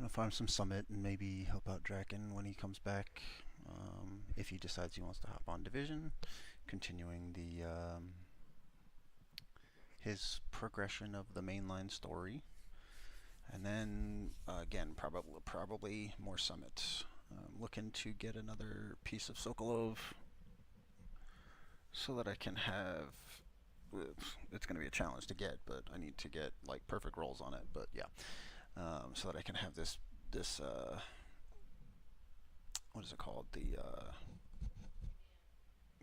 Gonna farm some summit and maybe help out Draken when he comes back. If he decides he wants to hop on division, continuing the his progression of the mainline story, and then again probably more summit. Looking to get another piece of Sokolov so that I can have. It's going to be a challenge to get, but I need to get like perfect rolls on it. But yeah, so that I can have this what is it called, the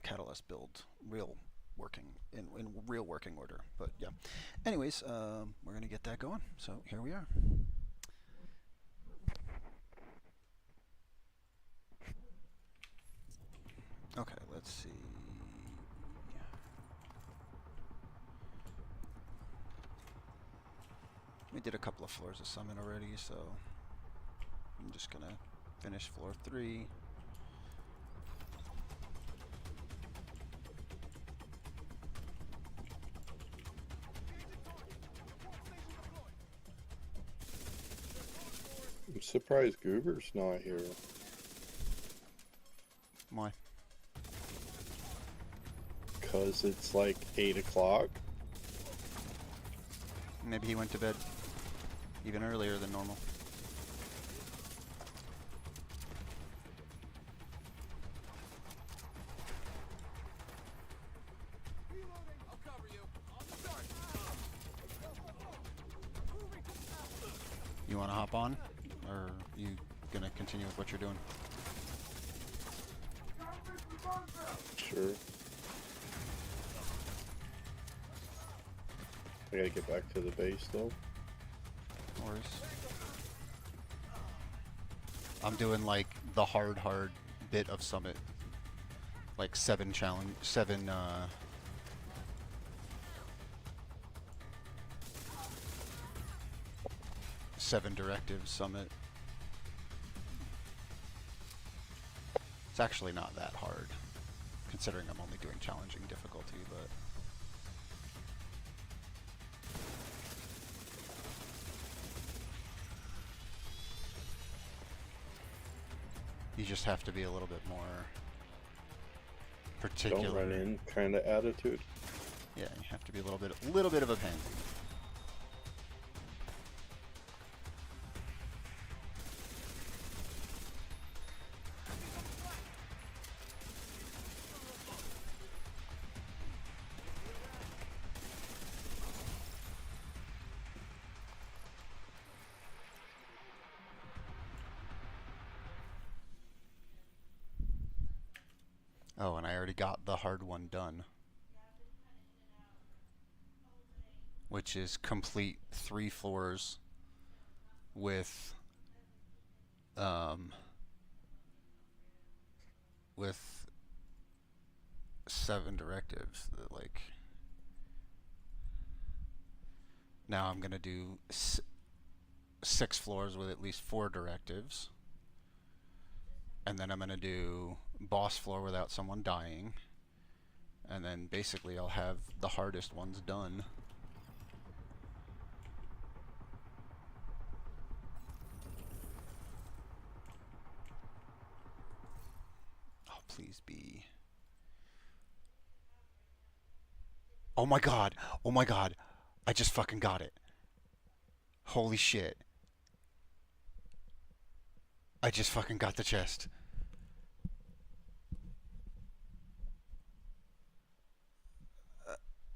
Catalyst build real working in real working order. But yeah, anyways, we're gonna get that going. So here we are. Okay, let's see. We did a couple of floors of summit already, so I'm just gonna finish floor 3. I'm surprised Goober's not here. Why? Because it's like 8 o'clock. Maybe he went to bed even earlier than normal. You want to hop on, or you gonna continue with what you're doing? Sure. I gotta get back to the base though. No worries. I'm doing like the hard bit of summit, like 7 directives summit. It's actually not that hard, considering I'm only doing challenging difficulty, but you just have to be a little bit more particular. Don't run in kind of attitude. Yeah, you have to be a little bit of a pansy. Oh, and I already got the hard one done, which is complete 3 floors with with 7 directives. Like, now I'm gonna do 6 floors with at least 4 directives, and then I'm gonna do boss floor without someone dying, and then basically I'll have the hardest ones done. Oh, please be. Oh my god! Oh my god! I just fucking got it. Holy shit. I just fucking got the chest.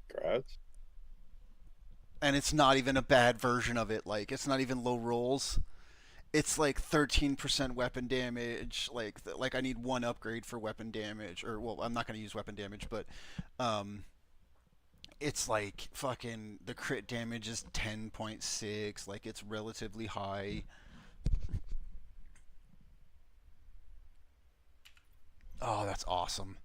Congrats. And it's not even a bad version of it. Like, it's not even low rolls. It's like 13% weapon damage. Like I need 1 upgrade for weapon damage. Or, well, I'm not going to use weapon damage, but um, it's like fucking the crit damage is 10.6. Like, it's relatively high. Oh, that's awesome.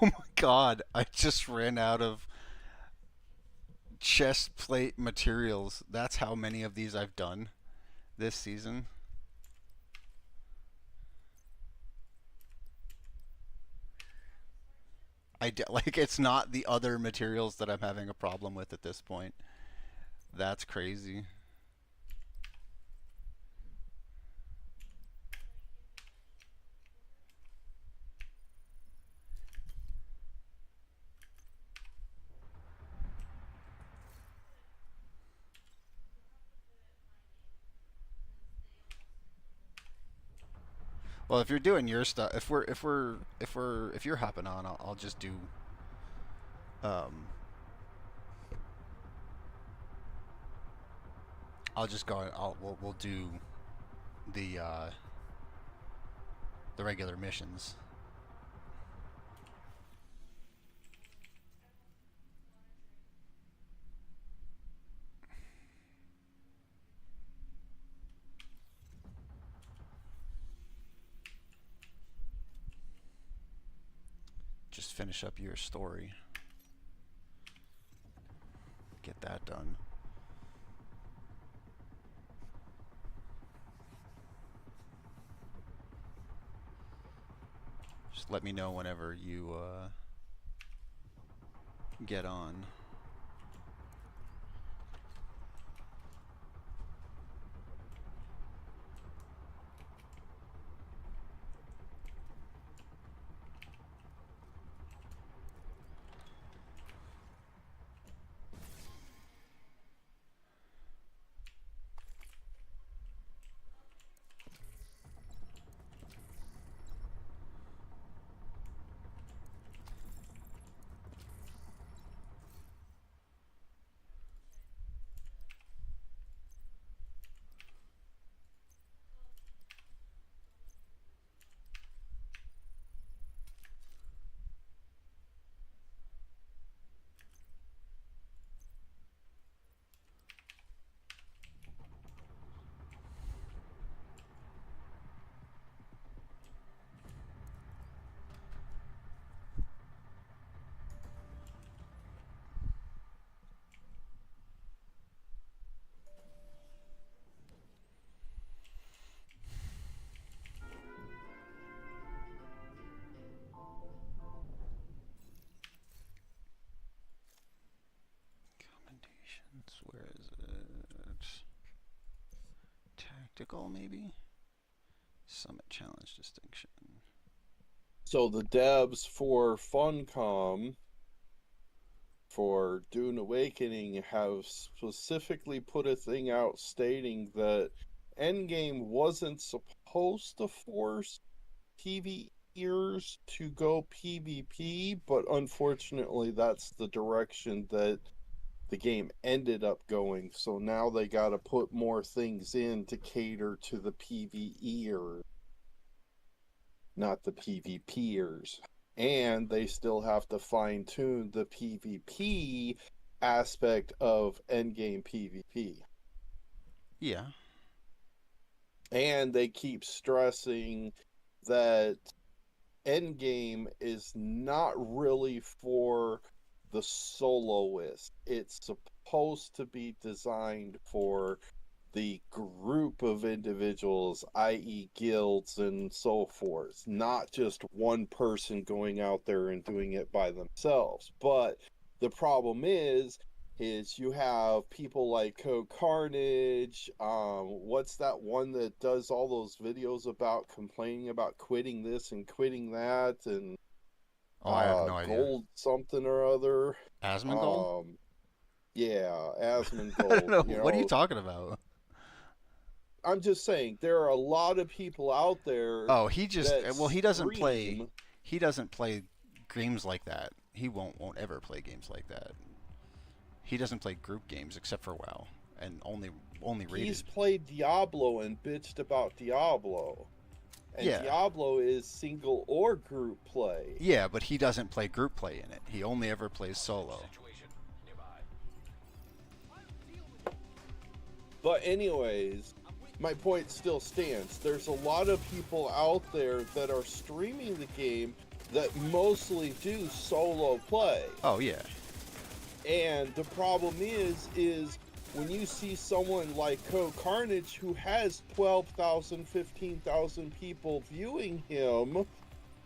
Oh my god, I just ran out of chest plate materials. That's how many of these I've done this season. Like it's not the other materials that I'm having a problem with at this point. That's crazy. Well, if you're doing your stuff, if you're hopping on, I'll just do um I'll just go. We'll do the uh, the regular missions. Just finish up your story. Get that done. Just let me know whenever you get on. Commendations. Where is it? Tactical, maybe. Summit challenge distinction. So the devs for Funcom for Dune Awakening have specifically put a thing out stating that Endgame wasn't supposed to force PvEers to go PvP, but unfortunately that's the direction that the game ended up going. So now they got to put more things in to cater to the PvEers, not the PvPers. And they still have to fine tune the PvP aspect of endgame PvP. Yeah. And they keep stressing that endgame is not really for the soloist. It's supposed to be designed for the group of individuals, i.e., guilds and so forth, not just one person going out there and doing it by themselves. But the problem is you have people like Code Carnage. What's that one that does all those videos about complaining about quitting this and quitting that, and Oh, I have no idea. Gold something or other. Asmongold? Yeah, I don't Asmongold. know. You What are you know, talking about? I'm just saying there are a lot of people out there Oh, he just that well, he doesn't play. stream. He doesn't play games like that. He won't ever play games like that. He doesn't play group games except for WoW and only He's rated. played Diablo and bitched about Diablo. And Yeah. Diablo is single or group play. Yeah, but he doesn't play group play in it. He only ever plays solo. But anyways, my point still stands. There's a lot of people out there that are streaming the game that mostly do solo play. Oh yeah. And the problem is when you see someone like Co Carnage who has 12,000, 15,000 people viewing him,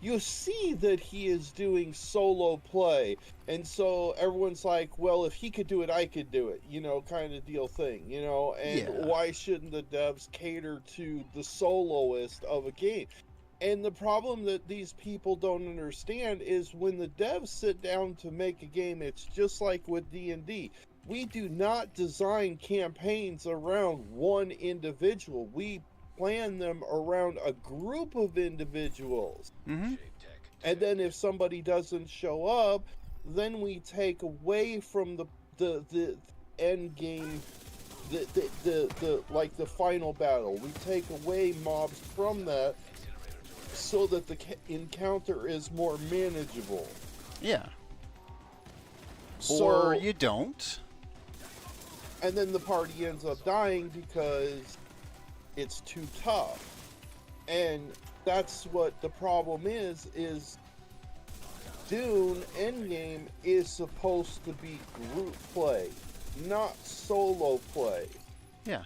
you see that he is doing solo play. And so everyone's like, well, if he could do it, I could do it, kind of deal thing, and Yeah. why shouldn't the devs cater to the soloist of a game? And the problem that these people don't understand is when the devs sit down to make a game, it's just like with D&D. We do not design campaigns around one individual. We plan them around a group of individuals. Mm-hmm. And then if somebody doesn't show up, then we take away from the end game, the like the final battle. We take away mobs from that so that the encounter is more manageable. Yeah. Or So, you don't. and then the party ends up dying because it's too tough. And that's what the problem is Dune Endgame is supposed to be group play, not solo play. Yeah.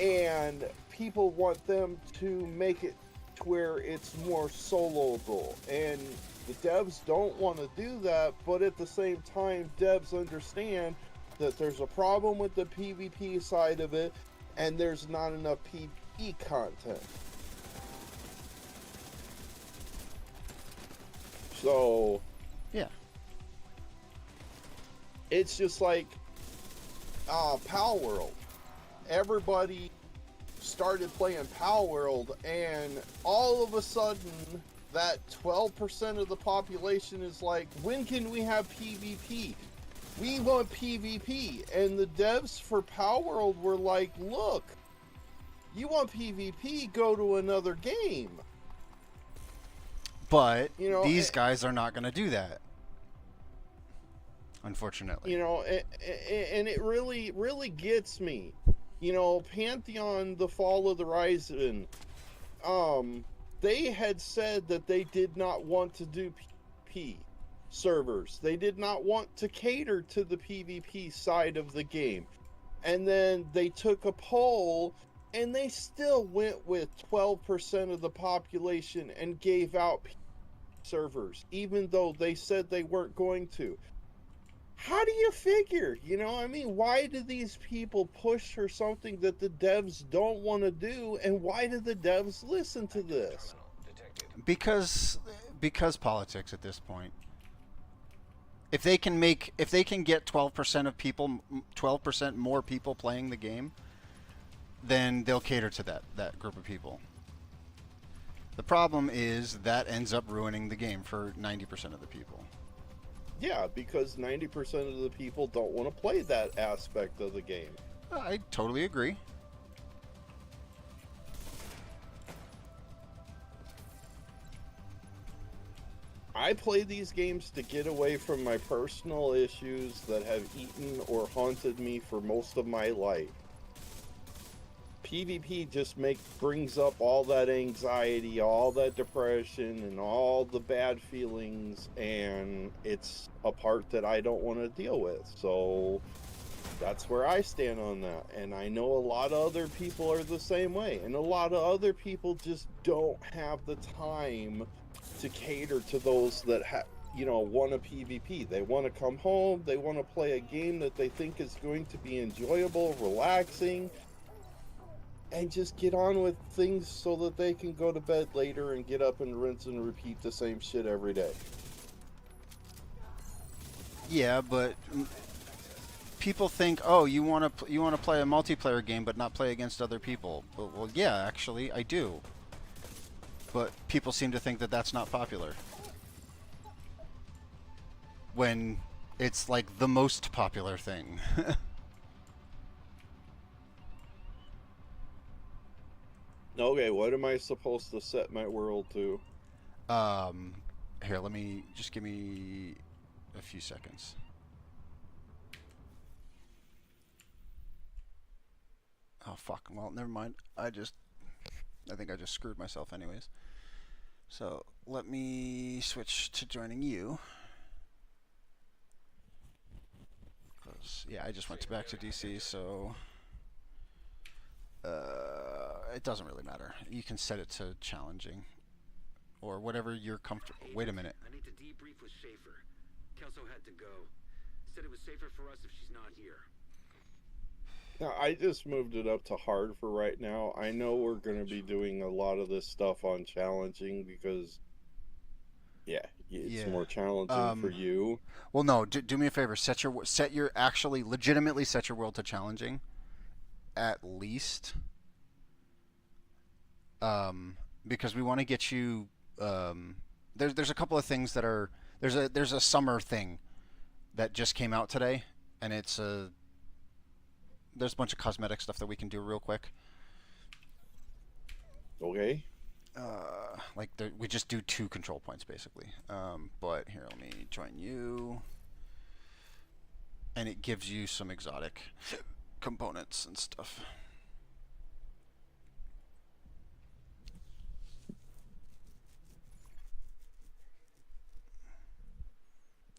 And people want them to make it to where it's more soloable. And the devs don't want to do that, but at the same time, devs understand that there's a problem with the PvP side of it, and there's not enough PvE content. So Yeah. it's just like Pal World. Everybody started playing Pal World, and all of a sudden, that 12% of the population is like, when can we have PvP? We want PvP. And the devs for Pal World were like, look, you want PvP, go to another game. But You know, these guys are not going to do that. Unfortunately. and it really gets me. Pantheon, The Fall of the Rising, they had said that they did not want to do PvP servers. They did not want to cater to the PvP side of the game. And then they took a poll and they still went with 12% of the population and gave out servers, even though they said they weren't going to. How do you figure? Why do these people push for something that the devs don't want to do, and why do the devs listen to this? Because politics at this point. If they can get 12% of people 12% more people playing the game, then they'll cater to that group of people. The problem is that ends up ruining the game for 90% of the people. Yeah, because 90% of the people don't want to play that aspect of the game. I totally agree. I play these games to get away from my personal issues that have eaten or haunted me for most of my life. PvP just brings up all that anxiety, all that depression, and all the bad feelings, and it's a part that I don't want to deal with. So that's where I stand on that. And I know a lot of other people are the same way, and a lot of other people just don't have the time to cater to those that want a PvP. They want to come home, they want to play a game that they think is going to be enjoyable, relaxing, and just get on with things so that they can go to bed later and get up and rinse and repeat the same shit every day. Yeah, but people think, oh, you want to play a multiplayer game but not play against other people. Well, yeah, actually, I do. But people seem to think that that's not popular. When it's like the most popular thing. Okay, what am I supposed to set my world to? um, Here, just give me a few seconds. Oh fuck. Well, never mind. I think I just screwed myself anyways. So let me switch to joining you. 'Cause, yeah, I just went back to DC, so it doesn't really matter. You can set it to challenging or whatever you're comfortable. Wait a minute. I need to debrief with Schaefer. Kelso had to go. Said it was safer for us if she's not here. Now, I just moved it up to hard for right now. I know we're going to be doing a lot of this stuff on challenging because, yeah, it's Yeah. more challenging for you. Well, no. Do me a favor. Set your actually legitimately set your world to challenging, at least. Because we want to get you. There's a couple of things that are there's a summer thing that just came out today, and there's a bunch of cosmetic stuff that we can do real quick. Okay. We just do 2 control points basically. But here, let me join you, and it gives you some exotic components and stuff.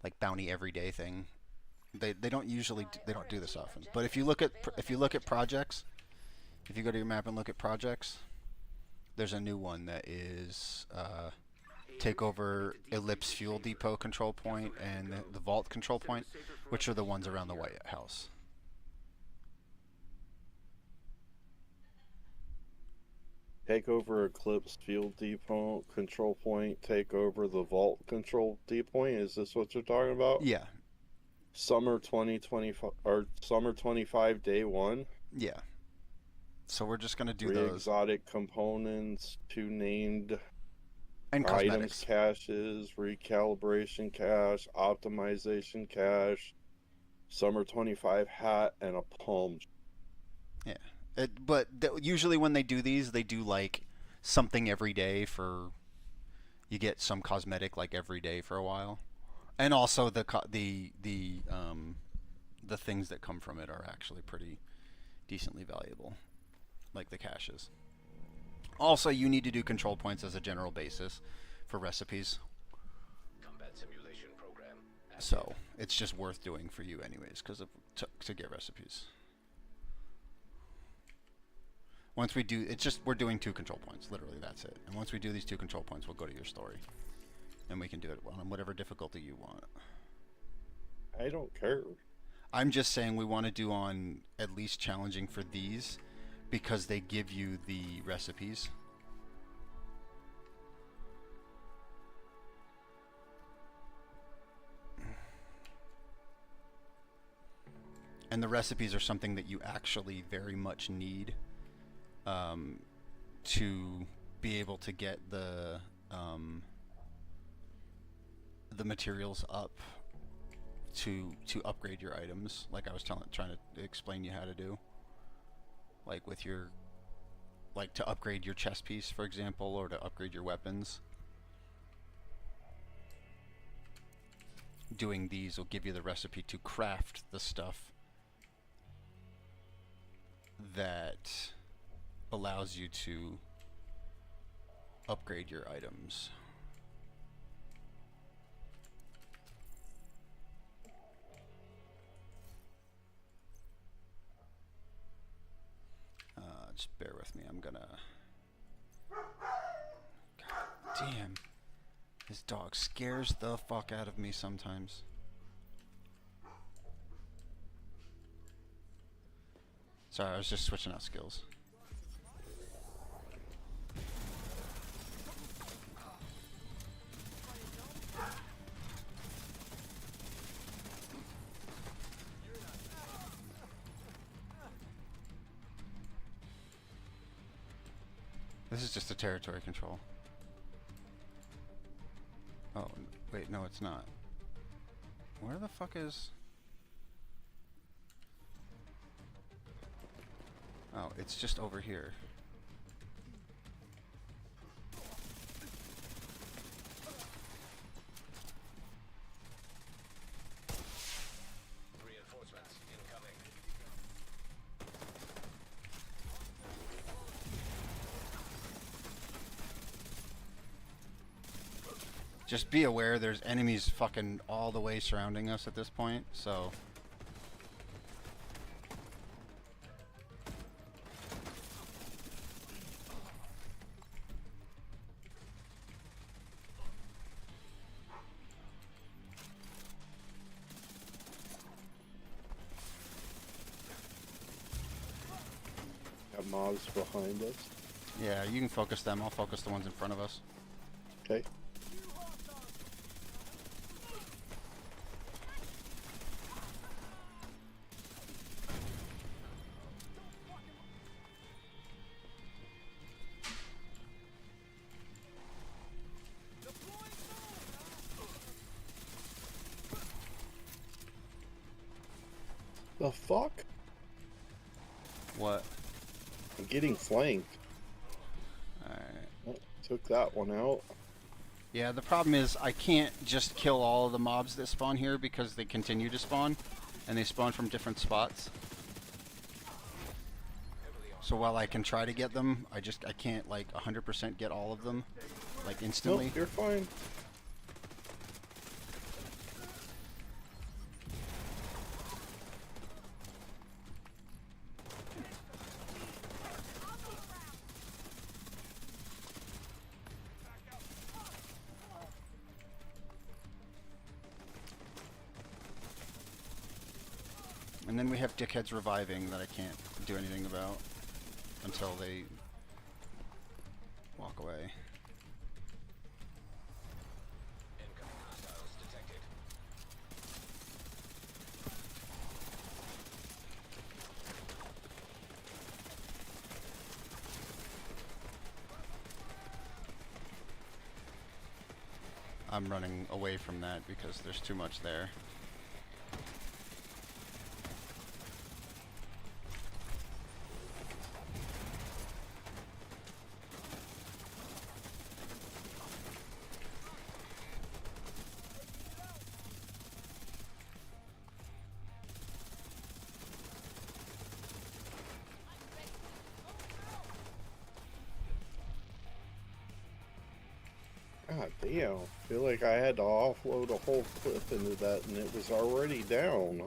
Like bounty everyday thing. They don't usually they don't do this often. But if you look at projects, if you go to your map and look at projects, there's a new one that is take over Ellipse Fuel Depot control point and the Vault control point, which are the ones around the White House. Take over Eclipse Field Depot control point. Take over the Vault control depot. Is this what you're talking about? Yeah. Summer 2025 or Summer 25 day 1. Yeah. So we're just gonna do 3 those exotic components, 2 named and items cosmetics. caches, recalibration cache, optimization cache, Summer 25 hat, and a palm. Yeah. Usually when they do these, they do like something every day for you get some cosmetic like every day for a while, and also the things that come from it are actually pretty decently valuable, like the caches. Also, you need to do control points as a general basis for recipes. Combat simulation program. So it's just worth doing for you anyways, because to get recipes. Once we do, we're doing 2 control points. Literally, that's it. And once we do these 2 control points, we'll go to your story, and we can do it on whatever difficulty you want. I don't care. I'm just saying we want to do on at least challenging for these, because they give you the recipes. And the recipes are something that you actually very much need to be able to get the materials up to upgrade your items, like I was trying to explain you how to do, like with your to upgrade your chest piece, for example, or to upgrade your weapons. Doing these will give you the recipe to craft the stuff that allows you to upgrade your items. Just bear with me. I'm gonna... God damn. This dog scares the fuck out of me sometimes. Sorry, I was just switching out skills. This is just a territory control. Oh, wait, no, it's not. Where the fuck is... Oh, it's just over here. Reinforcements incoming. Just be aware there's enemies fucking all the way surrounding us at this point, so... Got mobs behind us. Yeah, you can focus them. I'll focus the ones in front of us. Okay. The fuck? What? I'm getting flanked. Alright. Oh, took that one out. Yeah, the problem is I can't just kill all of the mobs that spawn here because they continue to spawn, and they spawn from different spots. So while I can try to get them, I can't like 100% get all of them, like instantly. Nope, you're fine. And then we have dickheads reviving that I can't do anything about until they walk away. Incoming hostiles detected. I'm running away from that because there's too much there. God damn. I feel like I had to offload a whole clip into that and it was already down.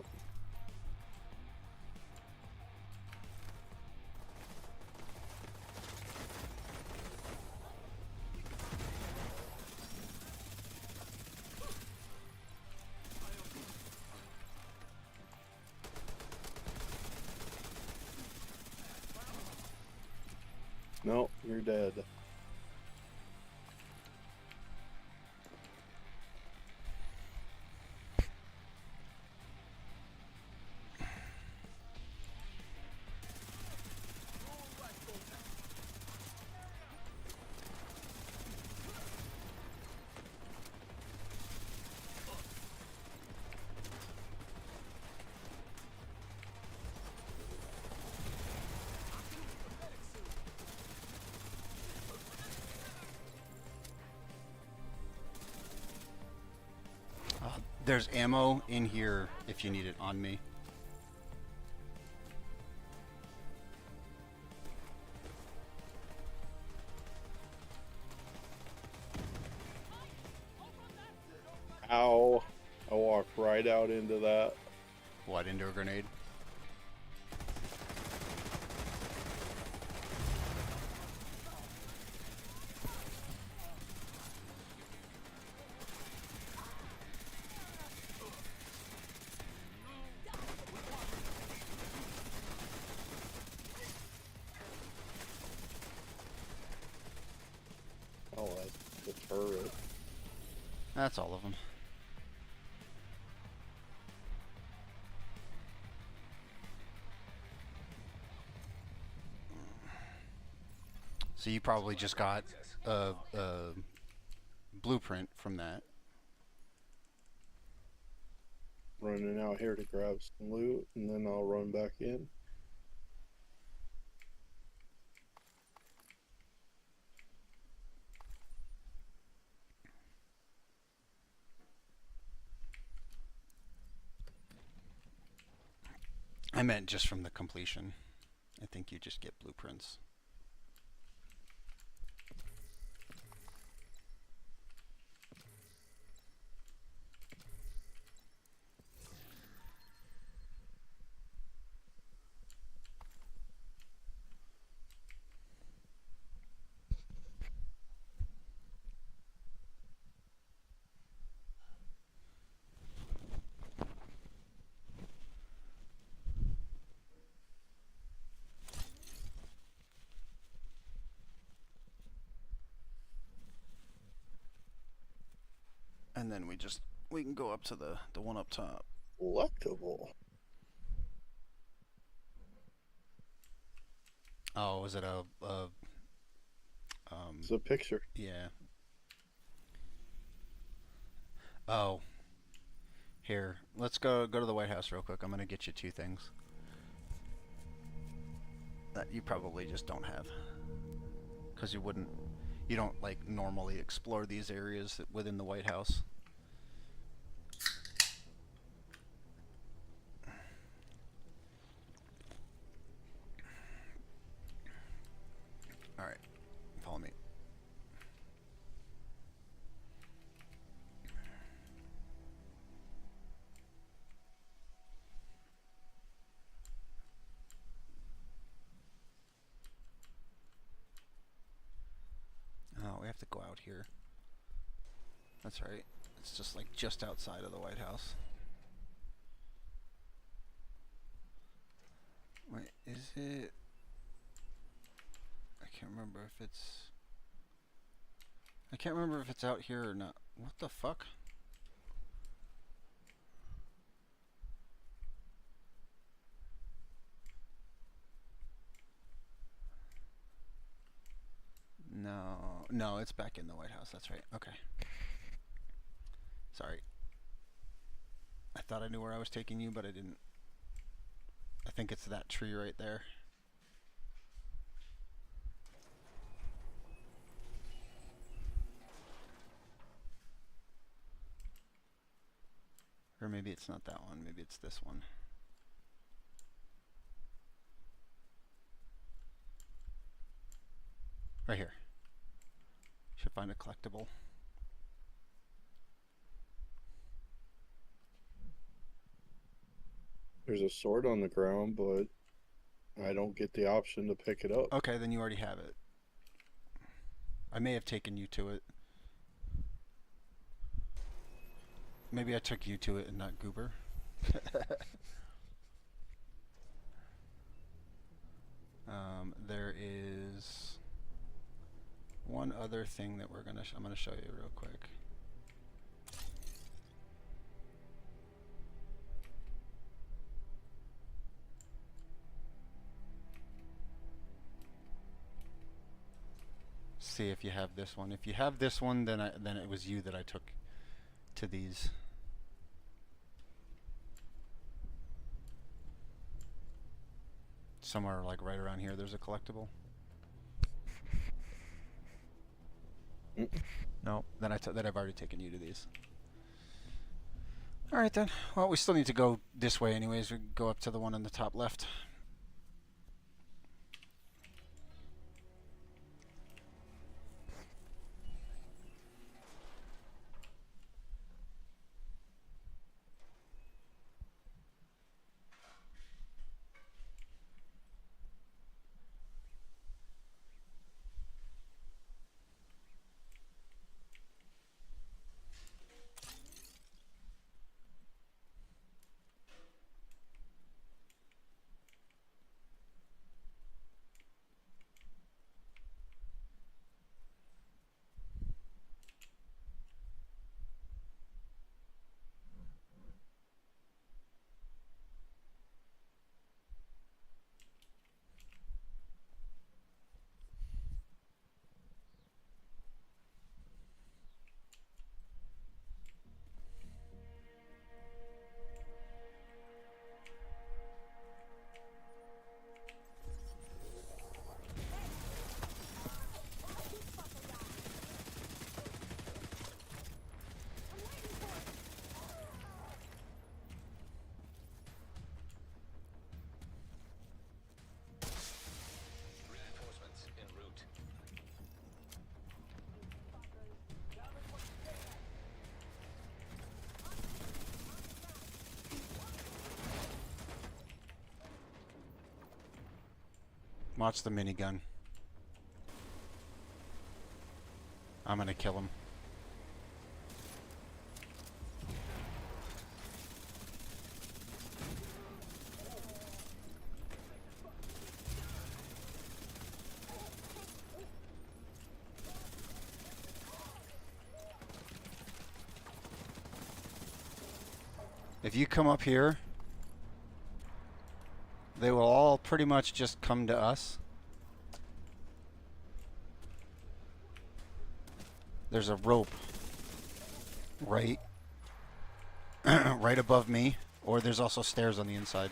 Nope, you're dead. There's ammo in here if you need it on me. Ow. I walked right out into that. What, into a grenade? Oh, that's the turret. That's all of them. So you probably just got a blueprint from that. Running out here to grab some loot and then I'll run back in. I meant just from the completion. I think you just get blueprints. and then we can go up to the one up top. Collectible. Oh, was it a It's a picture. yeah. Oh, here. Let's go to the White House real quick. I'm gonna get you two things that you probably just don't have, because you don't like normally explore these areas within the White House. All right, follow me. Oh, we have to go out here. That's right. It's just like just outside of the White House. Wait, is it? I can't remember if it's. I can't remember if it's out here or not. What the fuck? No, it's back in the White House. That's right. Okay. Sorry. I thought I knew where I was taking you, but I didn't. I think it's that tree right there. Or maybe it's not that one. Maybe it's this one. Right here. Should find a collectible. There's a sword on the ground, but I don't get the option to pick it up. Okay, then you already have it. I may have taken you to it. Maybe I took you to it and not Goober. There is one other thing that I'm gonna show you real quick. See if you have this one. If you have this one, then it was you that I took to these. Somewhere like right around here, there's a collectible. No, then I've already taken you to these. All right then. Well, we still need to go this way anyways. We go up to the one in the top left. Reinforcements en route. Watch the minigun. I'm gonna kill him. If you come up here, they will all pretty much just come to us. There's a rope right right above me, or there's also stairs on the inside.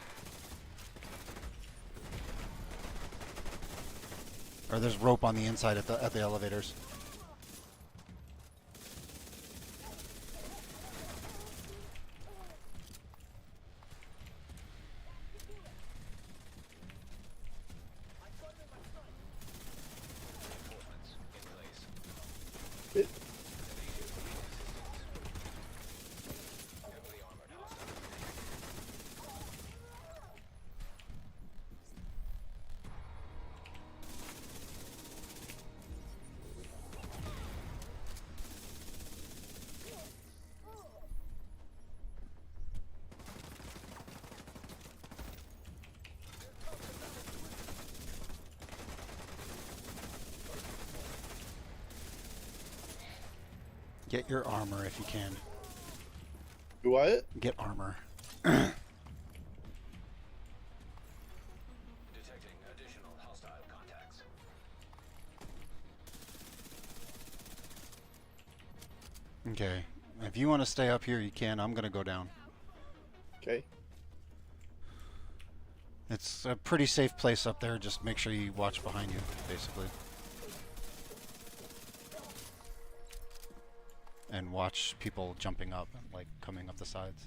Or there's rope on the inside at the elevators. Reinforcements in place. It, Heavily armored hostile. Get your armor if you can. do I? Get armor. Detecting additional hostile contacts. Okay. If you want to stay up here, you can. I'm going to go down. Okay. It's a pretty safe place up there. Just make sure you watch behind you, basically. And watch people jumping up and, like, coming up the sides.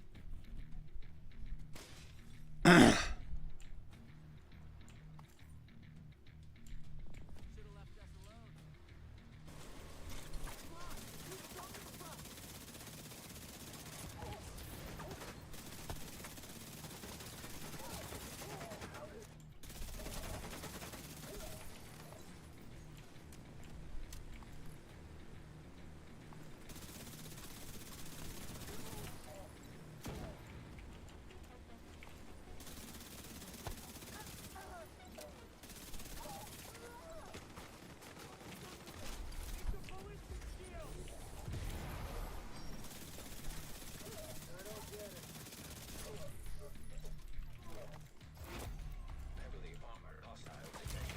Heavily armored hostile detected.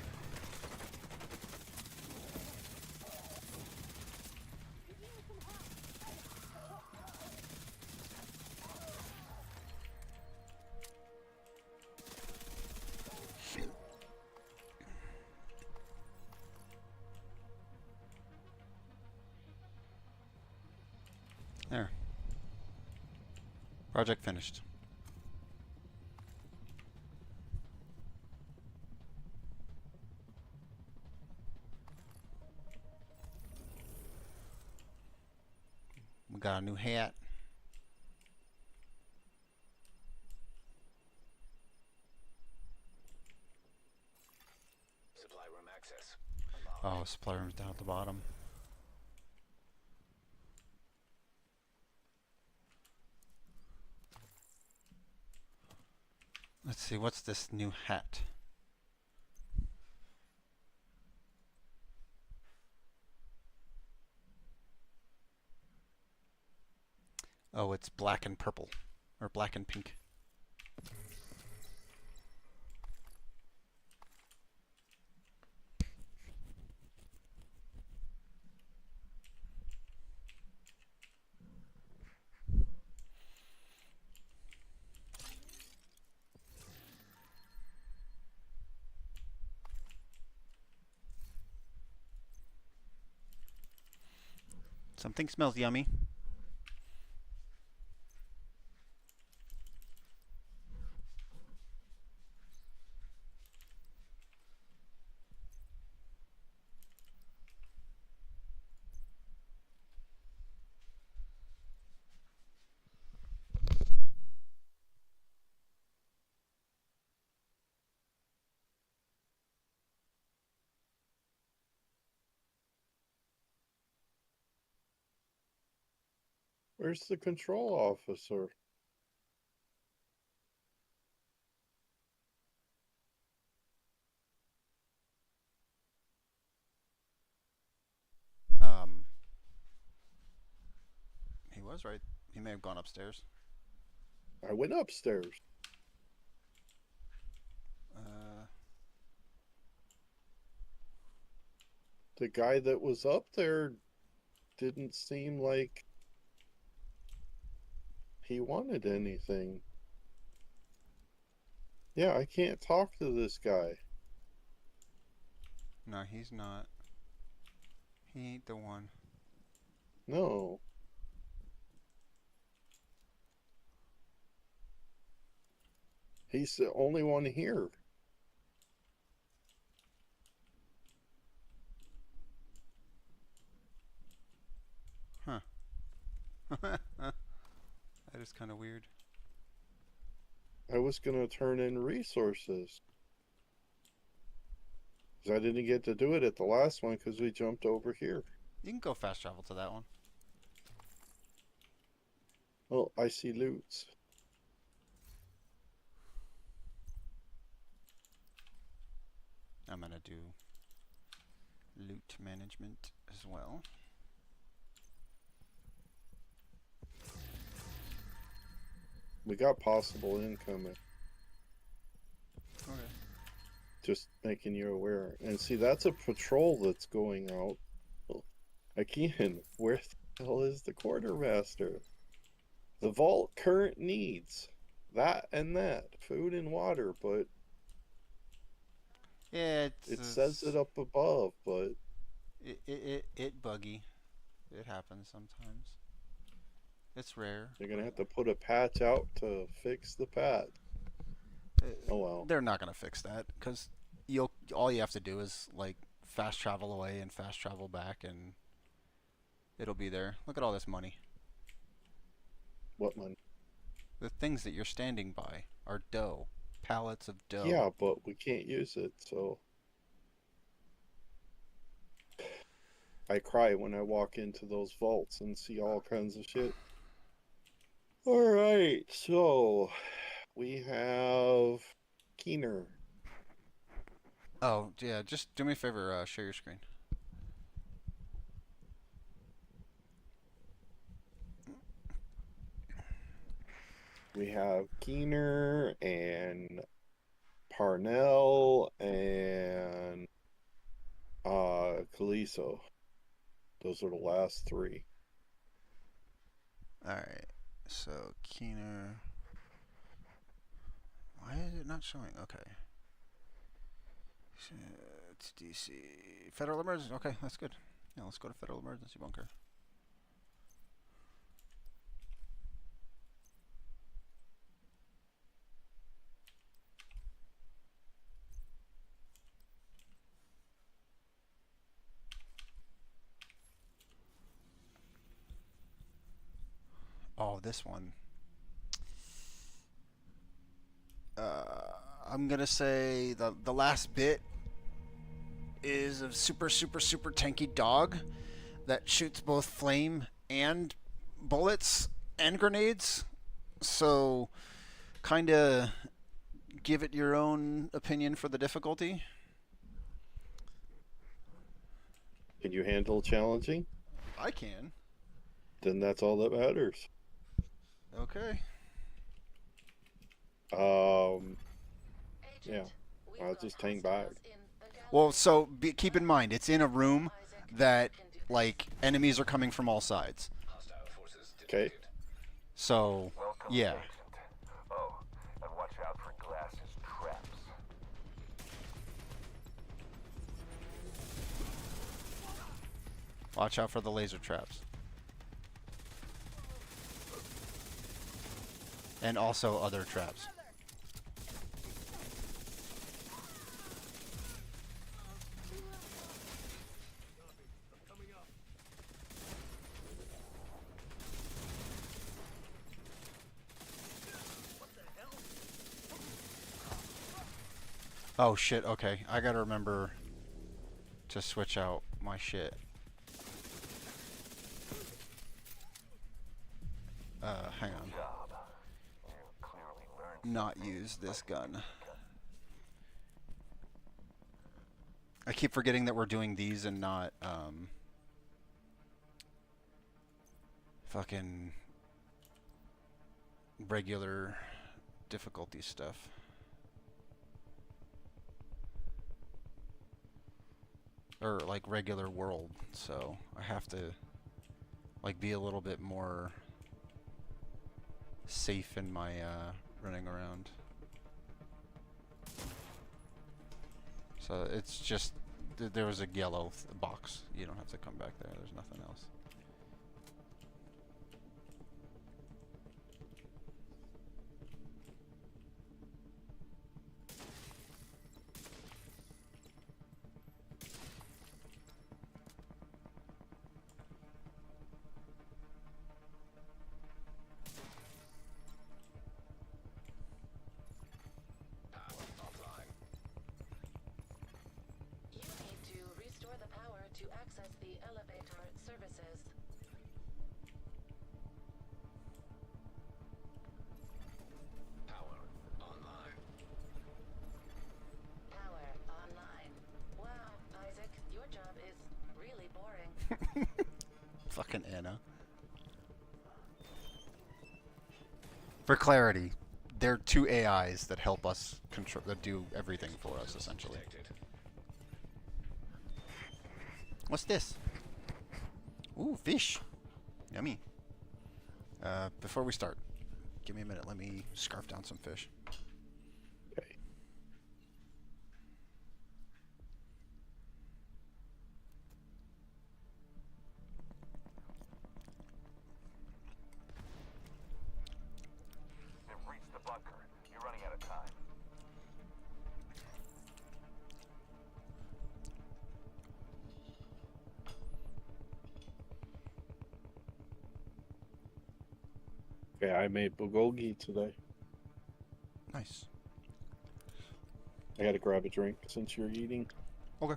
There. Project finished. We got a new hat. Supply room access. Oh, supply room's down at the bottom. Let's see, what's this new hat? Oh, it's black and purple. Or black and pink. Something smells yummy. Where's the control officer? Um, he was right. He may have gone upstairs. I went upstairs. Uh, The guy that was up there didn't seem like he wanted anything. Yeah, I can't talk to this guy. no, he's not. He ain't the one. No. He's the only one here. Huh. That is kind of weird. I was gonna turn in resources. 'Cause I didn't get to do it at the last one because we jumped over here. You can go fast travel to that one. Oh, I see loots. I'm gonna do loot management as well. We got possible incoming. Okay. Just making you aware. And see, that's a patrol that's going out. Again, where the hell is the quartermaster? The vault current needs that and that, food and water, but Yeah, it says it up above, but it buggy. It happens sometimes. It's rare. they're gonna have to put a patch out to fix the patch. Oh well. They're not gonna fix that because all you have to do is like fast travel away and fast travel back, and it'll be there. Look at all this money. What money? The things that you're standing by are dough, pallets of dough. Yeah, but we can't use it, so I cry when I walk into those vaults and see all kinds of shit. Alright, so we have Keener. Oh yeah, just do me a favor. Share your screen. We have Keener and Parnell and Kaliso. Those are the last three. All right. So Keener. Why is it not showing? Okay. It's DC. Federal emergency. Okay, that's good. Yeah, let's go to federal emergency bunker. Oh, this one. I'm gonna say the last bit is a super tanky dog that shoots both flame and bullets and grenades. So, kind of give it your own opinion for the difficulty. Can you handle challenging? I can. Then that's all that matters. Okay. Yeah, I'll just hang back. Well, so keep in mind, it's in a room that, like, enemies are coming from all sides. Hostile forces Okay. detected. So, Welcome, yeah. patient. Oh, and watch out for Glass's traps. Watch out for the laser traps. And also other traps. Oh shit, okay. I gotta remember to switch out my shit. Hang on. Job. You clearly learned Not use this gun. I keep forgetting that we're doing these and not, fucking regular difficulty stuff. Or like regular world, so I have to like be a little bit more safe in my running around. So it's just there was a yellow box. You don't have to come back there. There's nothing else. Power offline. You need to restore the power to access the elevator services. Power online. Power online. Wow, Isaac, your job is really boring. Fucking Anna. For clarity, they're two AIs that help us control, that do everything for us essentially. Detected. What's this? Ooh, fish. Yummy. Before we start, give me a minute. Let me scarf down some fish. Okay. They've reached the bunker. You're running out of time. Okay, I made bulgogi today. Nice. I gotta grab a drink since you're eating. Okay.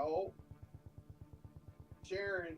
No. Sharon.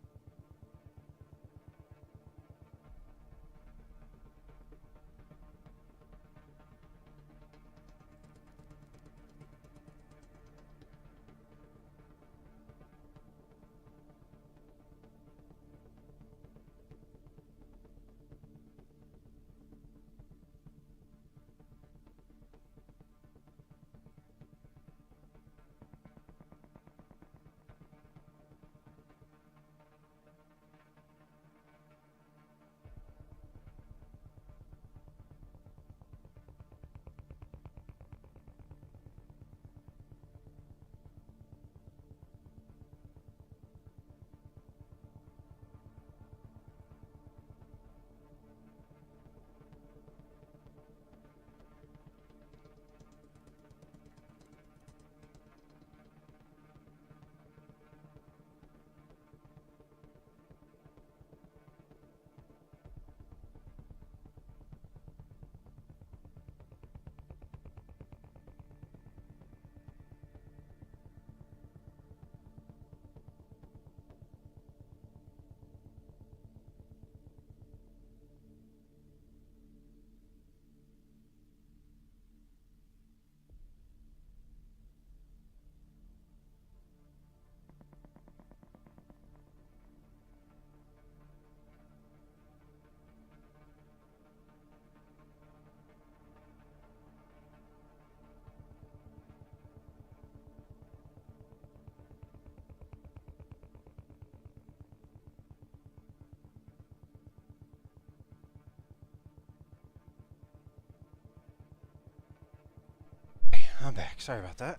I'm back. Sorry about that.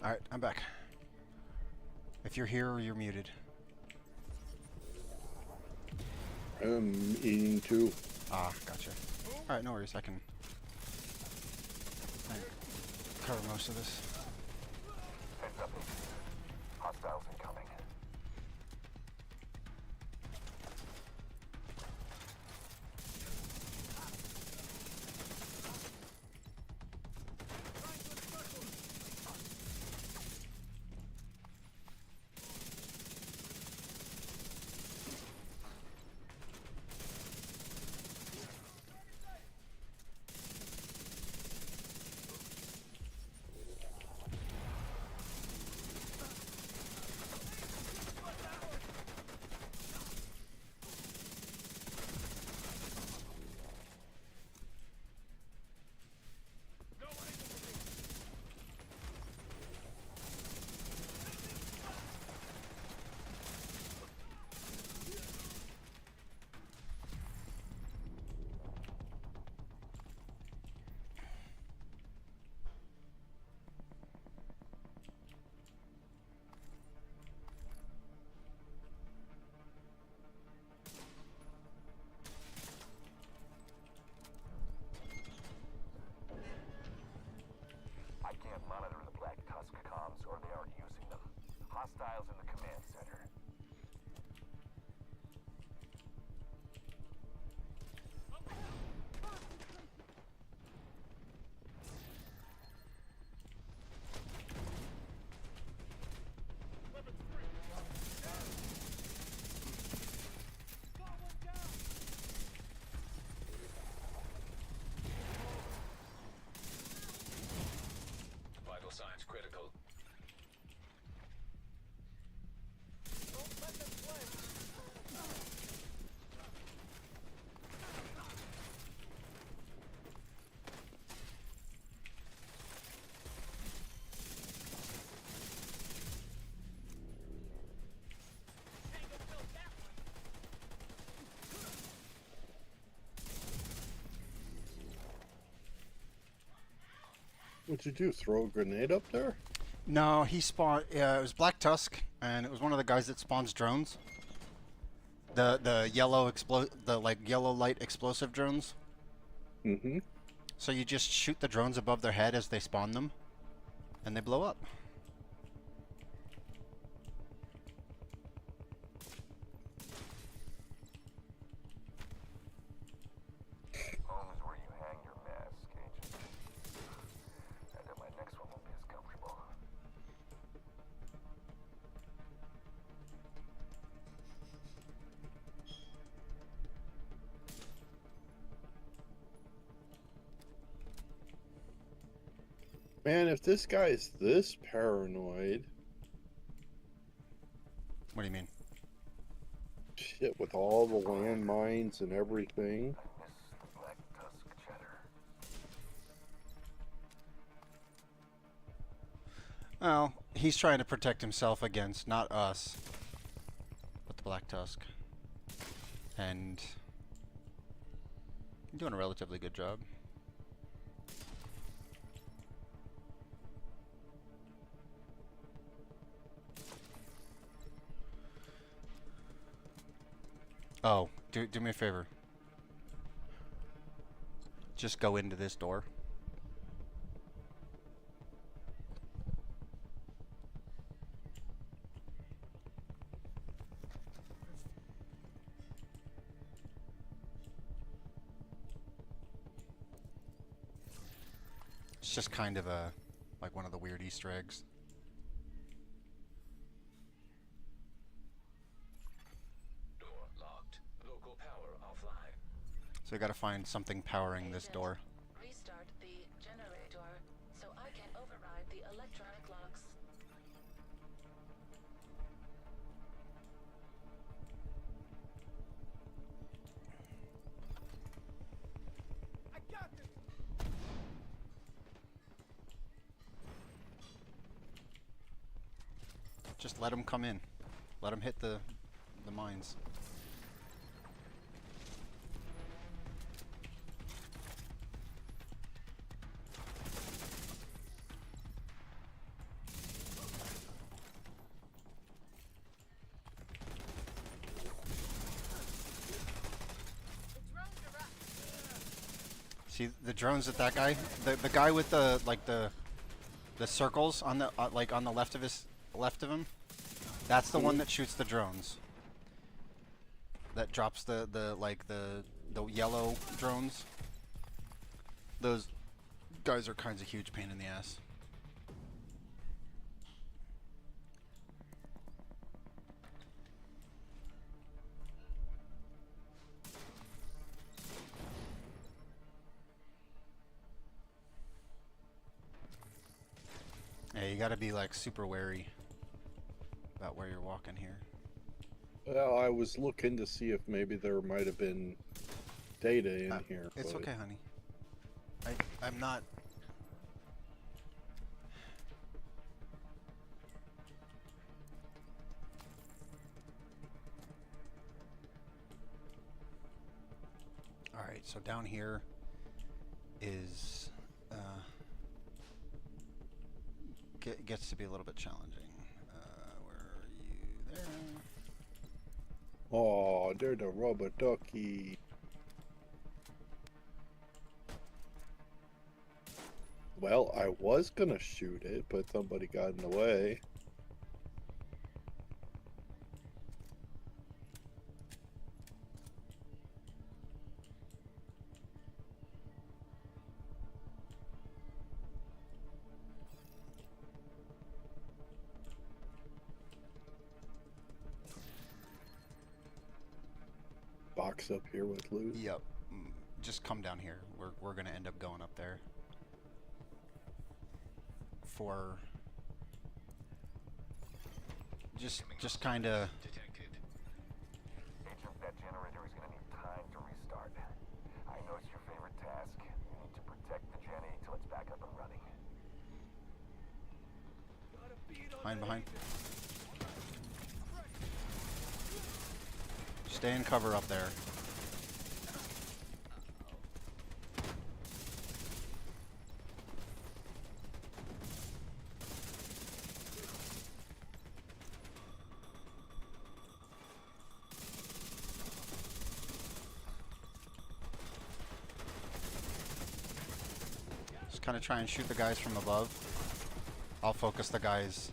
Alright, I'm back. If you're here, you're muted. I'm eating too. Ah, gotcha. Alright, no worries. I can cover most of this. Heads up. Hostiles incoming. What'd you do? Throw a grenade up there? No, he spawned. It was Black Tusk, and it was one of the guys that spawns drones. The yellow light explosive drones. Mm-hmm. So you just shoot the drones above their head as they spawn them, and they blow up. Home is where you hang your mask, Agent. I know my next one won't be as comfortable. Man, if this guy's this paranoid, What do you mean? shit, with all the landmines and everything. I miss the Black Tusk chatter. Well, he's trying to protect himself against not us, but the Black Tusk, and he's doing a relatively good job. Oh, do me a favor. Just go into this door. It's just kind of like one of the weird Easter eggs. Door locked. Local power offline. So we gotta find something powering this Agent, door. Restart the generator so I can override the electronic locks. Just let him come in. Let him hit the mines. See the drones that guy, the guy with the circles on the like on the left of him. That's the one that shoots the drones. That drops the yellow drones. Those guys are kinds of huge pain in the ass. Yeah, you gotta be like super wary about where you're walking here. Well, I was looking to see if maybe there might have been data in here. It's but okay, honey. I'm not. All right, so down here is gets to be a little bit challenging. Where are you? There. Oh, there's the rubber ducky. Well, I was gonna shoot it, but somebody got in the way. Box up here with loot. Yep. Just come down here. We're gonna end up going up there. For just kind of. Detected. Agent, that generator is gonna need time to restart. I know it's your favorite task. You need to protect the Jenny till it's back up and running. Behind. Stay in cover up there. Just kind of try and shoot the guys from above. I'll focus the guys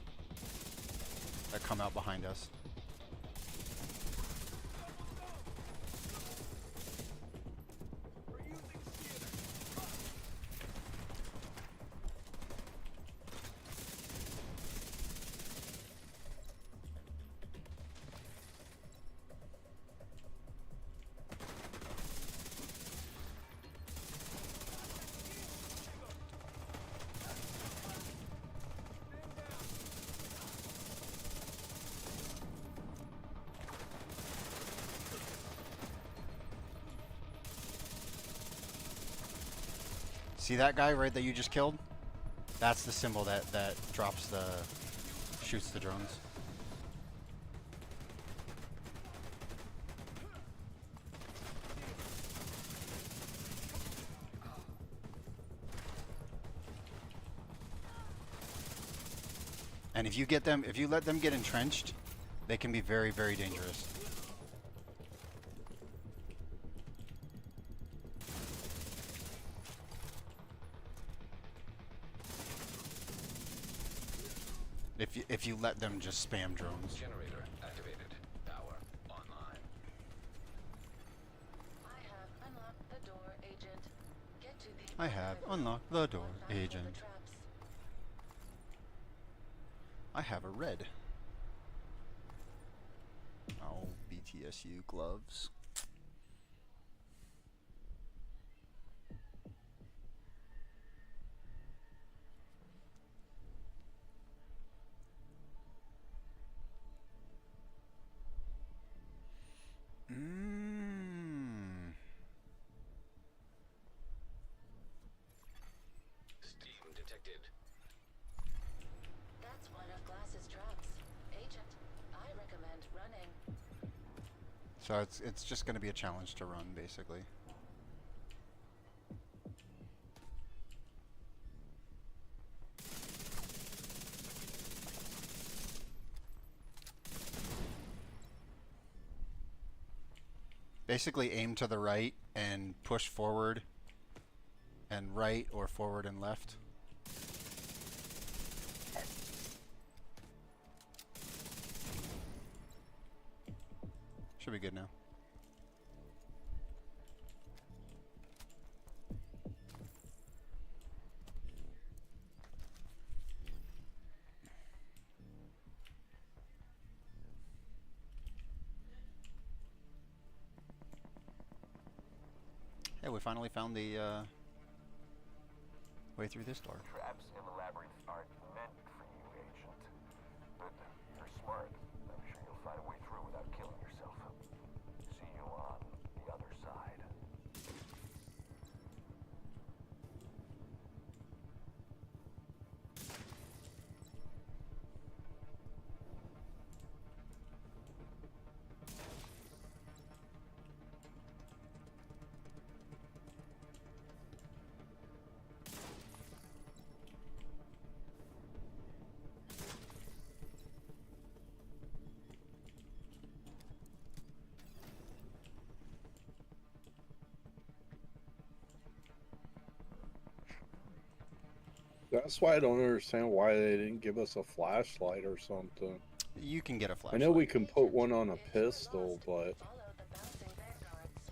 that come out behind us. See that guy right that you just killed? That's the symbol that drops the shoots the drones. And if you let them get entrenched, they can be very, very dangerous. If you let them just spam drones. Generator activated. Power online. I have unlocked the door, Agent. Get to the I have unlocked the door, Agent. The traps. I have a red. Oh, BTSU gloves. Steam detected. That's one of Glass's traps. Agent, I recommend running. So it's just going to be a challenge to run, basically. Basically aim to the right and push forward and right or forward and left. Should be good now. Hey, we finally found the way through this door. Traps in the labyrinth aren't meant for you, Agent. But you're smart. I'm sure you'll find a way through without killing yourself. See you on the other side. That's why I don't understand why they didn't give us a flashlight or something. You can get a I flashlight. know we can put one on a pistol, but Follow the bouncing vanguards.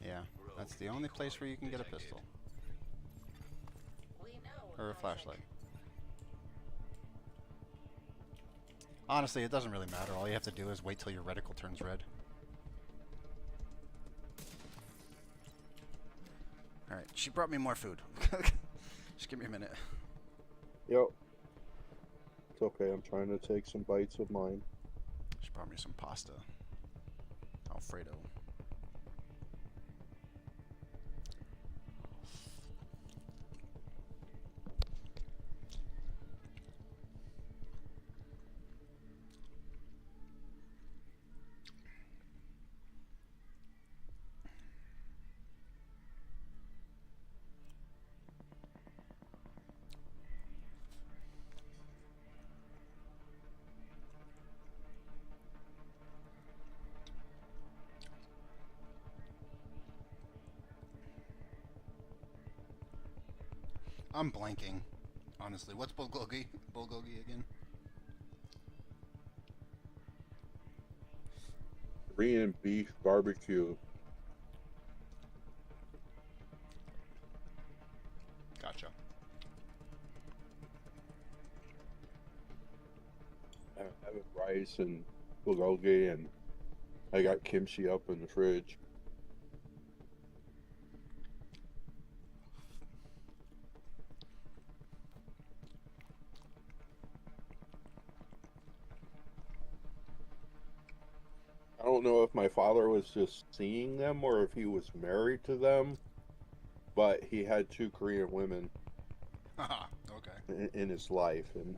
Yeah, that's the only place where you can get a pistol We know, or a Isaac. flashlight. Honestly, it doesn't really matter. All you have to do is wait till your reticle turns red. Alright, she brought me more food. Just give me a minute. yep. It's okay, I'm trying to take some bites of mine. She brought me some pasta. Alfredo. I'm blanking. Honestly, what's bulgogi? Bulgogi again? Korean beef barbecue. Gotcha. I'm having rice and bulgogi, and I got kimchi up in the fridge. I don't know if my father was just seeing them or if he was married to them, but he had two Korean women Haha, okay. in his life, and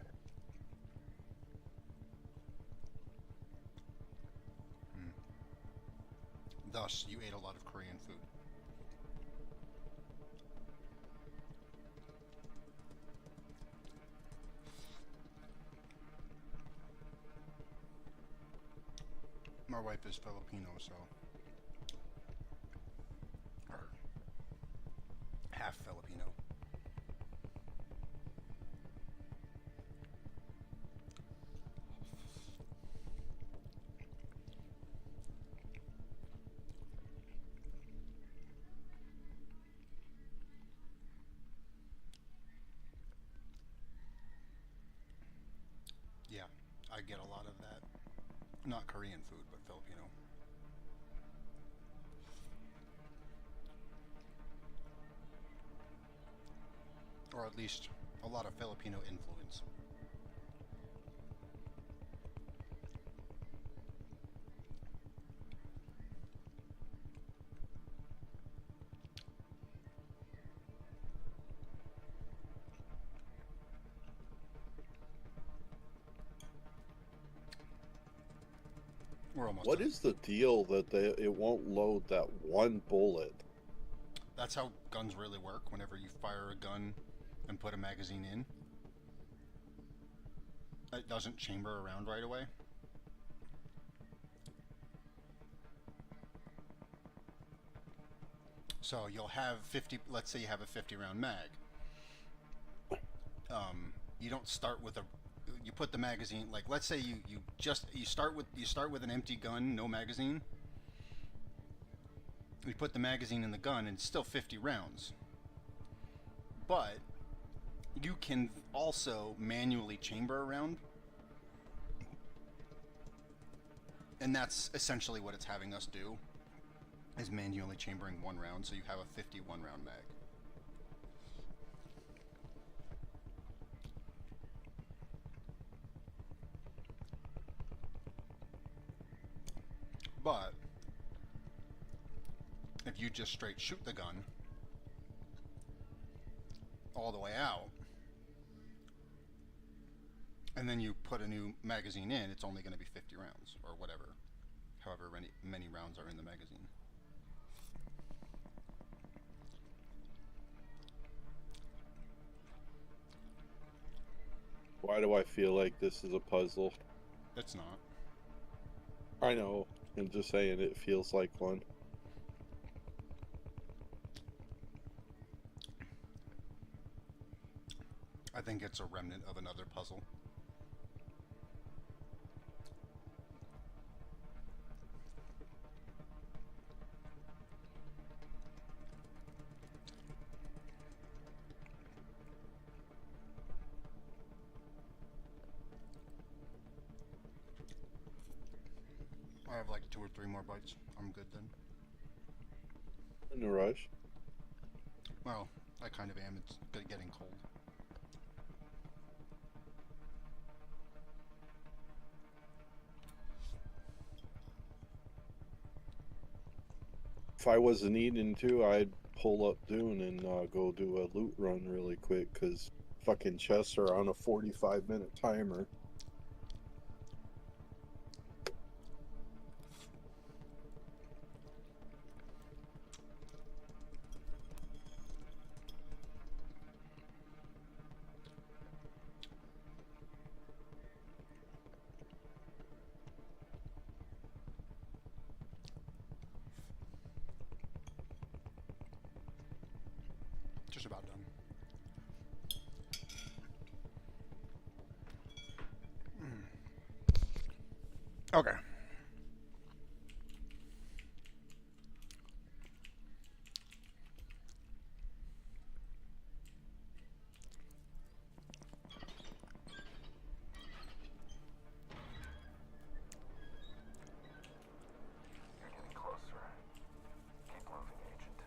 Thus, you ate a lot of Korean food. My wife is Filipino, so. Or half Filipino. Yeah, I get a lot of that. Not Korean food, but Filipino. Or at least a lot of Filipino influence. We're almost what done. is the deal that it won't load that one bullet? That's how guns really work. Whenever you fire a gun and put a magazine in, it doesn't chamber around right away. So you'll have 50, let's say you have a 50 round mag. You don't start with a, you put the magazine, like let's say you start with an empty gun, no magazine. You put the magazine in the gun and it's still 50 rounds. But you can also manually chamber around. And that's essentially what it's having us do, is manually chambering one round, so you have a 51 round mag. But if you just straight shoot the gun all the way out, and then you put a new magazine in, it's only going to be 50 rounds, or whatever, however many rounds are in the magazine. Why do I feel like this is a puzzle? It's not. I know. I'm just saying it feels like one. I think it's a remnant of another puzzle. I have like 2 or 3 more bites. I'm good then. In a rush. Well, I kind of am. It's getting cold. If I wasn't needing to, I'd pull up Dune and go do a loot run really quick, because fucking chests are on a 45-minute timer. Just about done. Okay. You're getting closer. Keep moving, Agent.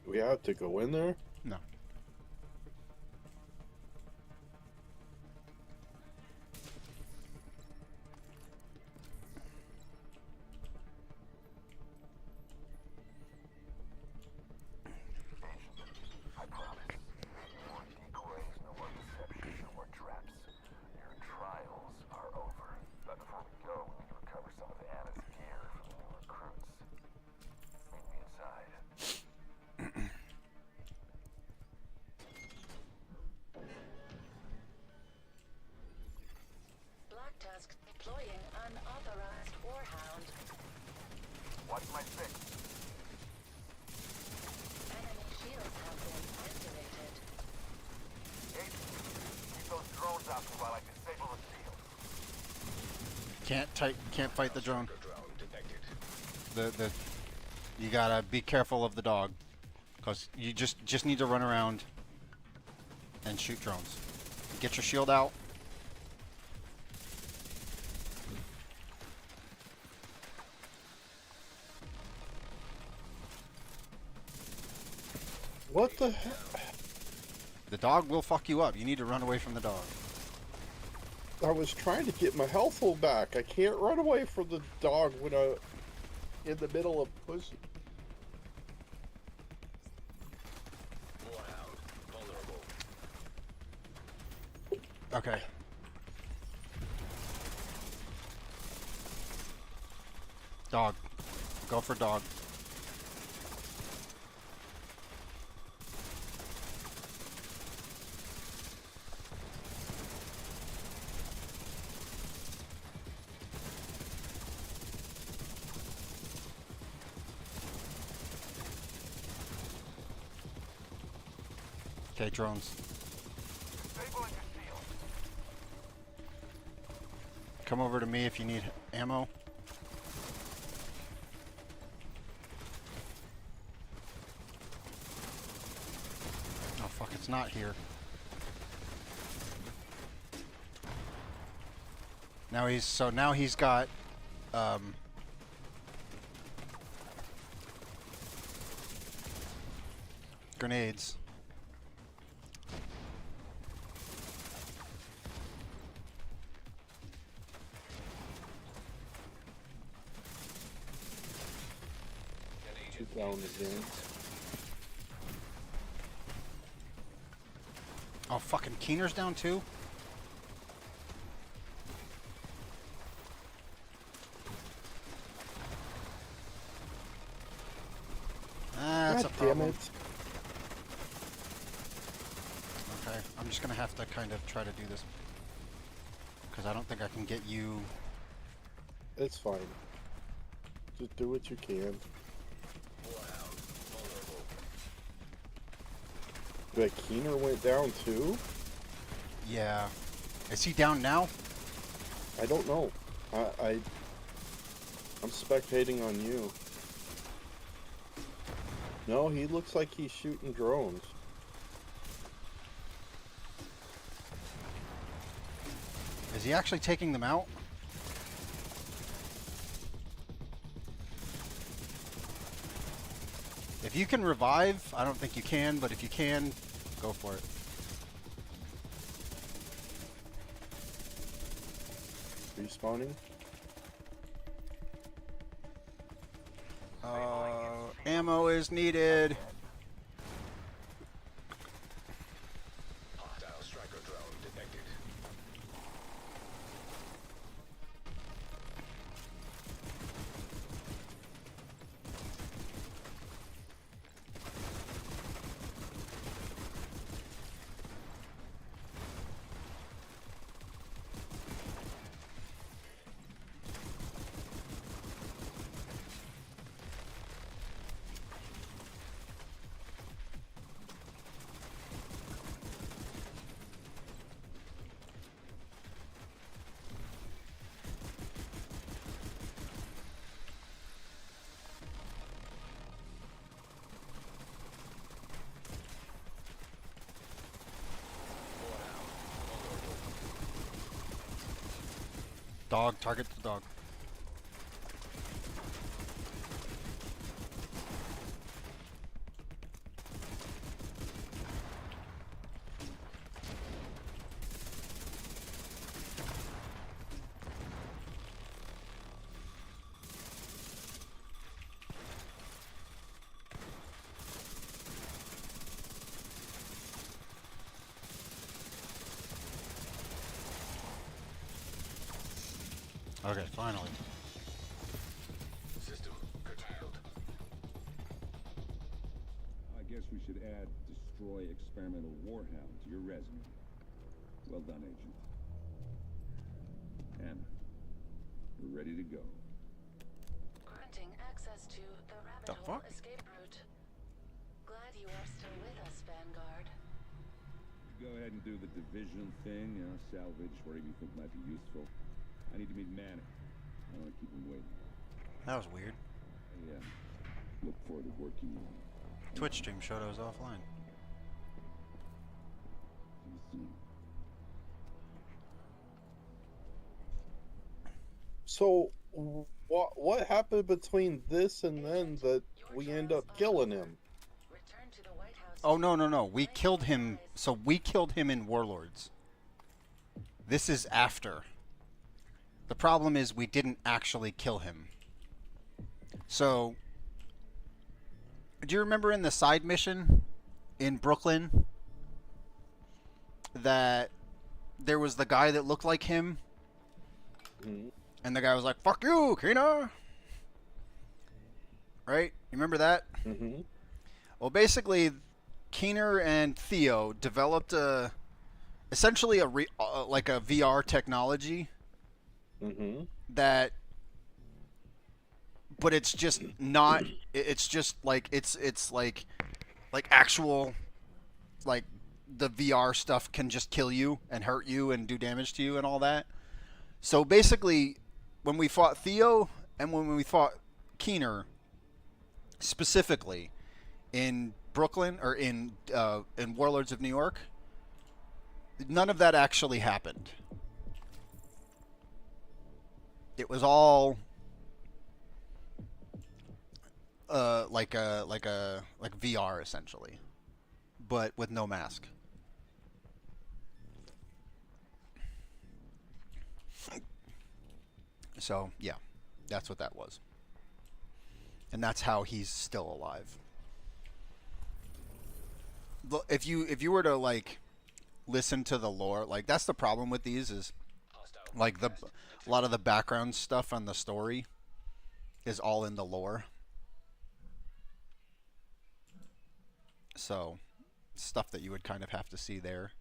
We have to go in there? No. I promise. No more decoys, no more deception, no more traps. Your trials are over. But before we go, we need to recover some of Anna's gear from the new recruits. Meet me inside. Black Tusk deploying unauthorized warhound. Watch my six. Enemy shields have been activated. Agent, keep those drones out while I disable the shield. Can't fight the drone. Drone detected. You gotta be careful of the dog, cause you just need to run around and shoot drones. Get your shield out. What the heck? The dog will fuck you up. You need to run away from the dog. I was trying to get my health full back. I can't run away from the dog when I'm in the middle of pushing. Warhound vulnerable. Okay. Dog. Go for dog. Okay, drones. Disabling the shield. Come over to me if you need ammo. Oh fuck, it's not here. Now he's got grenades. An agent Down needs again. assistance. Oh fucking Keener's down too? That's a God damn problem. it. Okay, I'm just gonna have to kind of try to do this. Because I don't think I can get you. It's fine. Just do what you can. Warhound vulnerable. But Keener went down too? Yeah. Is he down now? I don't know. I'm spectating on you. No, he looks like he's shooting drones. Is he actually taking them out? If you can revive, I don't think you can, but if you can, go for it. Respawning? Ammo is needed. Hostile striker drone detected. Dog, target the dog. Okay, finally. System curtailed. I guess we should add destroy experimental warhound to your resume. Well done, Agent. Anna, we're ready to go. Granting access to the rabbit The hole fuck? escape route. Glad you are still with us, Vanguard. Go ahead and do the division thing, salvage whatever you think might be useful. I need to meet Manning. I don't want to keep him waiting. That was weird. I look forward to working with you. Twitch stream showed I was offline. See you soon. So, what happened between this and then that we end up killing him? Return to the White House. Oh, no. We killed him. So we killed him in Warlords. This is after. The problem is we didn't actually kill him. So, do you remember in the side mission in Brooklyn that there was the guy that looked like him? Mhm. And the guy was like, "Fuck you, Keener." Right? You remember that? Mhm. Well, basically, Keener and Theo developed essentially like a VR technology Mhm. that, but it's just not. It's just like it's like actual, like the VR stuff can just kill you and hurt you and do damage to you and all that. So basically, when we fought Theo and when we fought Keener, specifically in Brooklyn or in Warlords of New York, none of that actually happened. It was all like VR essentially, but with no mask. So yeah, that's what that was, and that's how he's still alive. If you were to like listen to the lore, like that's the problem with these is like a lot of the background stuff on the story is all in the lore. So stuff that you would kind of have to see there.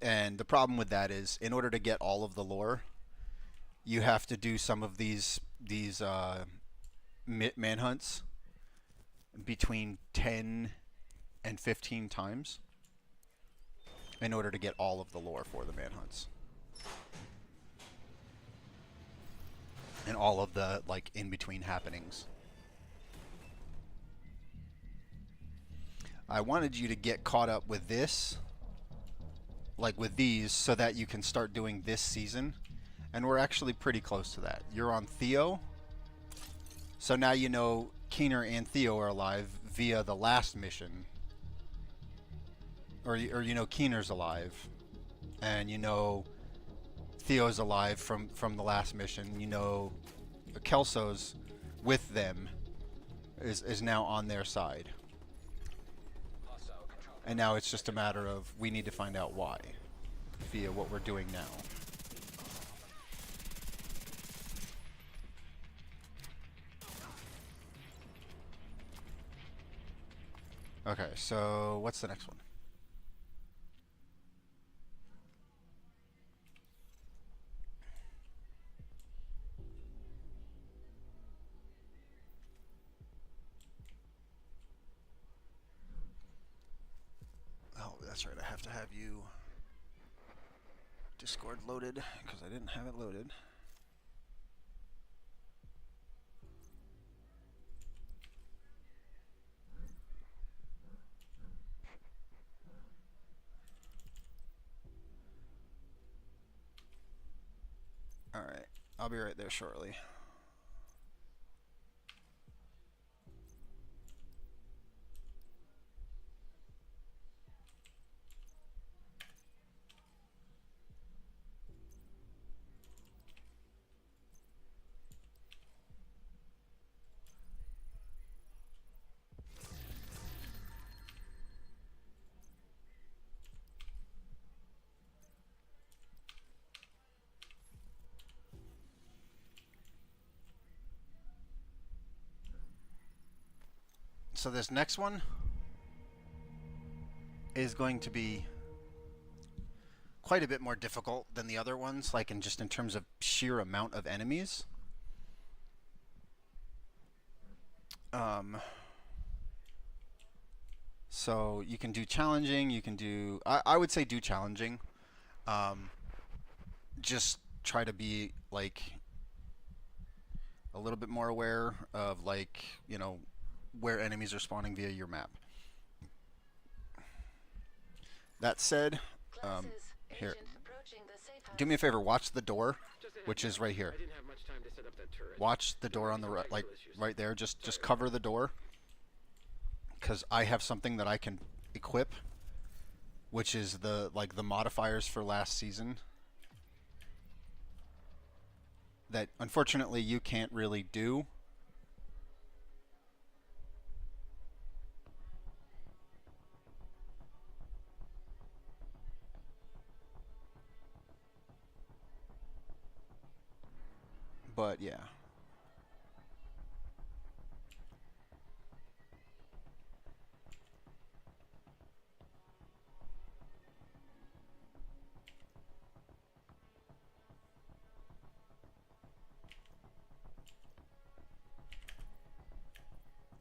And the problem with that is, in order to get all of the lore, you have to do some of these manhunts between 10 and 15 times in order to get all of the lore for the manhunts. And all of the like in between happenings. I wanted you to get caught up with this, like with these, so that you can start doing this season. And we're actually pretty close to that. You're on Theo. So now you know Keener and Theo are alive via the last mission. Or you know Keener's alive. And you know Theo's alive from the last mission. You know Kelso's with them, is now on their side. And now it's just a matter of we need to find out why via what we're doing now. Okay, so what's the next one? Oh, that's right. I have to have you Discord loaded because I didn't have it loaded. I'll be right there shortly. So this next one is going to be quite a bit more difficult than the other ones, like in just in terms of sheer amount of enemies. So you can do challenging, you can do, I would say do challenging. Just try to be like a little bit more aware of, like, you know, where enemies are spawning via your map. That said, Classes. here, Agent approaching the safe house. do me a favor, watch the door, Just a heads which is up, right here. I didn't have much time to set up that turret. Watch the door on the right, like right there. Just cover the door, because I have something that I can equip, which is the modifiers for last season that unfortunately you can't really do. But yeah.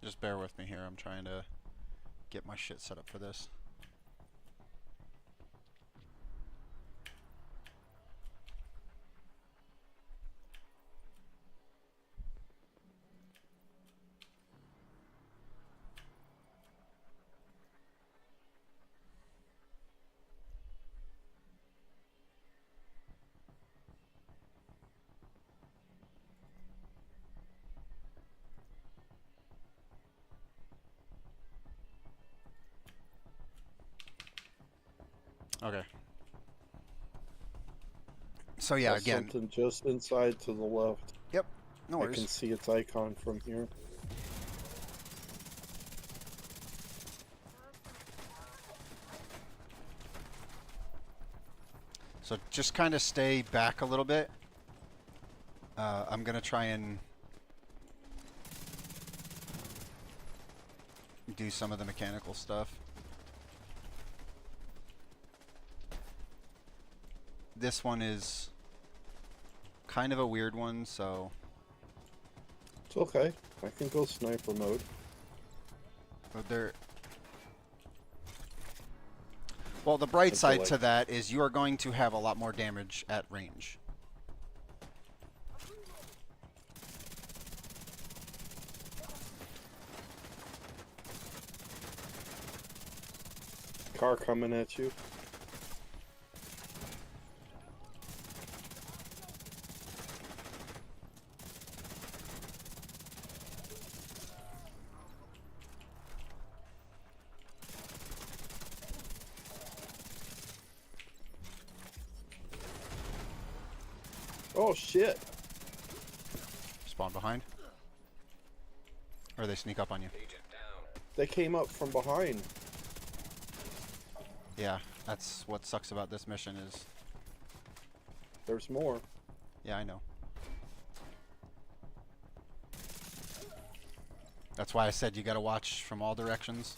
Just bear with me here. I'm trying to get my shit set up for this. Okay. So yeah, There's again. something just inside to the left. Yep. No I can worries. see its icon from here. So just kind of stay back a little bit. I'm gonna try and do some of the mechanical stuff. This one is kind of a weird one, so It's okay. I can go sniper mode. but well, the bright Simple, side like- to that is you are going to have a lot more damage at range. Car coming at you. Oh shit! Spawn behind. Or they sneak up on you. Agent down. They came up from behind. Yeah, that's what sucks about this mission is... There's more. Yeah, I know. That's why I said you gotta watch from all directions.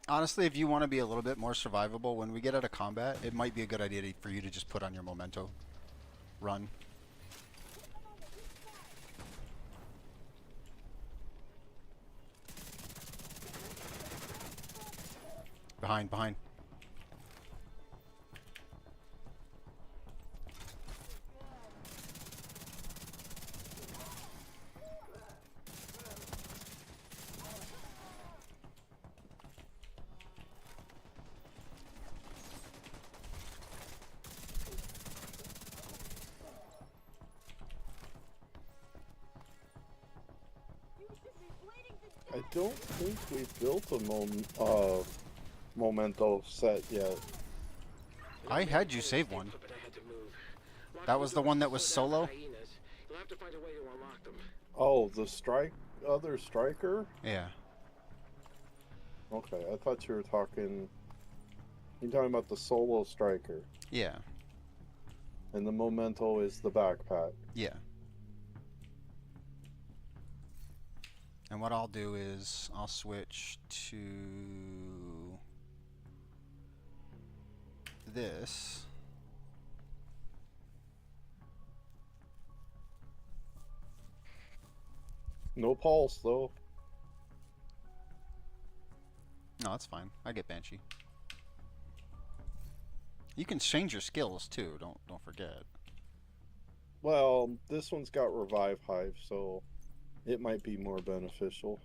Honestly, if you want to be a little bit more survivable, when we get out of combat, it might be a good idea for you to just put on your memento. Run. Behind. I don't think we've built a memento set yet. I had you save one. But I had to move. Lock That was the one that was doors so down solo? for hyenas. You'll have to find a way to unlock them. Oh, the other striker? Yeah. Okay, I thought you were talking. You're talking about the solo striker, Yeah. and the memento is the backpack. Yeah. And what I'll do is I'll switch to this. No pulse though. No, that's fine. I get Banshee. You can change your skills too. Don't forget. Well, this one's got revive hive, so it might be more beneficial.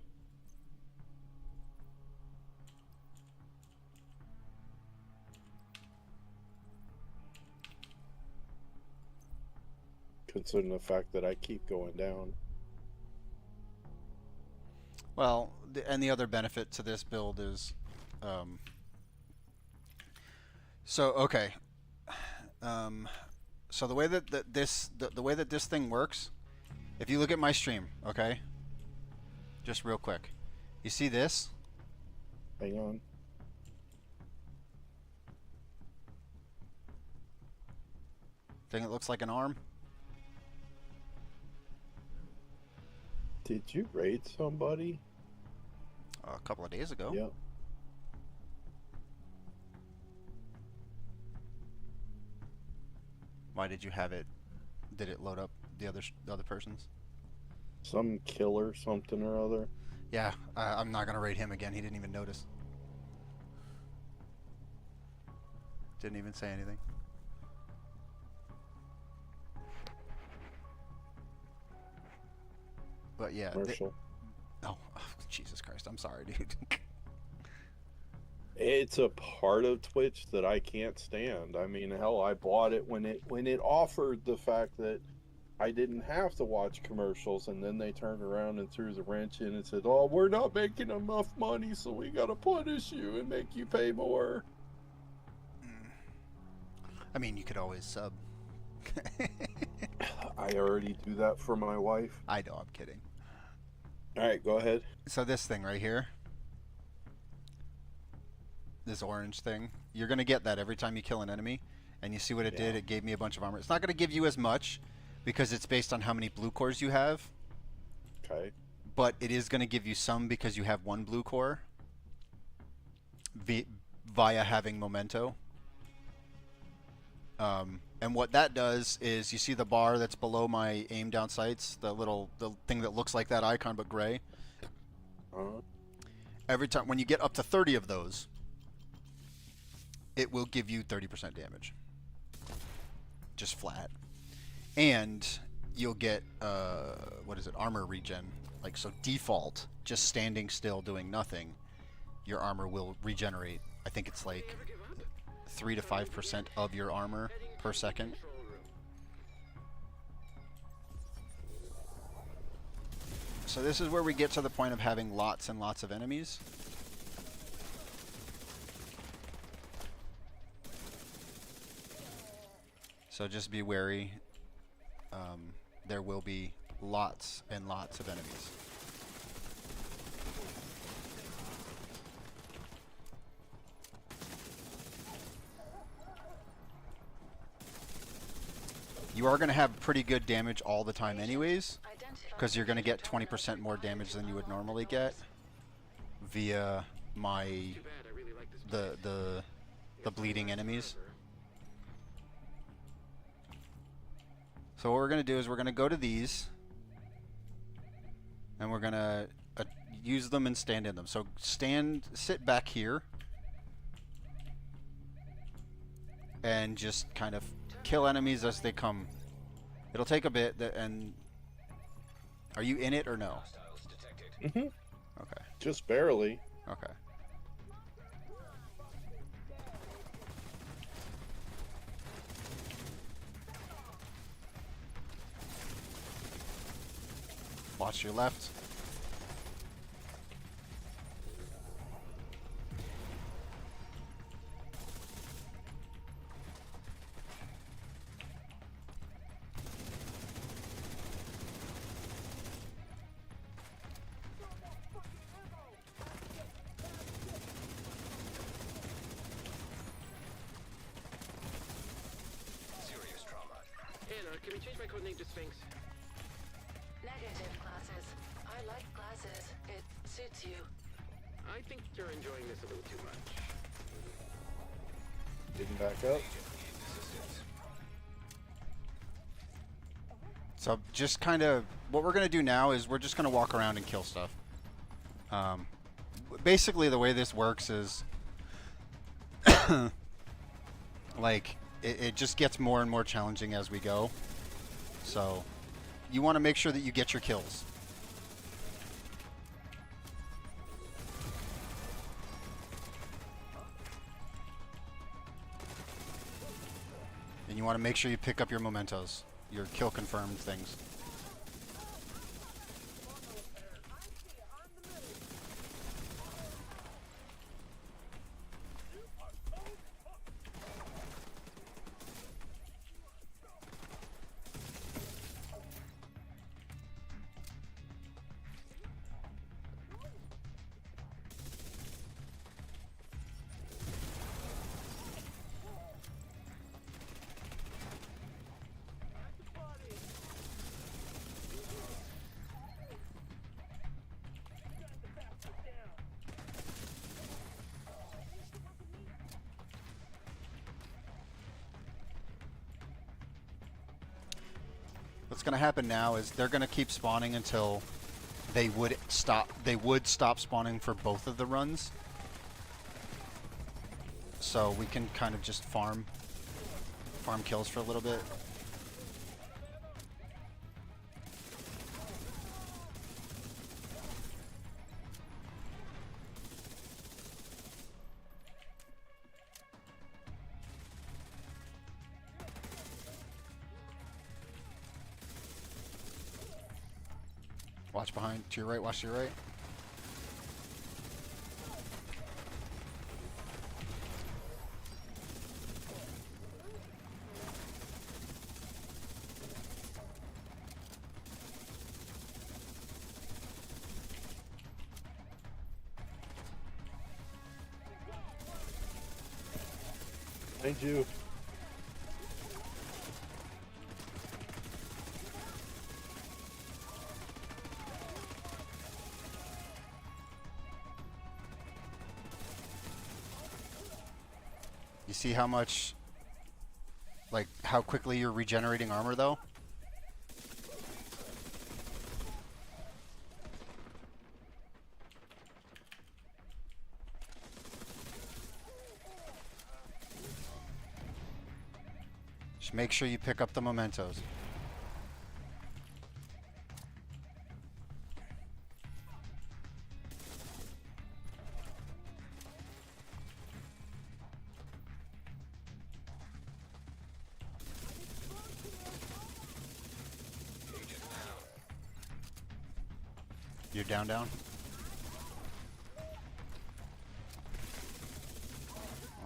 Considering the fact that I keep going down. Well, and the other benefit to this build is, so okay, so the way that the way that this thing works, if you look at my stream, okay, just real quick, you see this? Hang on. Thing that looks like an arm? Did you raid somebody? A couple of days ago. Yep. Why did you have it? Did it load up the other person's? Some killer something or other. Yeah, I'm not gonna raid him again. He didn't even notice. Didn't even say anything. But yeah. Commercial. Oh, Jesus Christ! I'm sorry, dude. It's a part of Twitch that I can't stand. I mean, hell, I bought it when it offered the fact that I didn't have to watch commercials, and then they turned around and threw the wrench in and said, "Oh, we're not making enough money, so we gotta punish you and make you pay more." I mean, you could always sub. I already do that for my wife. I know, I'm kidding. All right, go ahead. So this thing right here, this orange thing, you're gonna get that every time you kill an enemy, and you see what it did? Yeah. It gave me a bunch of armor. It's not gonna give you as much because it's based on how many blue cores you have, Okay. but it is gonna give you some because you have one blue core via having memento. And what that does is, you see the bar that's below my aim down sights, the thing that looks like that icon but gray. Every time when you get up to 30 of those, it will give you 30% damage, just flat. And you'll get what is it, armor regen. Like, so default, just standing still doing nothing, your armor will regenerate. I think it's like 3 to 5% of your armor per second. So this is where we get to the point of having lots and lots of enemies. So just be wary. There will be lots and lots of enemies. You are going to have pretty good damage all the time anyways, because you're going to get 20% more damage than you would normally get via the bleeding enemies. So what we're going to do is we're going to go to these, and we're going to use them and stand in them. So sit back here, and just kind of kill enemies as they come. It'll take a bit, and are you in it or no? Hostiles detected. Okay. Just barely. Okay. Watch your left. codename to Sphinx? Negative, classes. I like classes. It suits you. I think you're enjoying this a little too much. Getting back up. So just kind of what we're gonna do now is we're just gonna walk around and kill stuff. Basically, the way this works is like it just gets more and more challenging as we go. So you want to make sure that you get your kills. And you want to make sure you pick up your mementos, your kill confirmed things. What's going to happen now is they're going to keep spawning until they would stop. They would stop spawning for both of the runs. So we can kind of just farm kills for a little bit. Watch behind, to your right, watch to your right. Thank you. You see how much, like, how quickly you're regenerating armor, though? Just make sure you pick up the mementos. You're down?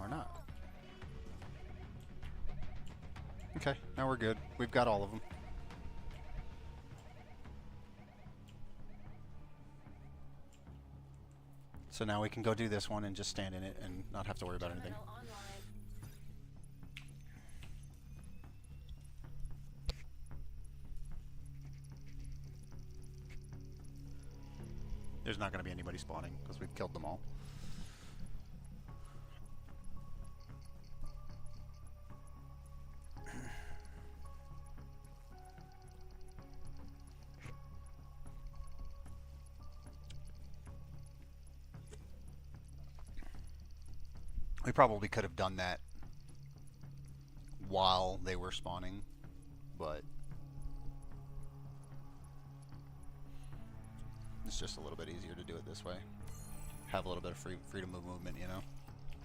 Or not? Okay, now we're good. We've got all of them. So now we can go do this one and just stand in it and not have to worry about anything. Terminal online. There's not going to be anybody spawning because we've killed them all. We probably could have done that while they were spawning, but it's just a little bit easier to do it this way. Have a little bit of freedom of movement, you know?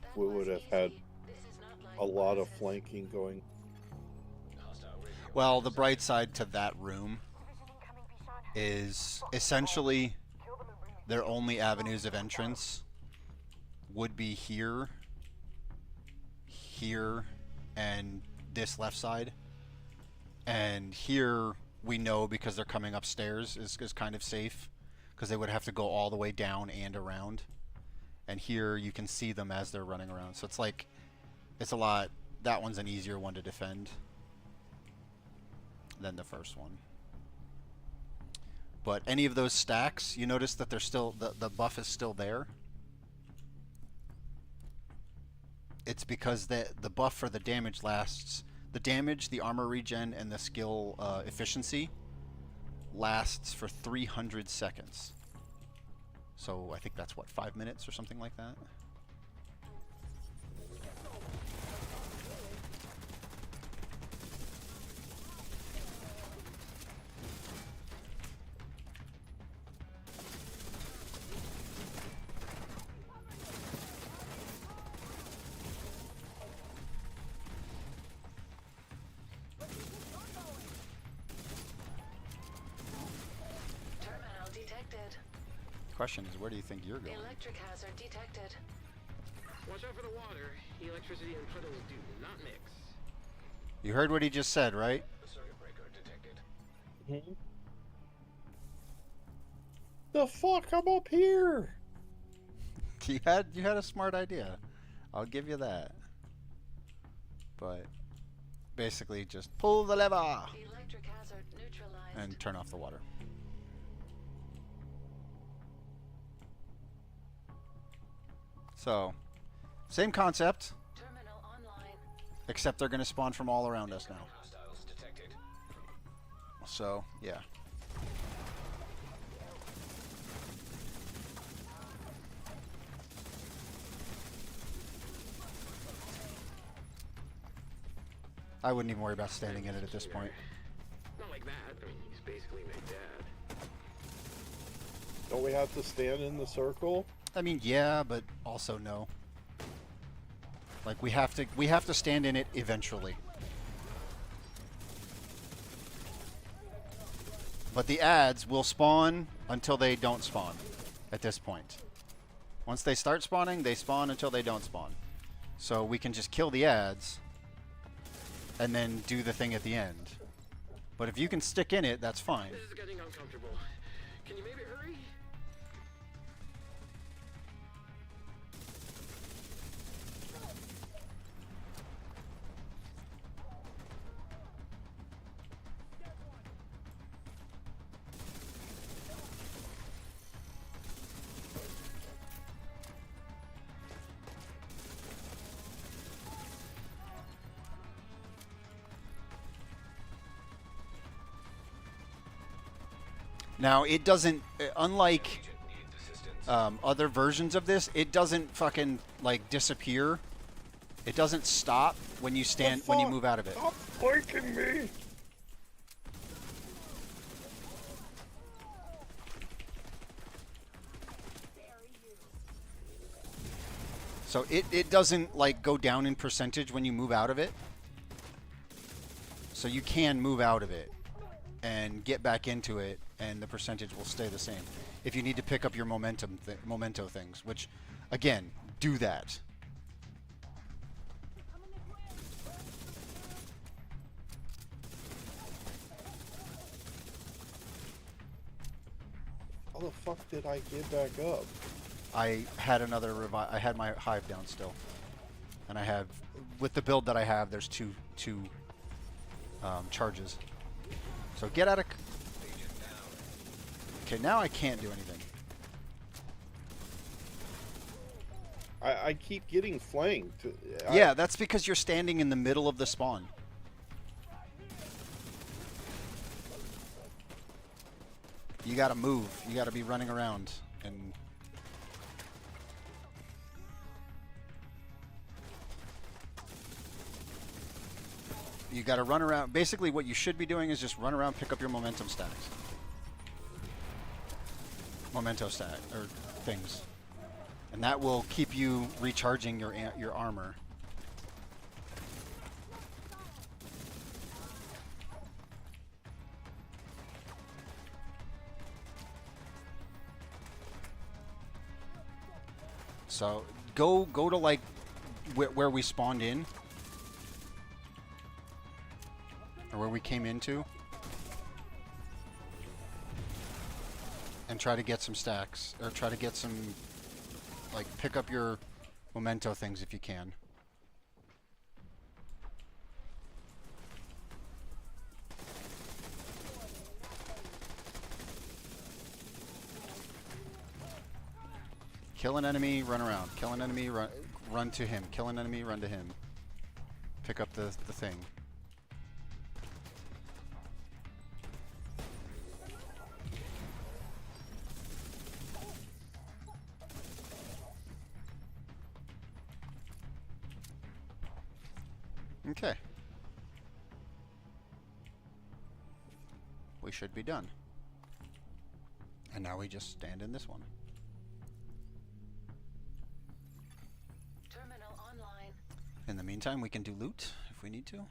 That We was would have had easy. This is not like a lot of classes. flanking going. Well, the bright side to that room is essentially their only avenues of entrance would be here, and this left side. And here we know, because they're coming upstairs, is kind of safe, because they would have to go all the way down and around. And here you can see them as they're running around. So it's like, it's a lot, that one's an easier one to defend. than the first one. But any of those stacks, you notice that they're still the buff is still there. It's because the buff for the damage lasts. The damage, the armor regen, and the skill efficiency lasts for 300 seconds. So I think that's what, 5 minutes or something like that. Terminal detected. Question is, where do you think you're going? Electric hazard detected. Watch out for the water. Electricity and puddles do not mix. You heard what he just said, right? The circuit breaker detected. The fuck? I'm up here. You had a smart idea. I'll give you that. But basically, just pull the lever Electric hazard neutralized. and turn off the water. So, same concept, Terminal online. except they're going to spawn from all around us now. Hostiles detected. So, yeah. I wouldn't even worry about standing in it at this point. Not like that. I mean, he's basically my dad. Don't we have to stand in the circle? I mean, yeah, but also no. Like we have to stand in it eventually. But the ads will spawn until they don't spawn at this point. Once they start spawning, they spawn until they don't spawn. So we can just kill the ads and then do the thing at the end. But if you can stick in it, that's fine. This is getting uncomfortable. Can you maybe hurry? Now, it doesn't, unlike Agent needs assistance. other versions of this, it doesn't fucking like disappear. It doesn't stop when you stand when you move out of it. Stop flanking me! So it doesn't like go down in percentage when you move out of it. So you can move out of it and get back into it, and the percentage will stay the same. If you need to pick up your memento things, which, again, do that. How the fuck did I get back up? I had another I had my hive down still, and I have, with the build that I have, there's two charges. So get out of. Okay, now I can't do anything. I keep getting flanked. Yeah, that's because you're standing in the middle of the spawn. You gotta move. You gotta be running around and. You gotta run around. Basically, what you should be doing is just run around, pick up your momentum stacks. Memento stack or things, and that will keep you recharging your armor. So go to like where we spawned in, or where we came into, and try to get some stacks, or try to get some, like, pick up your memento things if you can. Kill an enemy, run around. Kill an enemy, run to him. Kill an enemy, run to him. Pick up the thing. Okay. We should be done. And now we just stand in this one. Terminal online. In the meantime, we can do loot if we need to.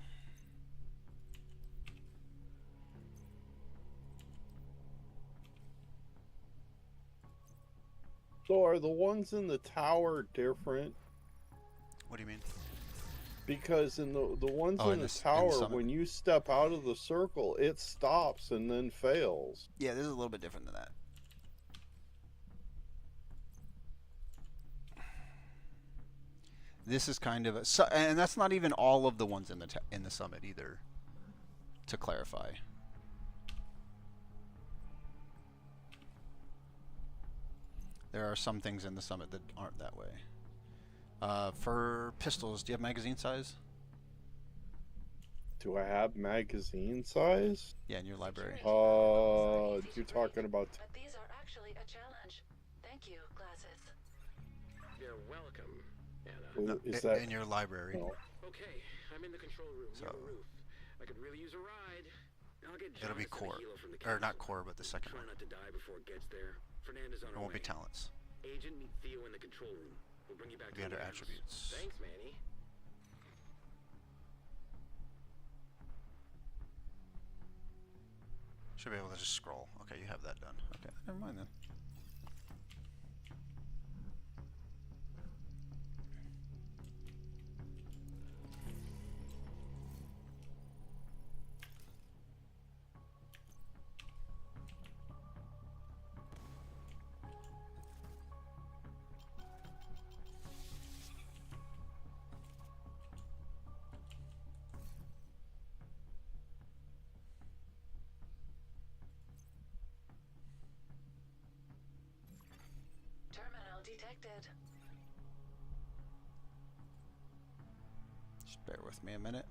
So are the ones in the tower different? What do you mean? Because in the ones Oh, in the tower, when you step out of the circle, it stops and then fails. Yeah, this is a little bit different than that. This is kind of a, and that's not even all of the ones in the summit either. To clarify. There are some things in the summit that aren't that way. For pistols, do you have magazine size? Do I have magazine size? Yeah, in your library. You're talking about. But these are actually a challenge. Thank you, glasses. You're welcome, Anna. No, Is that in your library? no. Okay, I'm in the control room near So- the roof. I could really use a ride. I'll get It'll be Jonathan a core, helo from the or not castle. core, but the second Try one. not to die before it gets there. Fernandez on It her won't be way. talents. Agent, meet Theo in the control room. We'll bring you back It'll be to under the labs. attributes. Thanks, Manny. Should be able to just scroll. Okay, you have that done. Okay, never mind then. Terminal detected. Just bear with me a minute.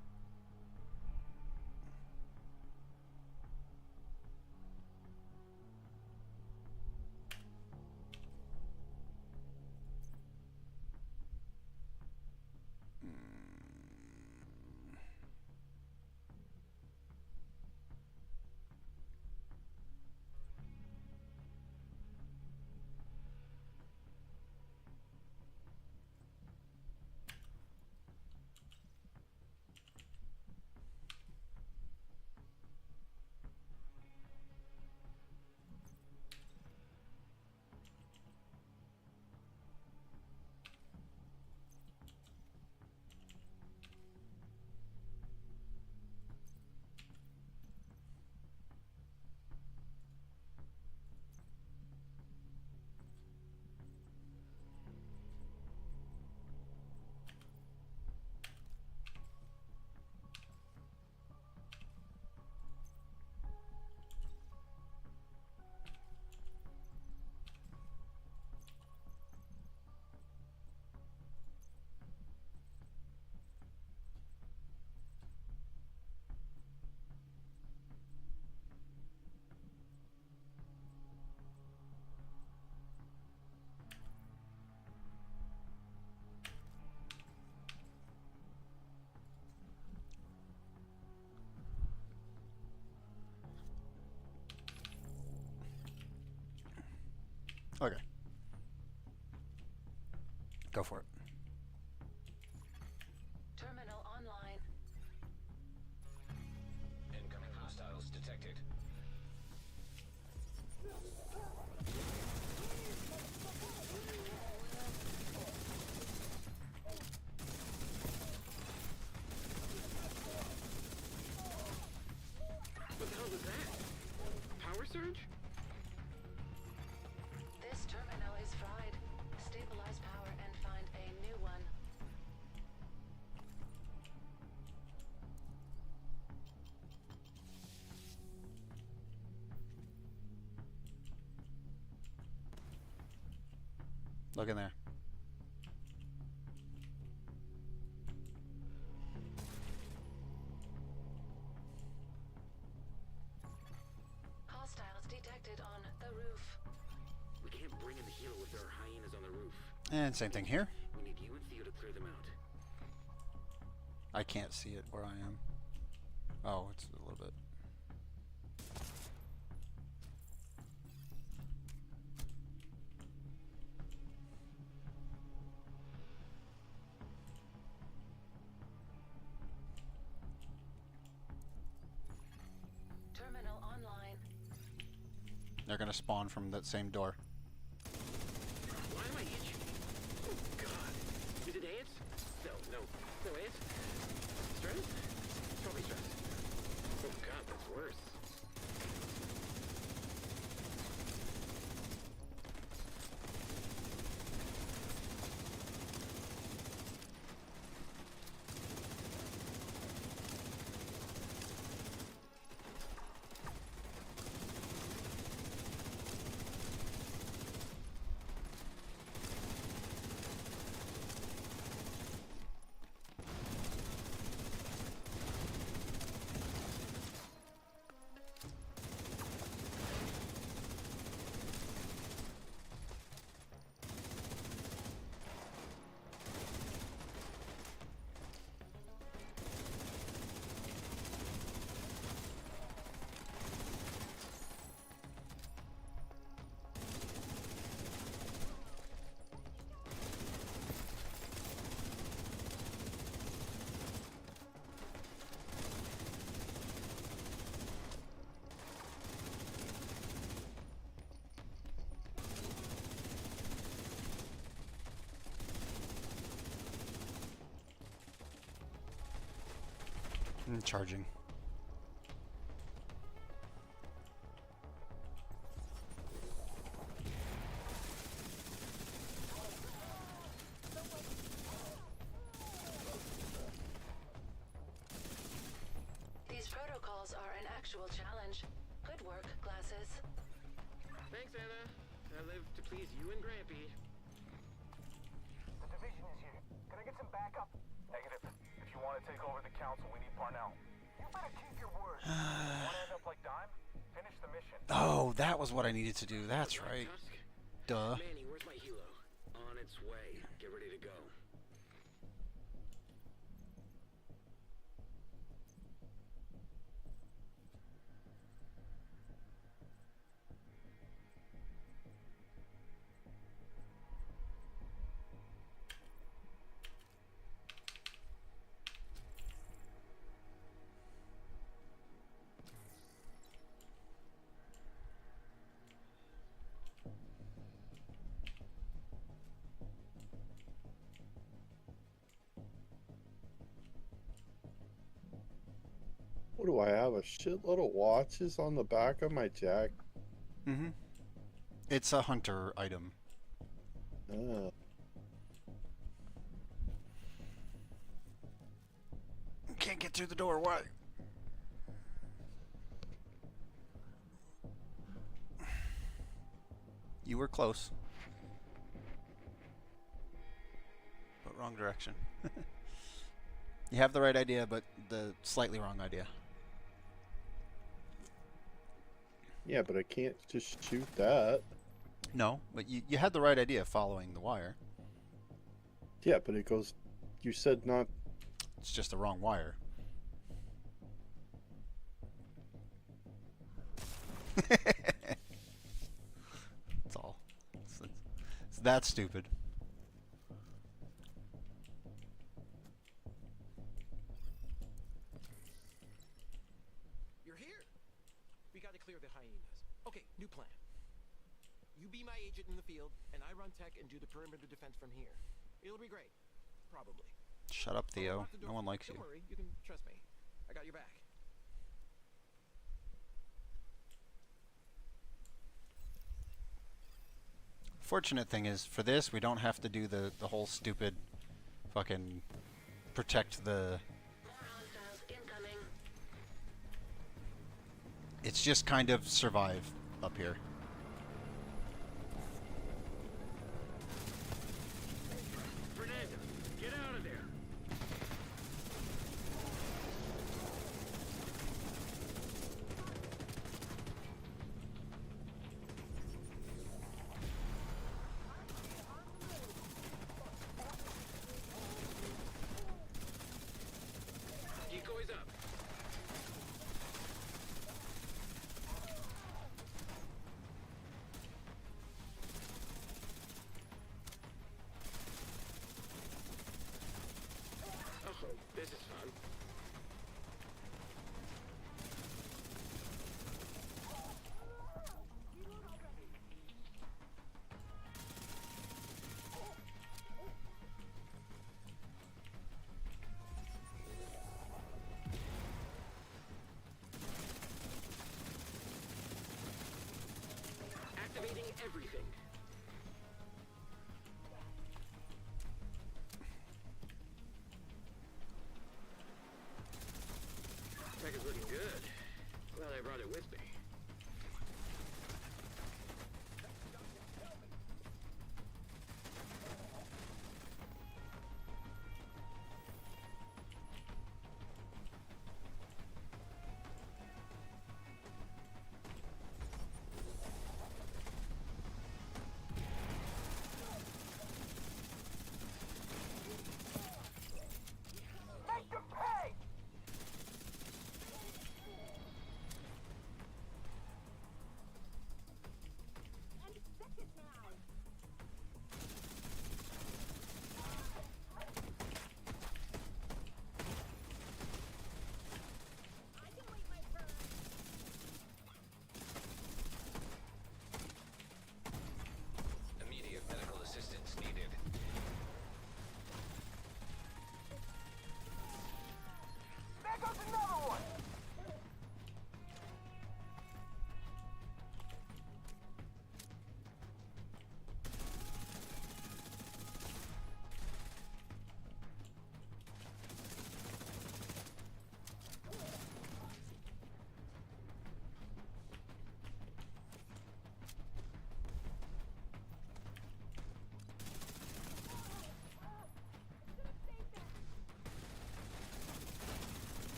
Okay. Go for it. Terminal online. Incoming hostiles detected. What the hell was that? Power surge? This terminal is fried. Stabilize power and find a Look in there. Hostiles detected on the roof. We can't bring in the helo if there are hyenas on the roof. And same thing here. We need you and Theo to clear them out. I can't see it where I am. Oh, it's a little bit. Terminal online. They're gonna spawn from that same door. Why am I itching? Oh, God. Is it ants? No ants. Stress? Probably stress. Oh, God, that's worse. Charging. These protocols are an actual challenge. Good work, glasses. Thanks, Anna. I live to please you and Grampy. The division is here. Can I get some backup? Negative. If you want to take over the council, we need Parnell. You better keep your word. Want to end up like Dime? Finish the mission. Oh, that was what I needed to do. That's right. Tusk? Duh. Manny, where's my helo? On its way. Get ready to go. What do I have? A shitload of watches on the back of my jacket. Mm-hmm. It's a hunter item. Can't get through the door. Why? You were close. But wrong direction. You have the right idea, but the slightly wrong idea. Yeah, but I can't just shoot that. No, but you had the right idea following the wire. Yeah, but it goes. You said not. It's just the wrong wire. That's all. It's that stupid. You're here. We gotta clear the hyenas. Okay, new plan. You be my agent in the field, and I run tech and do the perimeter defense from here. It'll be great. Probably. Shut up, Theo. Lock the door. No one likes Don't you. worry, you can trust me. I got your back. Fortunate thing is, for this, we don't have to do the whole stupid fucking protect the... More hostiles incoming. It's just kind of survive up here.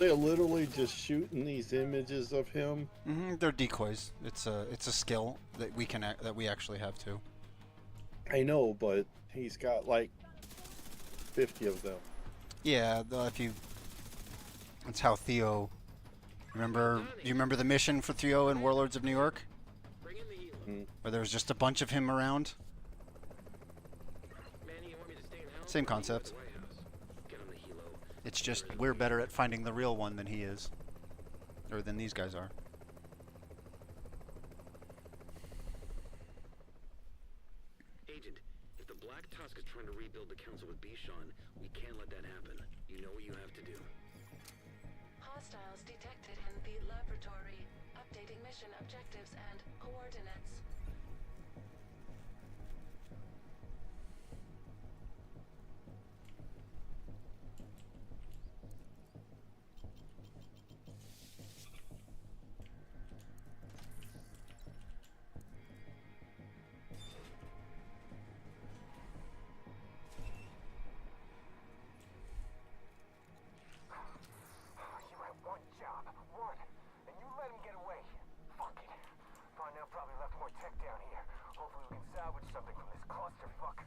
they literally just shooting these images of him? They're decoys. It's a skill that we actually have too. I know, but he's got like 50 of them. Yeah, if you, that's how Theo. Remember? Do you remember the mission for Theo in Warlords of New York, Bring in the helo. where there was just a bunch of him around? Manny, you want me to stay in house? Same Or you at concept. the White House? Get on the helo. It's just we're better at finding the real one than he is, or than these guys are. Agent, if the Black Tusk is trying to rebuild the council with Bichon, we can't let that happen. You know what you have to do. Hostiles detected in the laboratory. Updating mission objectives and coordinates. You had one job. One. And you let him get away. Fuck it. Farnell probably left more tech down here. Hopefully we can salvage something from this clusterfuck.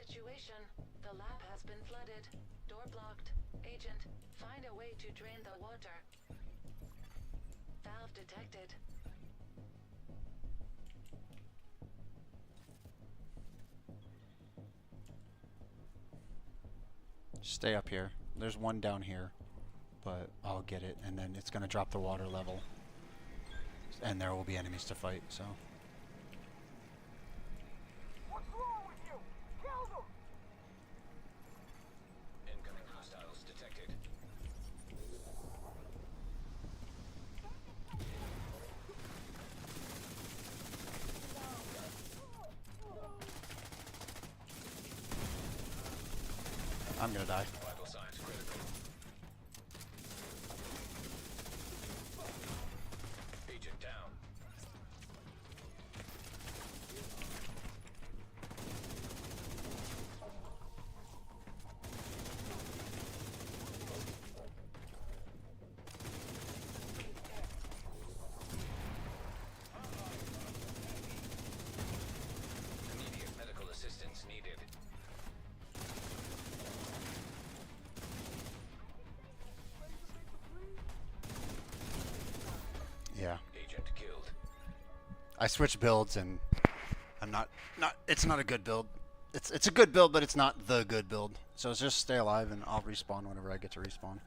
Situation. The lab has been flooded. Door blocked. Agent, find a way to drain the water. Valve detected. Stay up here. There's one down here, but I'll get it, and then it's gonna drop the water level, and there will be enemies to fight. So. What's wrong with you? Kill them! Incoming hostiles detected. I'm gonna die. Vital signs critical. Agent down. Immediate medical assistance needed. Yeah. Agent killed. I switched builds, and I'm not. It's not a good build. It's a good build, but it's not the good build. So it's just stay alive, and I'll respawn whenever I get to respawn.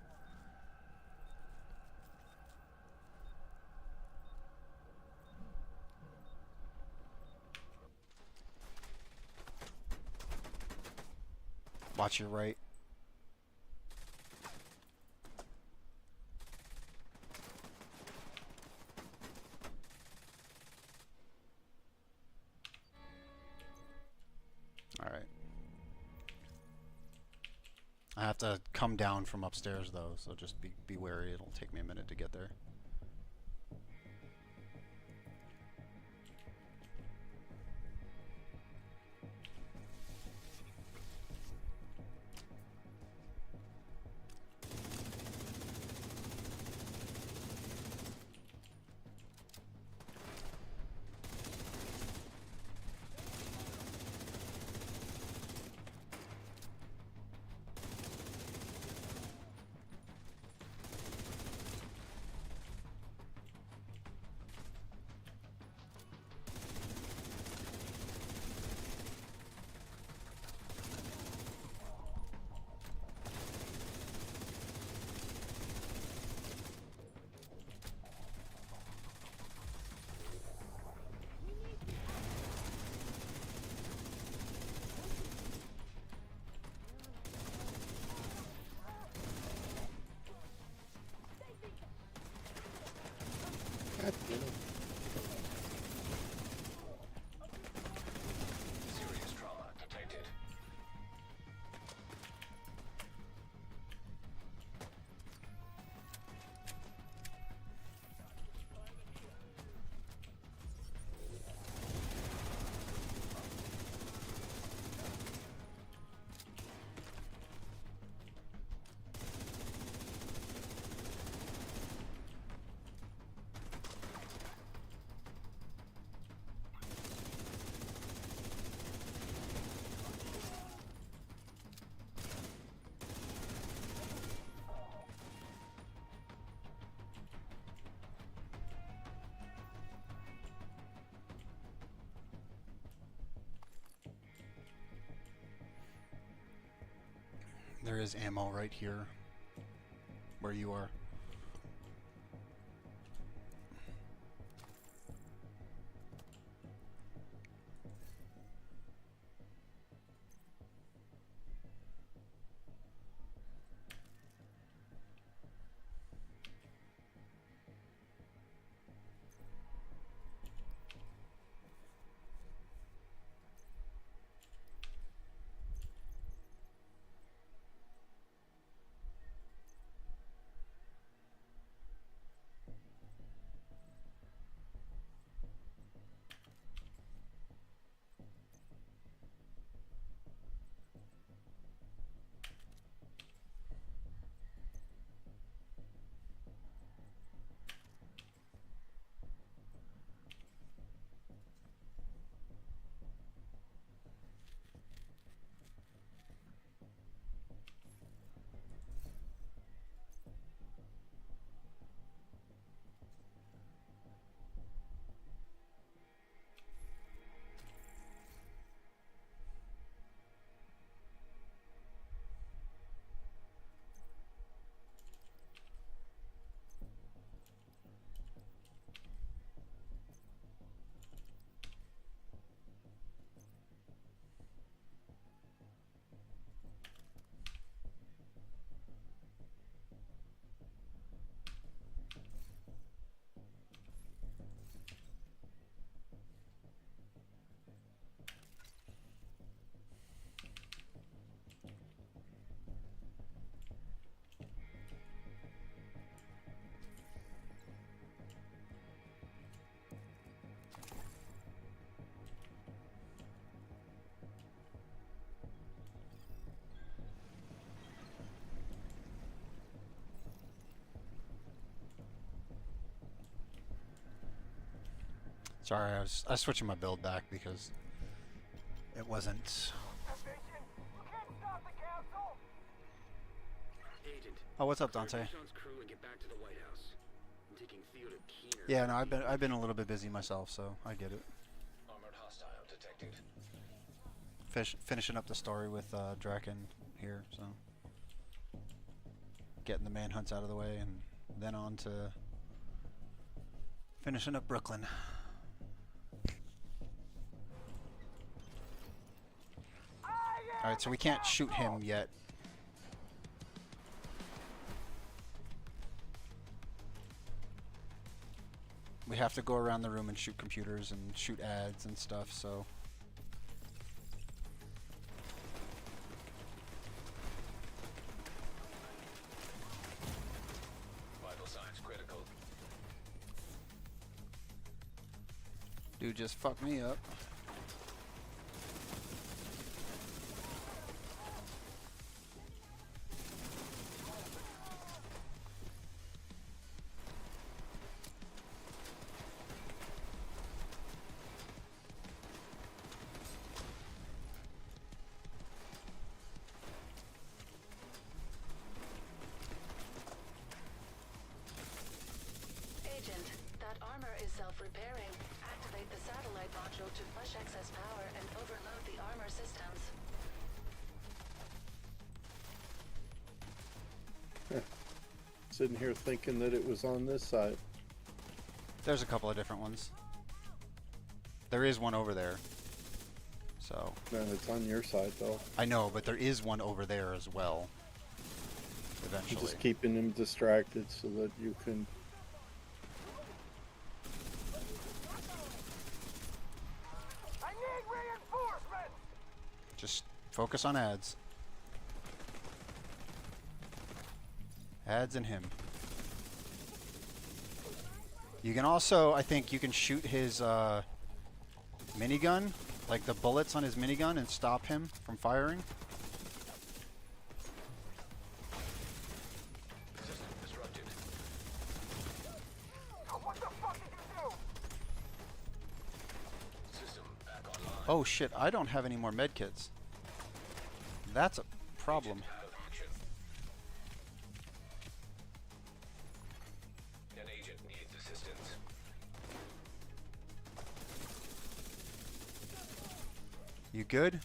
Watch your right. Alright. I have to come down from upstairs though, so just be wary. It'll take me a minute to get there. there is ammo right here, where you are. Sorry, I was switching my build back because it wasn't. Agent, Oh, what's up, clear Dante? Deshaun's crew and get back to the White House. I'm taking Theo to Keener. Yeah, no, I've been a little bit busy myself, so I get it. Armored hostile detected. Finishing up the story with Draken here, so getting the manhunts out of the way, and then on to finishing up Brooklyn. Alright, so we can't shoot him yet. We have to go around the room and shoot computers and shoot ads and stuff, so... Vital signs critical. Dude just fucked me up. Agent, that armor is self-repairing. Activate the satellite module to flush excess power and overload the armor systems. Sitting here thinking that it was on this side. There's a couple of different ones. There is one over there. So, No, it's on your side though. I know, but there is one over there as well. You're Eventually. just keeping him distracted so that you can. I need reinforcements! Just focus on ads. Ads and him. You can also, I think, you can shoot his minigun, like the bullets on his minigun, and stop him from firing. System disrupted. What the fuck did you do? System back online. Oh shit, I don't have any more medkits. That's a problem. Out of action. An agent needs assistance. You good?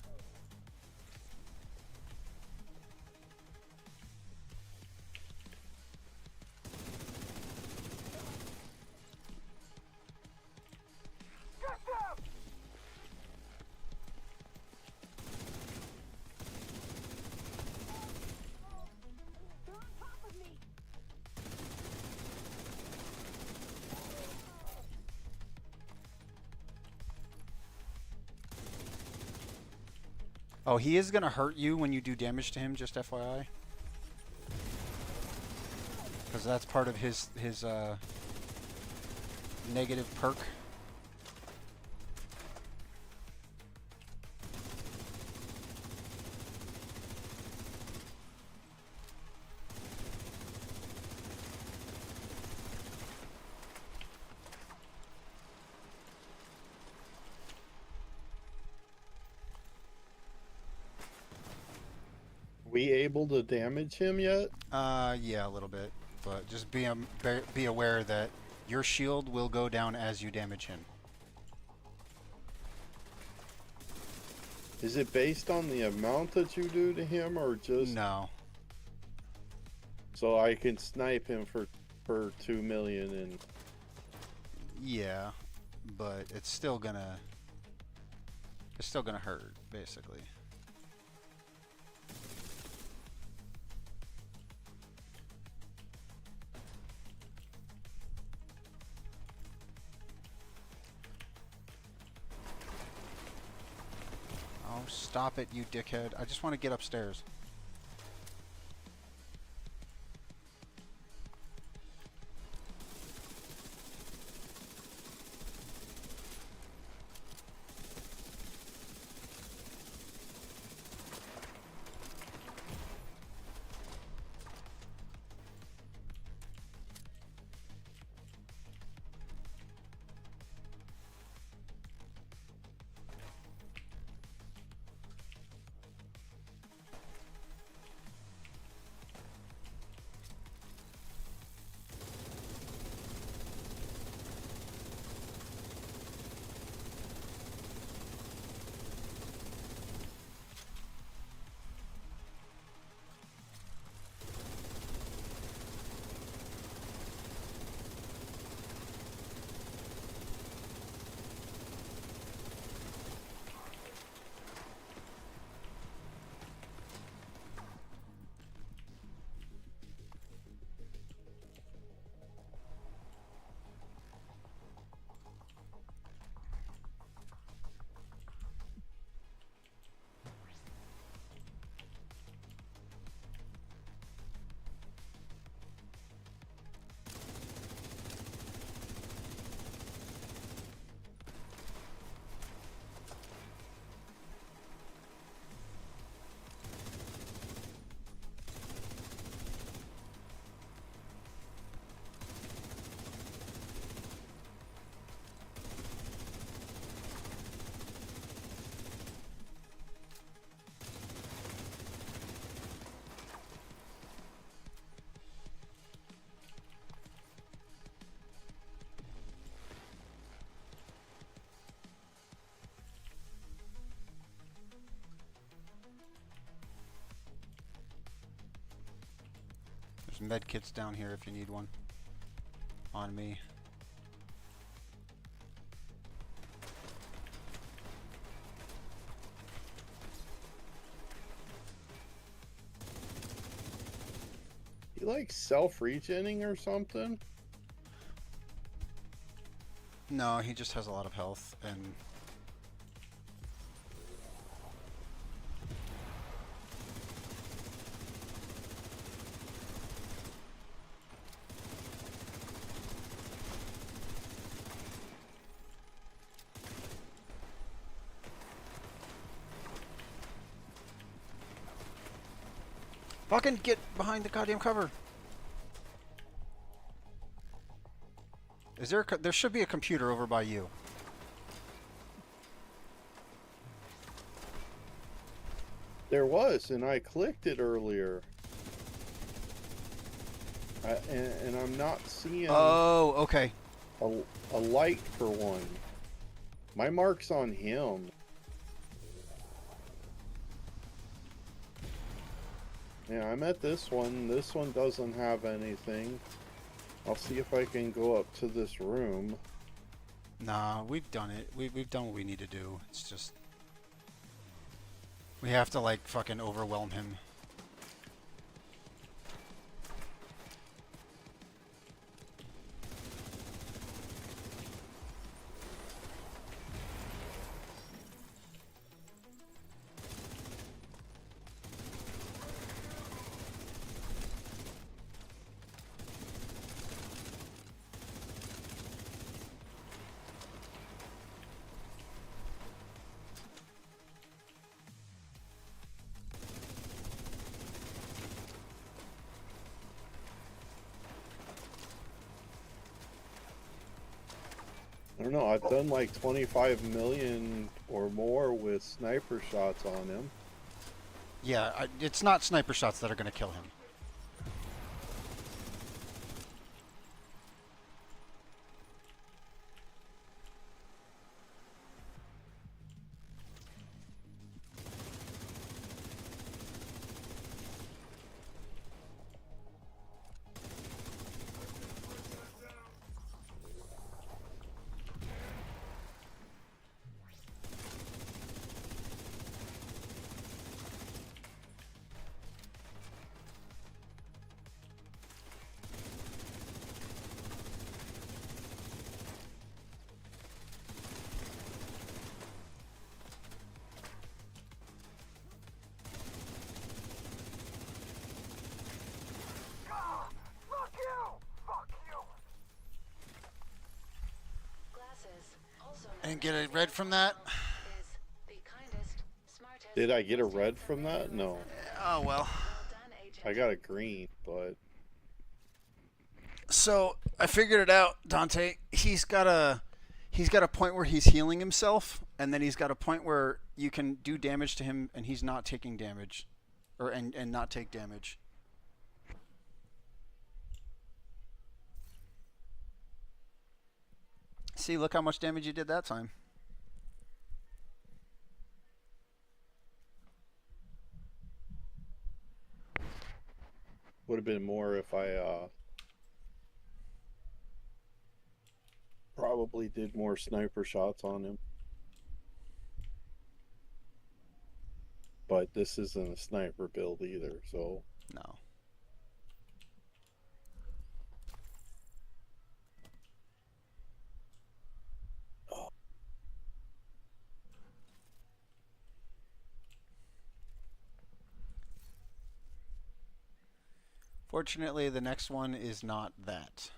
Oh, he is gonna hurt you when you do damage to him, just FYI. Because that's part of his negative perk. We able to damage him yet? Yeah, a little bit, but just be aware that your shield will go down as you damage him. Is it based on the amount that you do to him, or just No. so I can snipe him for 2 million and Yeah, but it's still gonna hurt, basically. Oh, stop it, you dickhead. I just want to get upstairs. There's med kits down here if you need one. On me. he like self-regening or something? No, he just has a lot of health and fucking get behind the goddamn cover. Is there there should be a computer over by you. There was, and I clicked it earlier. And I'm not seeing Oh, okay. a light for one. My mark's on him. Yeah, I'm at this one. This one doesn't have anything. I'll see if I can go up to this room. Nah, we've done it. We've done what we need to do. It's just we have to like fucking overwhelm him. I don't know. I've done like 25 million or more with sniper shots on him. Yeah, it's not sniper shots that are going to kill him. Ah, fuck you! Fuck you! Glasses, also known And get as a red from that? is the kindest, smartest, Did I get a most red from that? No. Oh, well. well done, agent. I got a green, but So I figured it out, Dante. He's got a point where he's healing himself, and then he's got a point where you can do damage to him, and he's not taking damage, and not take damage. See, look how much damage you did that time. would have been more if I probably did more sniper shots on him. But this isn't a sniper build either, so No. Fortunately, the next one is not that.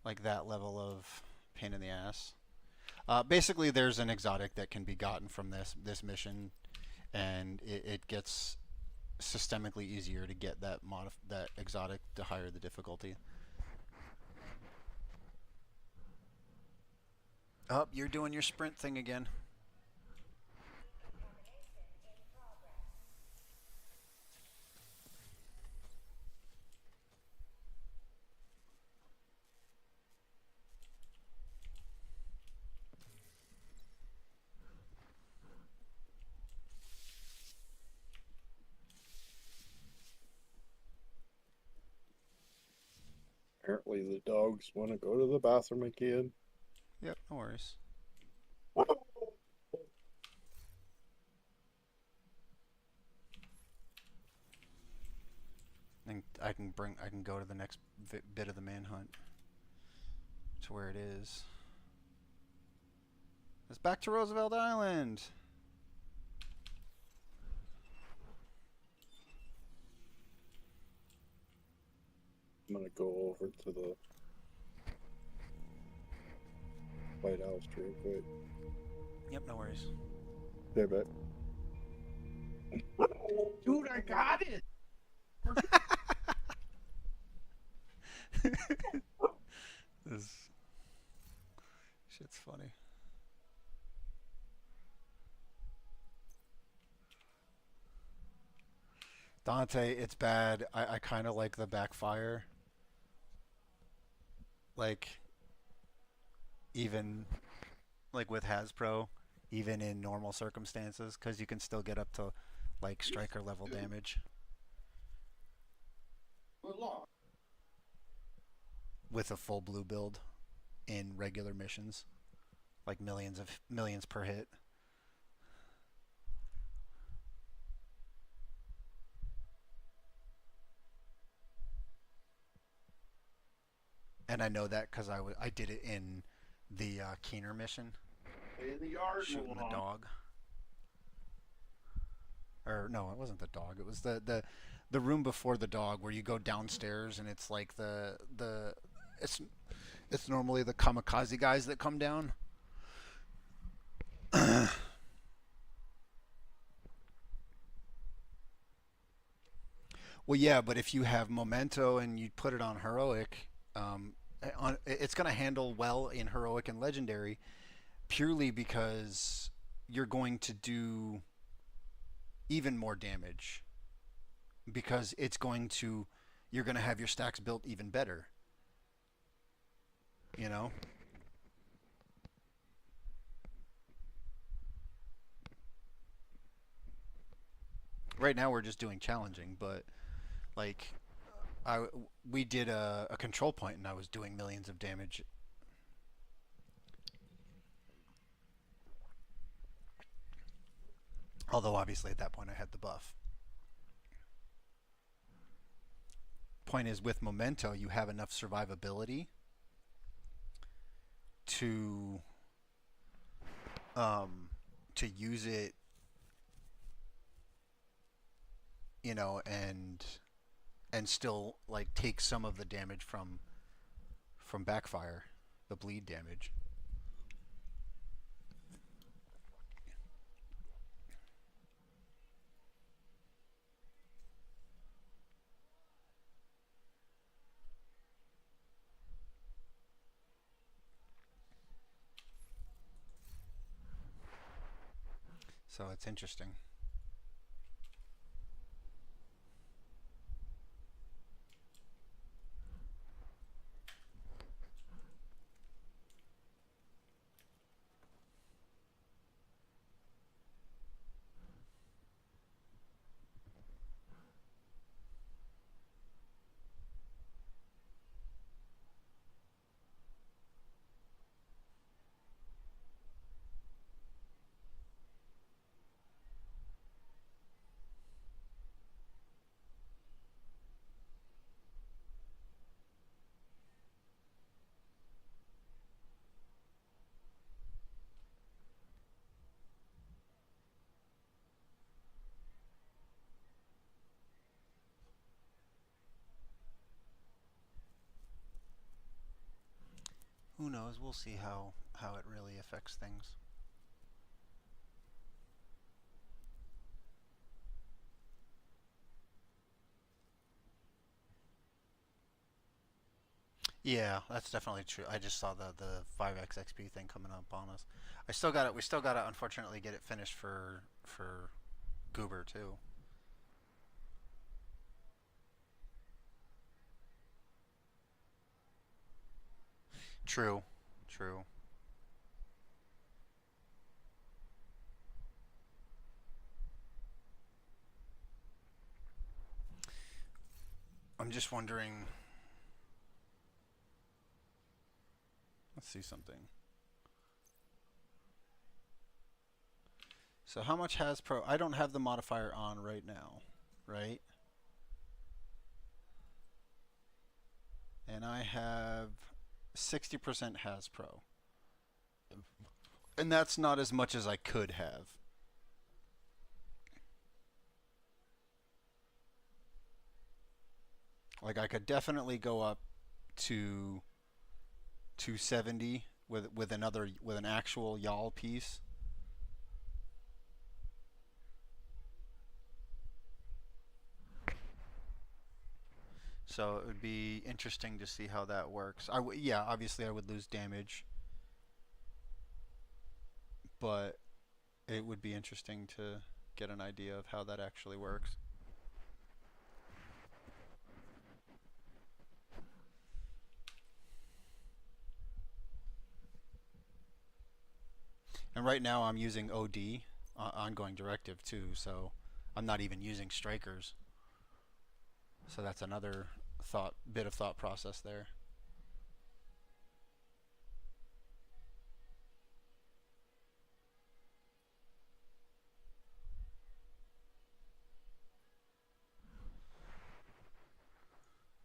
Like that level of pain in the ass. Basically, there's an exotic that can be gotten from this mission, and it gets systemically easier to get that that exotic the higher the difficulty. Oh, you're doing your sprint thing again. apparently the dogs want to go to the bathroom again. Yep, no worries. And I can go to the next bit of the manhunt to where it is. It's back to Roosevelt Island. I'm gonna go over to the White House real quick. Yep, no worries. There, bet. Dude, I got it! This shit's funny. Dante, it's bad. I kind of like the backfire. Like, even like with Hasbro, even in normal circumstances, because you can still get up to like striker level damage with a full blue build in regular missions, like millions per hit. And I know that because I did it in the Keener mission, In the yard, shooting the dog. Or no, it wasn't the dog. It was the room before the dog, where you go downstairs and it's like it's normally the kamikaze guys that come down. Well, yeah, but if you have memento and you put it on heroic, it's going to handle well in heroic and legendary purely because you're going to do even more damage because you're going to have your stacks built even better, you know? Right now we're just doing challenging, but like I we did a control point and I was doing millions of damage. Although obviously at that point I had the buff. Point is with Memento you have enough survivability to use it, and still like take some of the damage from backfire, the bleed damage. So it's interesting. Who knows? We'll see how it really affects things. Yeah, that's definitely true. I just saw the 5x XP thing coming up on us. I still got it. We still got to unfortunately get it finished for Goober too. True. True. I'm just wondering. Let's see something. So how much has Pro? I don't have the modifier on right now, right? And I have 60% has Pro. And that's not as much as I could have. Like I could definitely go up to 270 with an actual y'all piece. So it would be interesting to see how that works. Yeah, obviously I would lose damage, but it would be interesting to get an idea of how that actually works. And right now I'm using OD, ongoing directive too, so I'm not even using strikers. So that's another bit of thought process there.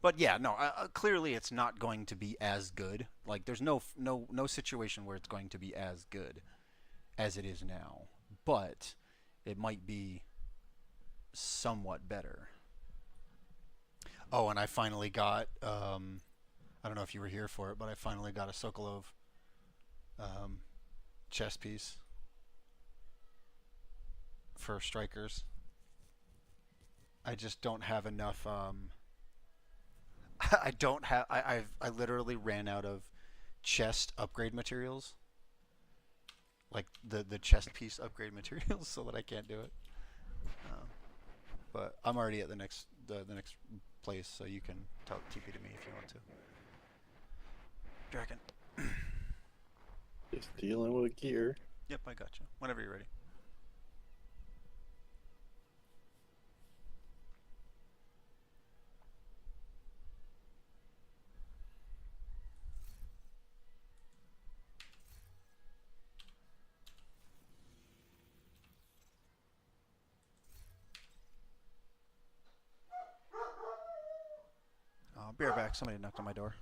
But yeah, no, clearly it's not going to be as good. Like there's no situation where it's going to be as good as it is now. But it might be somewhat better. Oh, and I finally got I don't know if you were here for it, but I finally got a Sokolov chess piece for strikers. I just don't have enough I don't have. I literally ran out of chest upgrade materials, like the chest piece upgrade materials, so that I can't do it. Uh, but I'm already at the next place, so you can tell TP to me if you want to. Dragon. Just dealing with gear. Yep, I got you. Whenever you're ready. Be right back. Somebody knocked on my door.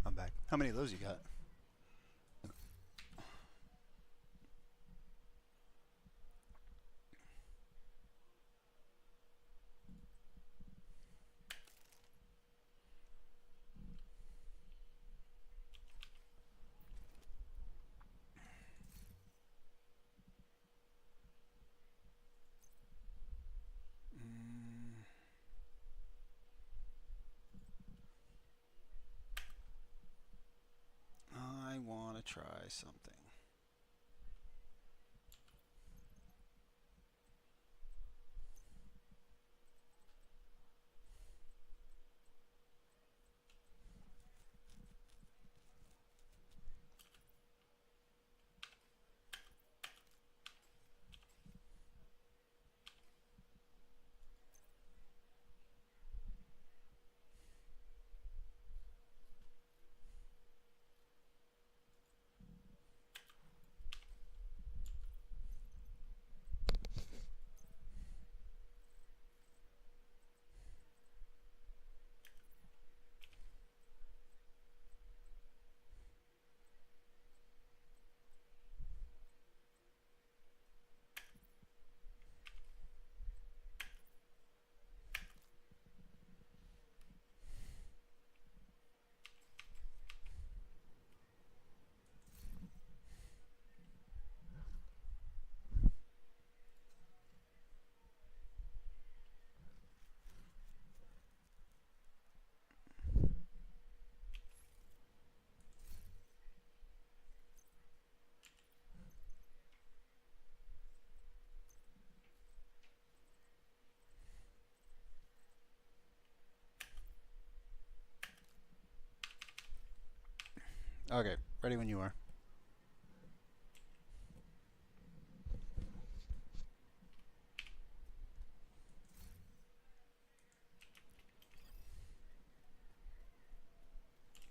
I'm back. How many of those you got? Mm, I want to try something. Okay, ready when you are.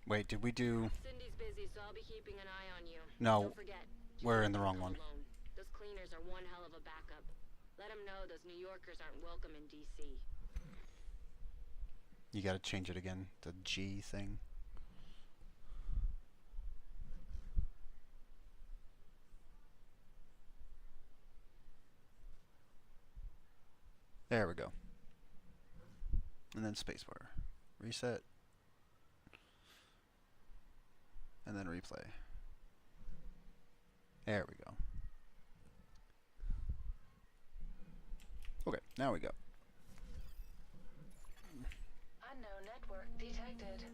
Wait, did we do? Cindy's busy, so I'll be keeping an eye on you. No, Don't forget, we're in the don't wrong come one. alone. Those cleaners are one hell of a backup. Let them know those New Yorkers aren't welcome in D.C. You gotta change it again. The G thing. There we go. And then spacebar. Reset. And then replay. There we go. Okay, now we go. Unknown network detected.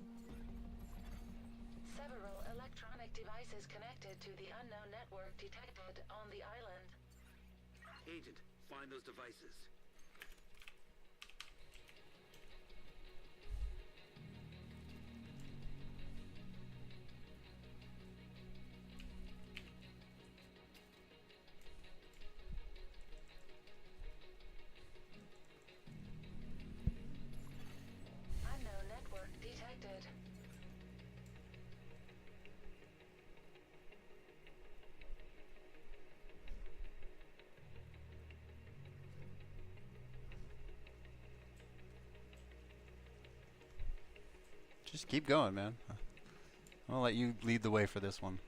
Several electronic devices connected to the unknown network detected on the island. Agent, find those devices. Unknown network detected. Just keep going, man. I'll let you lead the way for this one.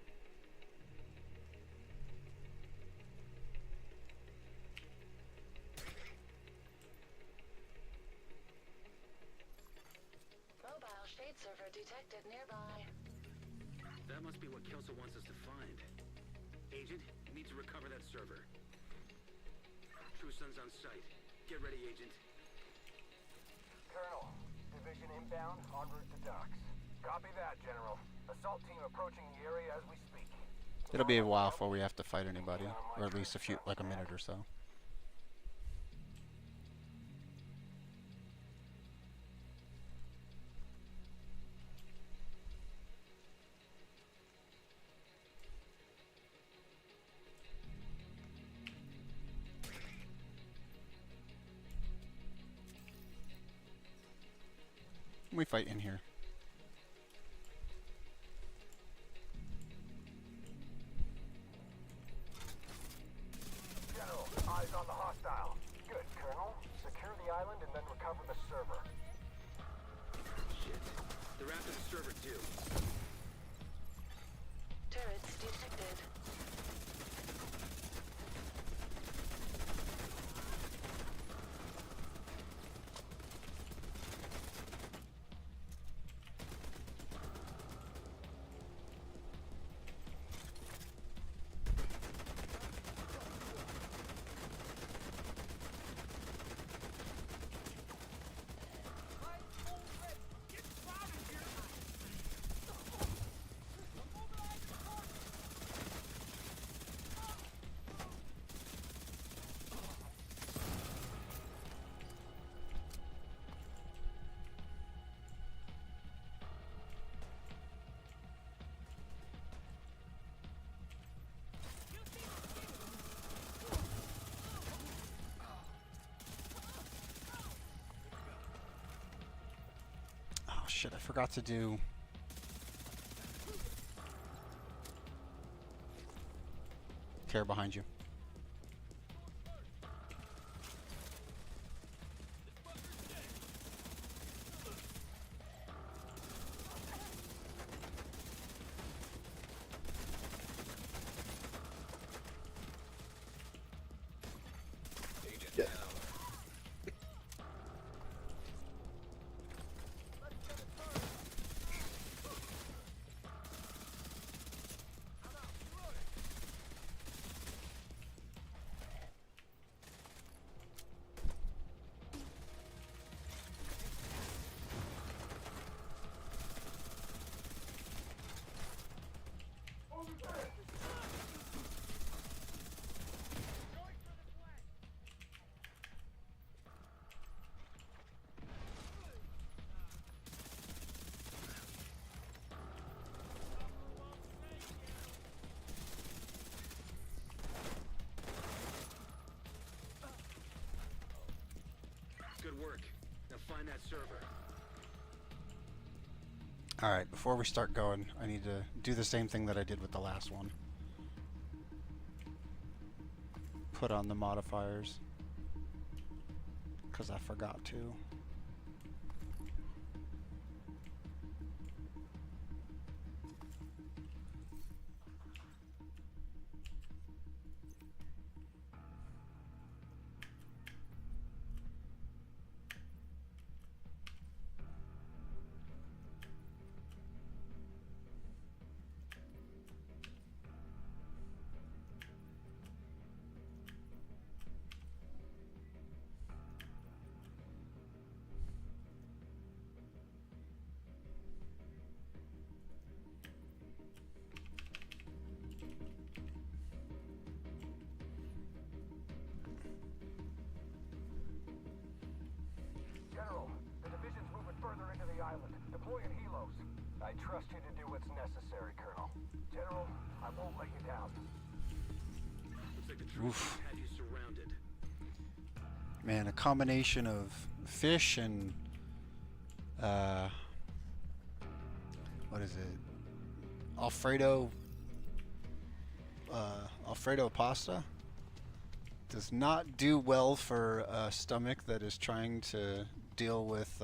Mobile shade server detected nearby. That must be what Kelso wants us to find. Agent, need to recover that server. True Sun's on site. Get ready, Agent. Colonel, division inbound, en route to docks. Copy that, General. Assault team approaching the area as we speak. It'll be a while before we have to fight anybody, or at least a few, like a minute or so. We fight in here. General, eyes on the hostile. Good, Colonel. Secure the island and then recover the server. Shit. They're after the server, too. Turrets detected. Oh shit, I forgot to do... Care behind you. Agent Yeah. down. Good work. Now find that server. Alright, before we start going, I need to do the same thing that I did with the last one. Put on the modifiers. Because I forgot to. deploying helos. I trust you to do what's necessary, Colonel. General, I won't let you down. Looks like the troops have you surrounded. Man, a combination of fish and what is it? Alfredo pasta does not do well for a stomach that is trying to deal with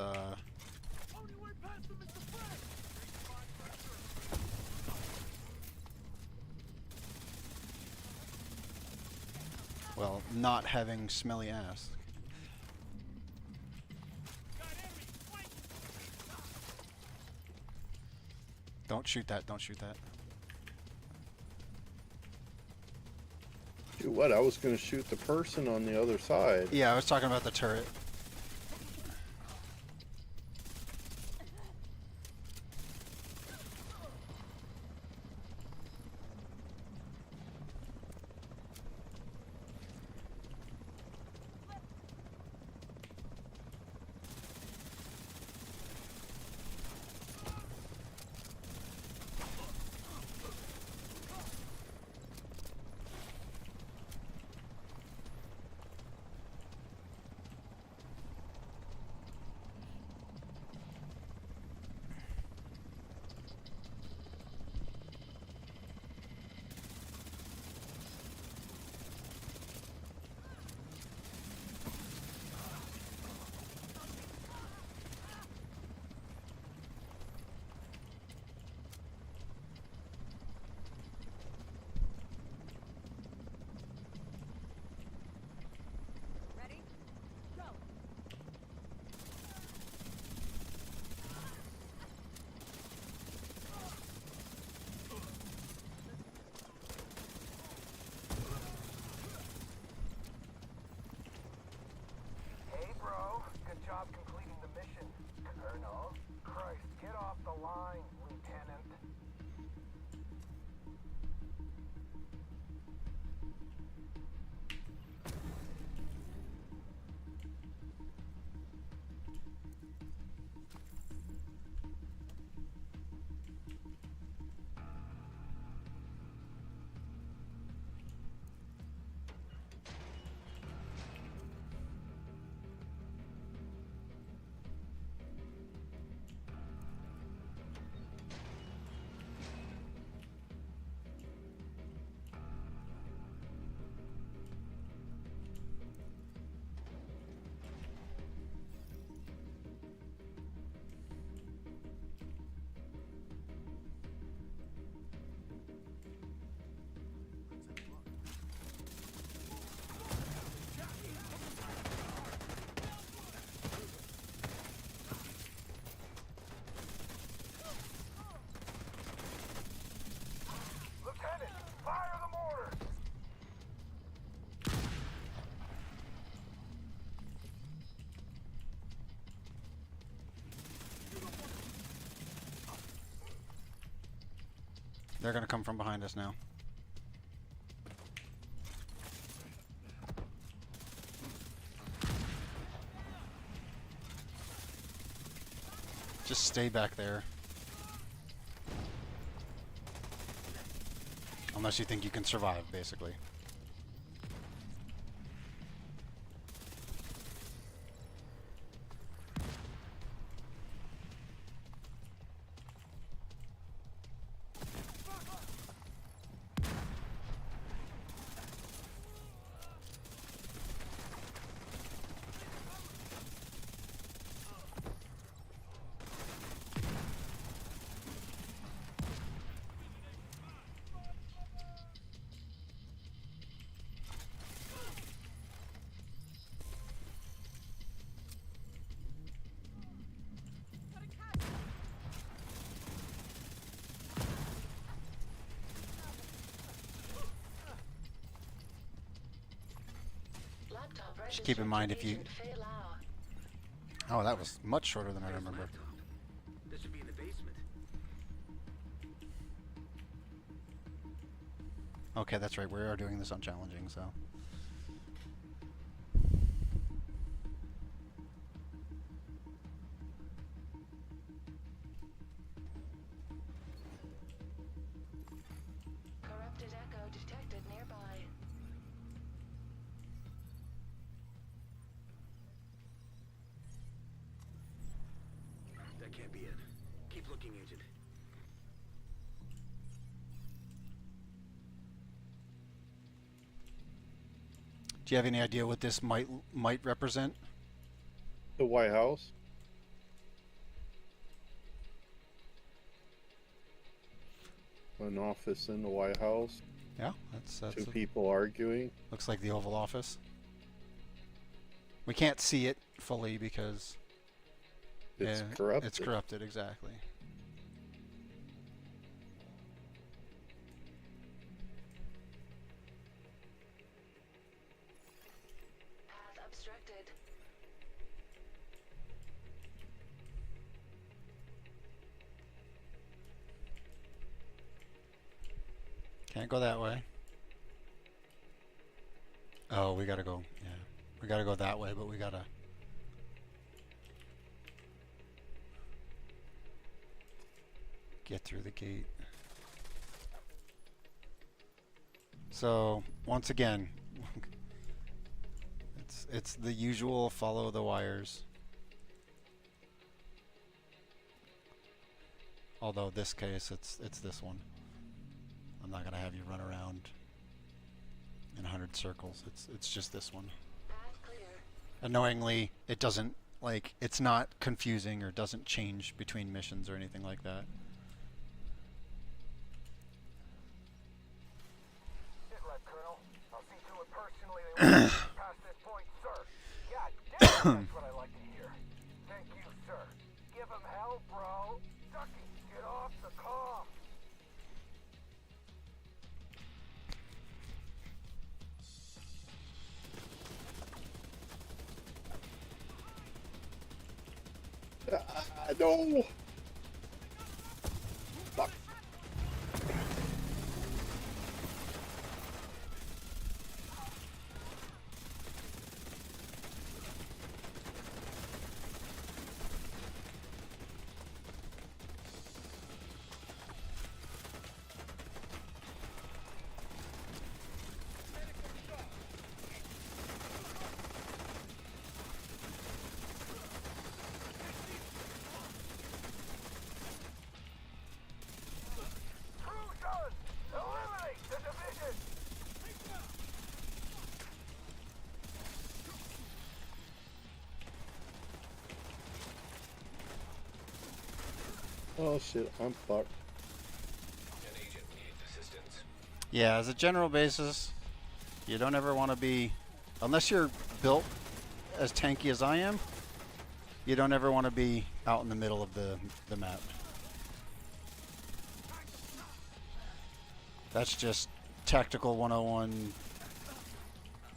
well, not having smelly ass. Don't shoot that, don't shoot that. Shoot, what? I was going to shoot the person on the other side. Yeah, I was talking about the turret. Hey, bro. Good job completing the mission, Colonel. Christ, get off the line, Lieutenant. Lieutenant, fire the mortars! They're gonna come from behind us now. Just stay back there. Unless you think you can survive, basically. Just keep in mind if you... Oh, that was much shorter than I remember. That should be in the basement. Okay, that's right. We are doing this on challenging, so... can't be it. Keep looking, Agent. Do you have any idea what this might represent? The White House. An office in the White House. Yeah, that's Two people arguing. looks like the Oval Office. We can't see it fully because It's corrupted. It's corrupted, exactly. Path obstructed. Can't go that way. Oh, we gotta go. Yeah, we gotta go that way, but we gotta. Get through the gate. So once again, it's the usual follow the wires. Although this case it's this one. I'm not gonna have you run around in 100 circles. It's just this one. Path clear. Annoyingly, it doesn't it's not confusing or doesn't change between missions or anything like that. Sit right, Colonel. I'll see to it personally they won't get past this point, sir. God damn, that's what I like to hear. Thank you, sir. Give him hell, bro. Ducky, get off the comm. No. Fuck. Cruisers! Eliminate the division! Oh shit, I'm fucked. An agent needs assistance. Yeah, as a general basis, you don't ever want to be, unless you're built as tanky as I am, you don't ever want to be out in the middle of the map. That's just tactical 101.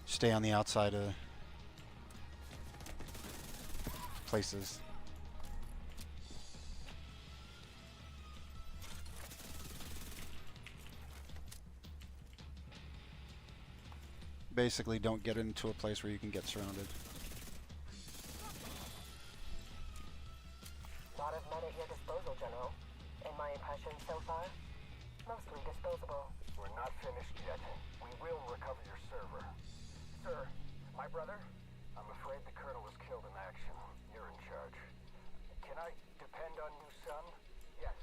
Stay on the outside of places. Basically, don't get into a place where you can get surrounded. Lot of men at your disposal, General. In my impression so far, mostly disposable. We're not finished yet. We will recover your server. Sir, my brother, I'm afraid the Colonel was killed in action. You're in charge. Can I depend on you, son? Yes.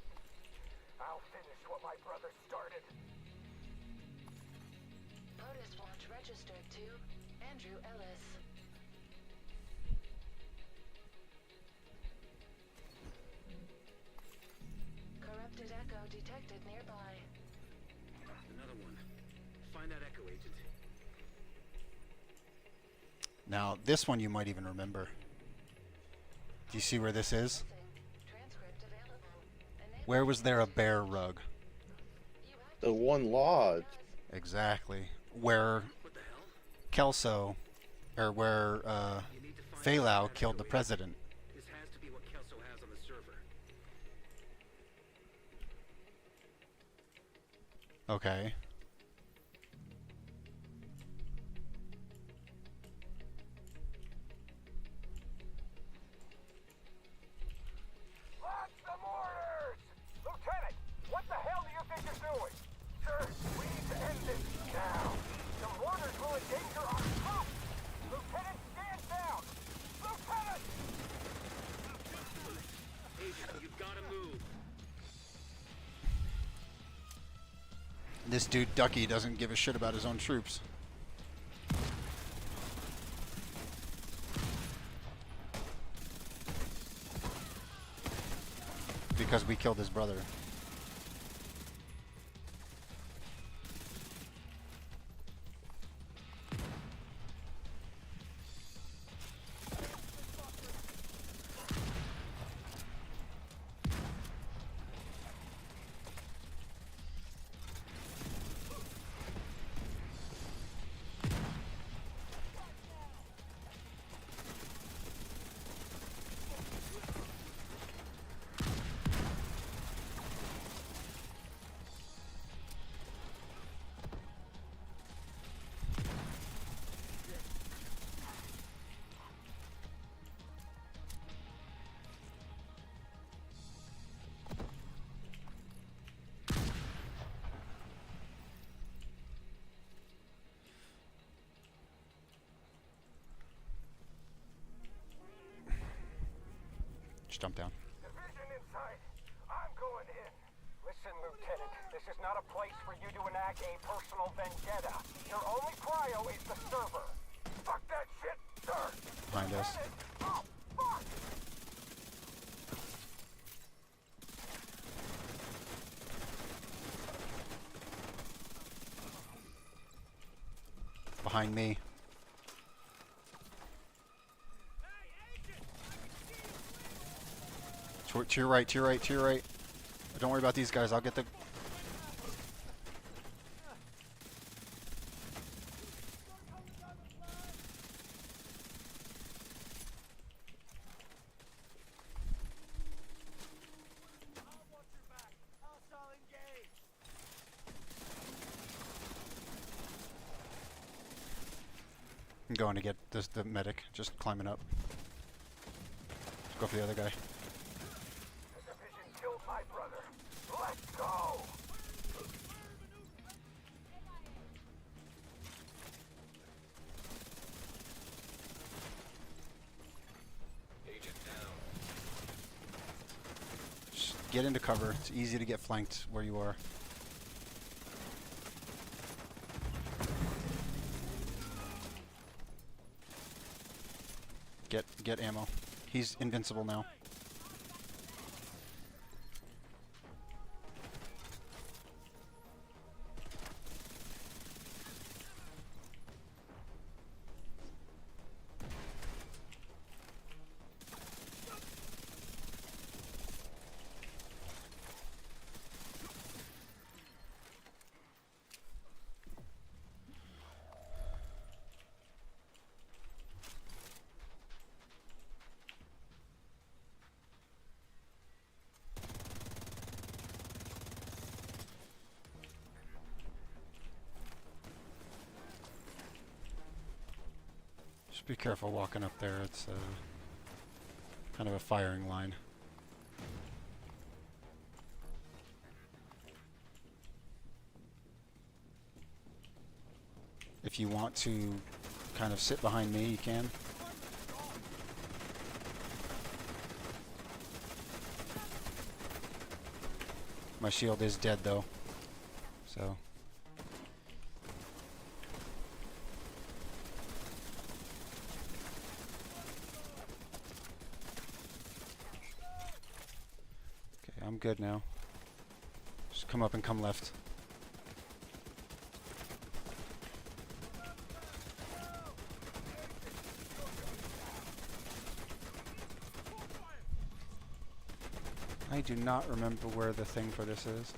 I'll finish what my brother started. POTUS launch registered to Andrew Ellis. Corrupted echo detected nearby. Another one. Find that echo, Agent. Now, this one you might even remember. Do you see where this is? Transcript available. Where was there a bear rug? The one lodge. Exactly. Where What the hell? Kelso, or where You need to find out Falau that killed the echo, Agent. president. This has to be what Kelso has on the server. Okay. Launch the mortars! Lieutenant, what the hell do you think you're doing? Sir, we need to end this now. The mortars will endanger our troops! Lieutenant, stand down! Lieutenant! Agent, This dude Ducky doesn't give a shit about his own troops. Because we killed his brother. Just jump down. Division inside. I'm going in. Listen, Lieutenant, this is not a place for you to enact a personal vendetta. Your only cryo is the server. Fuck that shit, sir. Behind us. Oh, fuck. Behind me. To your right, to your right, to your right. Don't worry about these guys. I'll get the... I'm going to get the medic. Just climbing up. Let's go for the other guy. The division killed my brother. Let's go. Agent down. Just get into cover. It's easy to get flanked where you are. Get ammo. He's invincible now. Just be careful walking up there. It's kind of a firing line. If you want to kind of sit behind me, you can. My shield is dead though, so... I'm good now. Just come up and come left. I do not remember where the thing for this is.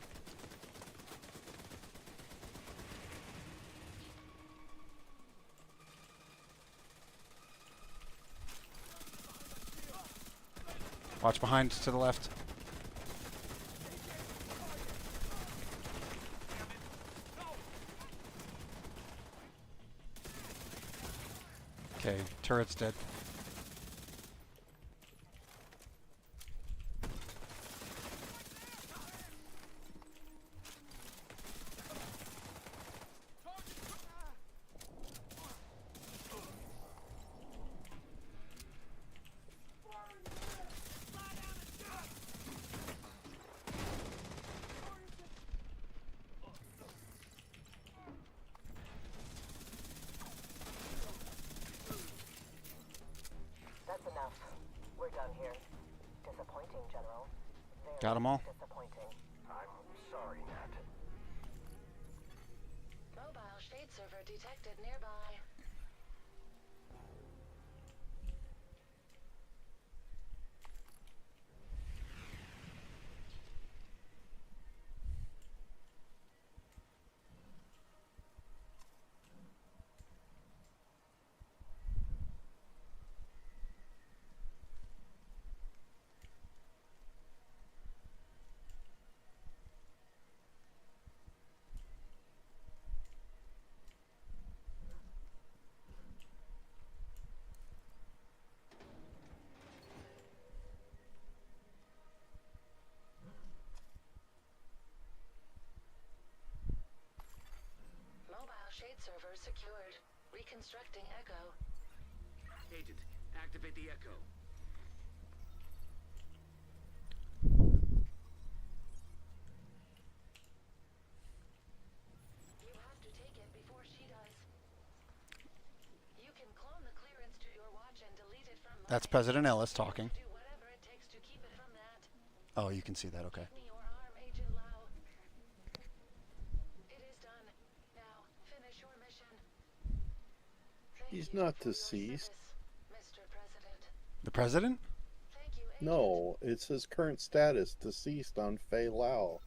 Watch behind to the left. Okay, turret's dead. That's enough. We're done here. Disappointing, General. Very Got 'em all? disappointing. I'm sorry, Nat. Mobile shade server detected nearby. Mobile shade server secured. Reconstructing Echo. Agent, activate the Echo. You have to take it before she does. You can clone the clearance to your watch and delete it from That's mine. President Ellis talking. Do whatever it takes to keep it from that. Oh, you can see that. Okay. Give me your arm, Agent Lau. It is done. Now, finish your mission. Thank He's you not for your deceased. service, Mr. President. The president? Thank you, Agent. No, it says current status deceased on Fei Lao.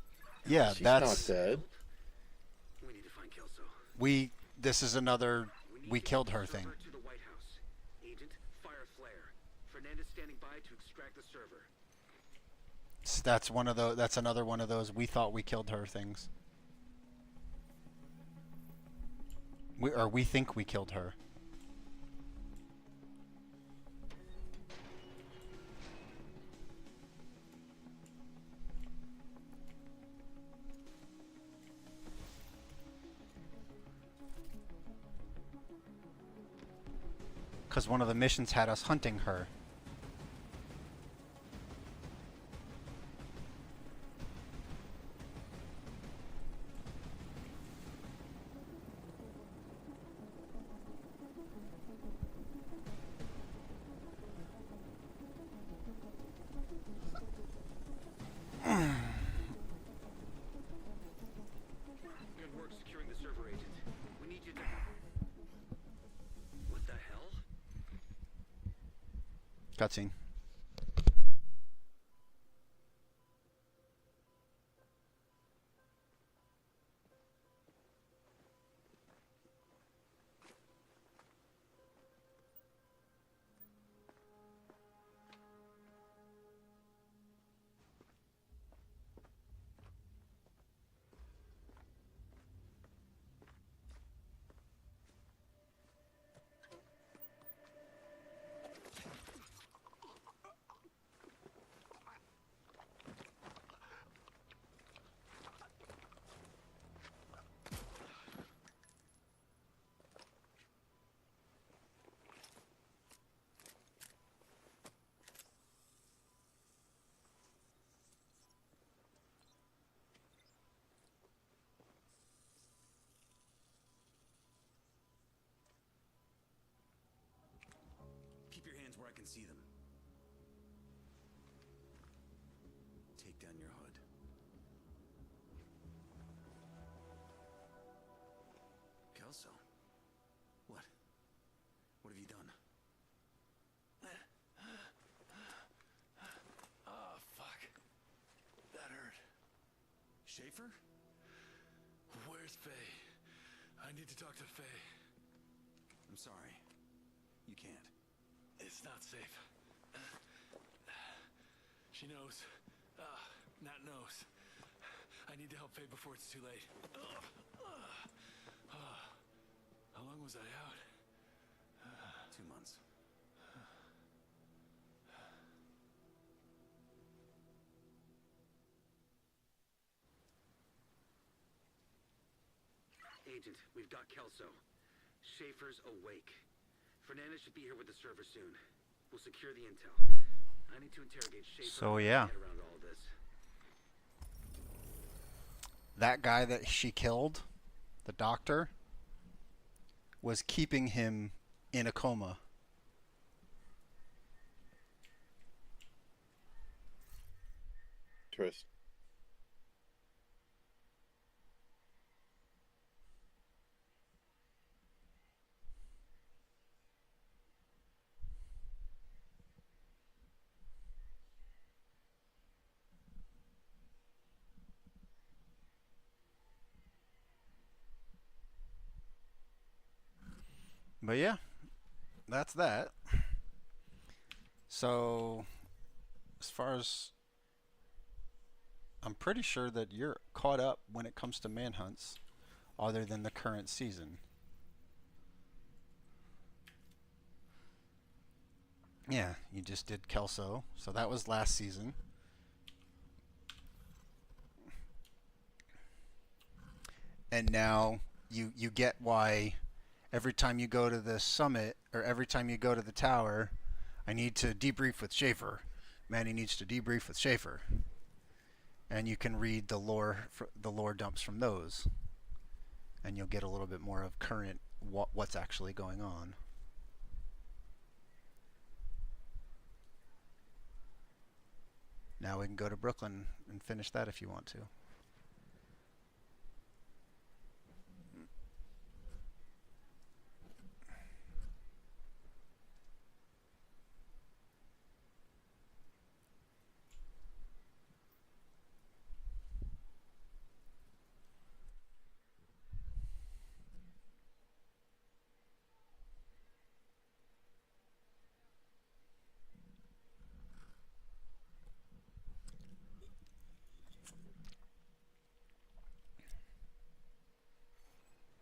Yeah, She's that's not dead. We need to find Kelso. we. This is another need we to killed get the her thing. server to the White House. Agent, fire flare. Fernandez standing by to extract the server. That's one of the. That's another one of those we thought we killed her things. We think we killed her. Because one of the missions had us hunting her. Good work securing the server, Agent. We need you to... What the hell? Cutscene. Keep your hands where I can see them. Take down your hood. Kelso? What? What have you done? Oh, fuck. That hurt. Schaefer? Where's Faye? I need to talk to Faye. I'm sorry. You can't. It's not safe. She knows. Nat knows. I need to help Faye before it's too late. How long was I out? 2 months. Agent, we've got Kelso. Schaefer's awake. Fernandez should be here with the server soon. We'll secure the intel. I need to interrogate Schaefer. So, yeah. And get around all this. That guy that she killed, the doctor, was keeping him in a coma. interest. But yeah, that's that. So, as far as I'm pretty sure that you're caught up when it comes to manhunts, other than the current season. Yeah, you just did Kelso, so that was last season. And now you get why every time you go to the summit or every time you go to the tower, I need to debrief with Schaefer. Manny needs to debrief with Schaefer. And you can read the lore dumps from those, and you'll get a little bit more of current what's actually going on. Now we can go to Brooklyn and finish that if you want to.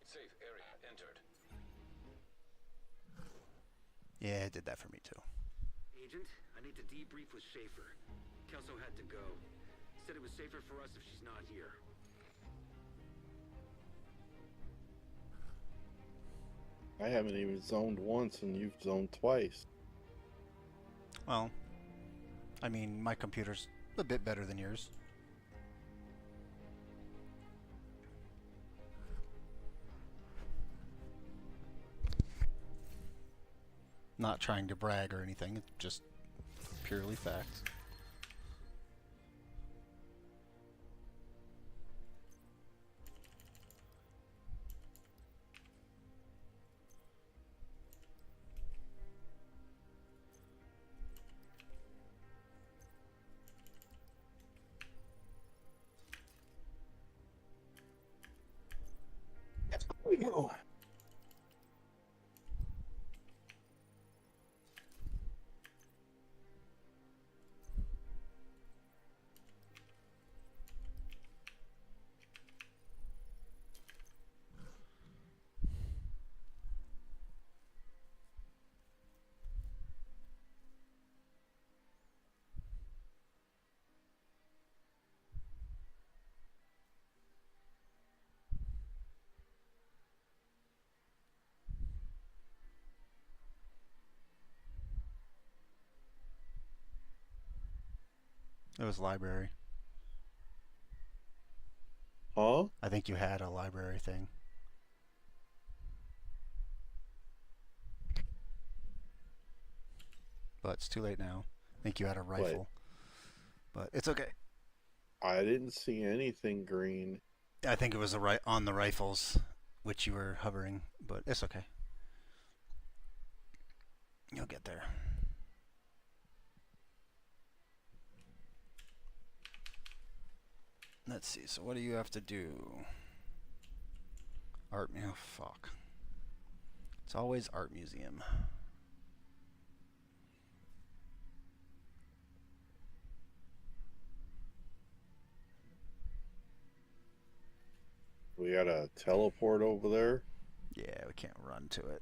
Safe area entered. Yeah, it did that for me too. Agent, I need to debrief with Schaefer. Kelso had to go. Said it was safer for us if she's not here. I haven't even zoned once, and you've zoned twice. Well, I mean, my computer's a bit better than yours. Not trying to brag or anything, it's just purely facts. Oh. It was library. Huh? I think you had a library thing. But it's too late now. I think you had a rifle. But it's okay. I didn't see anything green. I think it was on the rifles, which you were hovering, but it's okay. You'll get there. Let's see. So what do you have to do? Art. Oh, fuck. It's always art museum. We got a teleport over there. Yeah, we can't run to it.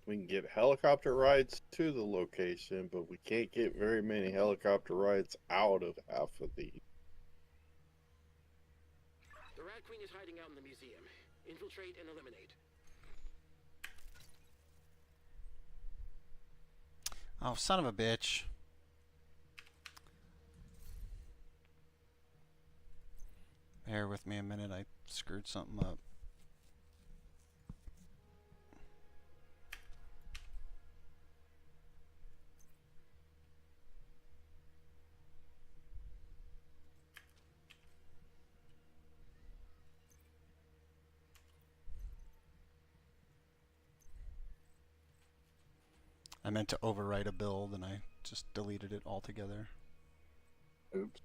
We can get helicopter rides to the location, but we can't get very many helicopter rides out of half of these. The Rat Queen is hiding out in the museum. Infiltrate and eliminate. Oh, son of a bitch. Bear with me a minute, I screwed something up. I meant to overwrite a build and I just deleted it altogether. Oops.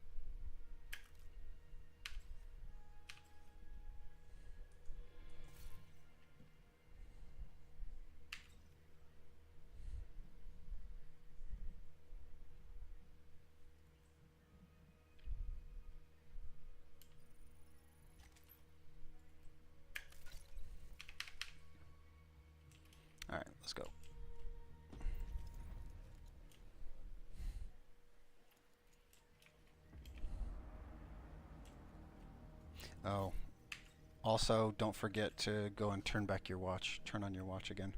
Alright, let's go. Oh. Also, don't forget to go and turn back your watch. Turn on your watch again.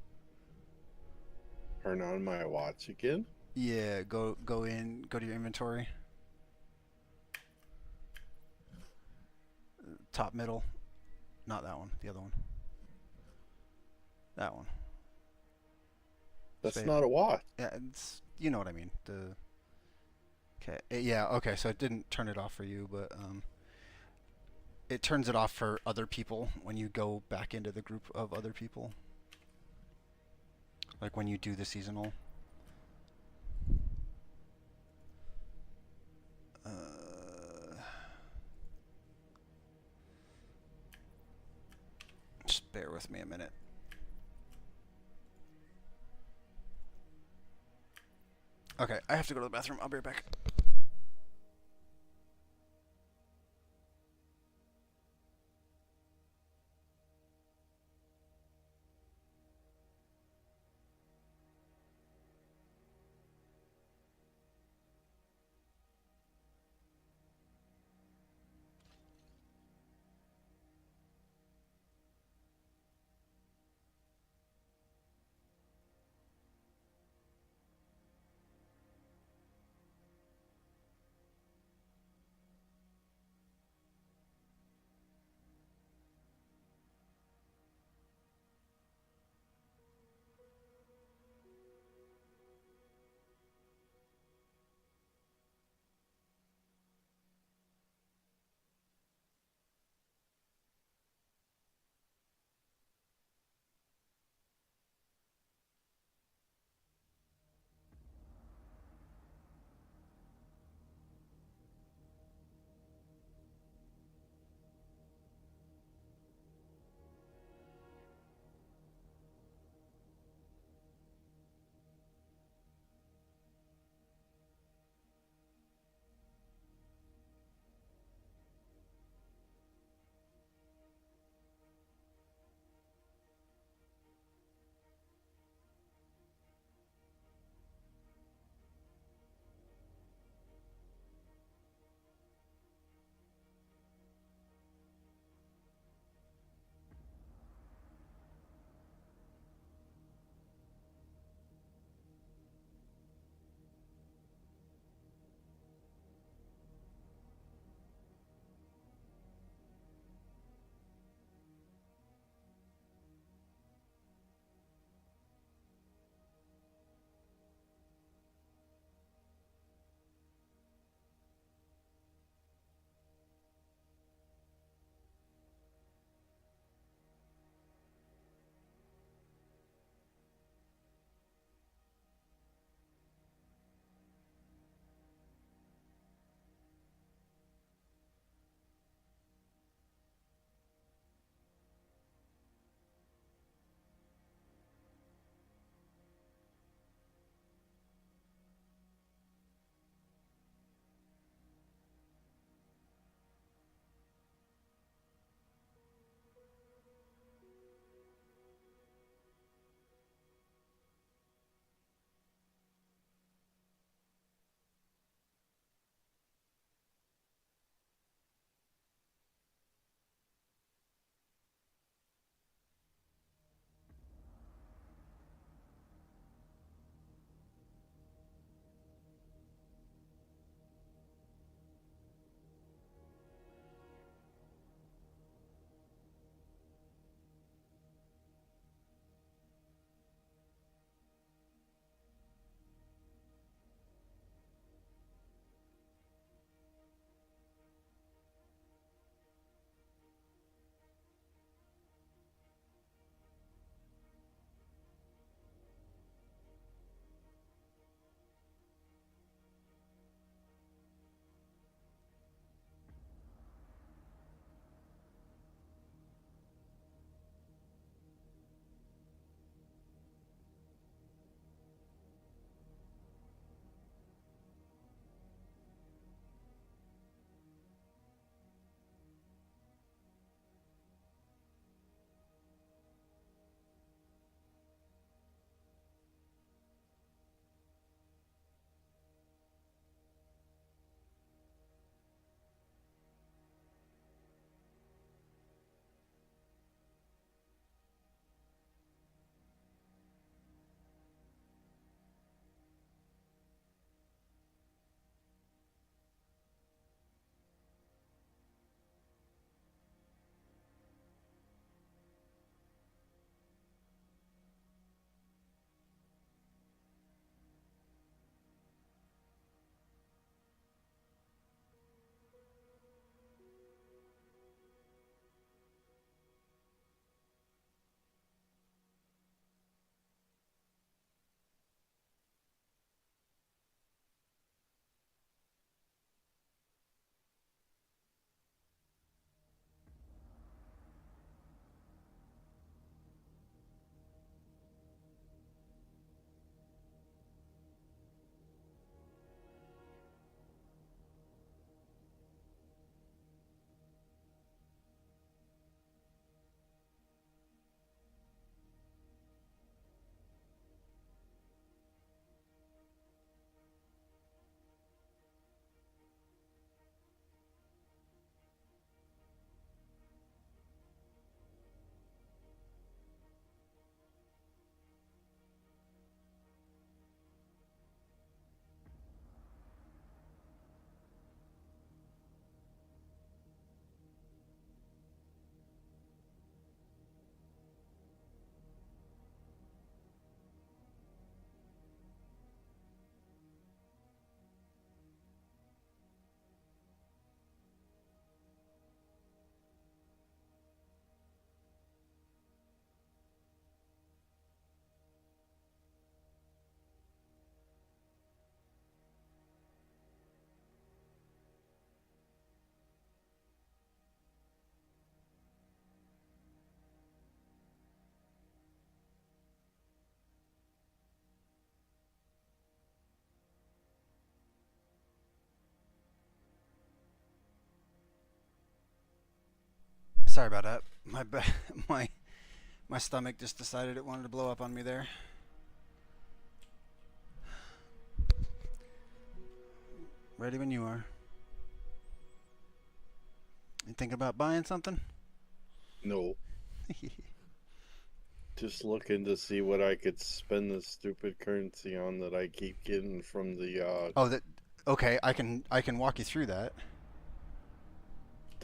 Turn on my watch again. Yeah, go to your inventory. Top middle. Not that one, the other one. That one. That's Say- not a watch. Yeah, it's, you know what I mean. Okay. Yeah, okay, so it didn't turn it off for you, but it turns it off for other people when you go back into the group of other people. Like when you do the seasonal. Just bear with me a minute. Okay, I have to go to the bathroom. I'll be right back. Sorry about that. My my stomach just decided it wanted to blow up on me there. Ready when you are. You thinking about buying something? No. Just looking to see what I could spend this stupid currency on that I keep getting from the Oh, that okay. I can walk you through that.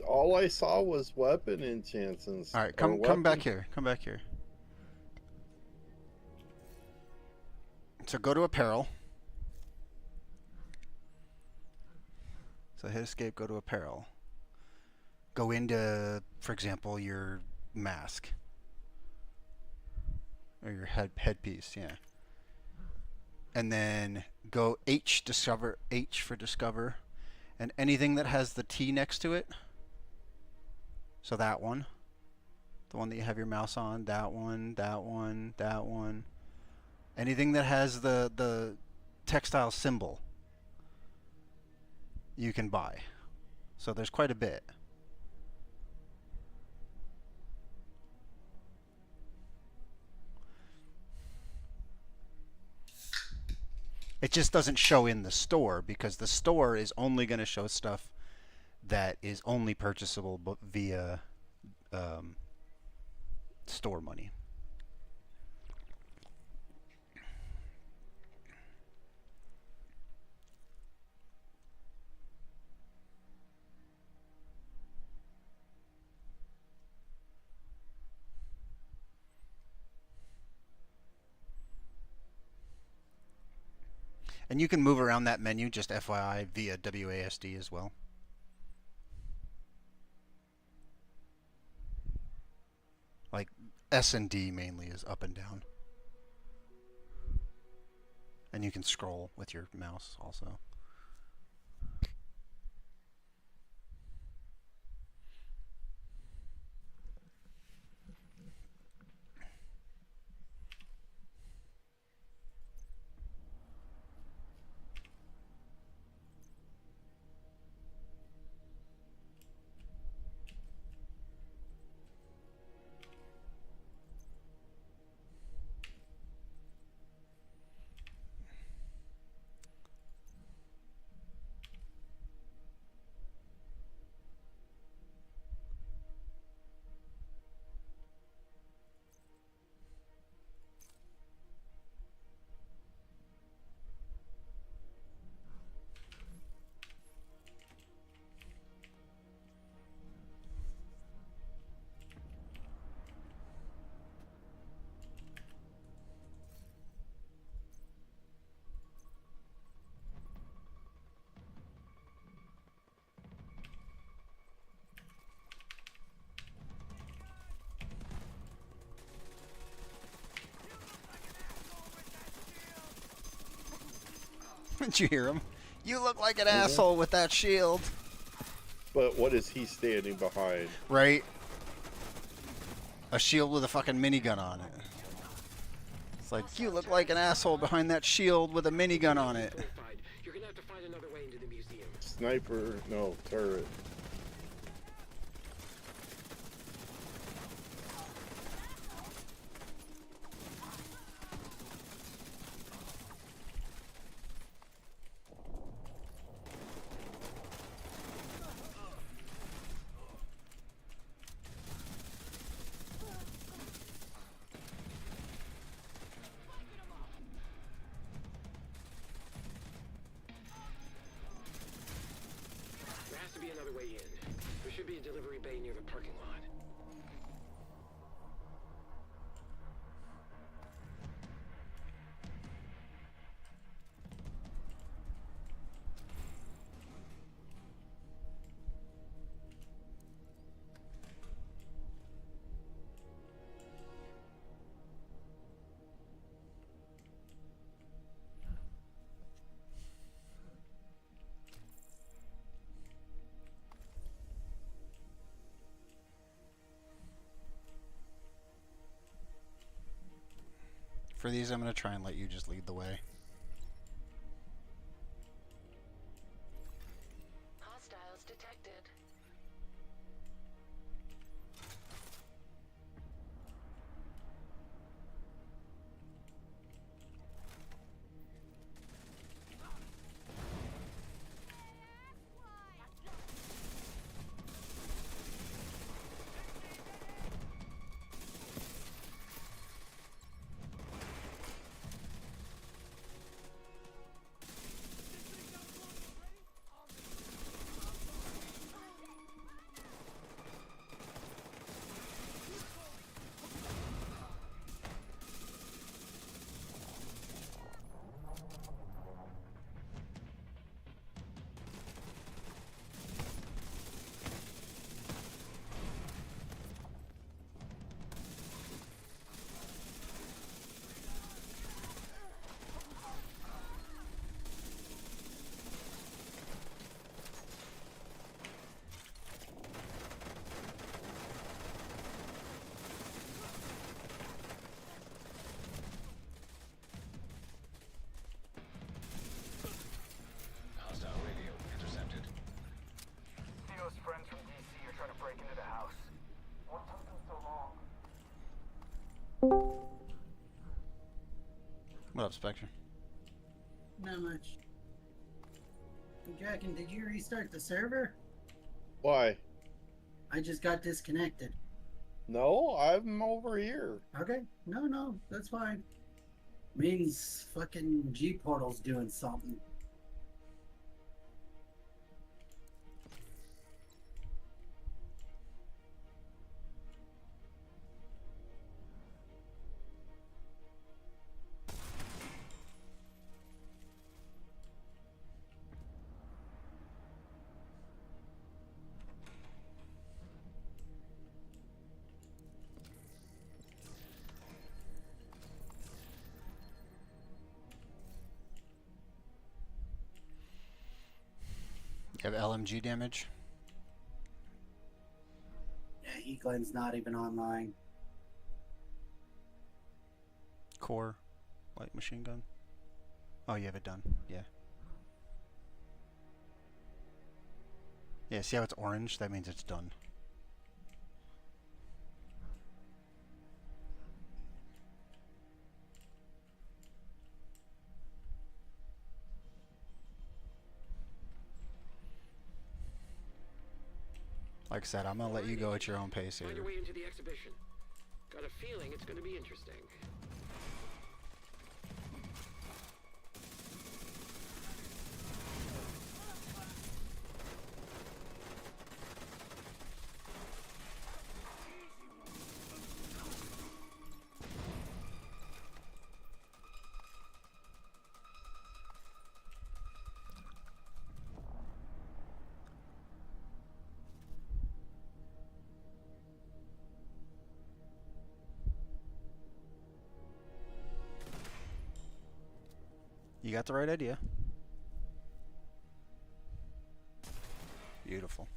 all I saw was weapon enchants and All right, or come back weapon. here. Come back here. So go to apparel. So hit escape. Go to apparel. Go into, for example, your mask or your headpiece. Yeah. And then go discover H for discover, and anything that has the T next to it. So that one, the one that you have your mouse on, that one, that one, that one. Anything that has the textile symbol, you can buy. So there's quite a bit. It just doesn't show in the store because the store is only going to show stuff that is only purchasable via store money. And you can move around that menu, just FYI, via WASD as well. Like S and D mainly is up and down. And you can scroll with your mouse also. Did you hear him? You look like an asshole with that shield. But what is he standing behind? Right? A shield with a fucking minigun on it. It's like, you look like an asshole behind that shield with a minigun on it. You're gonna have to find another way into the museum. Sniper, no, turret. There has to be another way in. There should be a delivery bay near the parking lot. For these, I'm going to try and let you just lead the way. Hostiles detected. up, Spectre? Not much. Hey, Draken, did you restart the server? Why? I just got disconnected. No, I'm over here. Okay. No, that's fine. Means fucking G Portal's doing something. You have LMG damage? Yeah, Eaglin's not even online. Core? Light machine gun? Oh, you have it done. Yeah. Yeah, see how it's orange? That means it's done. Like I said, I'm gonna let you go at your own pace here. Find your way into the exhibition. Got a feeling it's going to be interesting. You got the right idea. Beautiful.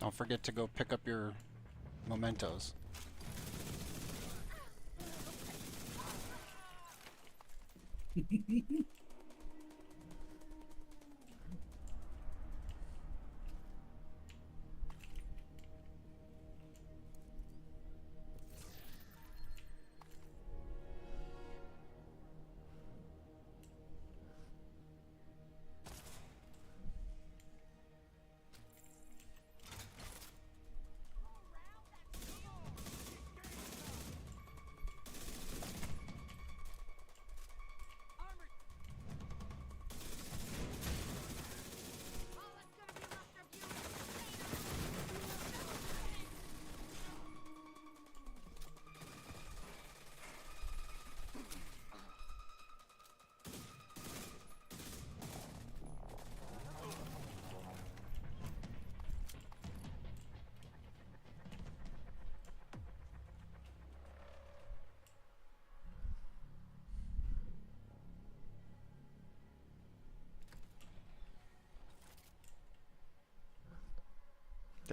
Don't forget to go pick up your mementos.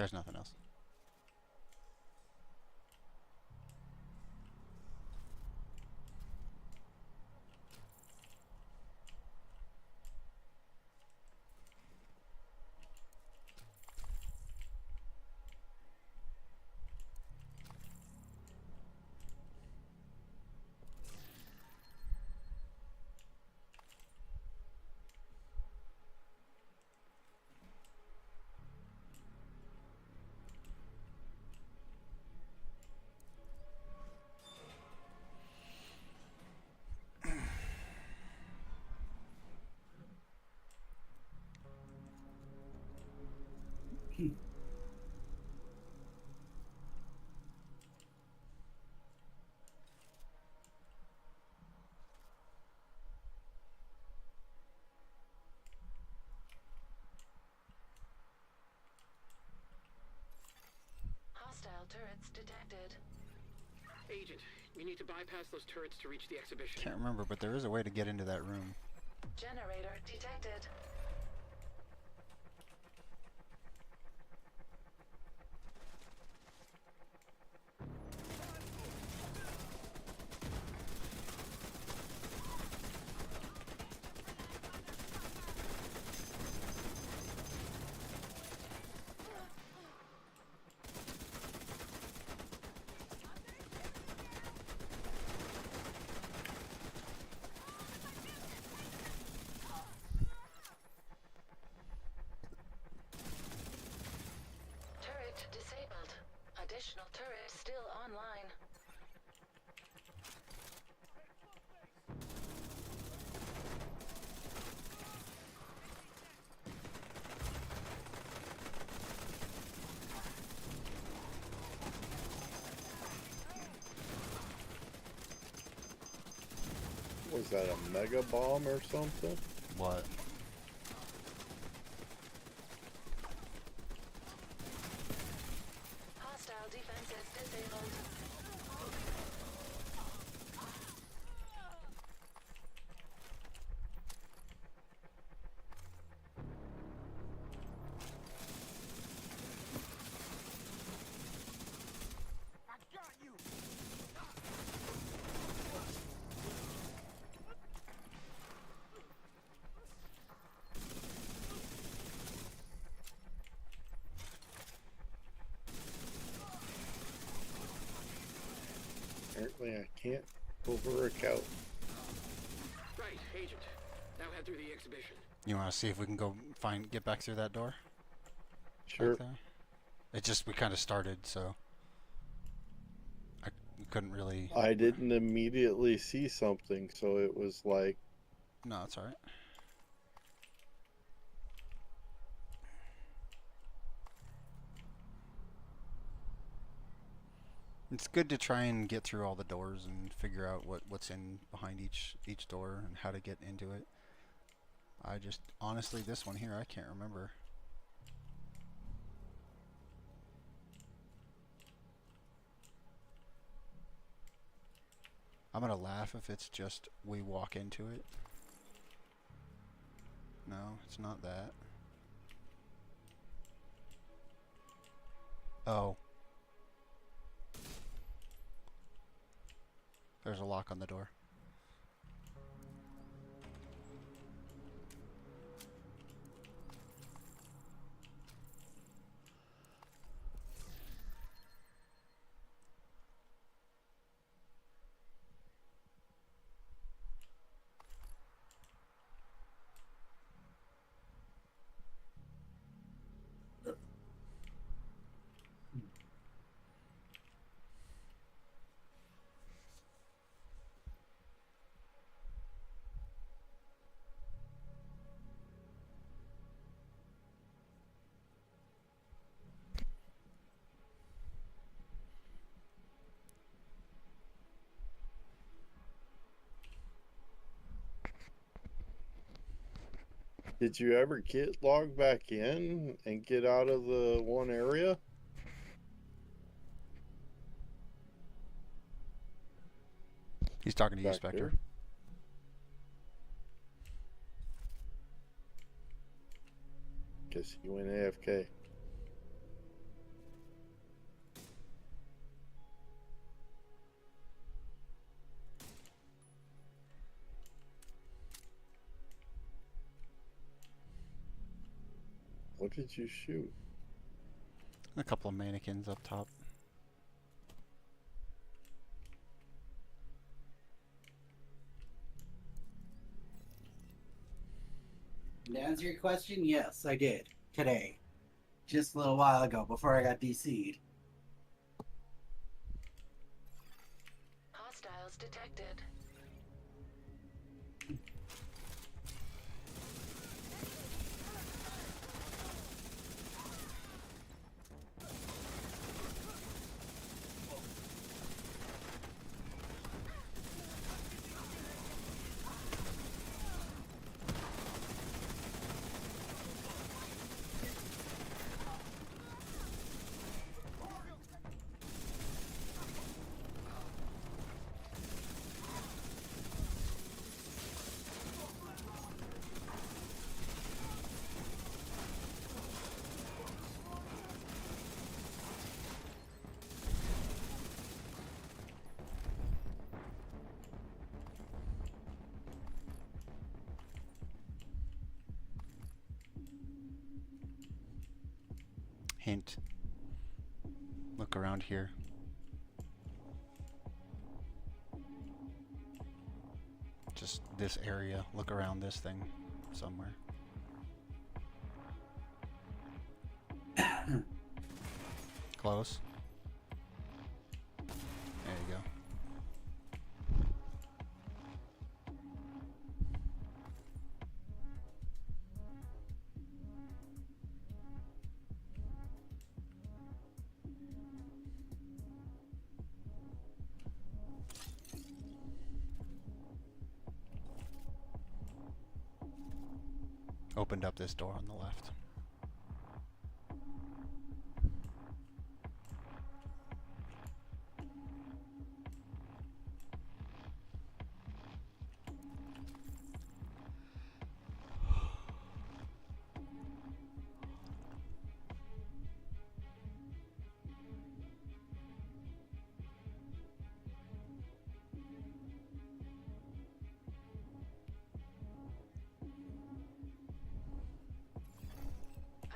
There's nothing else. Hostile turrets detected. Agent, you need to bypass those turrets to reach the exhibition. Can't remember, but there is a way to get into that room. Generator detected. Turret disabled. Additional turret still online. Was that a mega bomb or something? What? Hostile defenses disabled. Apparently I can't over a couch. Right, Agent. Now head through the exhibition. You want to see if we can go get back through that door? Sure. Back there? It just, we kind of started, so we couldn't really. I didn't immediately see something, so it was like, No, it's alright. It's good to try and get through all the doors and figure out what's in behind each door and how to get into it. I just, honestly, this one here, I can't remember. I'm gonna laugh if it's just we walk into it. No, it's not that. Oh. There's a lock on the door. did you ever get logged back in and get out of the one area? He's talking to you, Back Spectre. there? Guess he went AFK. What did you shoot? A couple of mannequins up top. To answer your question, yes, I did. Today. Just a little while ago, before I got DC'd. Hostiles detected. Hint. Look around here. Just this area. Look around this thing somewhere. Close. There you go. Opened up this door on the left.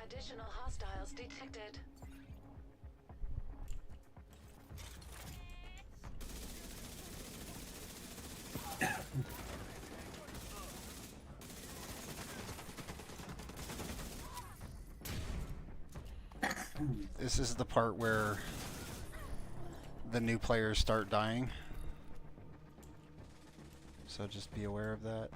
Additional hostiles detected. This is the part where the new players start dying. So just be aware of that.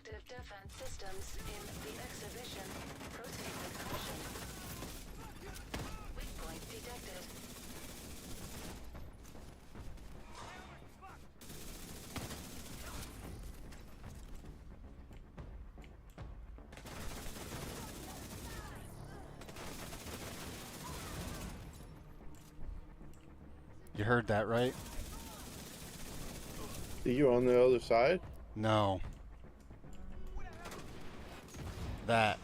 Active defense systems in the exhibition. Proceed with caution. Weak point detected. You heard that, right? Are you on the other side? No. That.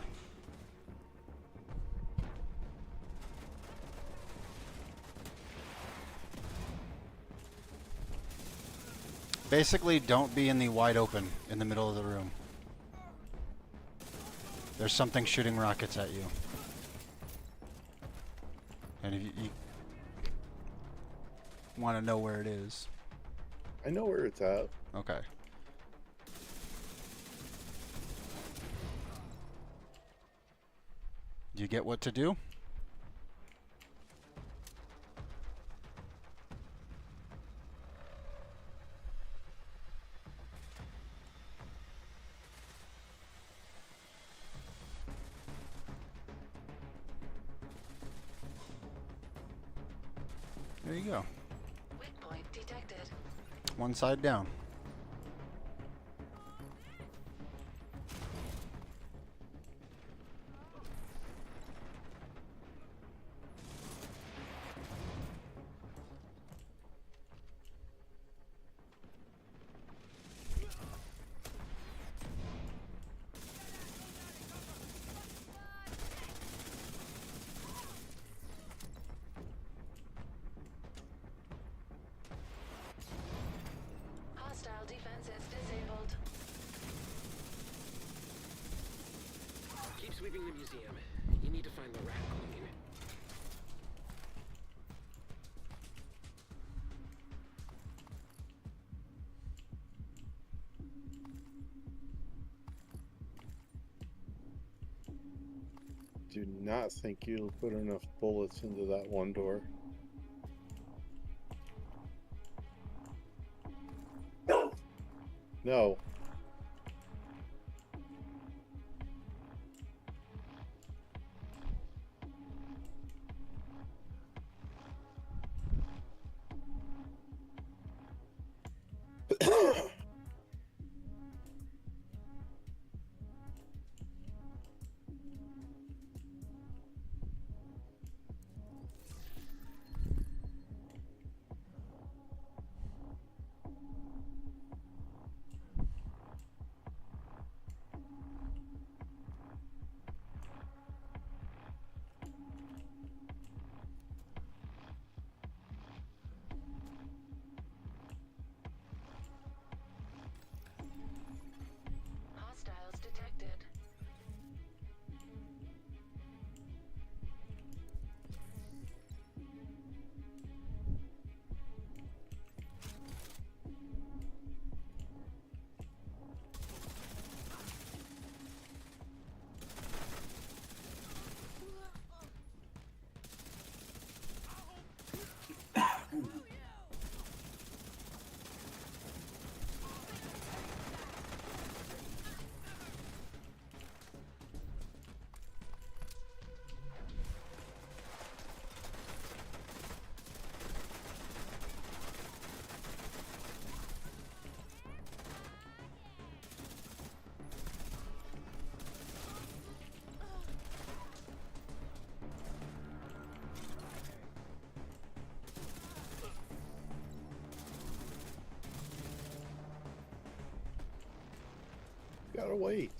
Basically, don't be in the wide open in the middle of the room. There's something shooting rockets at you. And if you want to know where it is. I know where it's at. Okay. Do you get what to do? you go. Weak point detected. One side down. Hostile defenses disabled. Keep sweeping the museum. You need to find the rat queen. Do not think you'll put enough bullets into that one door. No. Hostiles detected. Gotta wait.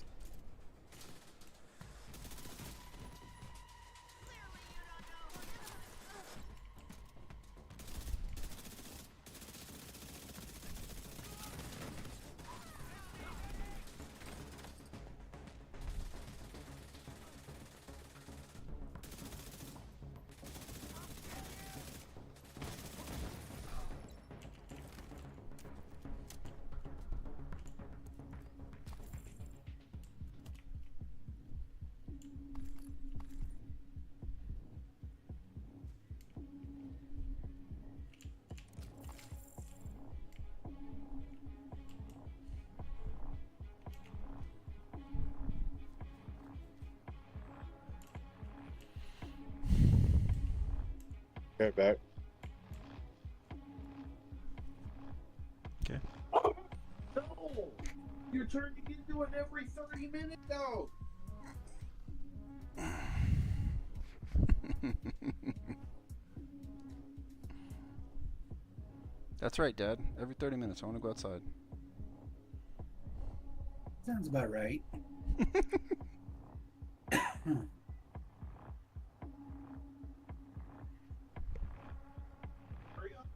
Right back. Okay. No! You're turning into it every 30 minutes now! That's right, Dad. Every 30 minutes, I want to go outside. Sounds about right. Hurry up.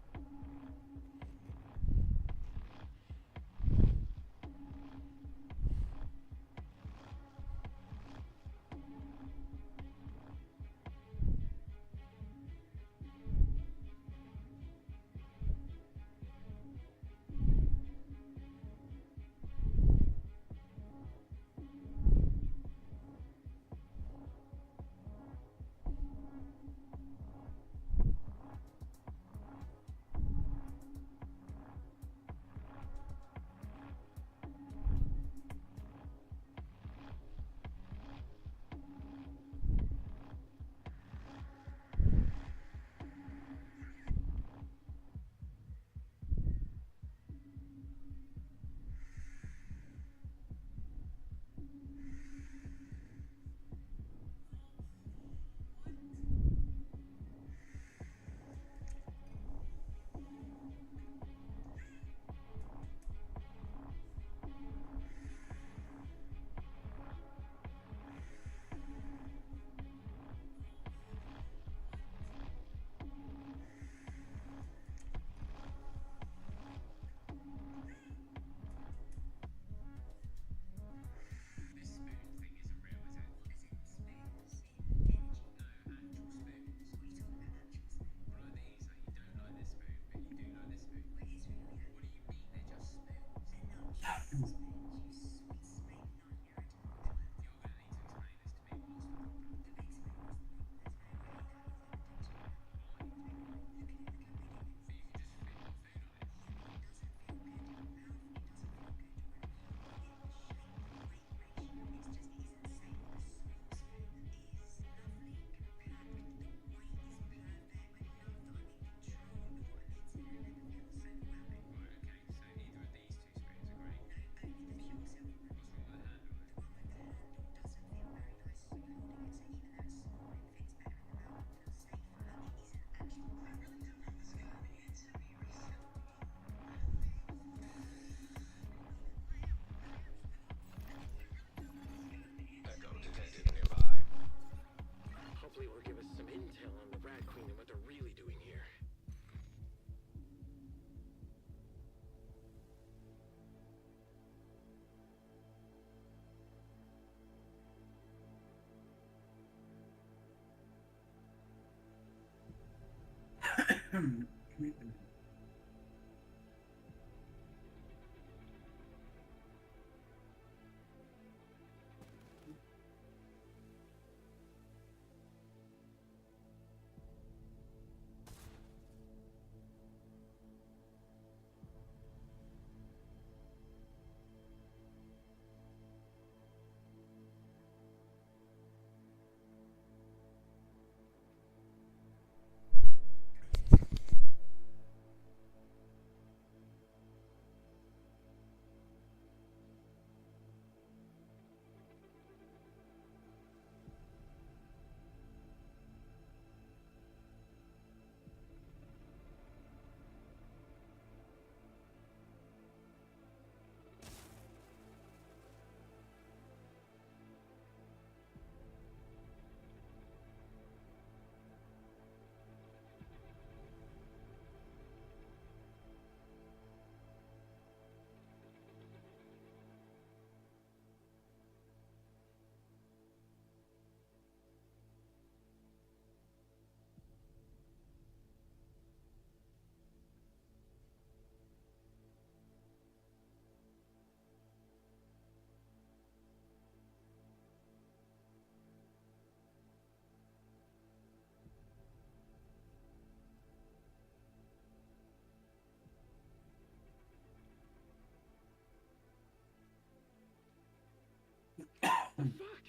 Fuck!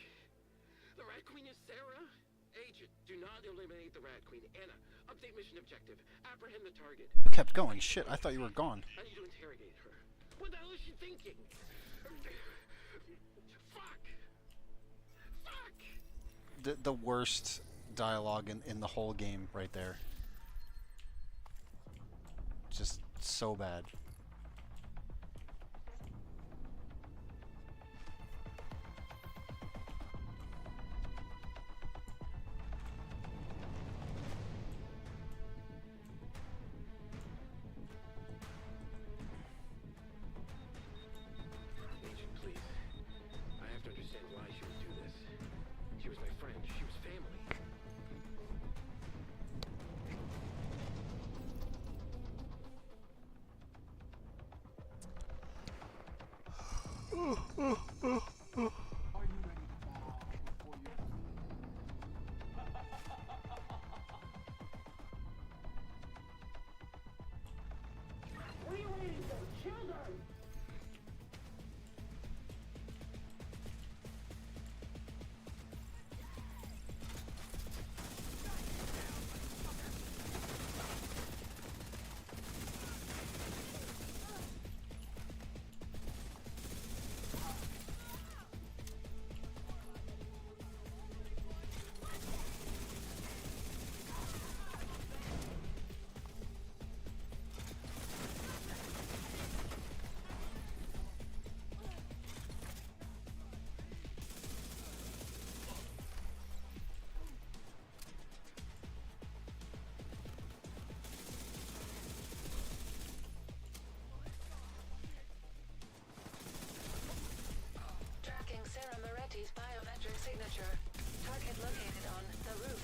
The Rat Queen is Sarah? Agent, do not eliminate the Rat Queen. Anna, update mission objective. Apprehend the target. You kept going. Shit, I thought you were gone. I need to interrogate her. What the hell is she thinking? Fuck! Fuck! The worst dialogue in the whole game right there. Just so bad. Agent, please. I have to understand why she would do this. She was my friend. She was family. What are you waiting for? Children! Tracking Sarah Moretti's biometric signature. Target located on the roof.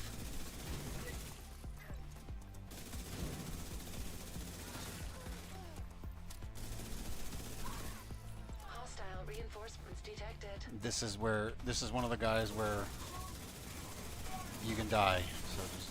Hostile reinforcements detected. This is one of the guys where you can die. So just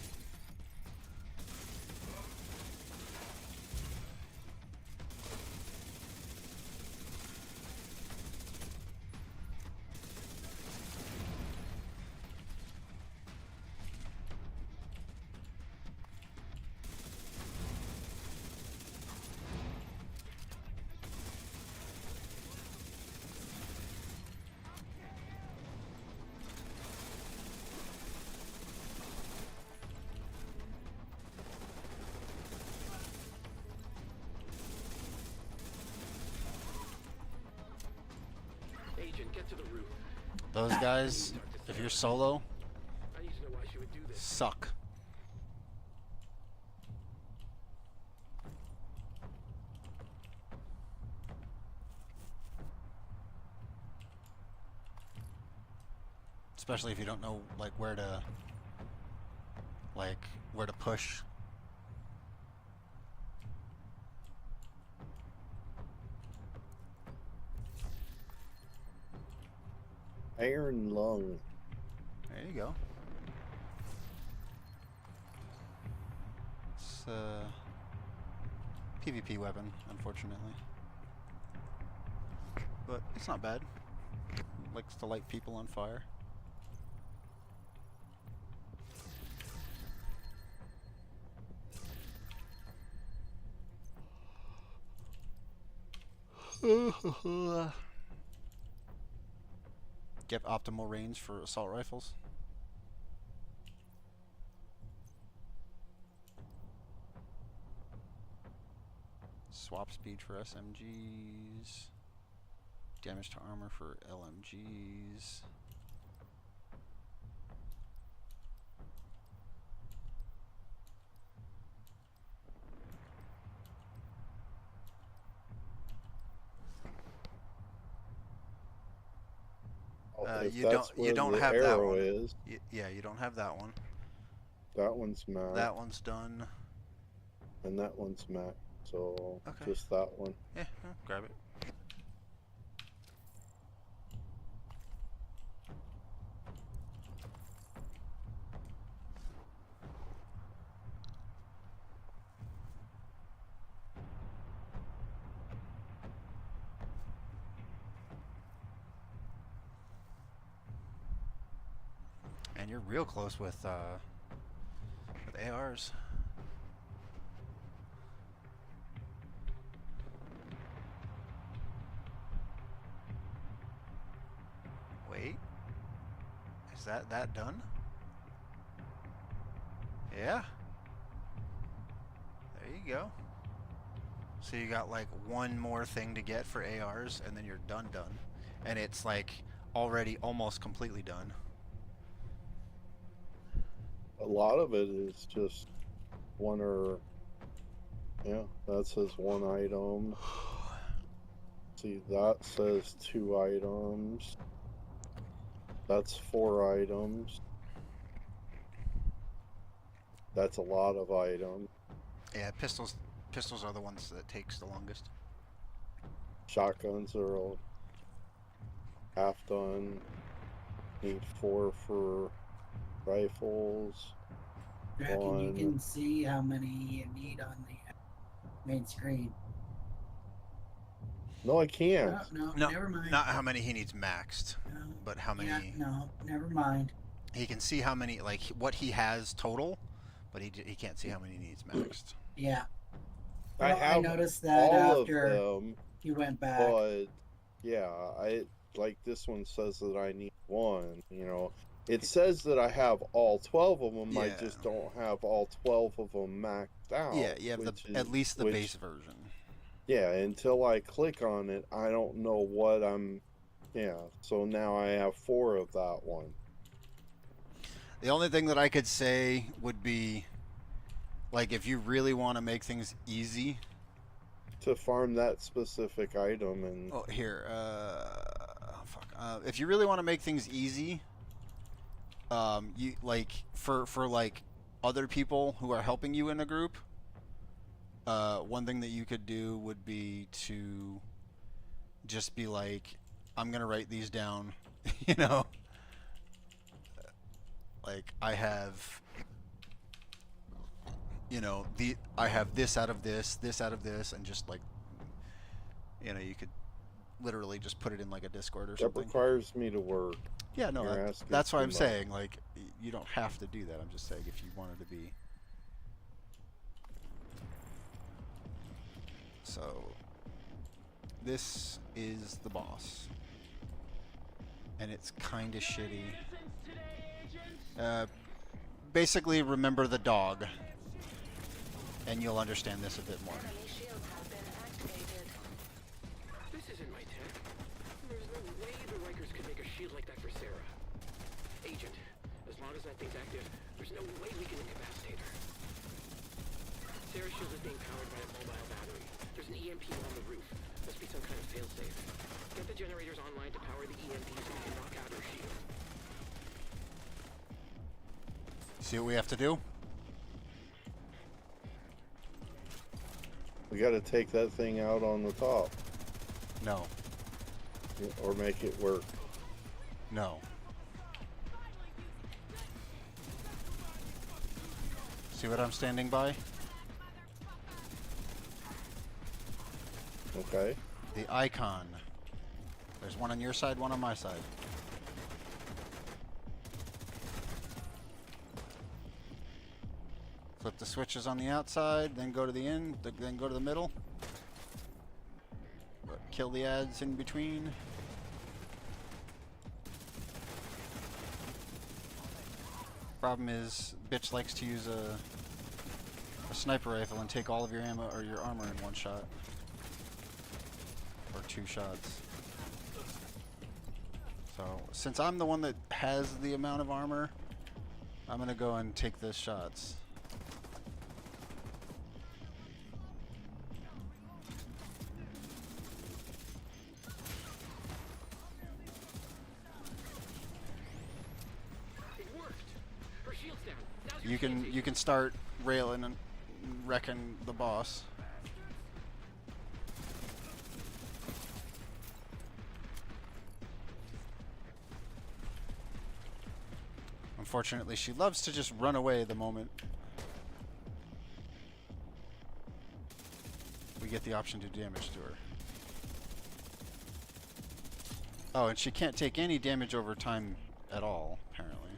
Agent, get to the roof. those guys, if you're solo, I need to know why she would do this. suck. Especially if you don't know like where to push. Iron lung. There you go. It's a PvP weapon, unfortunately. But it's not bad. It likes to light people on fire. Get optimal range for assault rifles. Swap speed for SMGs. Damage to armor for LMGs. You don't have that one. Is. Yeah, you don't have that one. That one's max. That one's done. And that one's max. So Okay. just that one. Yeah, grab it. And you're real close with ARs. Wait. Is that done? Yeah. There you go. So you got like one more thing to get for ARs and then you're done. And it's like already almost completely done. A lot of it is just one or, yeah, that says one item. See, that says 2 items. That's 4 items. That's a lot of items. Yeah, pistols are the ones that takes the longest. Shotguns are all half done. Need 4 for rifles. Draken, you can see how many you need on the main screen. No, I can't. No, never mind. Not how many he needs maxed, No. but how many. Yeah, no, never mind. He can see how many, like what he has total, but he can't see how many he needs maxed. Yeah. I Well, have I noticed that all after of them, you went back. but yeah, I like this one says that I need 1. You know, it says that I have all 12 of them. I Yeah. just don't have all 12 of them maxed out. Yeah, you have at least the base version. Yeah, until I click on it, I don't know what I'm. Yeah, so now I have 4 of that one. The only thing that I could say would be, like, if you really want to make things easy. To farm that specific item and. Oh, here. Fuck. If you really want to make things easy, you like for like other people who are helping you in a group. One thing that you could do would be to just be like, I'm gonna write these down, you know. Like I have, you know, I have this out of this out of this, and just like, you know, you could literally just put it in like a Discord or That something. requires me to work. Yeah, no, You're asking that's what too I'm much. saying. Like, you don't have to do that. I'm just saying if you wanted to be. So, this is the boss. And it's kind of shitty. Basically, remember the dog. And you'll understand this a bit more. This isn't my tech. There's no way the Rikers could make a shield like that for Sarah. Agent, as long as that thing's active, there's no way we can incapacitate her. Sarah's shield is being powered by a mobile battery. There's an EMP on the roof. Must be some kind of failsafe. Get the generators online to power the EMP so we can knock out her shield. See what we have to do? We got to take that thing out on the top. No. Or make it work. No. See what I'm standing by? Okay. The icon. There's one on your side, one on my side. Flip the switches on the outside, then go to the end, then go to the middle. Kill the ads in between. Problem is, bitch likes to use a sniper rifle and take all of your ammo or your armor in one shot. Or two shots. So, since I'm the one that has the amount of armor, I'm gonna go and take the shots. You can start railing and wrecking the boss. Unfortunately, she loves to just run away the moment we get the option to do damage to her. Oh, and she can't take any damage over time at all, apparently.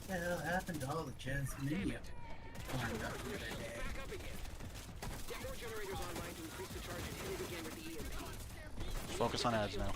What the hell happened to all the Jasmine? Focus on ads now.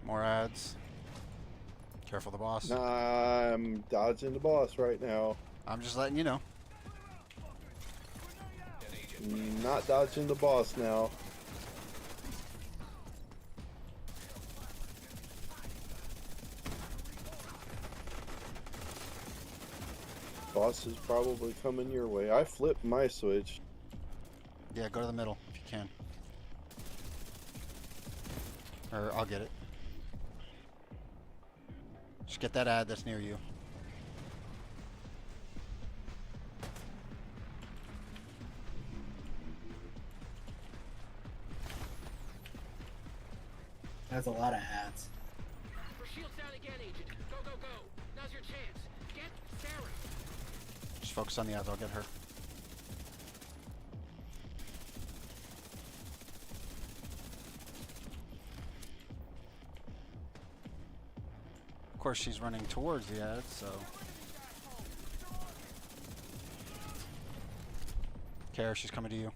More ads. Careful the boss. I'm dodging the boss right now. I'm just letting you know. Not dodging the boss now. Boss is probably coming your way. I flipped my switch. Yeah, go to the middle if you can. Or I'll get it. Just get that ad that's near you. That's a lot of ads. Her shield's down again, Agent. Go, go, go. Now's your chance. Get Sarah. Just focus on the ads, I'll get her. Of course, she's running towards the ads, so. Kara, she's coming to you.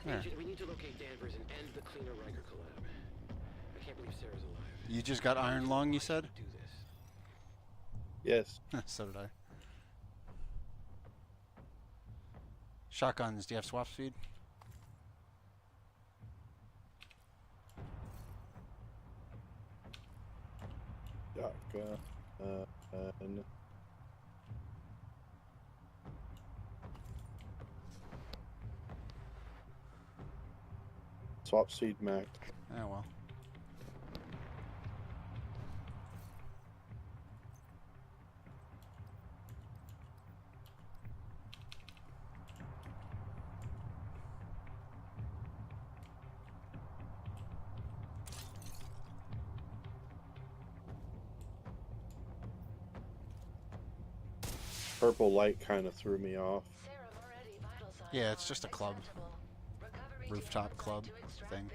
Agent, we need to locate Danvers and end the Cleaner Riker collab. I can't believe Sarah's alive. You just got Iron Lung, you said? Do this. Yes. So did I. Shotguns, do you have swap speed? Shotgun. Swap seed Mac. Oh well. purple light kind of threw me off. Yeah, it's just a club. Rooftop club thing.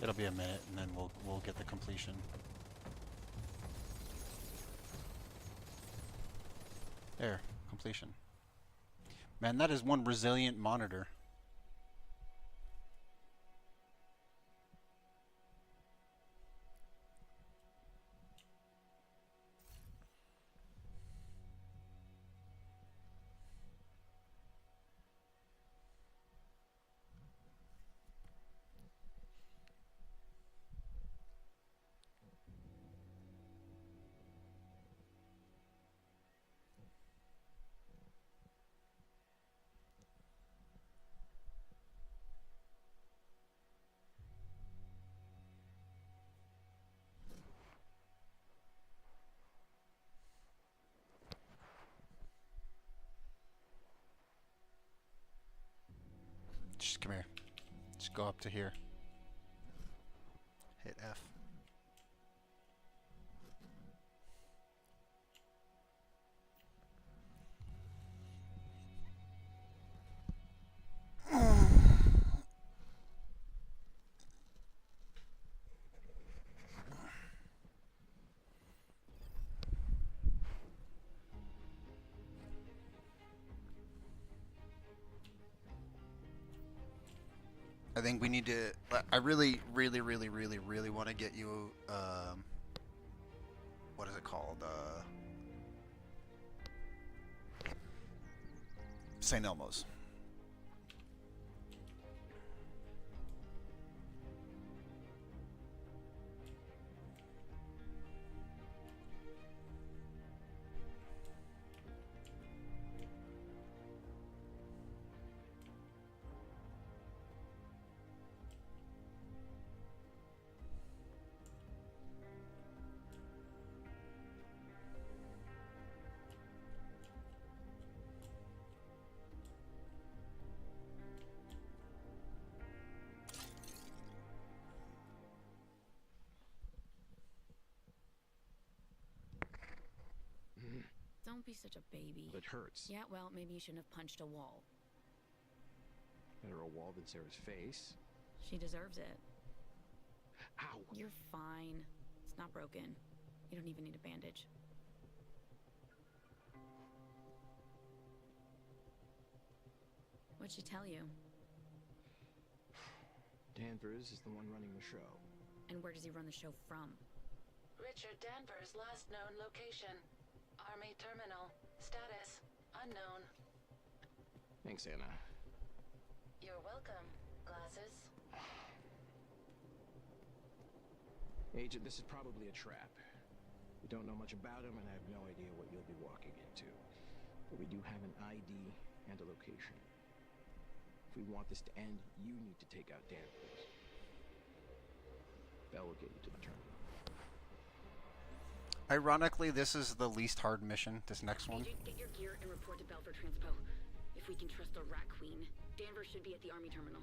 It'll be a minute, and then we'll get the completion. There, completion. Man, that is one resilient monitor. Just come here. Just go up to here. Hit F. I think we need to. I really want to get you. What is it called? St. Elmo's. Don't be such a baby. It hurts. Yeah, well, maybe you shouldn't have punched a wall. Better a wall than Sarah's face. She deserves it. Ow! You're fine. It's not broken. You don't even need a bandage. What'd she tell you? Danvers is the one running the show. And where does he run the show from? Richard Danvers' last known location. Army Terminal. Status unknown. Thanks, Anna. You're welcome, Glasses. Agent, this is probably a trap. We don't know much about him, and I have no idea what you'll be walking into. But we do have an ID and a location. If we want this to end, you need to take out Danvers. Bell will get you to the terminal. Ironically, this is the least hard mission, this next one. Agent, get your gear and report to Bell for transpo. If we can trust the Rat Queen, Danvers should be at the Army Terminal.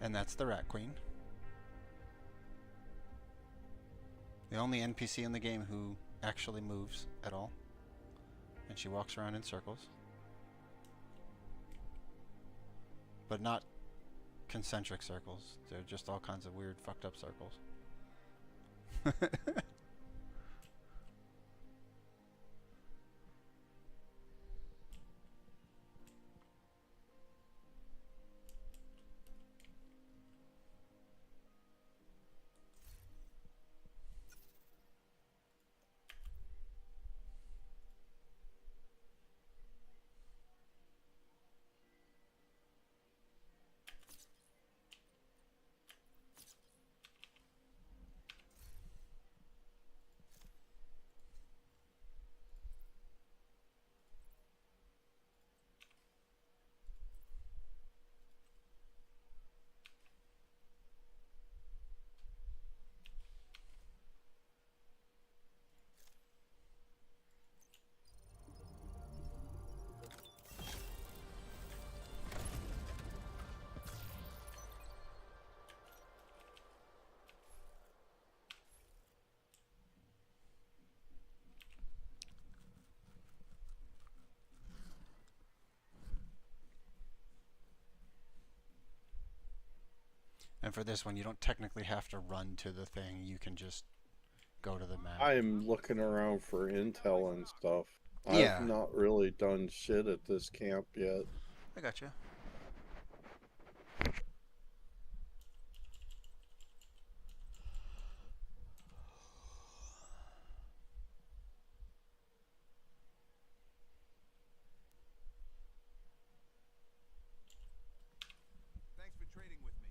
And that's the Rat Queen. The only NPC in the game who actually moves at all. And she walks around in circles. But not concentric circles. They're just all kinds of weird, fucked up circles. And for this one, you don't technically have to run to the thing. You can just go to the map. I'm looking around for intel and stuff. Yeah. I've not really done shit at this camp yet. I got you. Thanks for trading with me.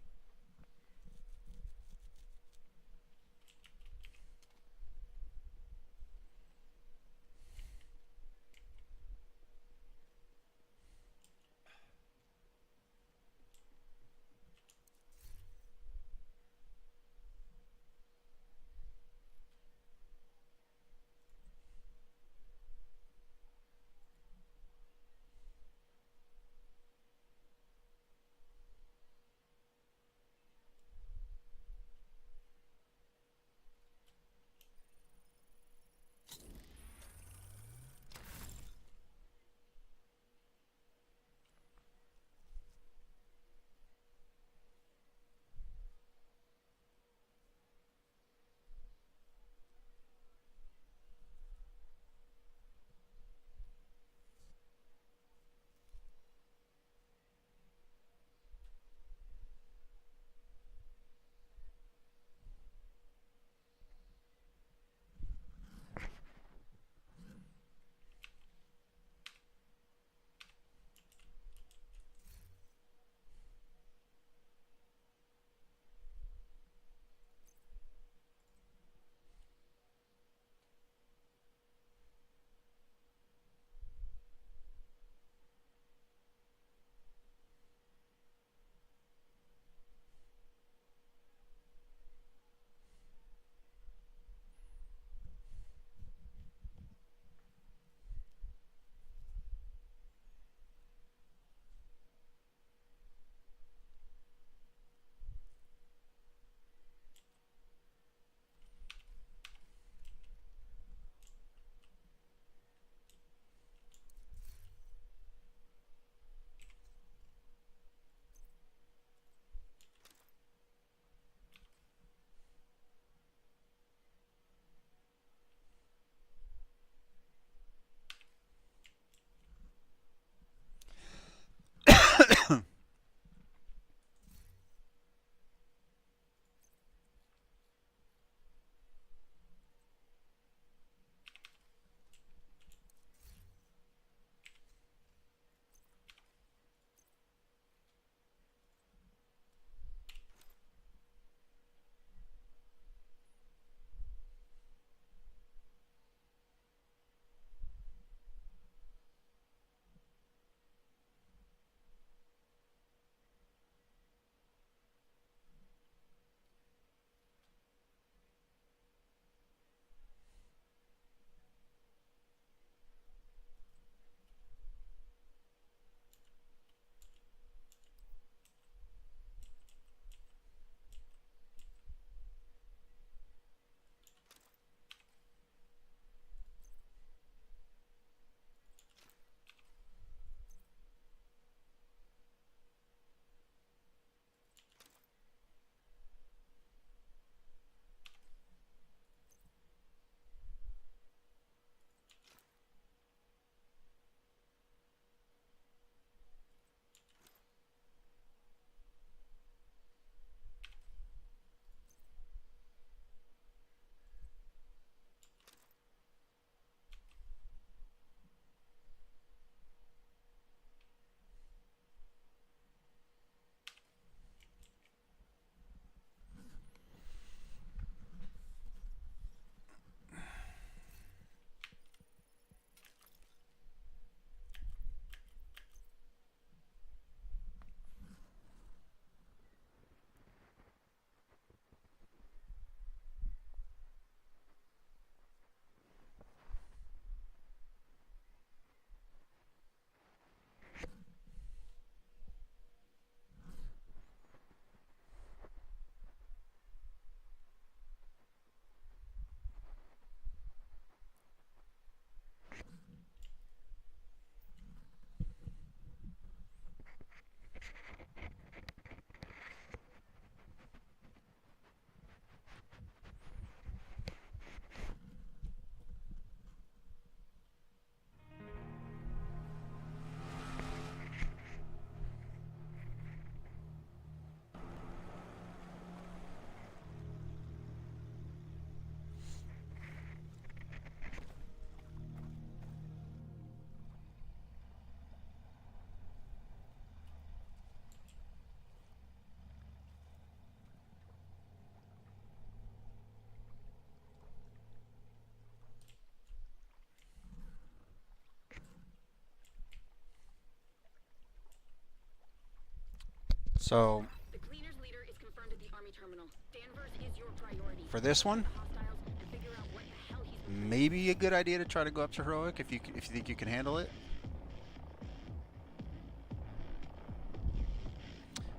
So The cleaners leader is confirmed at the army terminal. Danvers is your priority. for this one, The hostiles and figure out what the hell he's been maybe a good idea to try to go up to heroic if you think you can handle it.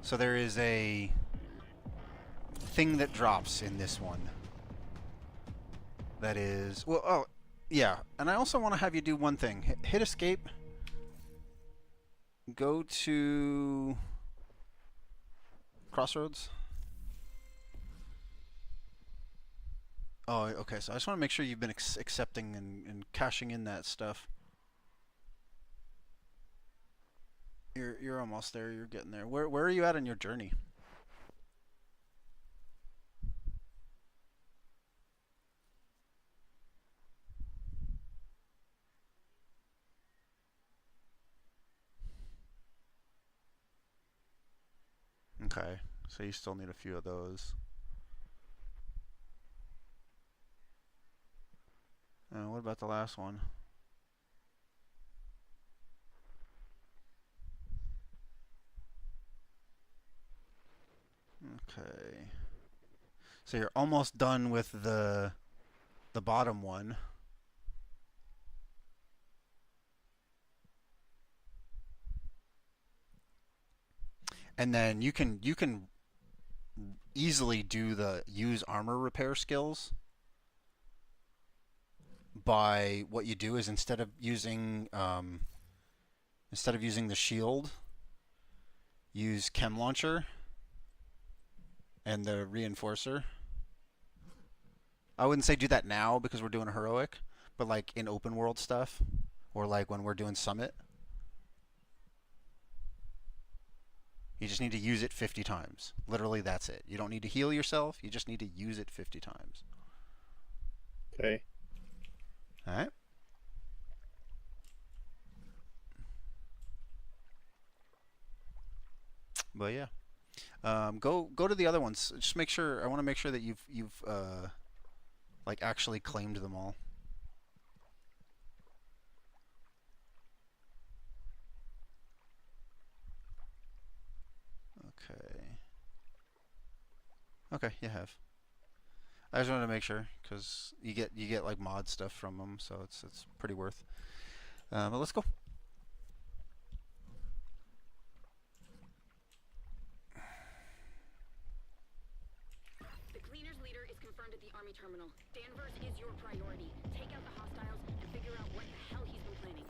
So there is a thing that drops in this one. That is, well, oh, yeah. And I also want to have you do one thing. Hit escape. Go to Crossroads. Oh, okay. So I just want to make sure you've been accepting and cashing in that stuff. You're almost there. You're getting there. Where are you at on your journey? Okay, so you still need a few of those. What about the last one? Okay. So you're almost done with the bottom one. And then you can easily do the use armor repair skills by what you do is instead of using the shield, use chem launcher and the reinforcer. I wouldn't say do that now because we're doing a heroic, but like in open world stuff or like when we're doing summit. You just need to use it 50 times. Literally, that's it. You don't need to heal yourself. You just need to use it 50 times. Okay. All right. But yeah, go to the other ones. Just make sure. I want to make sure that you've like actually claimed them all. Okay. Okay, you have. I just wanted to make sure because you get like mod stuff from them, so it's pretty worth. But let's go. The cleaners leader is confirmed at the army terminal. Danvers is your priority. Take out the hostiles and figure out what the hell he's been planning.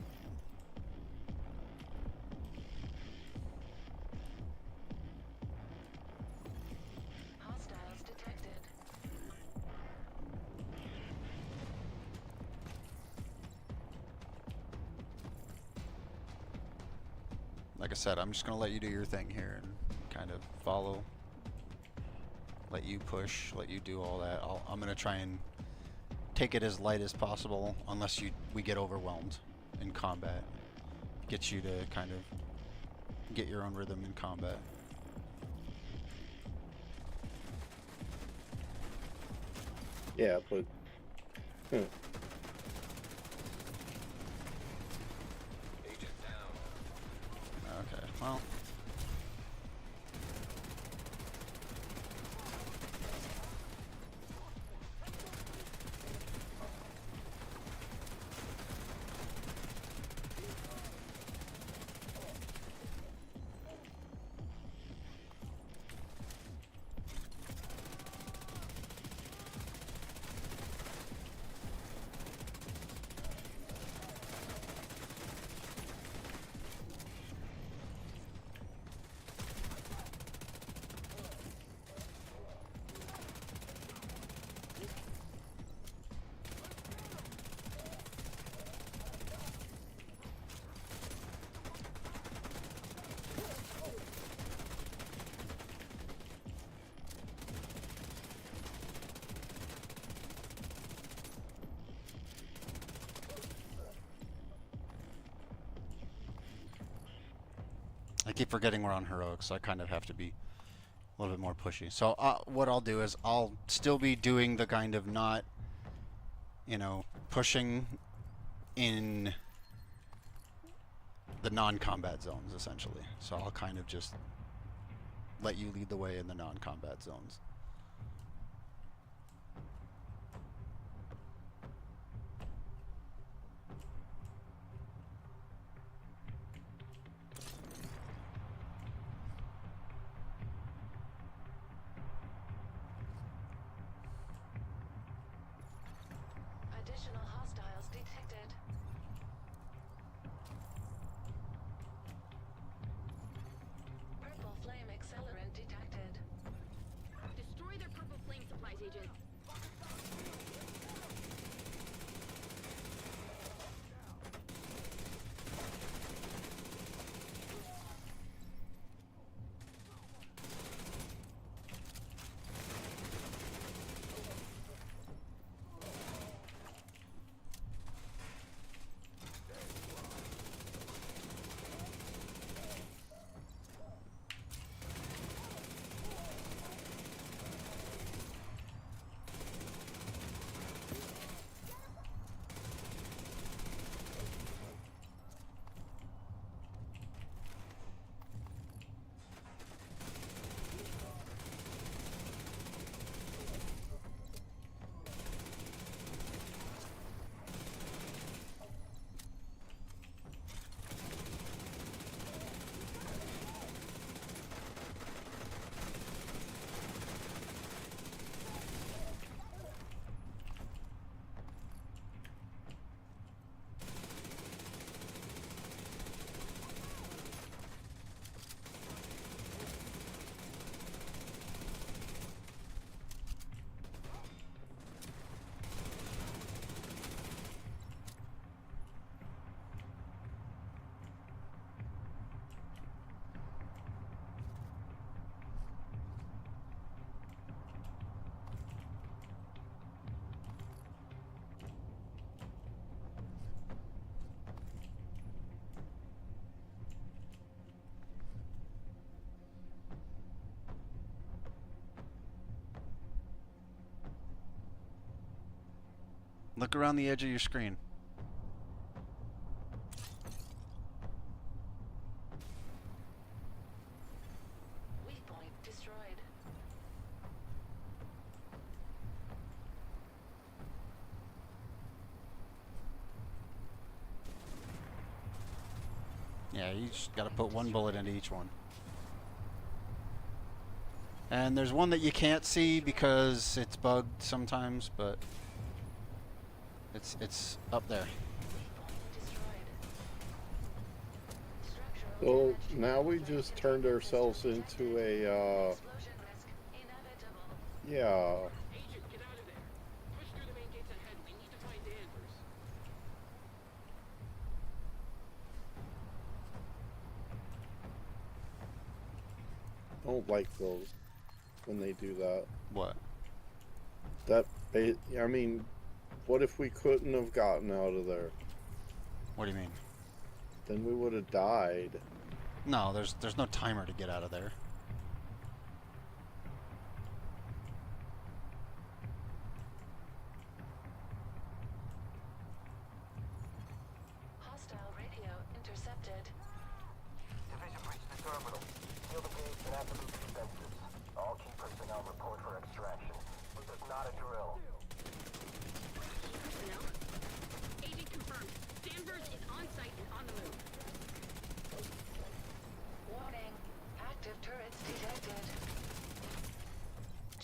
Hostiles detected. Like I said, I'm just gonna let you do your thing here and kind of follow. Let you push, let you do all that. I'm gonna try and take it as light as possible, unless we get overwhelmed in combat. Get you to kind of get your own rhythm in combat. Yeah, but Agent down. Okay, well. I keep forgetting we're on heroic, so I kind of have to be a little bit more pushy. So what I'll do is I'll still be doing the kind of not, pushing in the non-combat zones, essentially. So I'll kind of just let you lead the way in the non-combat zones. Additional hostiles detected. Purple flame accelerant detected. Destroy their purple flame supplies, Agent. Look around the edge of your screen. Weak point destroyed. Yeah, you just gotta put one bullet into each one. And there's one that you can't see because it's bugged sometimes, but it's up there. So now we just turned ourselves into a, yeah. Agent, get out of there. Push through the main gates ahead. We need to find Danvers. Don't like those when they do that. What? I mean, what if we couldn't have gotten out of there? What do you mean? Then we would have died. No, there's no timer to get out of there. Hostile radio intercepted. Division breached the terminal. Seal the gates and absolute defenses. All key personnel report for extraction. This is not a drill. Personnel? Agent confirmed. Danvers is on site and on the move. Warning. Active turrets detected.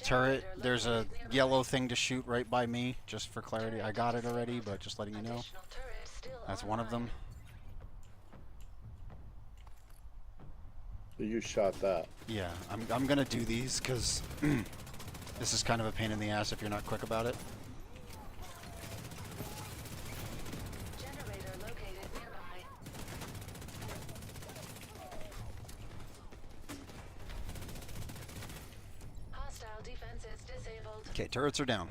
Turret, Generator there's a located nearby. yellow thing to shoot right by me, just for clarity. I got it already, but just letting you know. Additional turret still That's one of them. online. So you shot that. Yeah, I'm gonna do these because this is kind of a pain in the ass if you're not quick about it. Generator located nearby. Hostile defenses disabled. Okay, turrets are down.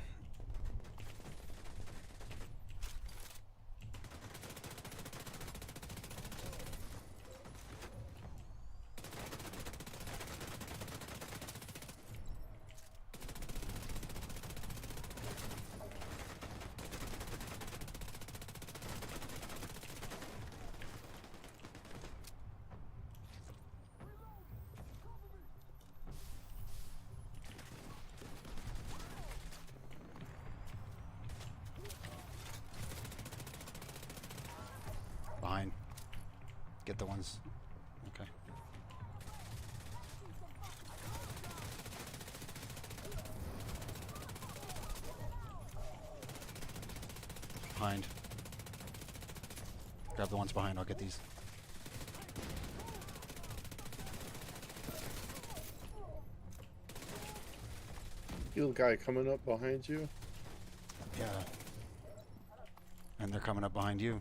get the ones. Okay. Behind. Grab the ones behind. I'll get these. You guy coming up behind you? Yeah. And they're coming up behind you.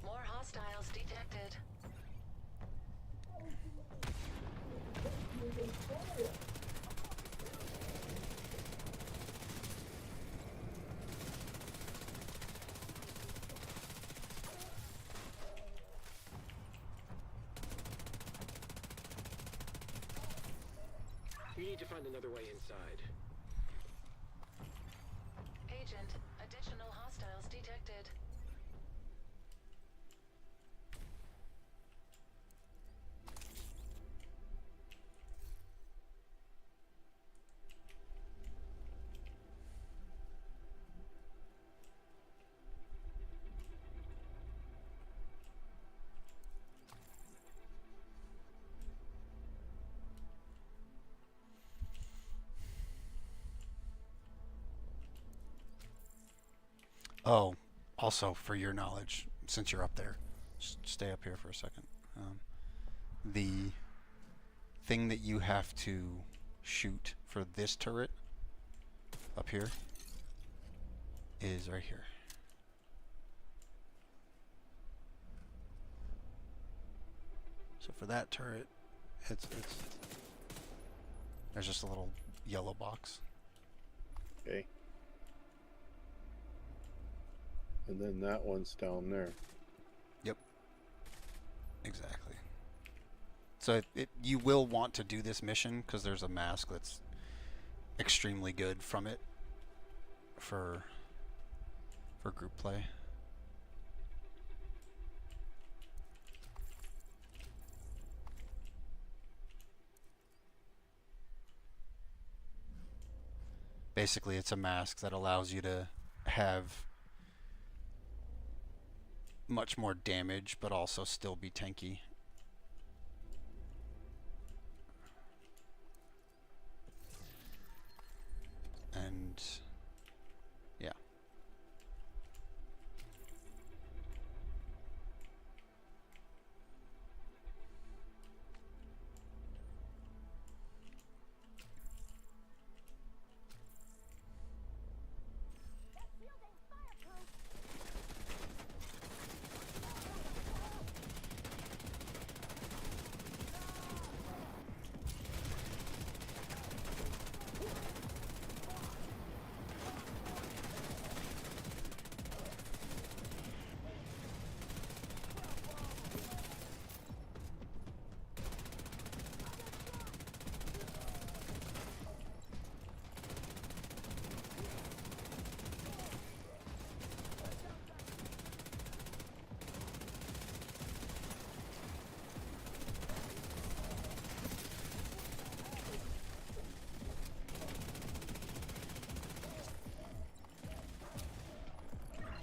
More hostiles detected. You need to find another way inside. Agent, additional hostiles detected. Oh, also for your knowledge, since you're up there, just stay up here for a second. The thing that you have to shoot for this turret up here is right here. So for that turret, it's there's just a little yellow box. Okay. And then that one's down there. Yep. Exactly. So you will want to do this mission because there's a mask that's extremely good from it for group play. Basically, it's a mask that allows you to have much more damage, but also still be tanky. And yeah.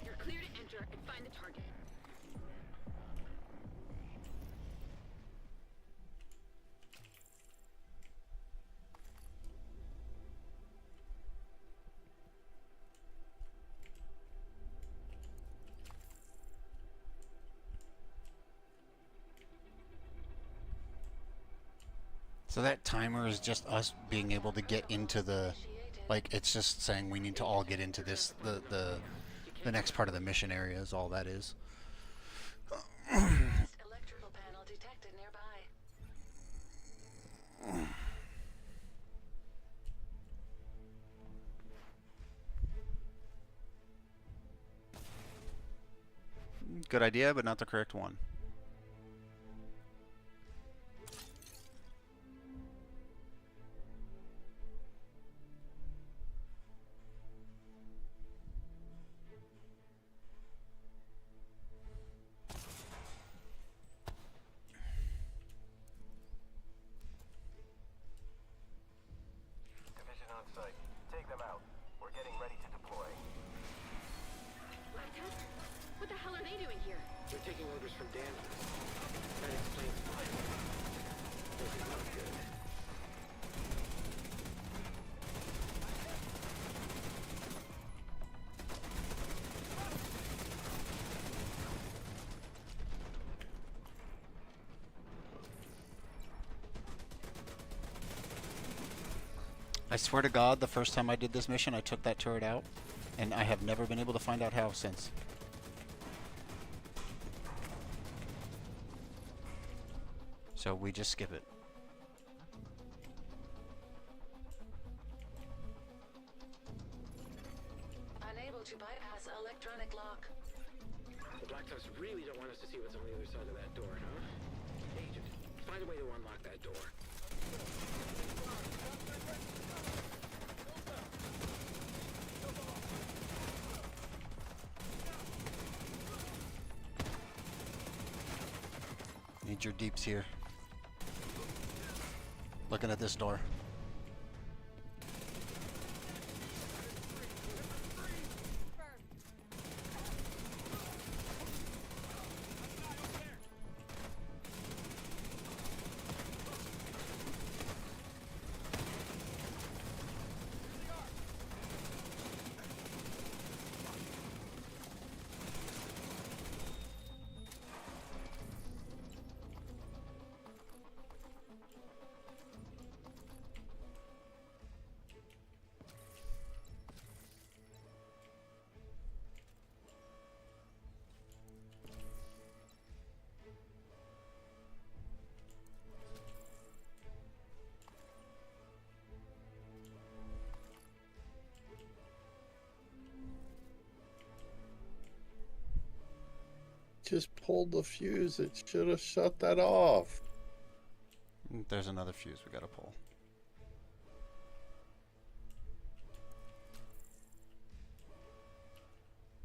You're clear to enter and find the target. So that timer is just us being able to get into the, like, it's just saying we need to all get into this, the next part of the mission area is all that is. Electrical panel detected nearby. Good idea, but not the correct one. getting ready to deploy. Lab tech? What the hell are they doing here? They're taking orders from Danvers. That explains why. This is not good. I swear to God, the first time I did this mission, I took that turret out, and I have never been able to find out how since. So we just skip it. Unable to bypass electronic lock. The Black Tusk really don't want us to see what's on the other side of that door, huh? Agent, find a way to unlock that door. Need your deeps here. Looking at this door. Just pulled the fuse. It should have shut that off. There's another fuse we gotta pull.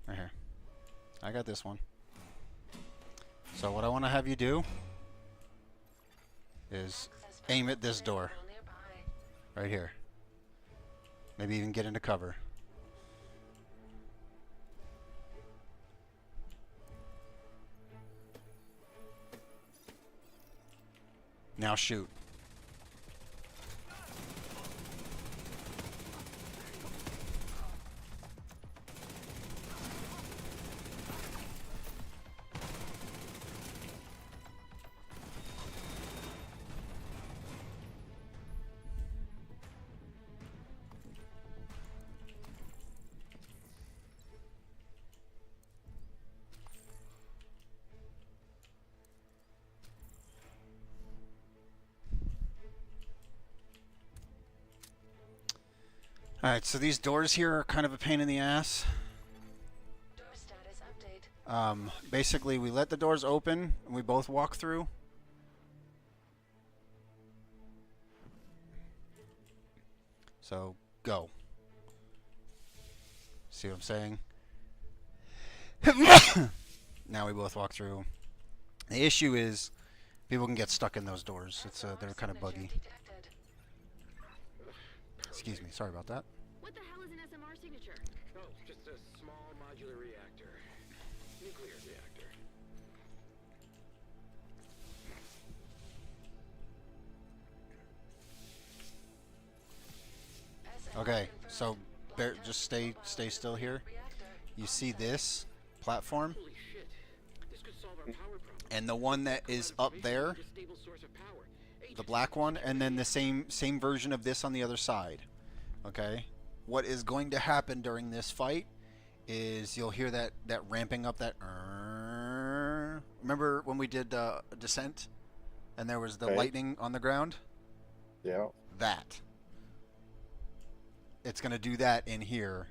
Right here. I got this one. So what I want to have you do is aim at this door. Right here. Maybe even get into cover. Now shoot. Alright, so these doors here are kind of a pain in the ass. Door status update. Basically, we let the doors open and we both walk through. So, go. See what I'm saying? Now we both walk through. The issue is people can get stuck in those doors. It's they're kind of buggy. Excuse me, sorry about that. What the hell is an SMR signature? Oh, just a small modular reactor. Nuclear reactor. Okay, so just stay still here. You see this platform? Holy shit. This could solve our power problem. And the one that is up there, the black one, and then the same version of this on the other side. Okay, what is going to happen during this fight is you'll hear that ramping up, that remember when we did Descent and there was the lightning on the ground? Yeah. That it's going to do that in here,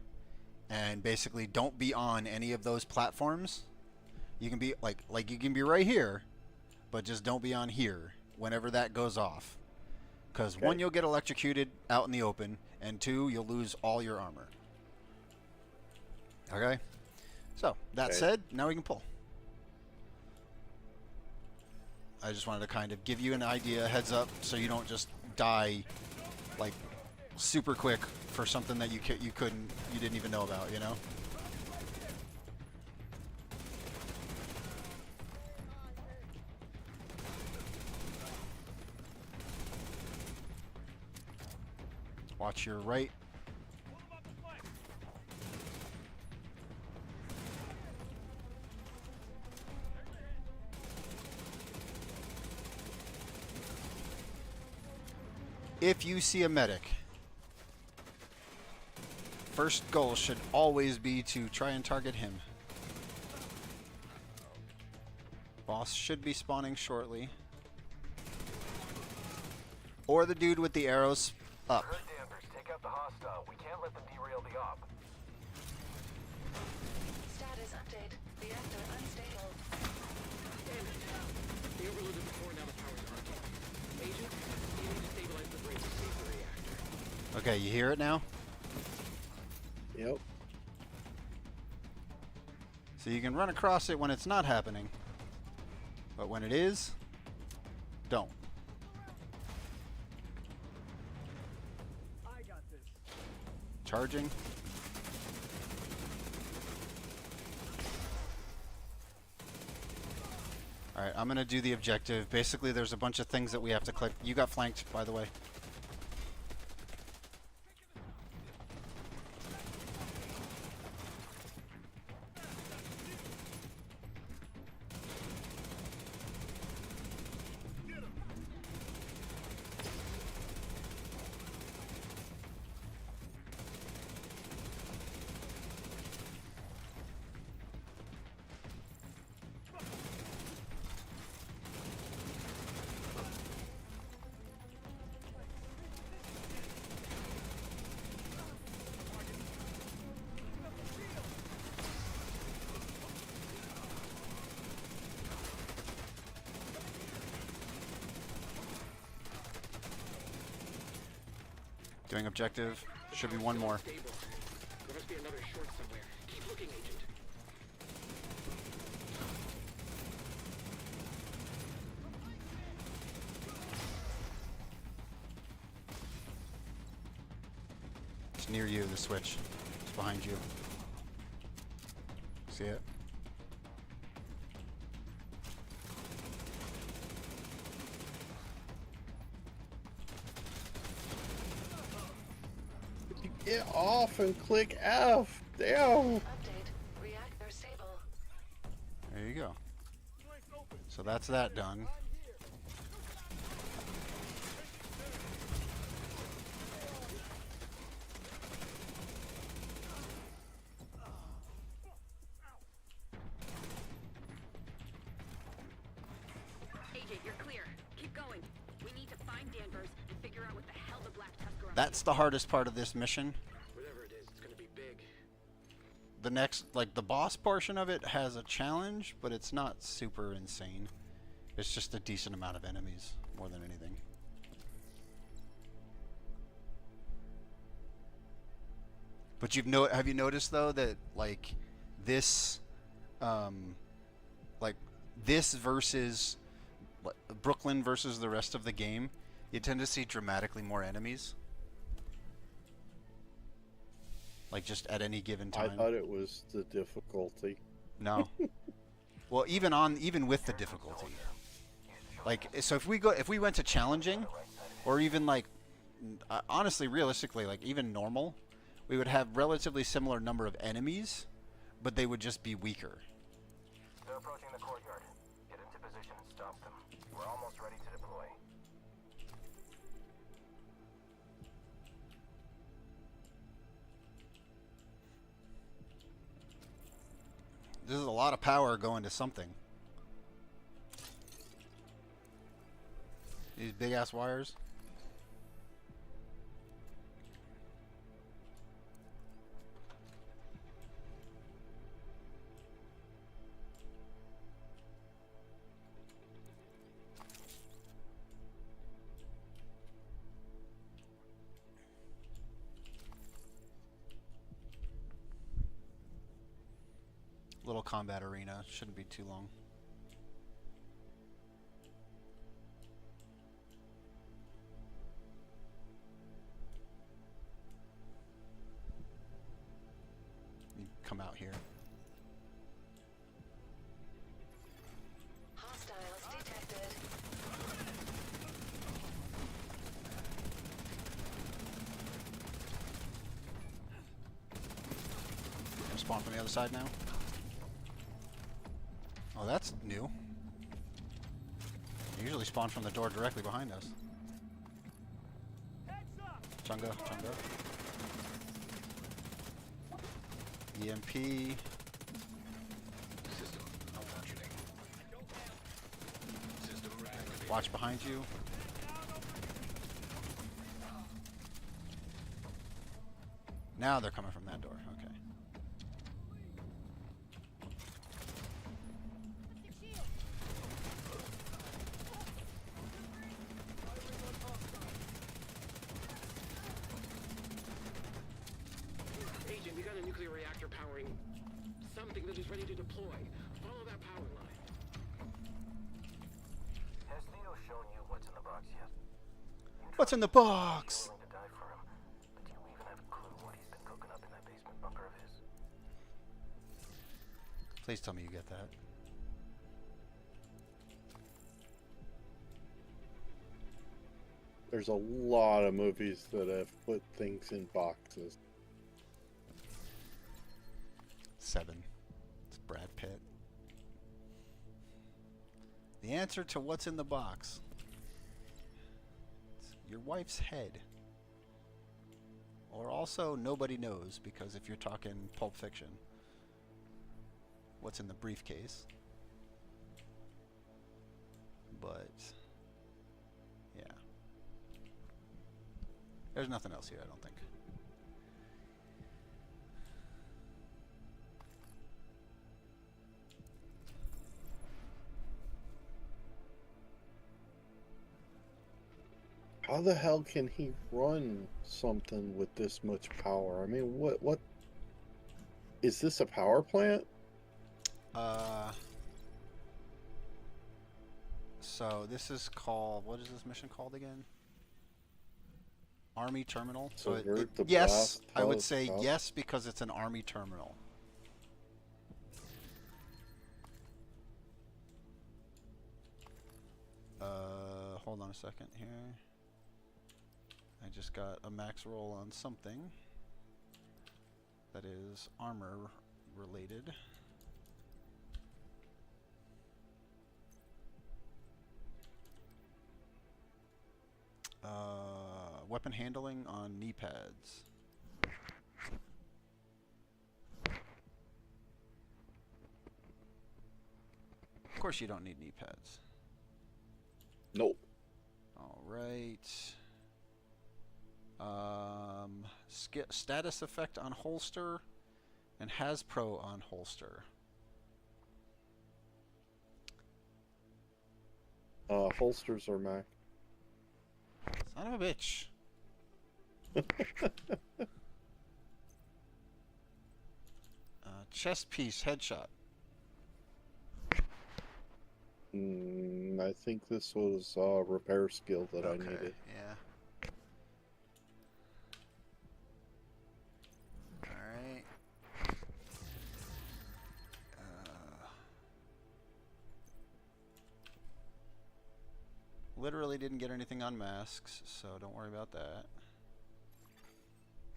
and basically don't be on any of those platforms. You can be like you can be right here, but just don't be on here whenever that goes off. Because one, you'll get electrocuted out in the open, and two, you'll lose all your armor. Okay? So, that said, now we can pull. I just wanted to kind of give you an idea, heads up, so you don't just die, like, super quick for something that you didn't even know about, you know? Watch your right. If you see a medic, first goal should always be to try and target him. Boss should be spawning shortly. Or the dude with the arrows up. Heard Danvers, take out the hostile. We can't let them derail the op. Status update. Reactor unstable. Damn it. They overloaded the core, now the power's on. Agent, you need to stabilize the bridge to save the reactor. Okay, you hear it now? Yep. So you can run across it when it's not happening. But when it is, don't. Charging. Alright, I'm gonna do the objective. Basically, there's a bunch of things that we have to click. You got flanked, by the way. Doing objective. Should be one more. Stable. There must be another short somewhere. Keep looking, Agent. It's near you, the switch. It's behind you. See it? Get off and click F. Damn. Update. Reactor stable. There you go. So that's that done. Agent, you're clear. Keep going. We need to find Danvers and figure out what the hell the Black Tusker are. That's the hardest part of this mission. Whatever it is, it's gonna be big. The next, like the boss portion of it has a challenge, but it's not super insane. It's just a decent amount of enemies, more than anything. But have you noticed though that like this, like this versus Brooklyn versus the rest of the game, you tend to see dramatically more enemies. Like just at any given time. I thought it was the difficulty. No. Well, even with the difficulty. Like, so if we went to challenging, or even like, honestly, realistically, like even normal, we would have relatively similar number of enemies, but they would just be weaker. They're approaching the courtyard. Get into position and stop them. We're almost ready to deploy. This is a lot of power going to something. These big ass wires. Little combat arena. Shouldn't be too long. come out here. Hostiles detected. Gonna spawn from the other side now. Oh, that's new. They usually spawn from the door directly behind us. Chunga, Chunga. EMP. System malfunctioning. System reactivated. Watch behind you. Now they're coming from that door. Okay. Agent, we got a nuclear reactor powering something that is ready to deploy. Follow that power line. Has Theo shown you what's in the box yet? What's in the box? Willing to die for him, but do you even have a clue what he's been cooking up in that basement bunker of his? Please tell me you get that. There's a lot of movies that have put things in boxes. 7. It's Brad Pitt. The answer to what's in the box. It's your wife's head. Or also nobody knows, because if you're talking Pulp Fiction, what's in the briefcase. But yeah. There's nothing else here, I don't think. How the hell can he run something with this much power? I mean, what is this, a power plant? So this is called, what is this mission called again? Army Terminal. So Subvert the yes, blast I would house say house? yes, because it's an Army Terminal. Hold on a second here. I just got a max roll on something that is armor related. Weapon handling on knee pads. Of course you don't need knee pads. Nope. All right. Status effect on holster and has pro on holster. Holsters are Mac. Son of a bitch. Chest piece headshot. I think this was repair skill that I needed. Yeah. Alright. Literally didn't get anything on masks, so don't worry about that.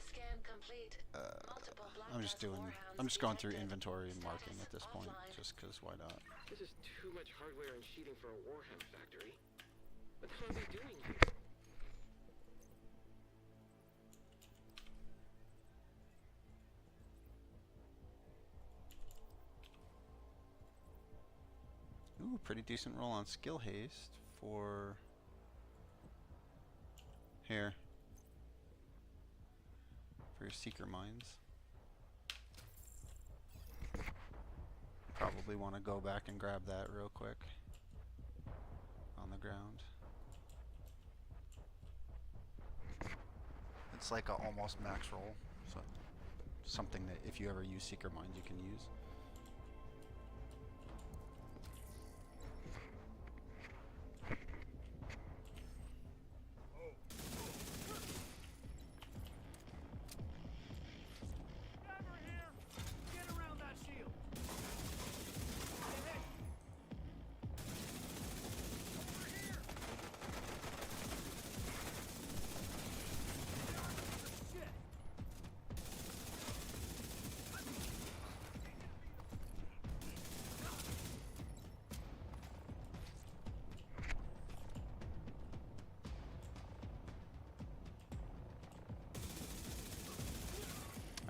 Scan complete. Multiple black I'm just dust doing. warehounds I'm just going through detected. inventory and marking Status at this point, offline. just because why not? This is too much hardware and sheeting for a Warhammer factory. What the hell are they doing here? Ooh, pretty decent roll on skill haste for here for your seeker mines. Probably want to go back and grab that real quick on the ground. It's like a almost max roll, so something that if you ever use seeker mines you can use.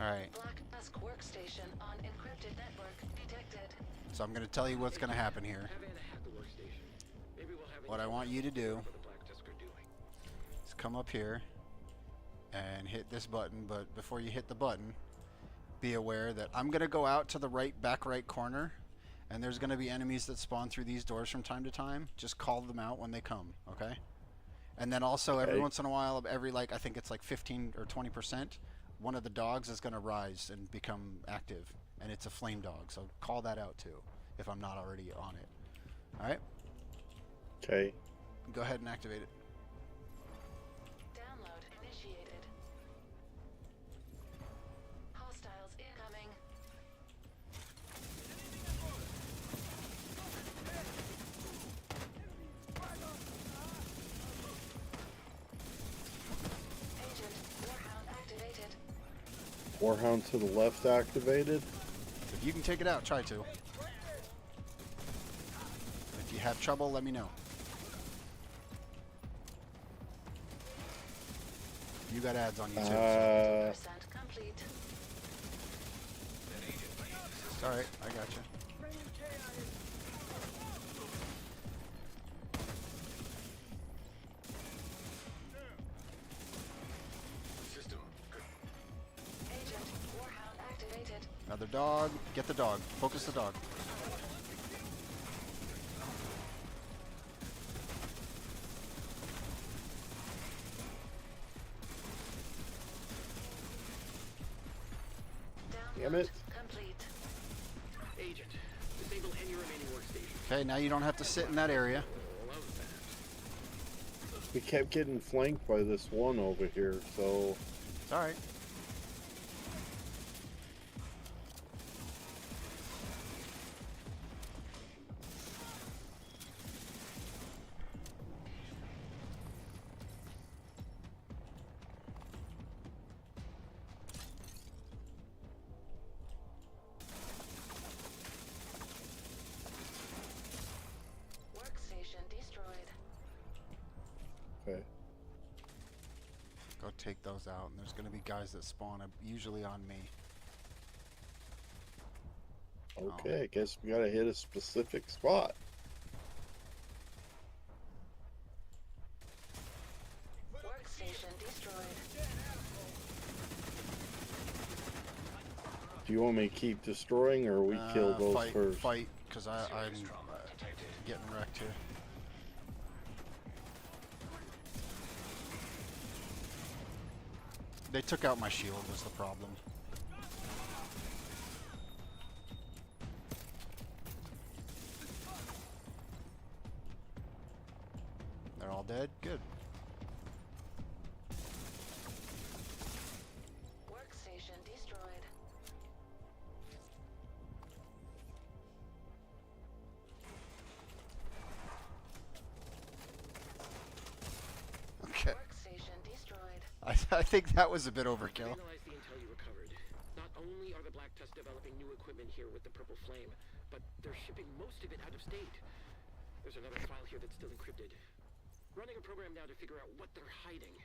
Alright. Black Tusk workstation on encrypted network detected. So I'm going to tell you what's going to happen here. Have Anna hack the workstation. Maybe we'll have What I want you to do what the Black Tusk are doing. is come up here and hit this button, but before you hit the button, be aware that I'm going to go out to the back right corner, and there's going to be enemies that spawn through these doors from time to time. Just call them out when they come, okay? And then also every once in a while, I think it's like 15 or 20%, one of the dogs is going to rise and become active, and it's a flame dog, so call that out too if I'm not already on it. All right? Okay. Go ahead and activate it. Download initiated. Hostiles incoming. Agent, Warhound activated. Warhound to the left activated. If you can take it out, try to. If you have trouble, let me know. You got ads on you too. So. 70% complete. It's alright, I got you. System. Agent, Warhound activated. Another dog. Get the dog. Focus the dog. Damn it. Complete. Agent, disable any remaining workstations. Okay, now you don't have to sit in that area. Love that. We kept getting flanked by this one over here, so It's alright. Workstation destroyed. okay. Go take those out, and there's going to be guys that spawn usually on me. Okay, I guess we gotta hit a specific spot. Workstation destroyed. Do you want me to keep destroying, or we kill those fight, first? Fight, because I'm getting wrecked here. They took out my shield was the problem. They're all dead? Good. Workstation destroyed. Okay. Workstation destroyed. I think that was a bit overkill. Analyze the intel you recovered. Not only are the Black Tusk developing new equipment here with the Purple Flame, but they're shipping most of it out of state. There's another file here that's still encrypted. Running a program now to figure out what they're hiding.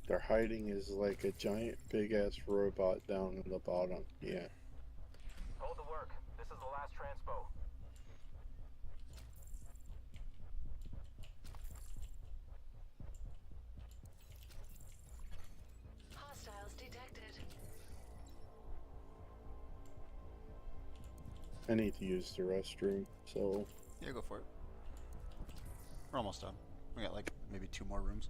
Their hiding is like a giant, big-ass robot down in the bottom. Yeah. Hold the work. This is the last transpo. Hostiles detected. I need to use the restroom, so Yeah, go for it. We're almost done. We got like maybe 2 more rooms.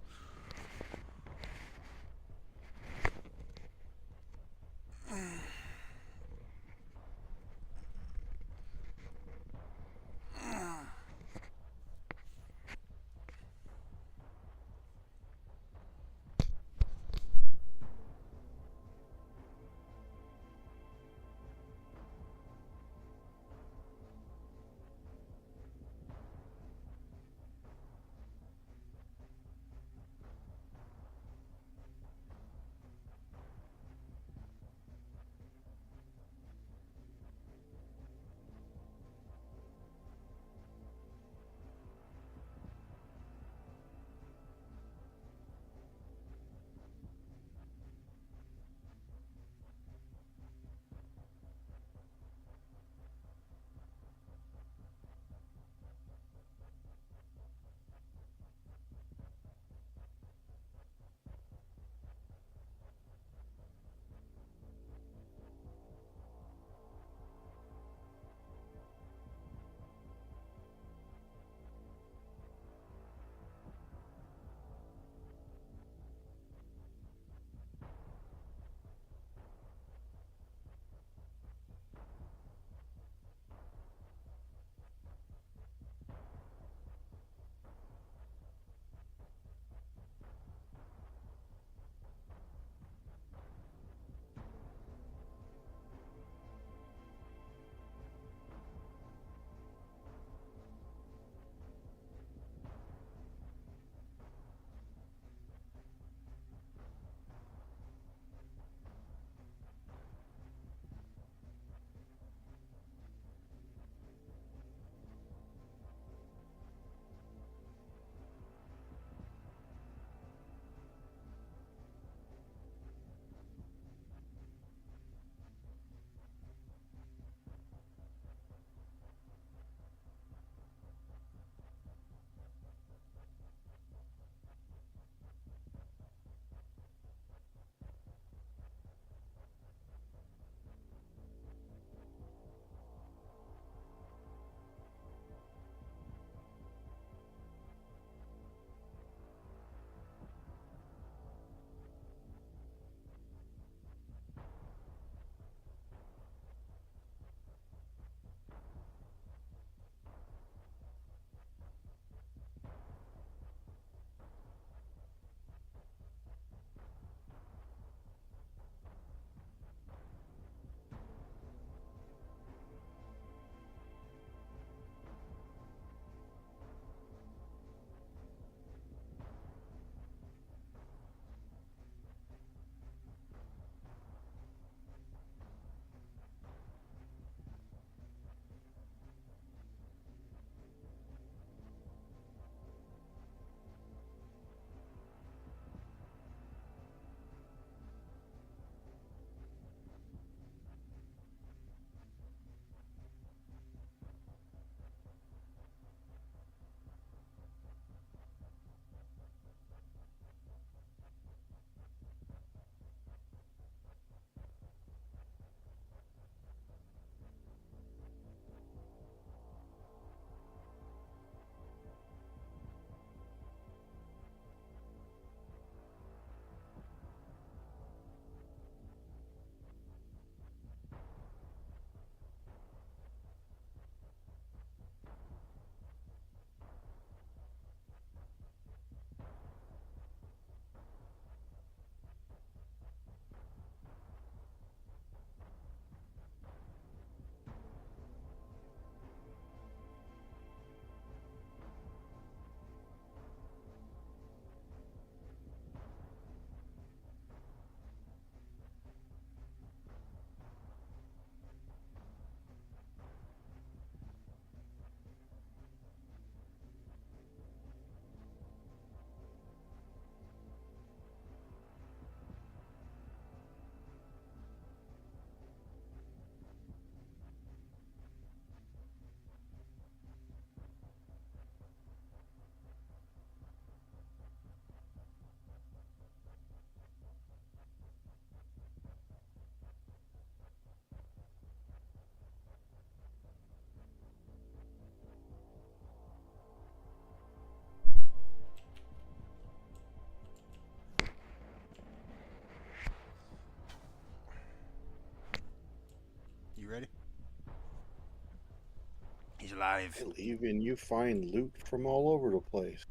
alive. And even you find loot from all over the place.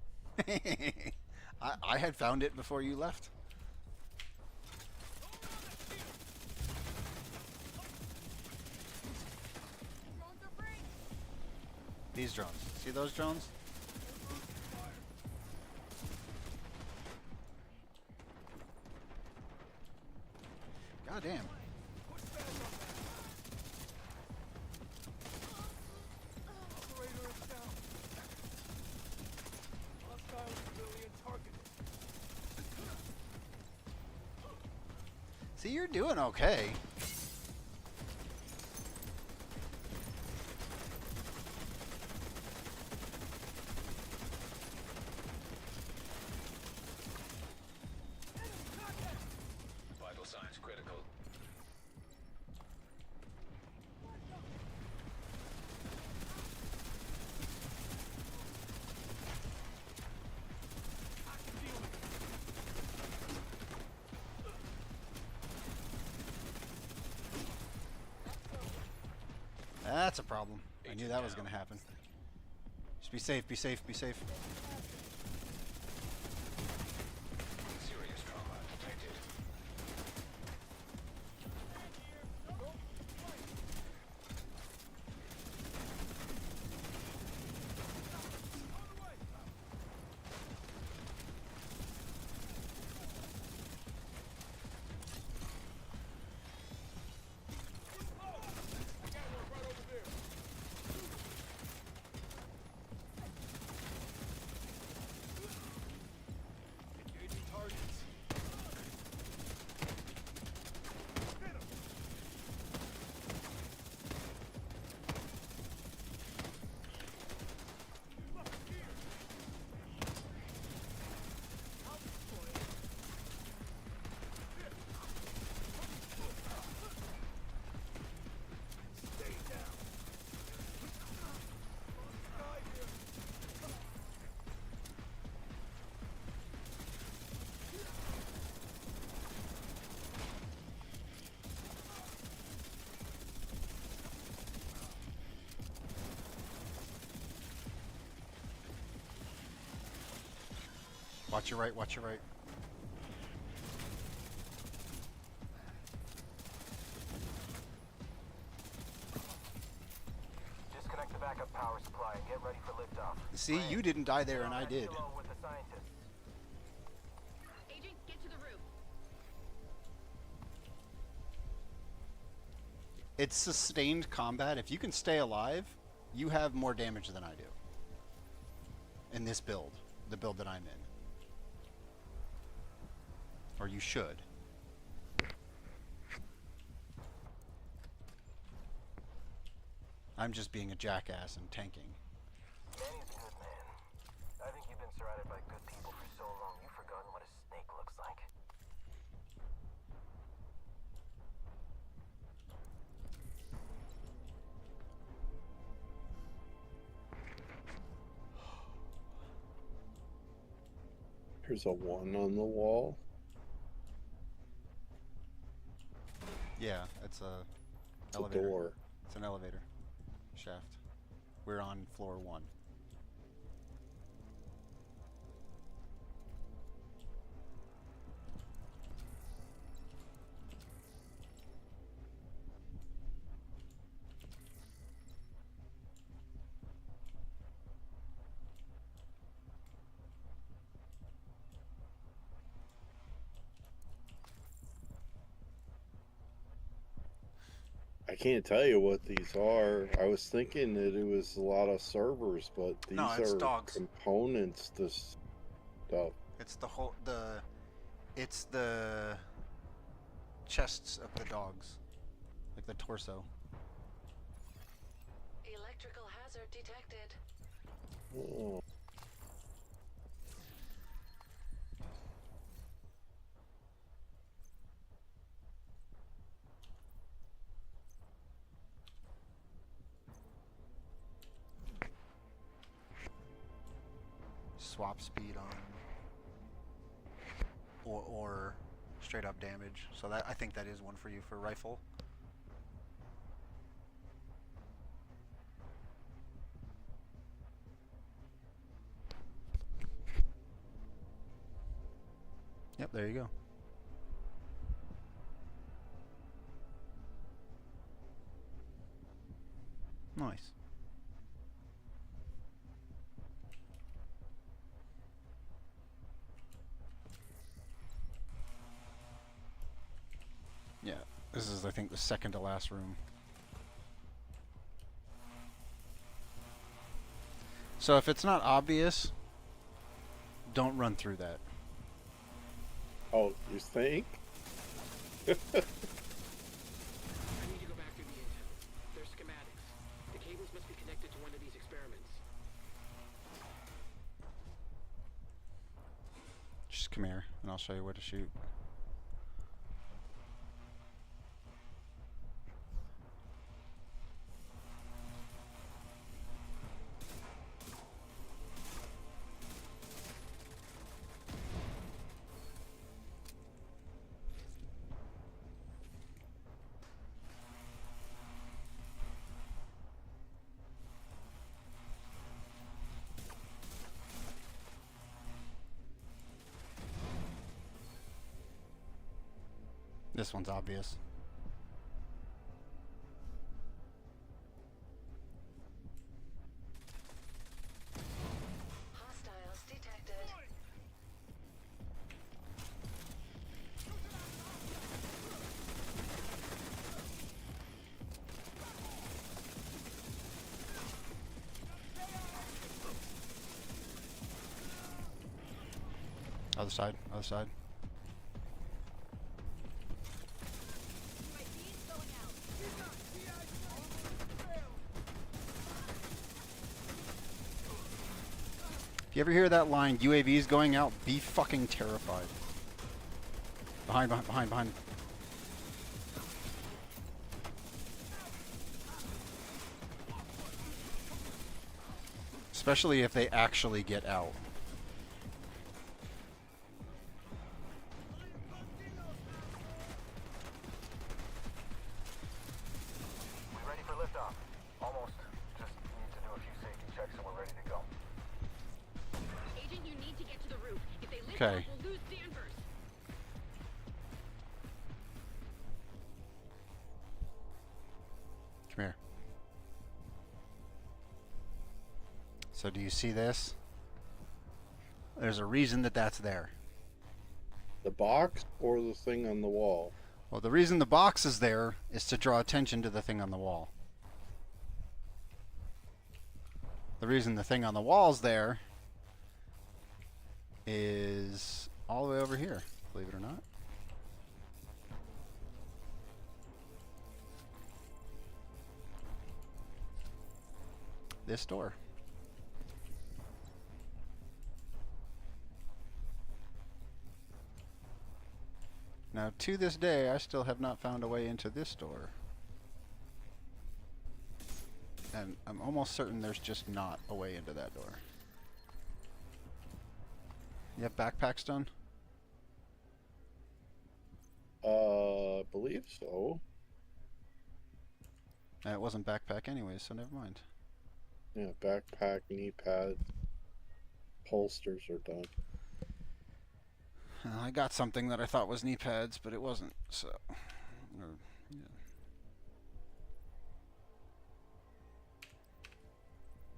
I had found it before you left. These drones. See those drones? God damn. See, you're doing okay. Vital signs critical. That's a problem. I knew that was going to happen. Just be safe, be safe, be safe. Serious trauma detected. Watch your right, watch your right. Disconnect the backup power supply and get ready for liftoff. See, you didn't die there and I did. With the scientists. Agent, get to the roof. It's sustained combat. If you can stay alive, you have more damage than I do. In this build. The build that I'm in. Or you should. I'm just being a jackass and tanking. Manny's a good man. I think you've been surrounded by good people for so long, you've forgotten what a snake looks like. There's a 1 on the wall. Yeah, it's a It's elevator. a door. It's an elevator shaft. We're on floor 1. I can't tell you what these are. I was thinking that it was a lot of servers, but these No, it's are dogs. components to stuff. It's the whole it's the chests of the dogs. Like the torso. Electrical hazard detected. Oh. Swap speed on or straight up damage. So that I think that is one for you for rifle. Yep, there you go. Nice. Yeah, this is, I think, the second to last room. So if it's not obvious, don't run through that. Oh, you think? I need to go back through the intel. There's schematics. The cables must be connected to one of these experiments. Just come here, and I'll show you where to shoot. This one's obvious. Hostiles detected. Other side, other side. If you ever hear that line, UAVs going out, be fucking terrified. Behind, behind, behind, behind. Especially if they actually get out. We ready for liftoff? Almost. Just need to do a few safety checks and we're ready to go. Agent, you need to get to the roof. If they lift Okay. off, we'll lose Danvers. Come here. So do you see this? There's a reason that that's there. The box or the thing on the wall? Well, the reason the box is there is to draw attention to the thing on the wall. The reason the thing on the wall's there is all the way over here, believe it or not. This door. Now, to this day, I still have not found a way into this door. And I'm almost certain there's just not a way into that door. You have backpacks done? Believe so. It wasn't backpack anyways, so never mind. Yeah, backpack, knee pads, holsters are done. I got something that I thought was knee pads, but it wasn't, so... yeah.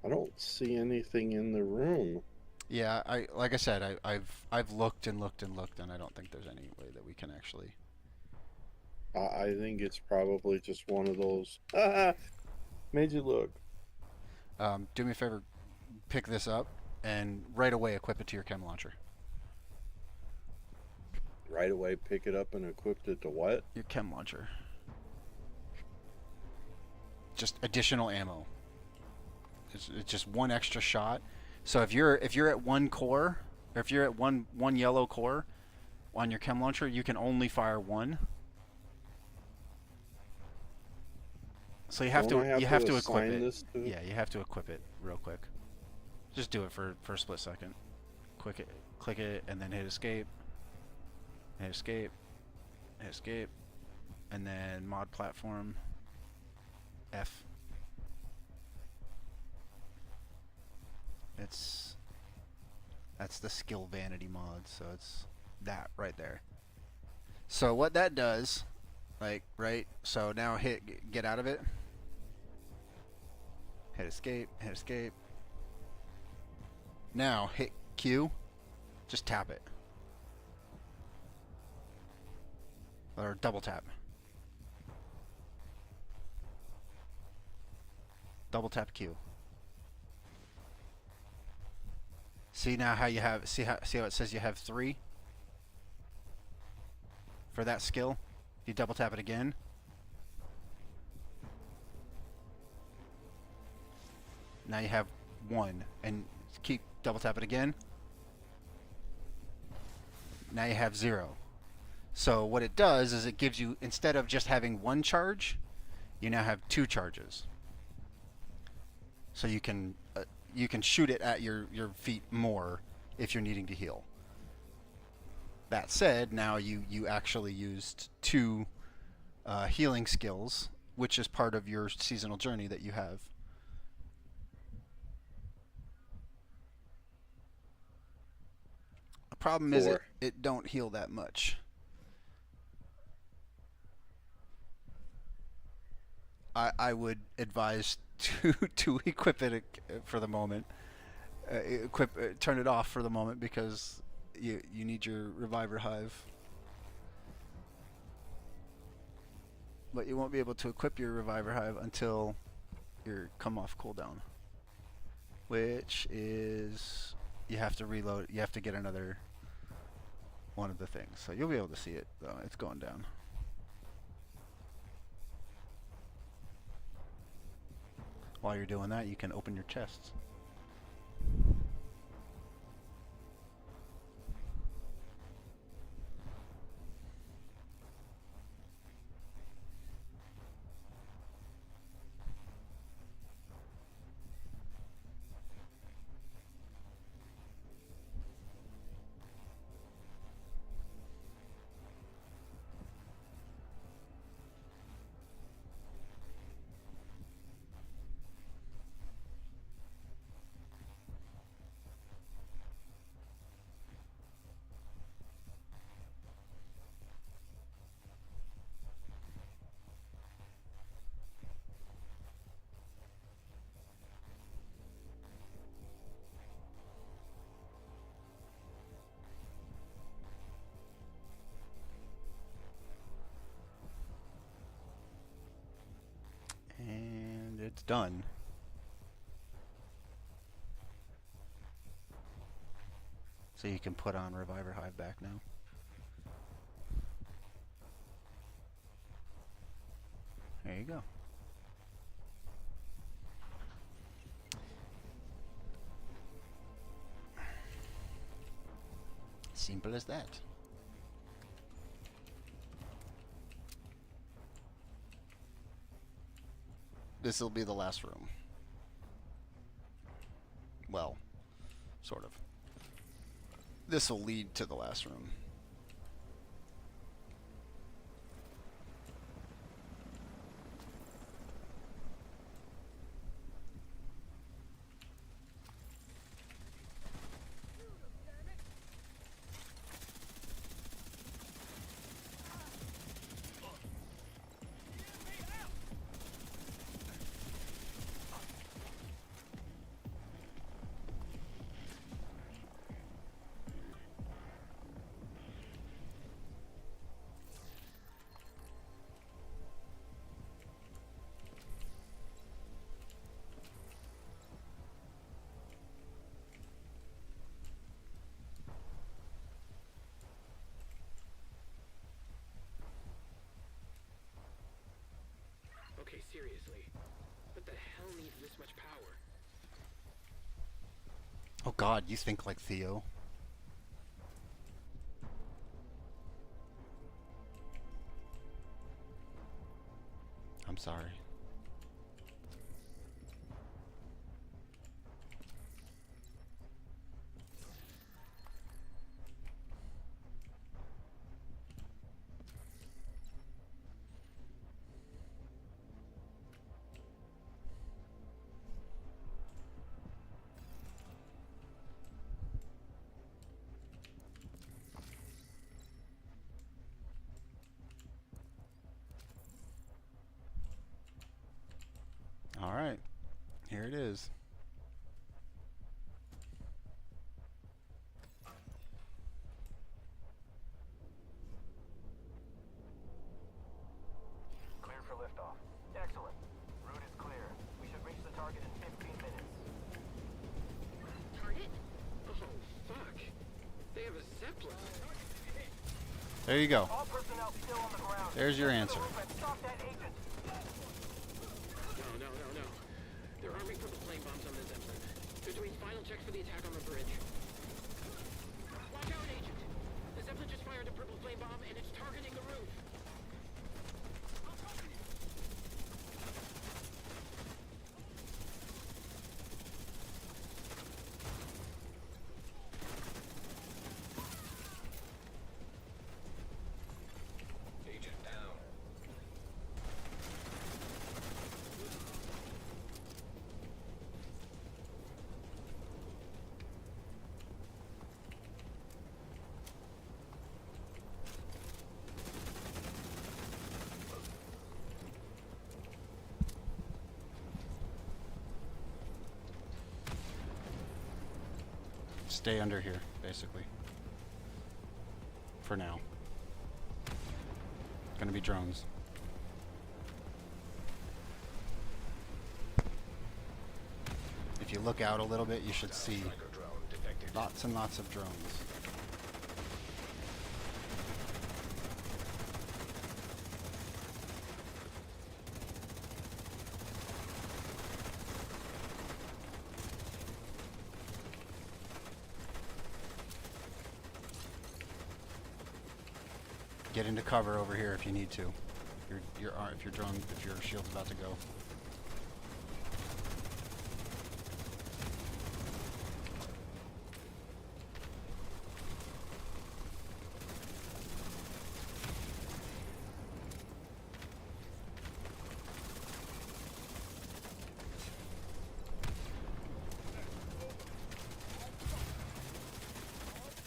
I don't see anything in the room. Yeah, like I said, I've looked and looked and looked, and I don't think there's any way that we can actually... I think it's probably just one of those. Made you look. Do me a favor, pick this up, and right away equip it to your chem launcher. Right away, pick it up and equip it to what? Your chem launcher. Just additional ammo. It's just one extra shot. So if you're at one core, or if you're at one yellow core on your chem launcher, you can only fire one. So you have Don't I to equip assign it. this to it? Yeah, you have to equip it real quick. Just do it for a split second. Click it, and then hit escape. Hit escape. Hit escape. And then mod platform. F. That's the skill vanity mod, so it's that right there. So what that does, like, right? So now get out of it. Hit escape, hit escape. Now hit Q, just tap it. Or double tap. Double tap Q. See now how you have, see how it says you have 3? For that skill. You double tap it again. Now you have 1, and keep double tap it again. Now you have 0. So what it does is it gives you, instead of just having 1 charge, you now have 2 charges. So you can shoot it at your feet more if you're needing to heal. That said, now you actually used 2 healing skills, which is part of your seasonal journey that you have. The problem is it don't heal that much. I would advise to equip it for the moment. Turn it off for the moment because you need your reviver hive. But you won't be able to equip your reviver hive until you come off cooldown, which is you have to reload. You have to get another one of the things. So you'll be able to see it though. It's going down. While you're doing that, you can open your chests. And it's done. So you can put on Reviver Hive back now. There you go. Simple as that. This will be the last room. Well, sort of. This will lead to the last room. Okay, seriously. What the hell needs this much power? Oh God, you think like Theo. I'm sorry. Here it is. Clear for liftoff. Excellent. Route is clear. We should reach the target in 15 minutes. Target? Oh, fuck. They have a Zeppelin. There you go. All personnel still on the ground. There's your answer. Stop that agent. No. They're arming purple flame bombs on the Zeppelin. They're doing final checks for the attack on the bridge. Watch out, Agent. The Zeppelin just fired a purple flame bomb and it's targeting the roof. Agent down. Stay under here, basically. For now. Gonna be drones. If you look out a little bit, you should see Striker drone detected. lots and lots of drones. Get into cover over here if you need to. If your shield's about to go.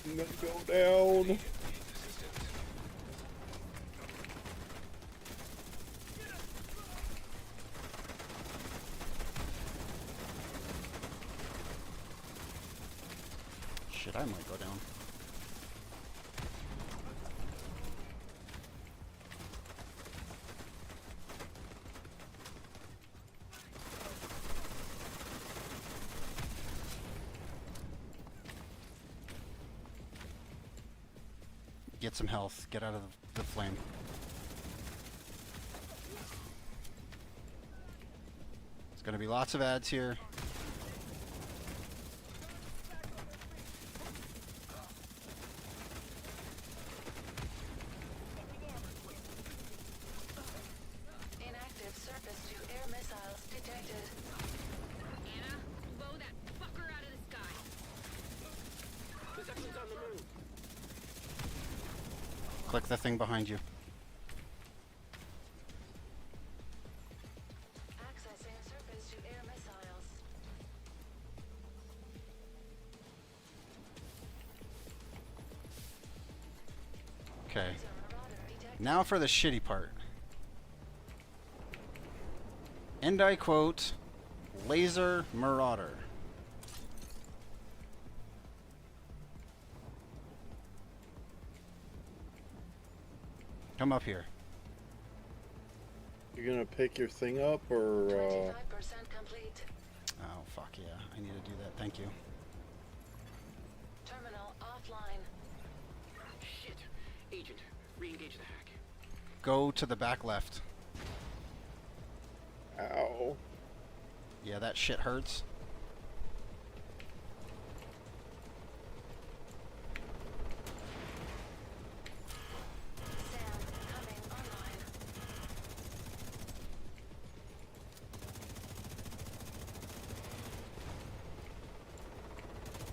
I'm gonna go down. Shit, I might go down. Get some health. Get out of the flame. There's gonna be lots of ads here. Inactive surface-to-air missiles detected. Anna, blow that fucker out of the sky. The Zeppelin's on the move. Click the thing behind you. Accessing surface-to-air missiles. Okay. Marauder detected. Now for the shitty part. And I quote, Laser Marauder. Come up here. You're gonna pick your thing up, or 29% complete. Oh, fuck yeah. I need to do that. Thank you. Terminal offline. Shit. Agent, re-engage the hack. Go to the back left. ow. Yeah, that shit hurts. SAM coming online.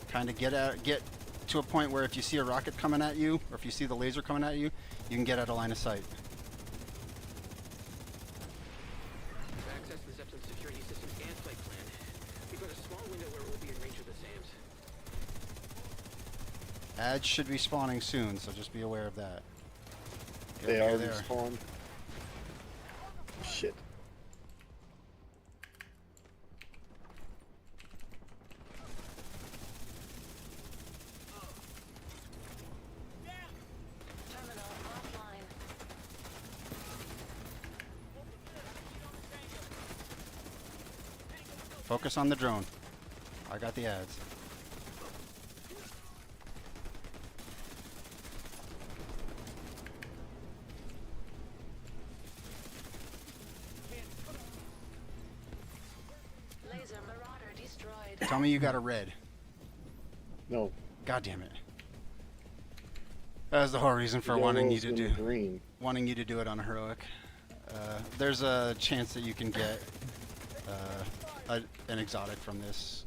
Kind of get to a point where if you see a rocket coming at you, or if you see the laser coming at you, you can get out of line of sight. To access the Zeppelin security system's and flight plan, we've got a small window where we'll be in range of the SAMs. Ads should be spawning soon, so just be aware of that. Get They over already there. spawned. Shit. Focus on the drone. I got the ads. Laser Marauder destroyed. Tell me you got a red. No. God damn it. That was the whole reason for wanting you to do green. wanting you to do it on a heroic. There's a chance that you can get an exotic from this.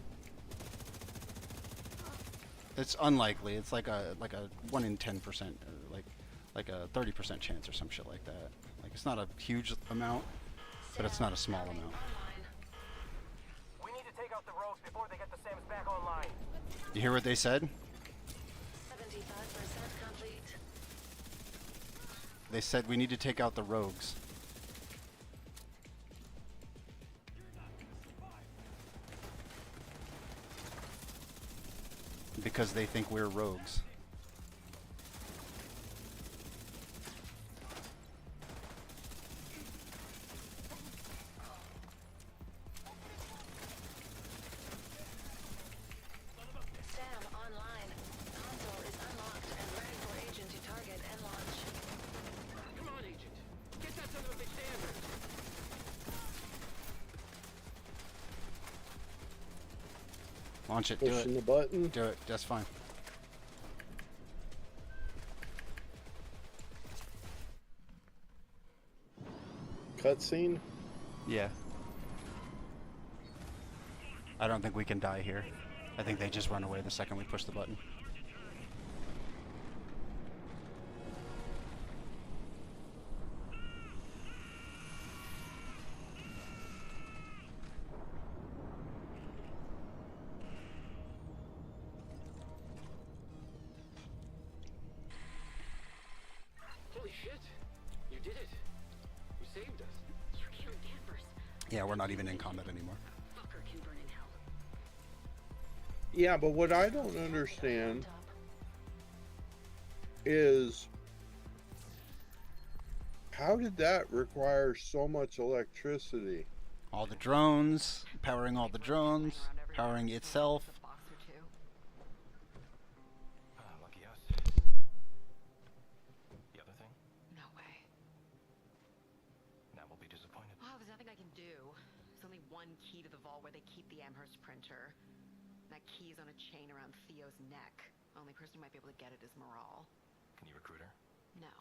It's unlikely. It's like a 1 in 10%, or like a 30% chance or some shit like that. Like it's not a huge amount, but it's not a small amount. We need to take out the rogues before they get the Sims back online. You hear what they said? 75% complete. They said we need to take out the rogues. Because they think we're rogues. Sam online. Console is unlocked and ready for Agent to target and launch. Come on, Agent. Get that son of a bitch to Amherst. Launch it. Do Pushing it. the button. Do it. That's fine. Cutscene. Yeah. I don't think we can die here. I think they just run away the second we push the button. Holy shit. You did it. You saved us. You killed Danvers. Yeah, we're not even in combat anymore. Fucker can burn in hell. Yeah, but what I don't understand is how did that require so much electricity? All the drones, powering all the drones, powering itself. Lucky us. The other thing? No way. Now we'll be disappointed. Wow, there's nothing I can do. There's only one key to the vault where they keep the Amherst printer. That key is on a chain around Theo's neck. Only person who might be able to get it is Moral. Can you recruit her? No.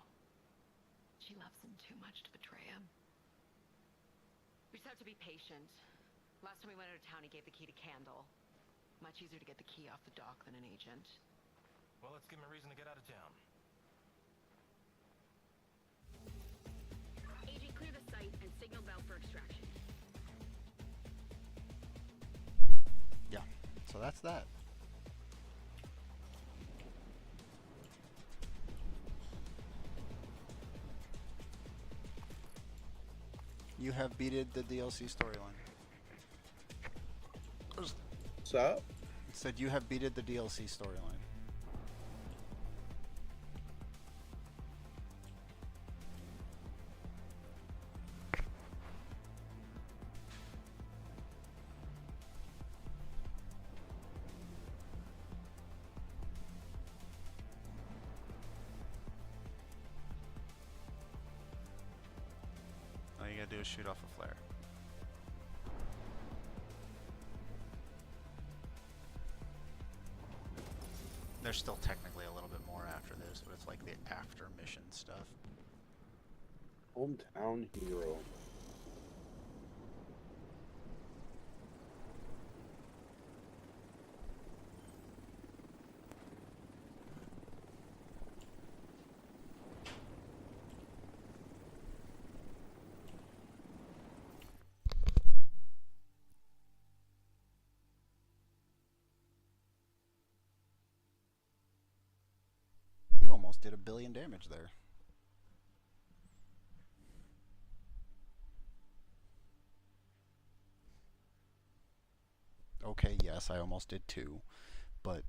She loves him too much to betray him. We just have to be patient. Last time we went out of town, he gave the key to Candle. Much easier to get the key off the dock than an agent. Well, let's give him a reason to get out of town. Agent, clear the site and signal bell for extraction. Yeah. So that's that. You have beated the DLC storyline. What's up? It said you have beated the DLC storyline. All you gotta do is shoot off a flare. There's still technically a little bit more after this, but it's like the after mission stuff. Hometown hero. You almost did 1 billion damage there. Okay, yes, I almost did 2, but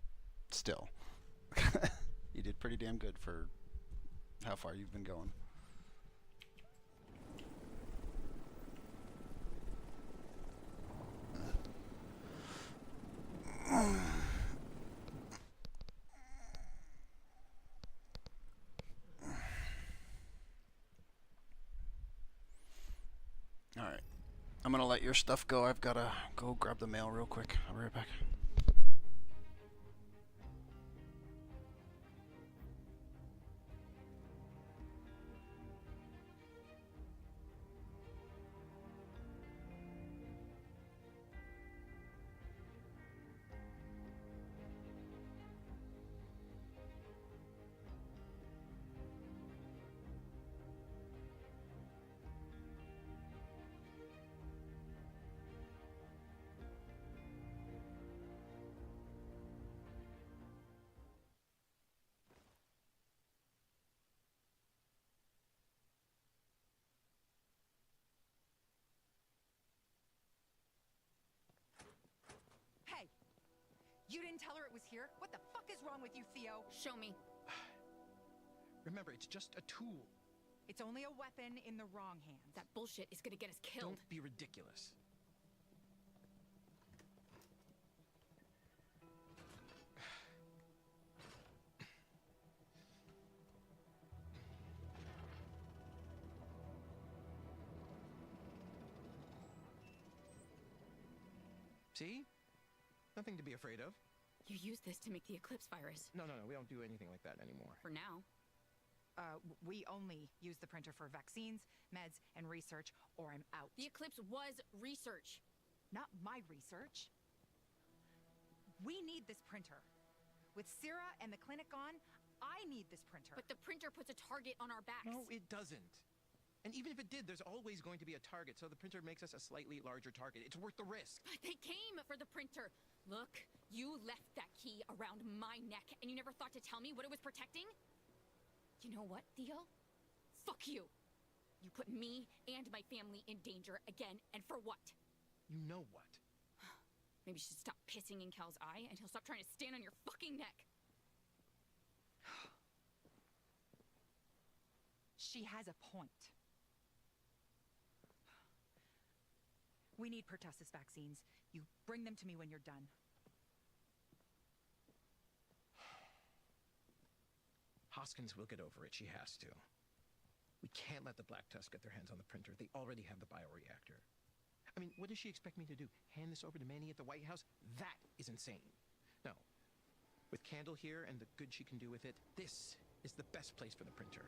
still. You did pretty damn good for how far you've been going. I'm gonna let your stuff go. I've gotta go grab the mail real quick. I'll be right back. Hey! You didn't tell her it was here? What the fuck is wrong with you, Theo? Show me. Remember, it's just a tool. It's only a weapon in the wrong hands. That bullshit is gonna get us killed. Don't be ridiculous. See? Nothing to be afraid of. You use this to make the Eclipse virus. No, we don't do anything like that anymore. For now. We only use the printer for vaccines, meds, and research, or I'm out. The Eclipse was research. Not my research. We need this printer. With Syrah and the clinic gone, I need this printer. But the printer puts a target on our backs. No, it doesn't. And even if it did, there's always going to be a target, so the printer makes us a slightly larger target. It's worth the risk. But they came for the printer. Look, you left that key around my neck, and you never thought to tell me what it was protecting? You know what, Theo? Fuck you. You put me and my family in danger again, and for what? You know what? Maybe you should stop pissing in Cal's eye, and he'll stop trying to stand on your fucking neck. She has a point. We need pertussis vaccines. You bring them to me when you're done. Hoskins will get over it. She has to. We can't let the Black Tusk get their hands on the printer. They already have the bioreactor. I mean, what does she expect me to do? Hand this over to Manny at the White House? That is insane. No. With Candle here and the good she can do with it, this is the best place for the printer.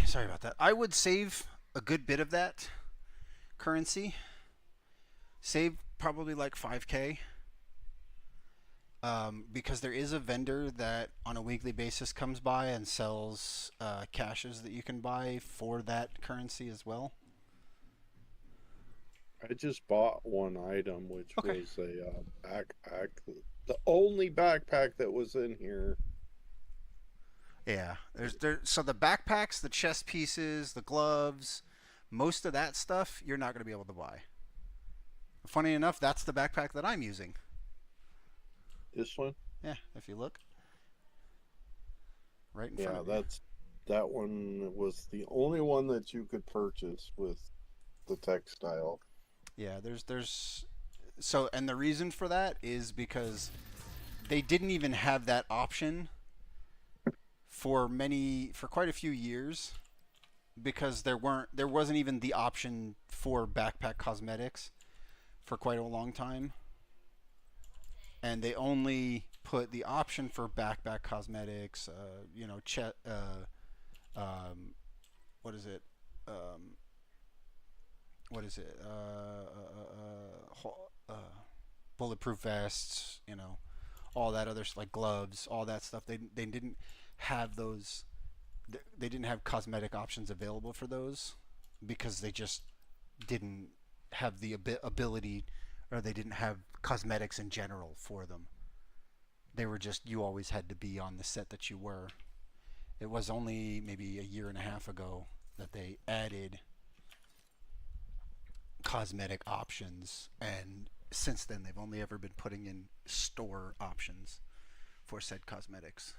Sorry about that. I would save a good bit of that currency. Save probably like 5K. Because there is a vendor that on a weekly basis comes by and sells caches that you can buy for that currency as well. I just bought one item, which Okay. was a backpack. The only backpack that was in here. Yeah, so the backpacks, the chest pieces, the gloves, most of that stuff you're not going to be able to buy. Funny enough, that's the backpack that I'm using. This one? Yeah, if you look. Right in front Yeah, of you. that one was the only one that you could purchase with the textile. Yeah, there's so, and the reason for that is because they didn't even have that option for quite a few years, because there wasn't even the option for backpack cosmetics for quite a long time, and they only put the option for backpack cosmetics, what is it, um, what is it, bulletproof vests, all that other, like gloves, all that stuff. They didn't have those. They didn't have cosmetic options available for those because they just didn't have the ability, or they didn't have cosmetics in general for them. They were just, you always had to be on the set that you were. It was only maybe a year and a half ago that they added cosmetic options, and since then they've only ever been putting in store options for said cosmetics.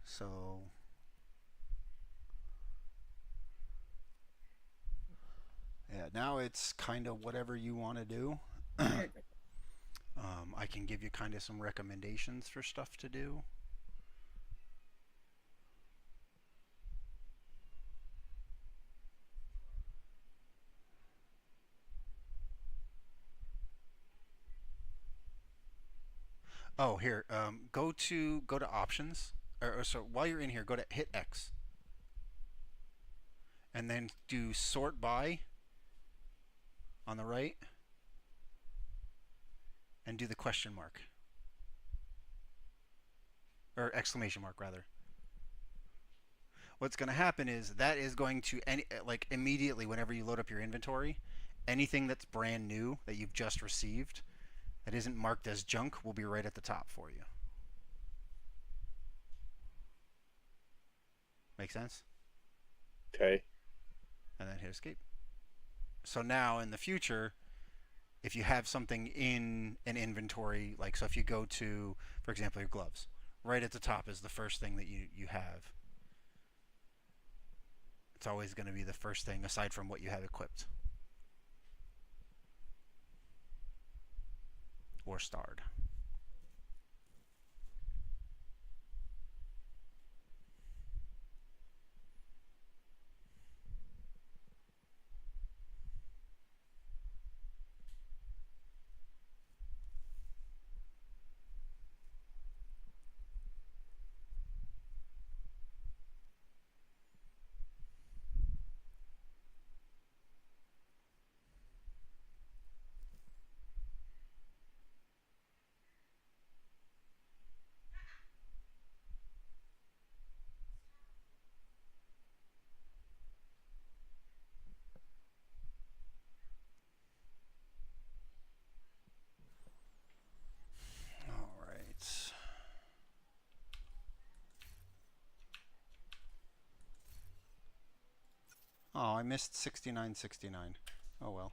So yeah, now it's kind of whatever you want to do. I can give you kind of some recommendations for stuff to do. Oh, here, go to options, or so while you're in here, go to hit X, and then do sort by on the right, and do the question mark, or exclamation mark rather. What's going to happen is that is going to, like, immediately whenever you load up your inventory, anything that's brand new that you've just received that isn't marked as junk will be right at the top for you. Make sense? Okay. And then hit escape. So now in the future, if you have something in an inventory, like, so if you go to, for example, your gloves, right at the top is the first thing that you have. It's always going to be the first thing aside from what you have equipped or starred. All right. Oh, I missed 6969. Oh well.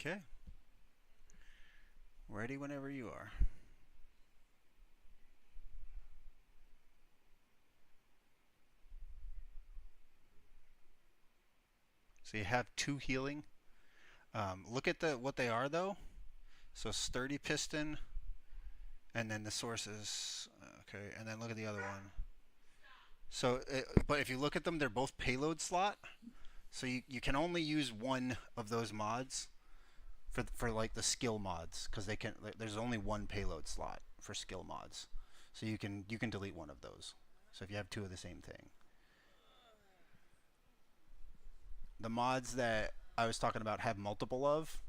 Okay. Ready whenever you are. So you have 2 healing. Look at what they are though. So sturdy piston, and then the sources. Okay, and then look at the other one. So, but if you look at them, they're both payload slot. So you can only use one of those mods for like the skill mods, because they can. There's only one payload slot for skill mods, so you can delete one of those. So if you have 2 of the same thing, the mods that I was talking about have multiple of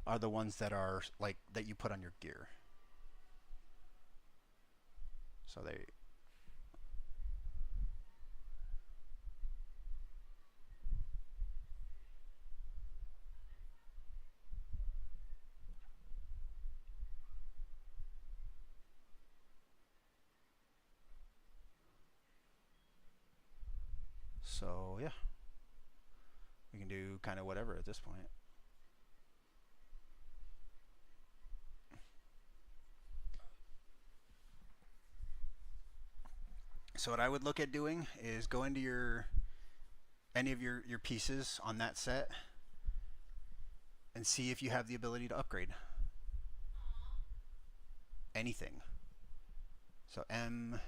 are the ones that are like that you put on your gear. So they. So yeah, we can do kind of whatever at this point. So what I would look at doing is go into any of your pieces on that set and see if you have the ability to upgrade anything. So M,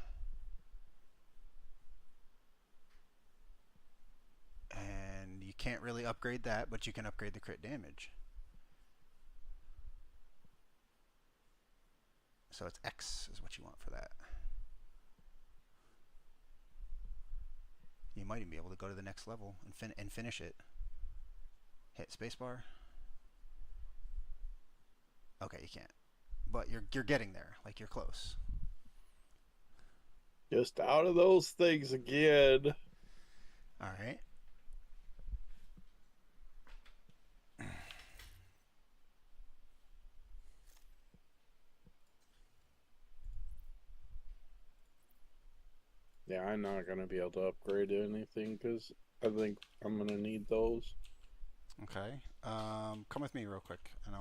and you can't really upgrade that, but you can upgrade the crit damage. So it's X is what you want for that. You might even be able to go to the next level and finish it. Hit spacebar. Okay, you can't, but you're getting there. Like, you're close. Just out of those things again. All right. Yeah, I'm not going to be able to upgrade anything because I think I'm going to need those. Okay. Come with me real quick, and I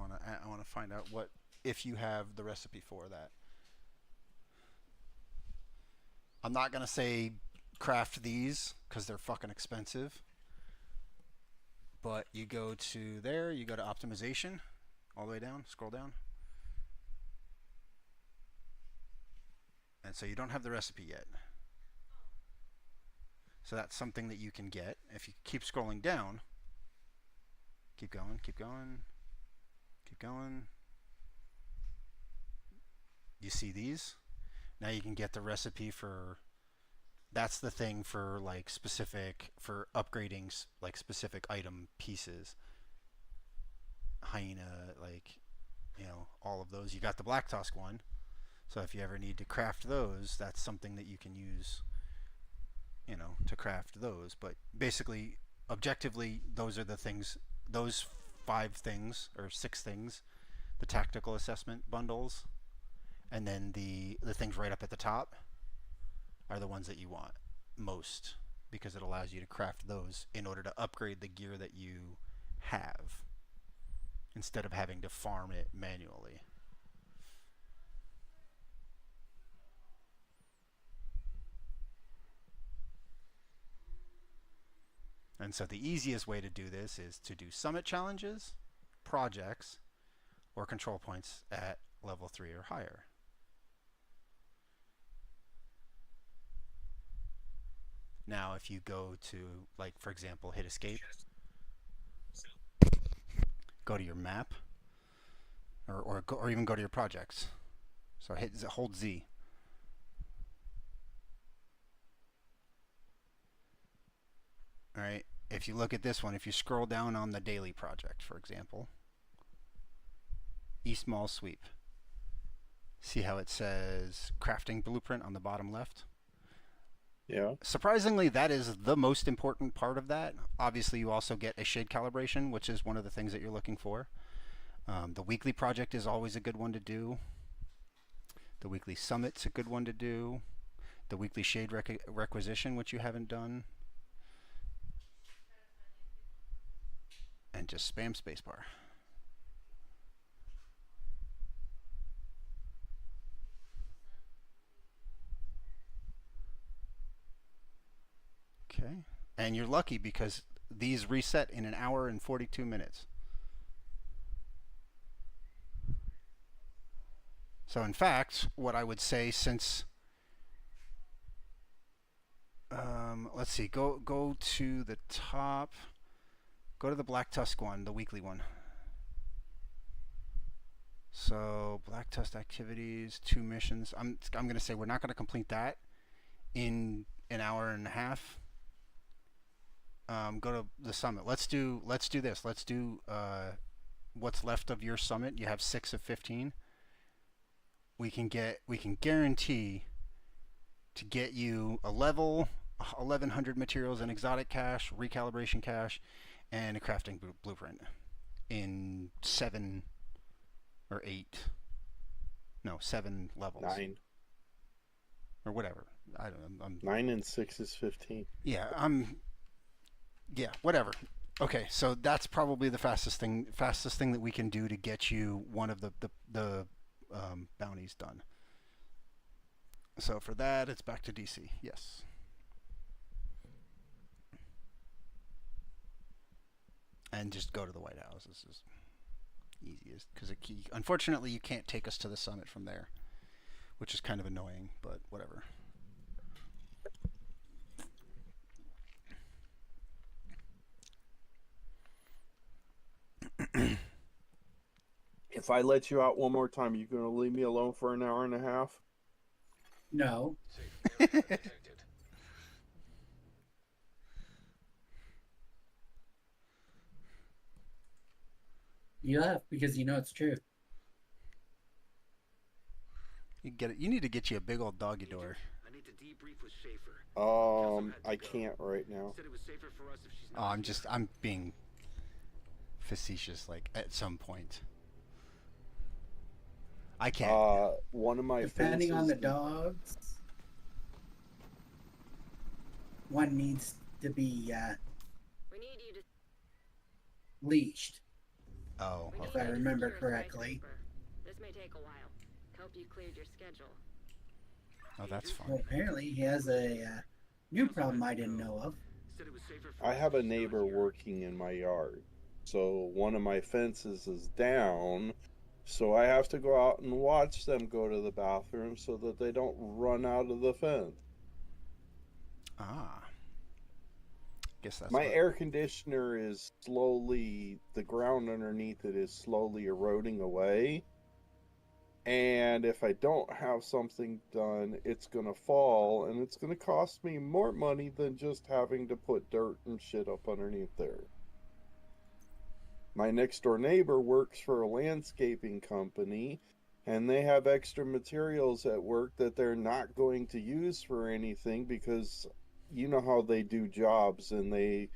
wanna find out what if you have the recipe for that. I'm not gonna say craft these because they're fucking expensive. But you go to there, you go to optimization, all the way down, scroll down. And so you don't have the recipe yet. So that's something that you can get. If you keep scrolling down, keep going, keep going, keep going. You see these? Now you can get the recipe for, that's the thing for like specific, for upgrading like specific item pieces. Hyena, like, all of those. You got the Black Tusk one. So if you ever need to craft those, that's something that you can use, to craft those. But basically, objectively, those are the things, those 5 things or 6 things, the tactical assessment bundles, and then the things right up at the top are the ones that you want most, because it allows you to craft those in order to upgrade the gear that you have instead of having to farm it manually. And so the easiest way to do this is to do summit challenges, projects, or control points at level 3 or higher. Now, if you go to, like, for example, hit escape, go to your map, or even go to your projects. So hold Z. All right. If you look at this one, if you scroll down on the daily project, for example, East Mall sweep. See how it says crafting blueprint on the bottom left? Yeah. Surprisingly, that is the most important part of that. Obviously, you also get a shade calibration, which is one of the things that you're looking for. The weekly project is always a good one to do. The weekly summit's a good one to do. The weekly shade requisition, which you haven't done. And just spam spacebar. And you're lucky because these reset in an hour and 42 minutes. So in fact, what I would say, since let's see, go to the top, go to the Black Tusk one, the weekly one. So Black Tusk activities, 2 missions. I'm gonna say we're not gonna complete that in an hour and a half. Go to the summit. Let's do this. Let's do what's left of your summit. You have 6 of 15. We can guarantee to get you a level, 1100 materials and exotic cache, recalibration cache, and a crafting blueprint in 7 or 8. No, 7 levels. 9. Or whatever. I don't know. 9 and 6 is 15. Yeah, whatever. Okay, so that's probably the fastest thing that we can do to get you one of the bounties done. So for that, it's back to DC. Yes. And just go to the White House. This is easiest because unfortunately you can't take us to the summit from there, which is kind of annoying, but whatever. If I let you out one more time, you gonna leave me alone for an hour and a half? No. You left because you know it's true. You get it. You need to get you a big old doggy door. I need to debrief with Schaefer. I can't right now. Said it was safer for us if she's Oh, I'm being facetious. Like at some point, I can't. One of my Depending on the dogs, one needs to be We need you to. leashed. Oh, If I remember correctly. This may take a while. Hope you cleared your schedule. Oh, that's fine. Well, apparently he has a new problem I didn't know of. I have a neighbor working in my yard. So one of my fences is down. So I have to go out and watch them go to the bathroom so that they don't run out of the fence. Ah. Guess that's My air conditioner is slowly, the ground underneath it is slowly eroding away. And if I don't have something done, it's going to fall, and it's going to cost me more money than just having to put dirt and shit up underneath there. My next door neighbor works for a landscaping company, and they have extra materials at work that they're not going to use for anything because you know how they do jobs and they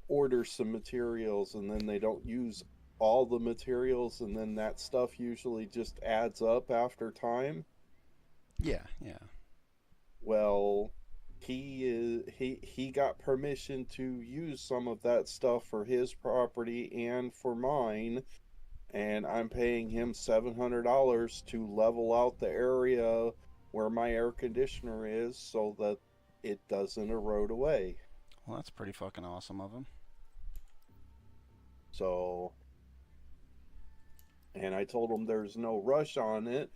order some materials and then they don't use all the materials, and then that stuff usually just adds up after time. Yeah. Well, he got permission to use some of that stuff for his property and for mine, and I'm paying him $700 to level out the area where my air conditioner is so that it doesn't erode away. Well, that's pretty fucking awesome of him. So, and I told him there's no rush on it,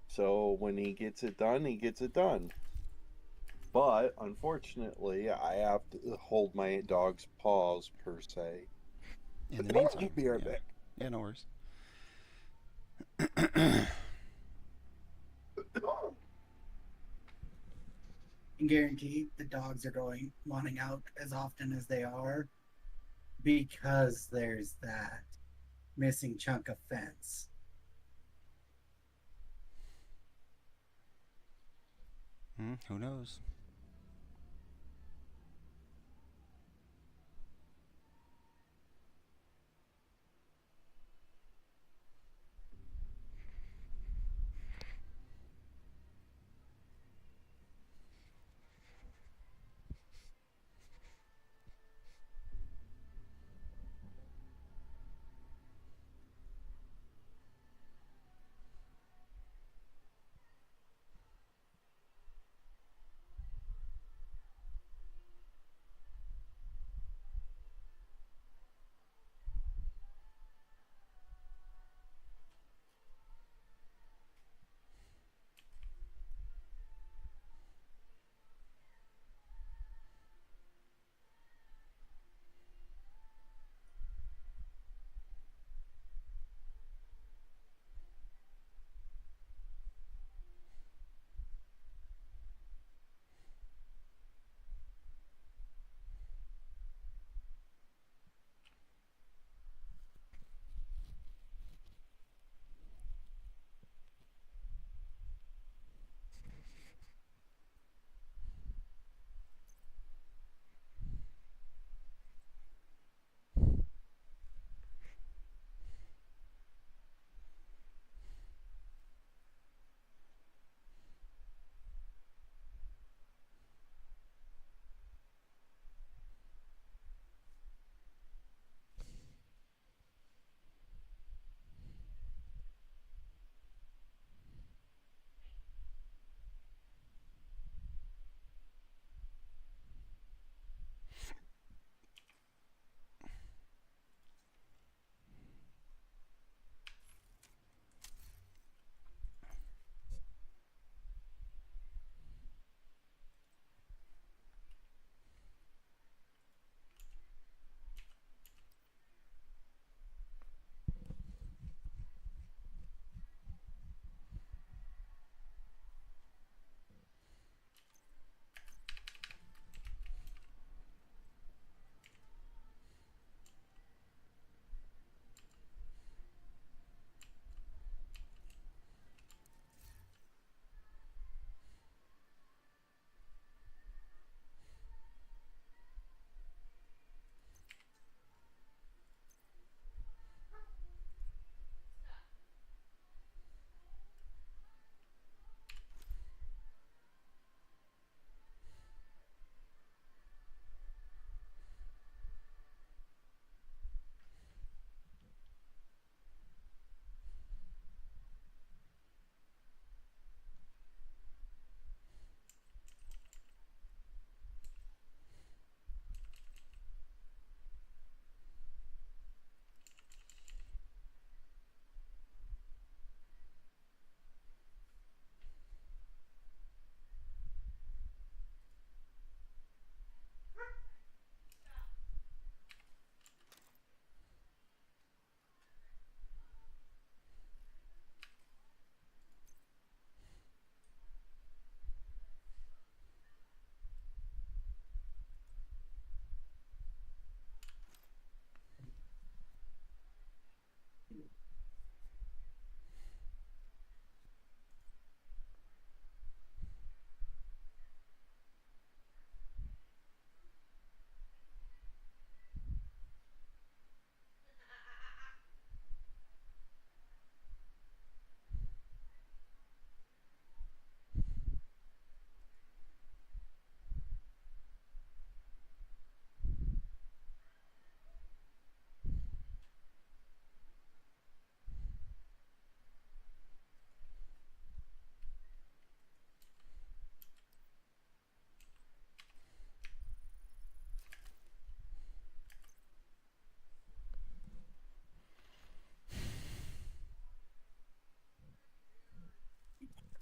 so when he gets it done, he gets it done. But unfortunately, I have to hold my dog's paws per se. In the meantime, be right back. Yeah, no worries. Guaranteed the dogs are wanting out as often as they are because there's that missing chunk of fence. Who knows?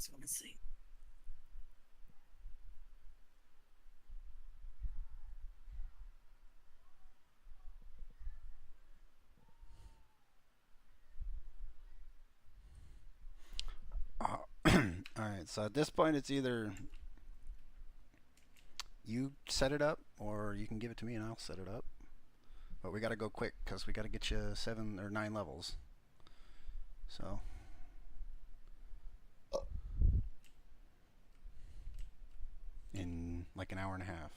So let's see. All right. So at this point, it's either you set it up or you can give it to me and I'll set it up. But we got to go quick because we got to get you 7 or 9 levels. So. In like an hour and a half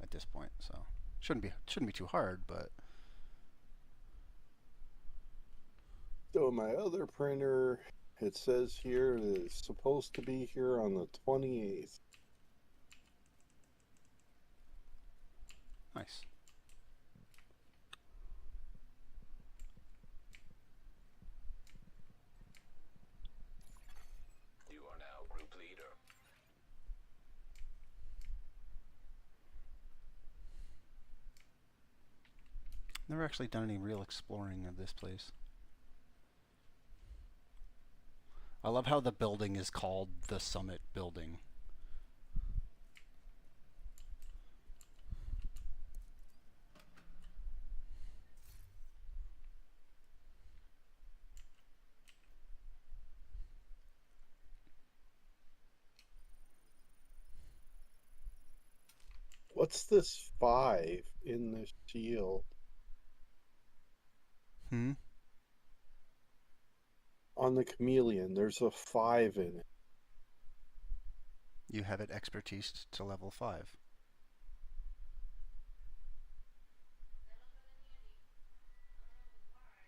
at this point. So shouldn't be too hard, but. So my other printer, it says here that it's supposed to be here on the 28th. Nice. You are now group leader. Never actually done any real exploring of this place. I love how the building is called the Summit Building. What's this 5 in the shield? On the chameleon, there's a 5 in it. You have it expertise to level 5.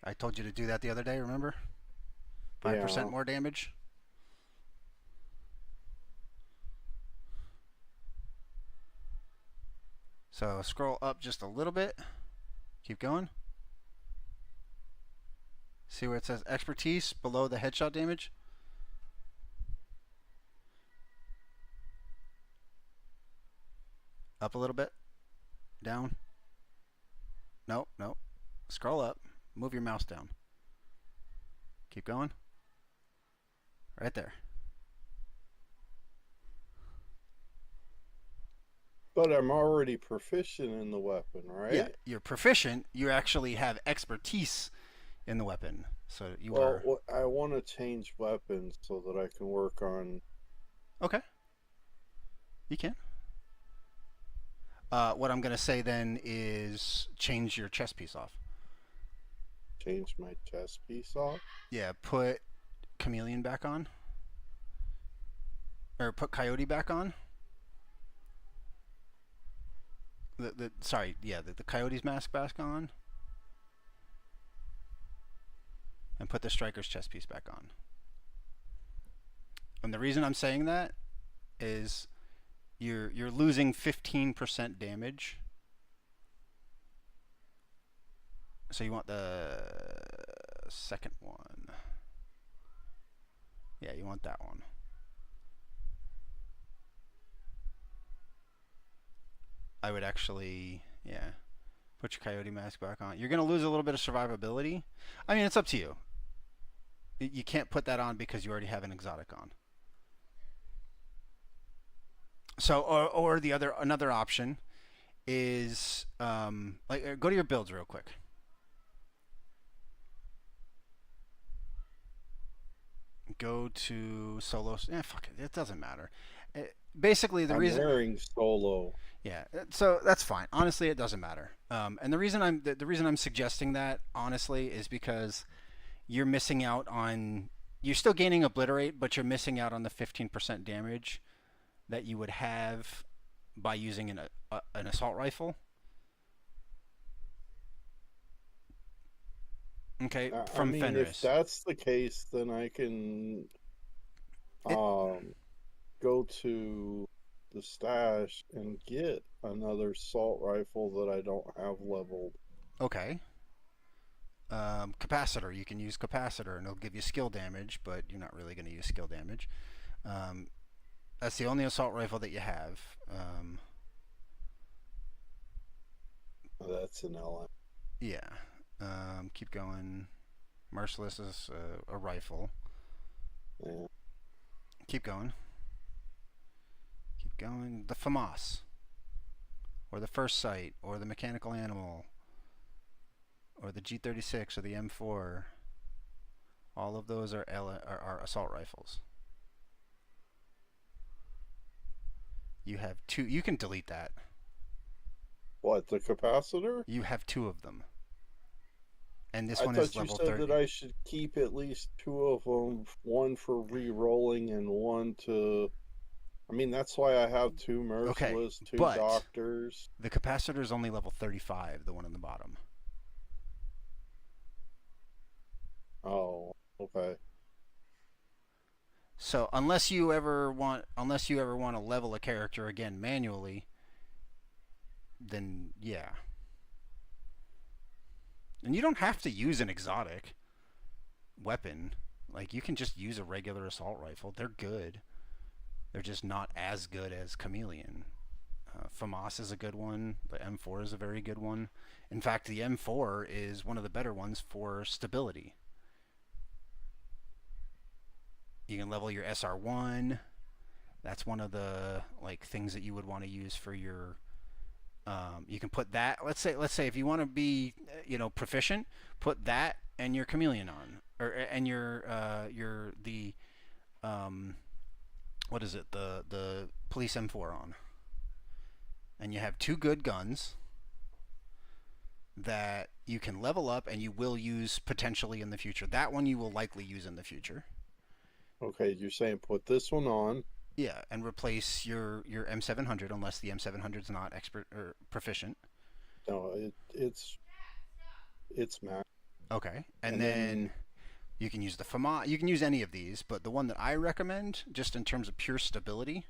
I told you to do that the other day, remember? 5% more damage. So scroll up just a little bit. Keep going. See where it says expertise below the headshot damage? Up a little bit. Down. No. Scroll up. Move your mouse down. Keep going. Right there. But I'm already proficient in the weapon, right? Yeah, you're proficient. You actually have expertise in the weapon. So you are... Well, I want to change weapons so that I can work on... Okay. You can. What I'm going to say then is change your chest piece off. Change my chest piece off? Yeah, put chameleon back on. Or put coyote back on. The coyote's mask back on. And put the striker's chest piece back on. And the reason I'm saying that is you're losing 15% damage. So you want the second one. Yeah, you want that one. I would actually, put your coyote mask back on. You're going to lose a little bit of survivability. I mean, it's up to you. You can't put that on because you already have an exotic on. So, or another option is go to your builds real quick. Go to solo. Fuck it. It doesn't matter. Basically, I'm wearing solo. Yeah, so that's fine. Honestly, it doesn't matter. And the reason I'm suggesting that honestly is because you're missing out on. You're still gaining obliterate, but you're missing out on the 15% damage that you would have by using an assault rifle. Okay, from Fenris. If that's the case, then I can go to the stash and get another assault rifle that I don't have leveled. Okay. Capacitor. You can use capacitor, and it'll give you skill damage, but you're not really going to use skill damage. That's the only assault rifle that you have. That's an LM. Yeah. Keep going. Merciless is a rifle. Yeah. Keep going. Keep going. The FAMAS, or the First Sight, or the Mechanical Animal, or the G36, or the M4. All of those are assault rifles. You have two. You can delete that. What, the capacitor? You have two of them. And this I one thought is you level said 30. that I should keep at least two of them, one for re-rolling and one to... I mean, that's why I have two Okay, merciless, two but doctors. the capacitor is only level 35, the one on the bottom. Oh, okay. So unless you ever want to level a character again manually, then yeah. And you don't have to use an exotic weapon. Like, you can just use a regular assault rifle. They're good. They're just not as good as Chameleon. FAMAS is a good one. The M4 is a very good one. In fact, the M4 is one of the better ones for stability. You can level your SR1. That's one of the things that you would want to use for your. You can put that. Let's say if you want to be proficient, put that and your Chameleon on, and your what is it, the police M4 on, and you have two good guns that you can level up and you will use potentially in the future. That one you will likely use in the future. Okay, you're saying put this one on. Yeah, and replace your M700 unless the M700 is not expert or proficient. No, it's max. Okay, and then you can use the FAMA. You can use any of these, but the one that I recommend, just in terms of pure stability.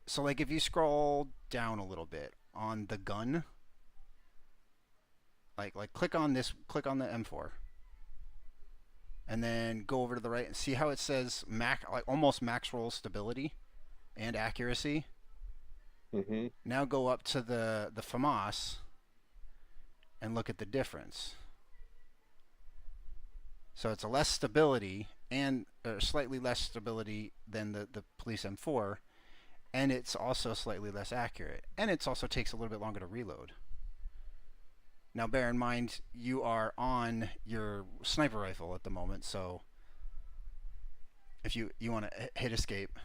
So if you scroll down a little bit on the gun, click on the M4. And then go over to the right and see how it says almost max roll stability and accuracy. Mm-hmm. Now go up to the FAMAS and look at the difference. So it's a less stability and slightly less stability than the police M4, and it's also slightly less accurate, and it also takes a little bit longer to reload. Now, bear in mind, you are on your sniper rifle at the moment, so if you want to hit escape.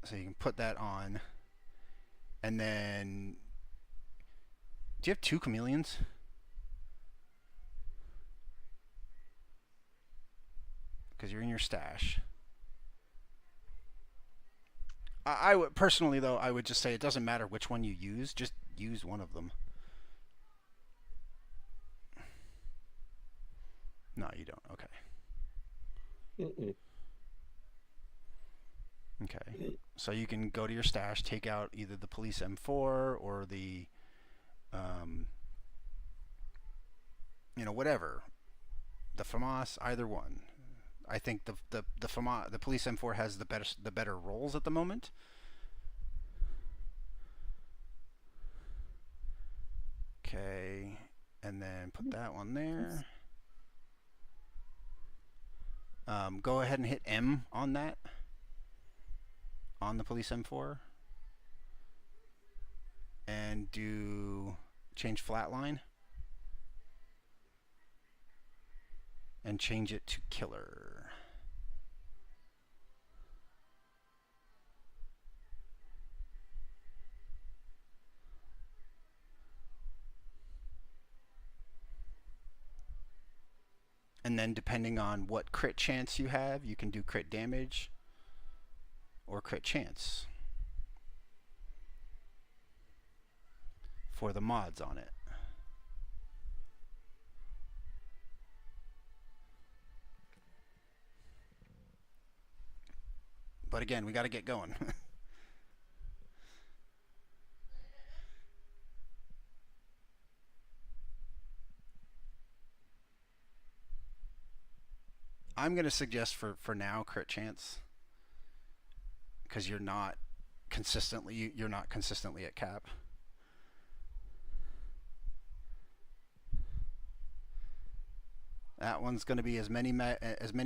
So you can put that on, and then... Do you have two Chameleons? Because you're in your stash. I would personally, though, I would just say it doesn't matter which one you use, just use one of them. No, you don't. Okay. Okay. So you can go to your stash, take out either the police M4 or the, whatever, the FAMAS, either one. I think the police M4 has the better rolls at the moment. Okay, and then put that one there. Go ahead and hit M on that. On the police M4. And change flatline. And change it to killer. And then depending on what crit chance you have, you can do crit damage or crit chance for the mods on it. But again, we got to get going. I'm going to suggest for now crit chance, because you're not consistently at cap. That one's going to be as many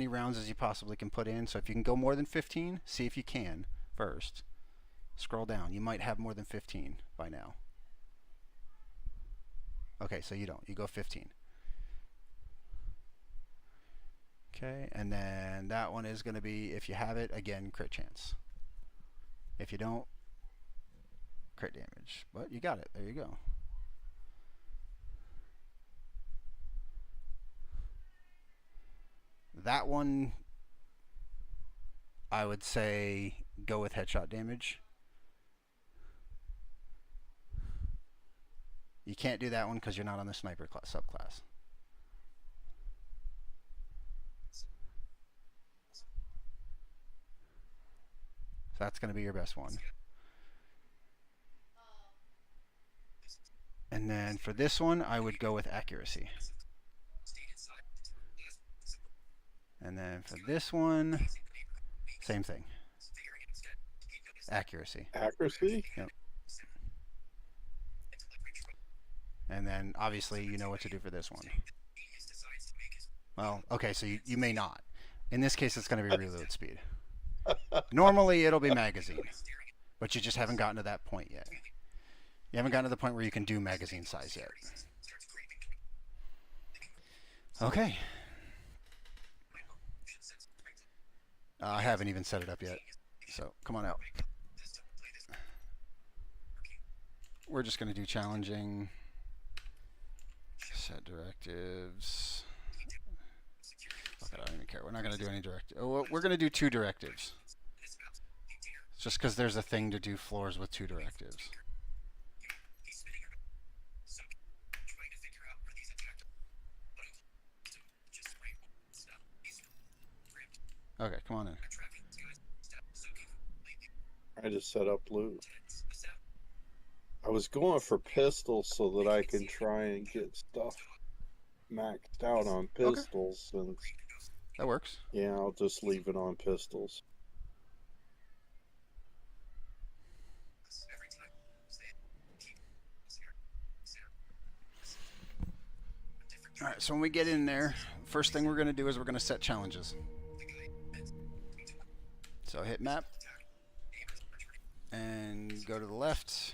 rounds as you possibly can put in. So if you can go more than 15, see if you can first. Scroll down. You might have more than 15 by now. Okay, so you don't. You go 15. Okay, and then that one is going to be, if you have it, again, crit chance. If you don't, crit damage. But you got it. There you go. That one, I would say go with headshot damage. You can't do that one because you're not on the sniper subclass. So that's going to be your best one. And then for this one, I would go with accuracy. And then for this one, same thing. Accuracy. Accuracy? Yep. And then obviously you know what to do for this one. Well, okay, so you may not. In this case, it's going to be reload speed. Normally, it'll be magazine, but you just haven't gotten to that point yet. You haven't gotten to the point where you can do magazine size yet. Okay. I haven't even set it up yet, so come on out. We're just going to do challenging. Set directives. Fuck it, I don't even care. We're not going to do any directives. Oh, we're going to do 2 directives. Just because there's a thing to do floors with 2 directives. Okay, come on in. I just set up loot. I was going for pistols so that I can try and get stuff maxed out on pistols. Okay. And that works. Yeah, I'll just leave it on pistols. Alright, so when we get in there, first thing we're going to do is we're going to set challenges. So hit map and go to the left,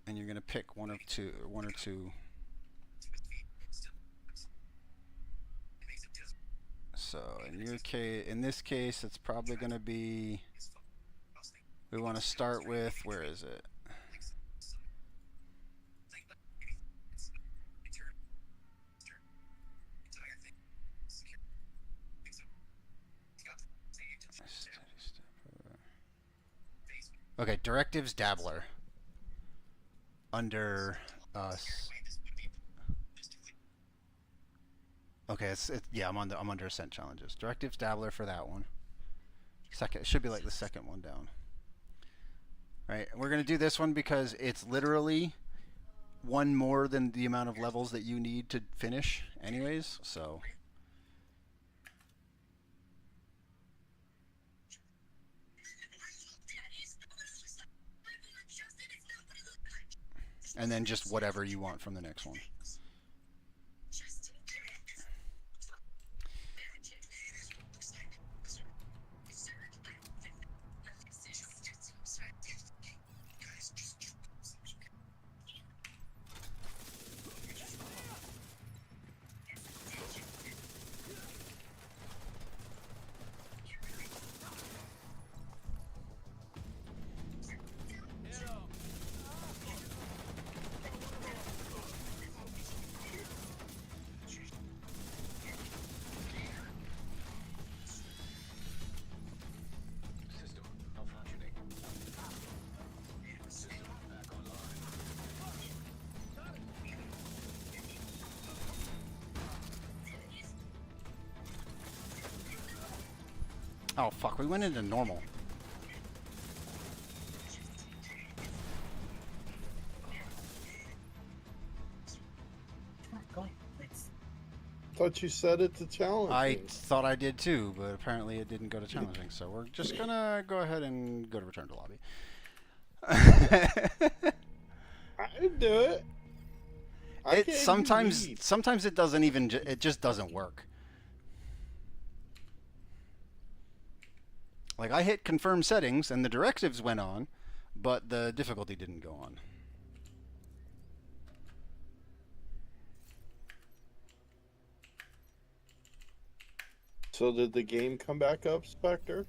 and you're going to pick one or two. So in this case, it's probably going to be, we want to start with, where is it? Okay, directives dabbler. Under us. Okay, yeah, I'm under ascent challenges. Directives dabbler for that one. Second, it should be like the second one down. All right, we're gonna do this one because it's literally one more than the amount of levels that you need to finish, anyways. So. And then just whatever you want from the next one. Oh fuck, we went into normal. Thought you set it to challenging. I thought I did too, but apparently it didn't go to challenging, so we're just gonna go ahead and go to return to lobby. I'd do it. I It can't sometimes read. sometimes it doesn't even it just doesn't work. Like I hit confirm settings and the directives went on, but the difficulty didn't go on. So did the game come back up, Spectre?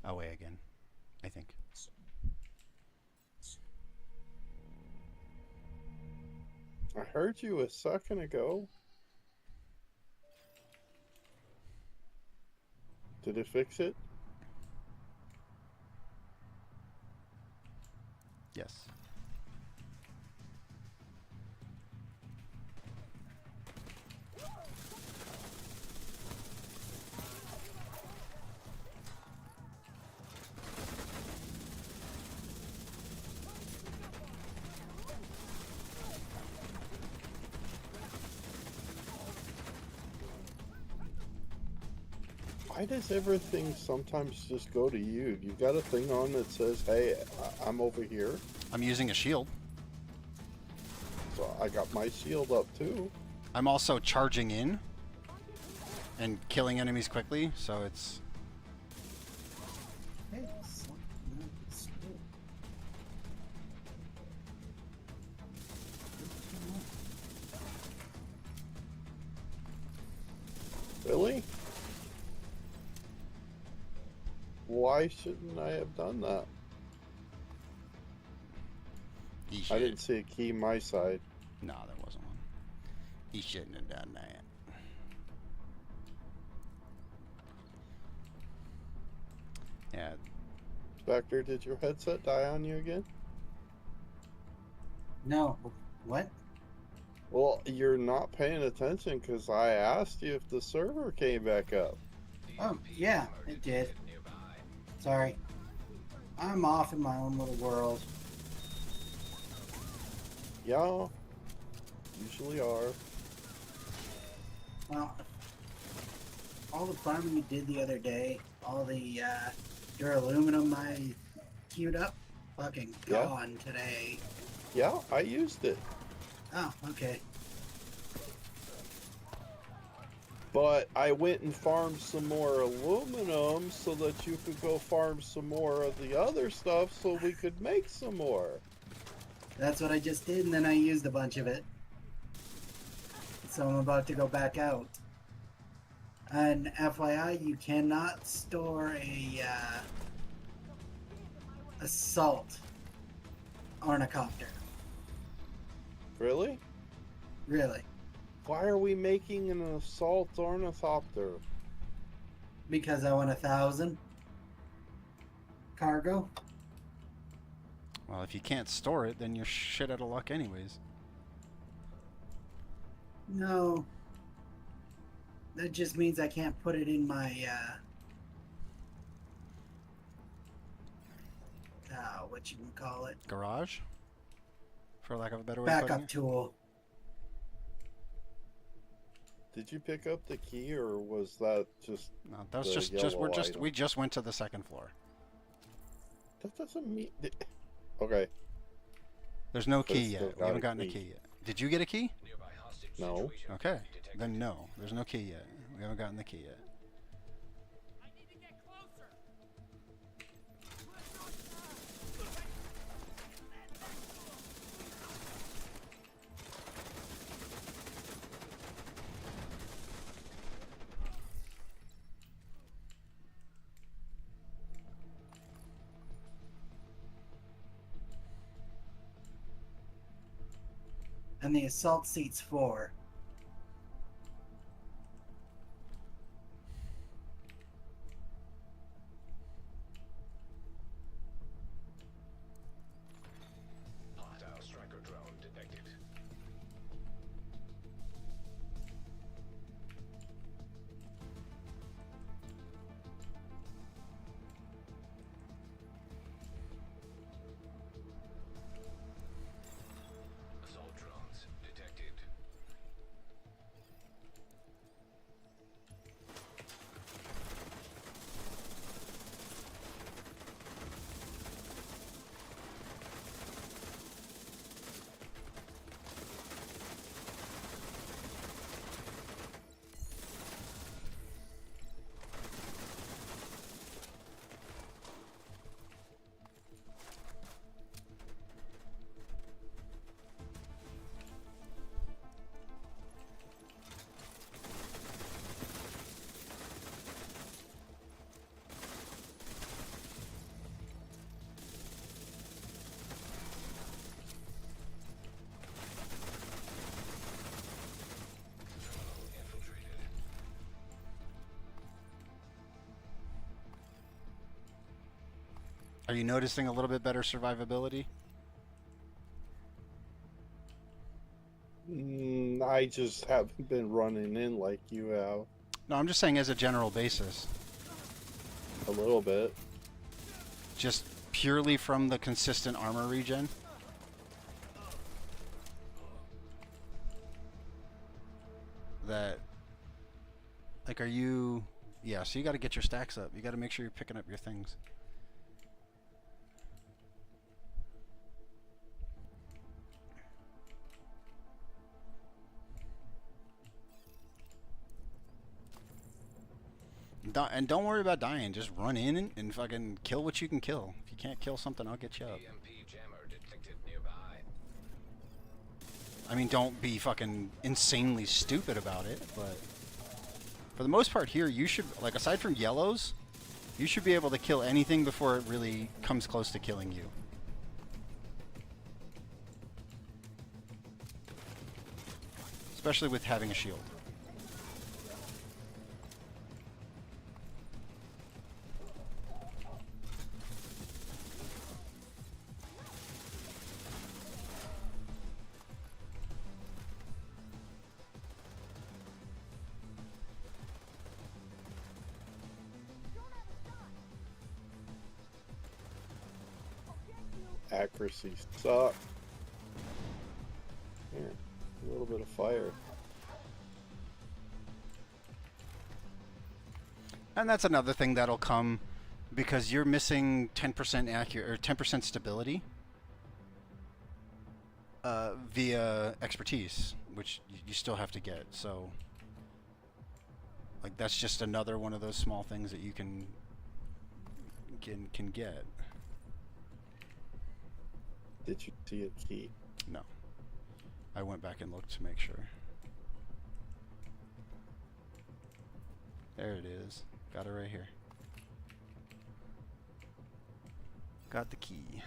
Away again, I think. I heard you a second ago. Did it fix it? Yes. Why does everything sometimes just go to you? You got a thing on that says, hey, I'm over here. I'm using a shield. So I got my shield up too. I'm also charging in and killing enemies quickly, so it's... Hey, something else. Really? Why shouldn't I have done that? I didn't see a key my side. No, there wasn't one. He shouldn't have done that. Yeah. Spectre, did your headset die on you again? No. What? Well, you're not paying attention because I asked you if the server came back up. Oh, yeah, it did. Sorry. I'm off in my own little world. Yeah, usually are. Well, all the farming you did the other day, all the duraluminum I queued up, fucking Yeah. gone today. Yeah, I used it. Oh, okay. But I went and farmed some more aluminum so that you could go farm some more of the other stuff so we could make some more. That's what I just did, and then I used a bunch of it. So I'm about to go back out. And FYI, you cannot store a assault ornithopter. Really? Really. Why are we making an assault ornithopter? Because I want 1,000 cargo. Well, if you can't store it, then you're shit out of luck anyways. No. That just means I can't put it in my what you can call it, Garage? For lack of a better way of putting backup it? tool. Did you pick up the key or was that just No, that was the just yellow item? we just went to the second floor. That doesn't mean... Okay. There's no But key it's yet. still We got haven't a gotten a key. key yet. Did you get a key? No. Okay. Then no. There's no key yet. We haven't gotten the key yet. And the assault seat's 4. Hostile striker drone detected. Assault drones detected. Are you noticing a little bit better survivability? I just haven't been running in like you have. No, I'm just saying as a general basis. A little bit. Just purely from the consistent armor regen. That, like, are you... Yeah, so you got to get your stacks up. You got to make sure you're picking up your things. And don't worry about dying. Just run in and fucking kill what you can kill. If you can't kill something, I'll get you up. EMP jammer detected nearby. I mean, don't be fucking insanely stupid about it, but for the most part here, you should, like, aside from yellows, you should be able to kill anything before it really comes close to killing you. Especially with having a shield. Accuracy suck. Yeah, a little bit of fire. And that's another thing that'll come because you're missing 10% accurate or 10% stability via expertise, which you still have to get. So, like, that's just another one of those small things that you can get. Did you see a key? No. I went back and looked to make sure. There it is. Got it right here. Got the key.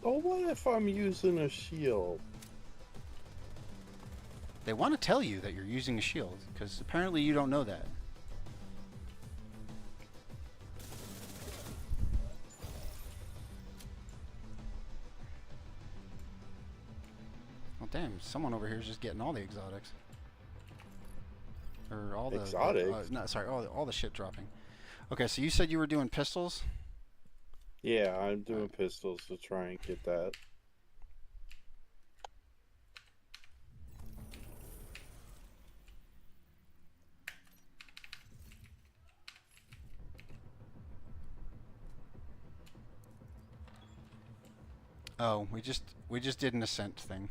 Oh, what if I'm using a shield? They want to tell you that you're using a shield, because apparently you don't know that. Well, damn, someone over here is just getting all the exotics. Or all the... Exotics? no, sorry, all the shit dropping. Okay, so you said you were doing pistols? Yeah, I'm doing pistols to try and get that. Oh, we just did an ascent thing.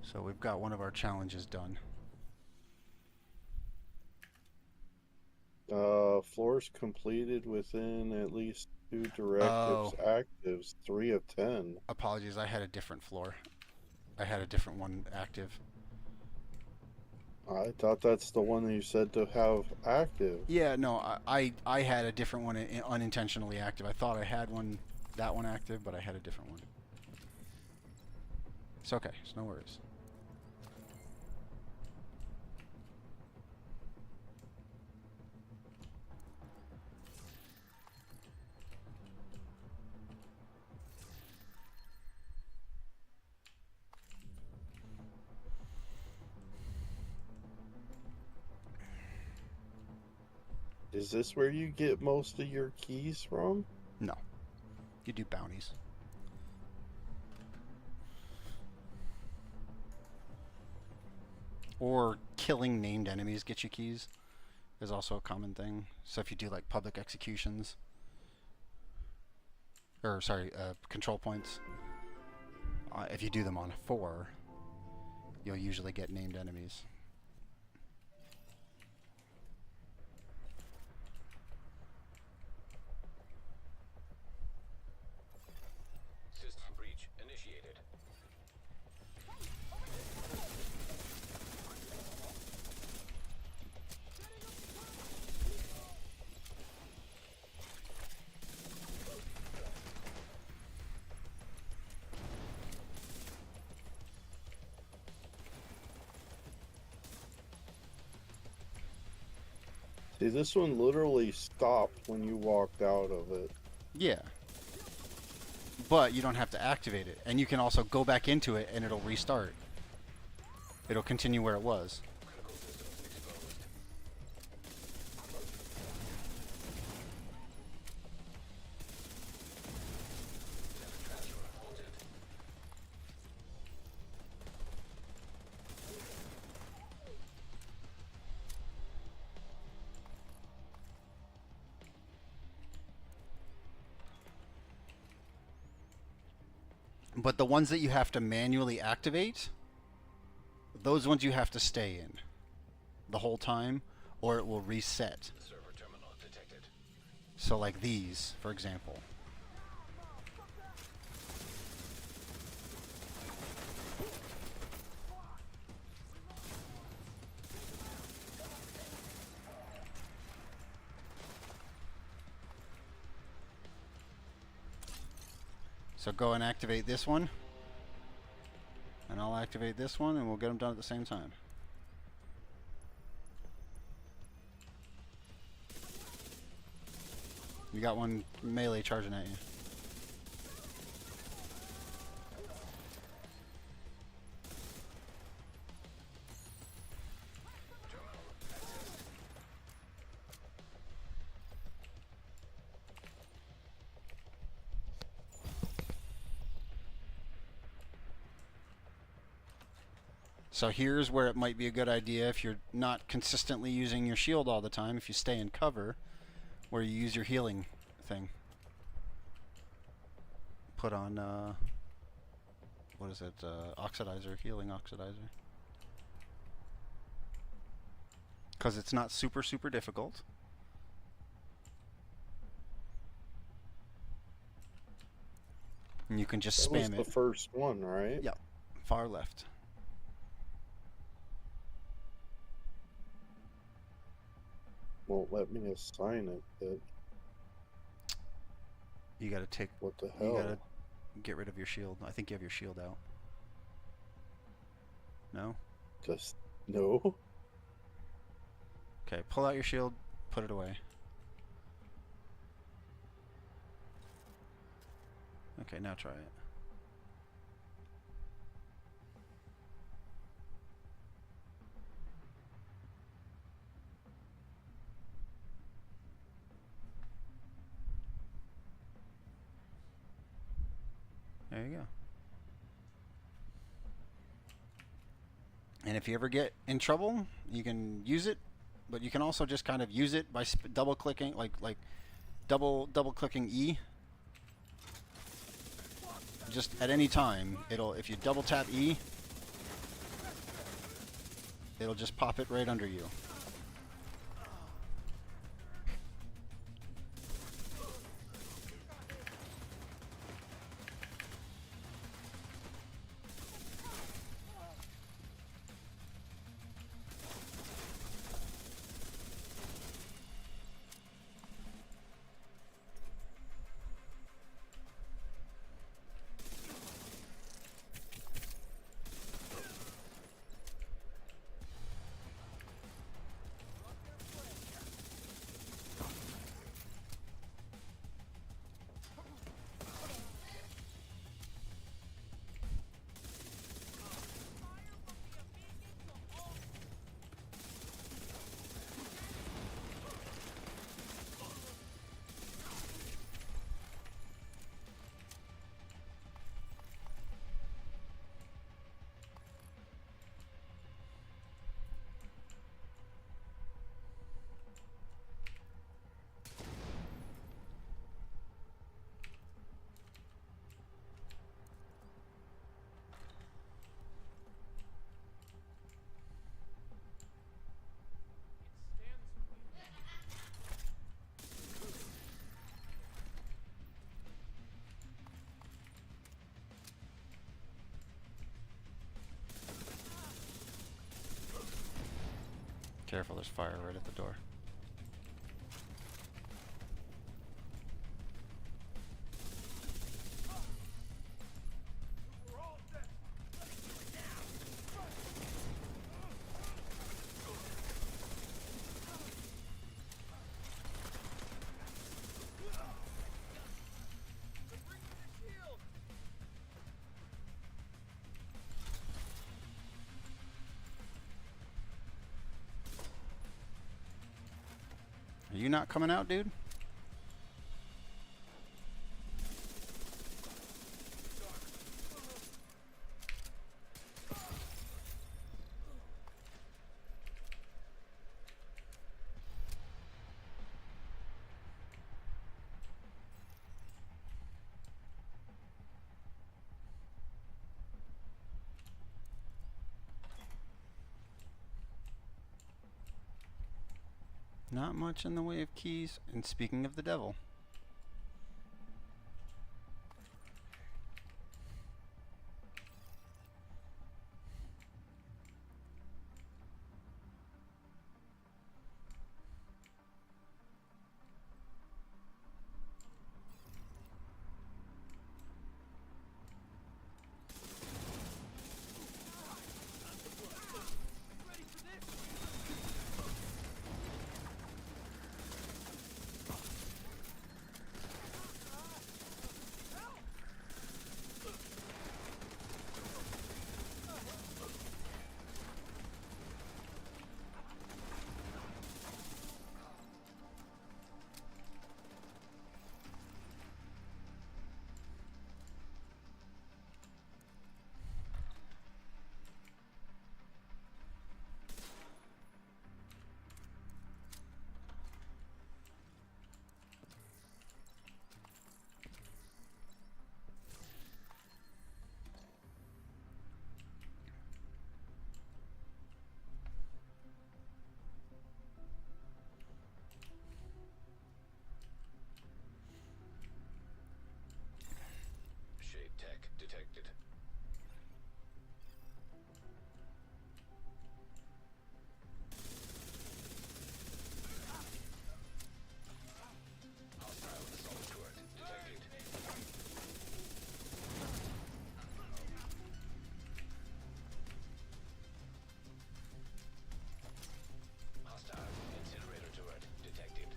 So we've got one of our challenges done. Floors completed within at least 2 directives actives, 3 of 10. Apologies, I had a different floor. I had a different one active. I thought that's the one that you said to have active. Yeah, no, I had a different one unintentionally active. I thought I had that one active, but I had a different one. It's okay, it's no worries. Is this where you get most of your keys from? No. You do bounties. Or killing named enemies get you keys. is also a common thing. So if you do like public executions, or sorry, control points, if you do them on 4, you'll usually get named enemies. System breach initiated. See, this one literally stopped when you walked out of it. Yeah. But you don't have to activate it. And you can also go back into it and it'll restart. It'll continue where it was. But the ones that you have to manually activate, those ones you have to stay in the whole time, or it will reset. Server terminal detected. So like these, for example. So go and activate this one. And I'll activate this one and we'll get them done at the same time. You got one melee charging at you. So here's where it might be a good idea if you're not consistently using your shield all the time, if you stay in cover, where you use your healing thing. Put on, what is it, oxidizer, healing oxidizer. Because it's not super, super difficult. And you can just That spam was it. the first one, right? Yep, far left. Won't let me assign it, but You gotta take, what the you hell? gotta get rid of your shield. I think you have your shield out. No? Just no. Okay, pull out your shield, put it away. Okay, now try it. There you go. And if you ever get in trouble, you can use it, but you can also just kind of use it by double clicking, like double clicking E. Just at any time, if you double tap E, it'll just pop it right under you. Careful, there's fire right at the door. Are you not coming out, dude? Not much in the way of keys. And speaking of the devil. Shade tech detected. Hostile assault turret detected. Hostile incinerator turret detected.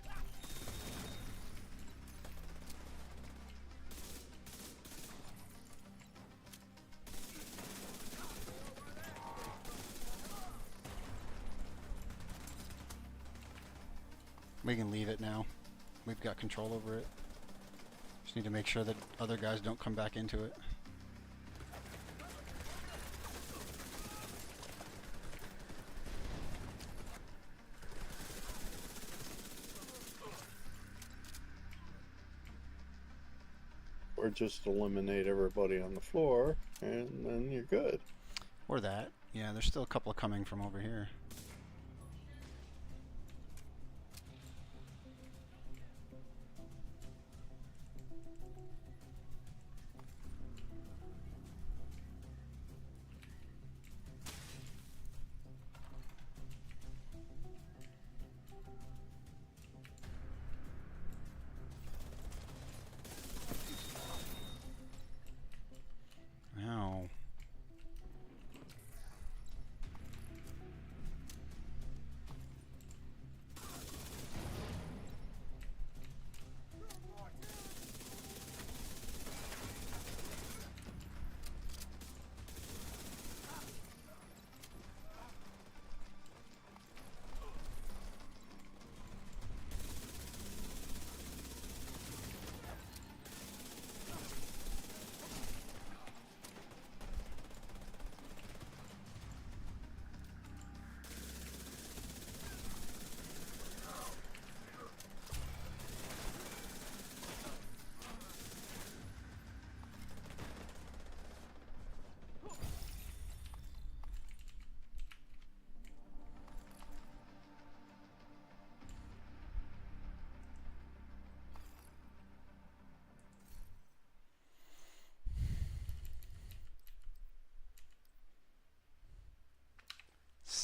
We can leave it now. We've got control over it. Just need to make sure that other guys don't come back into it. Or just eliminate everybody on the floor, and then you're good. Or that. Yeah, there's still a couple coming from over here. Ow.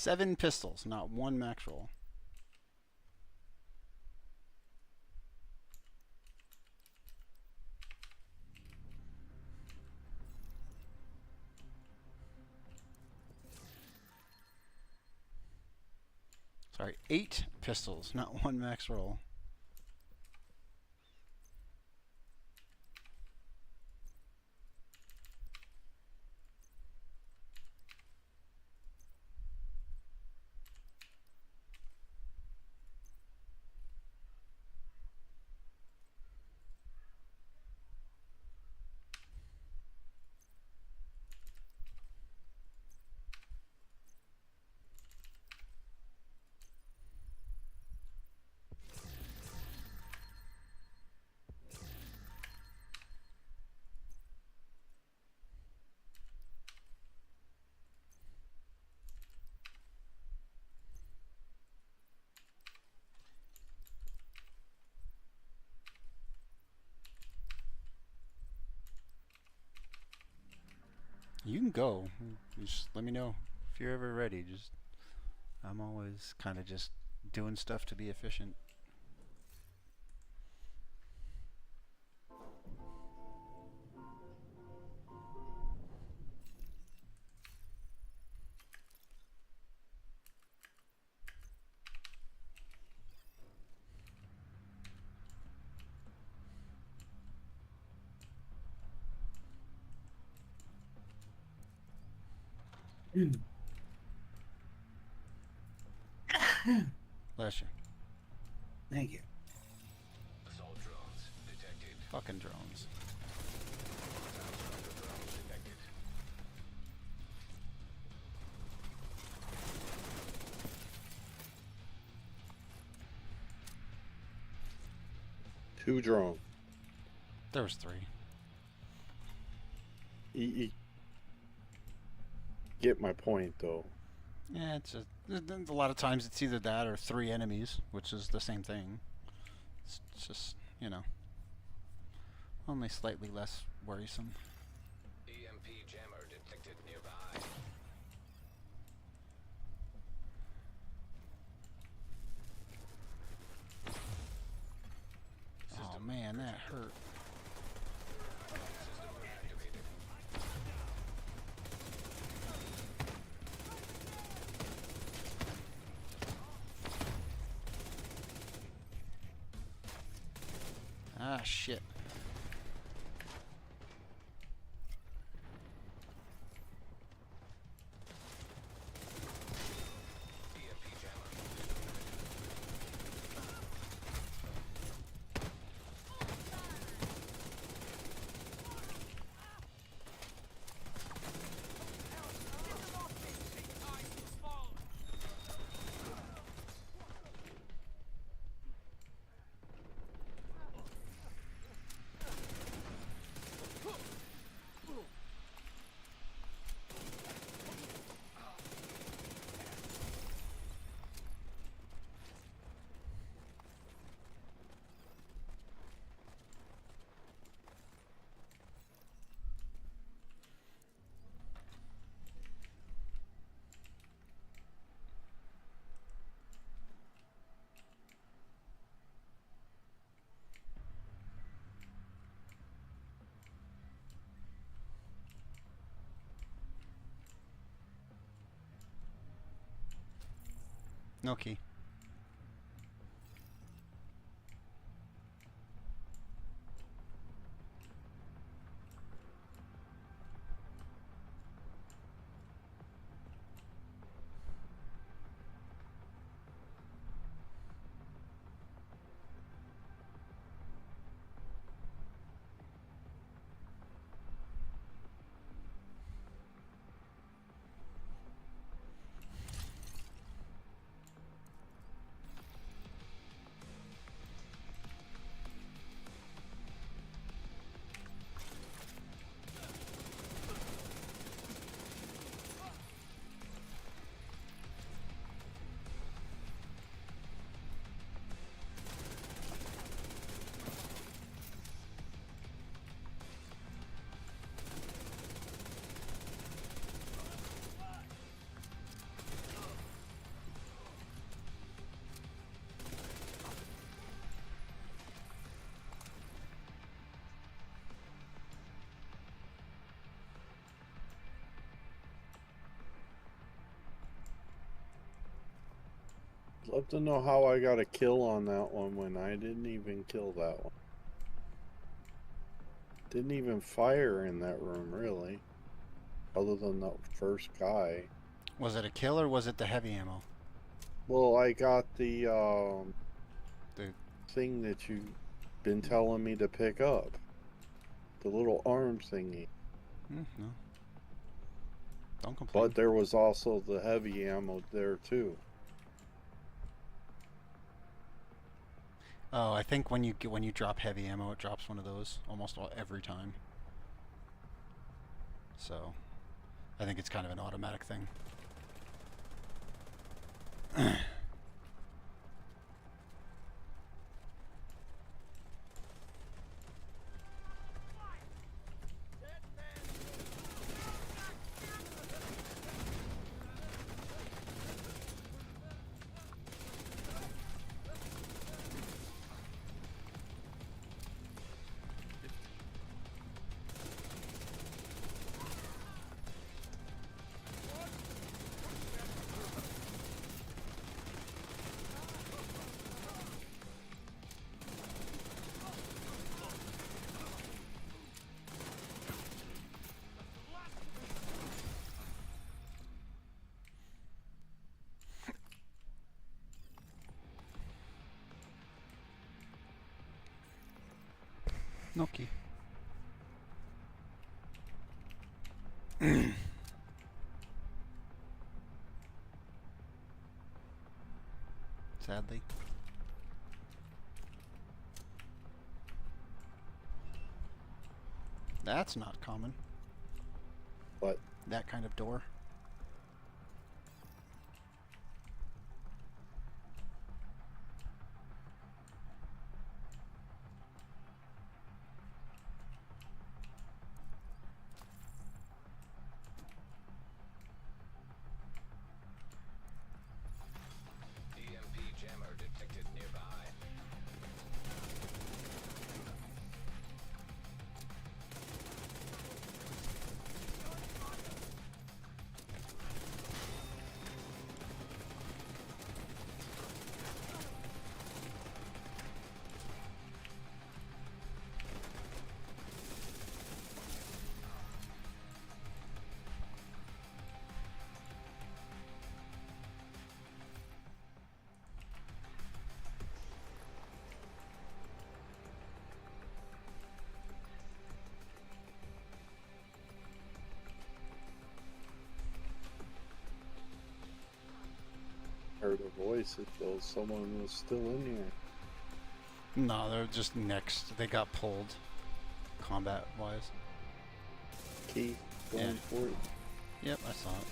7 pistols, not 1 max roll. Sorry, 8 pistols, not 1 max roll. You can go. Just let me know if you're ever ready. I'm always kind of just doing stuff to be efficient. Bless you. Thank you. Assault drones detected. Fucking drones. Drones detected. Two drones. There was 3. You get my point, though. Yeah, it's just a lot of times it's either that or 3 enemies, which is the same thing. It's just, you know, only slightly less worrisome. EMP jammer detected nearby. Oh man, that hurt. System activated. Ah, shit. EMP jammer. No key. Love to know how I got a kill on that one when I didn't even kill that one. Didn't even fire in that room, really. Other than the first guy. Was it a kill or was it the heavy ammo? Well, I got the The thing that you've been telling me to pick up. The little arm thingy. no. Don't complain. But there was also the heavy ammo there too. Oh, I think when you drop heavy ammo, it drops one of those almost every time. So, I think it's kind of an automatic thing. Noki. Sadly. That's not common. What? That kind of door. EMP jammer detected nearby. Heard a voice as though someone was still in here. No, they're just next. They got pulled, combat-wise. Key going for it. Yep, I saw it.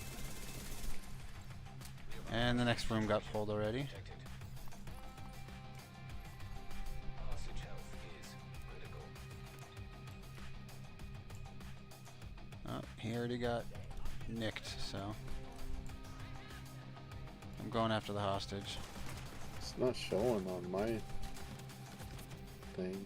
And the next room got pulled already. Hostage health is critical. Oh, he already got nicked, so I'm going after the hostage. It's not showing on my thing.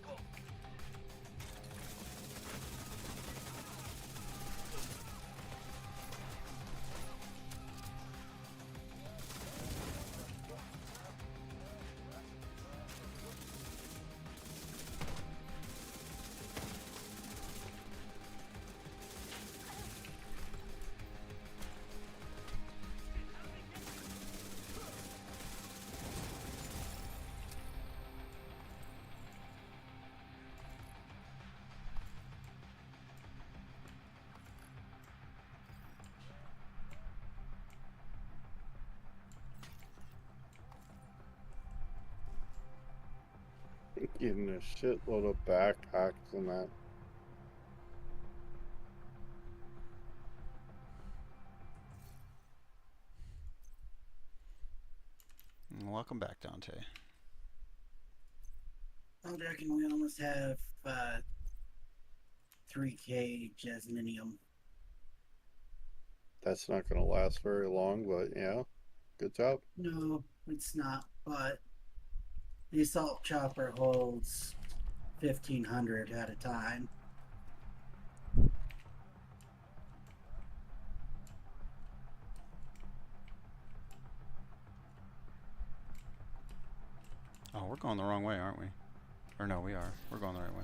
Getting a shitload of backpacks and that. Welcome back, Dante. I reckon we almost have 3K Jasminium. That's not going to last very long, but yeah, good job. No, it's not, but the assault chopper holds 1,500 at a time. we're going the wrong way, aren't we? Or no, we are. We're going the right way.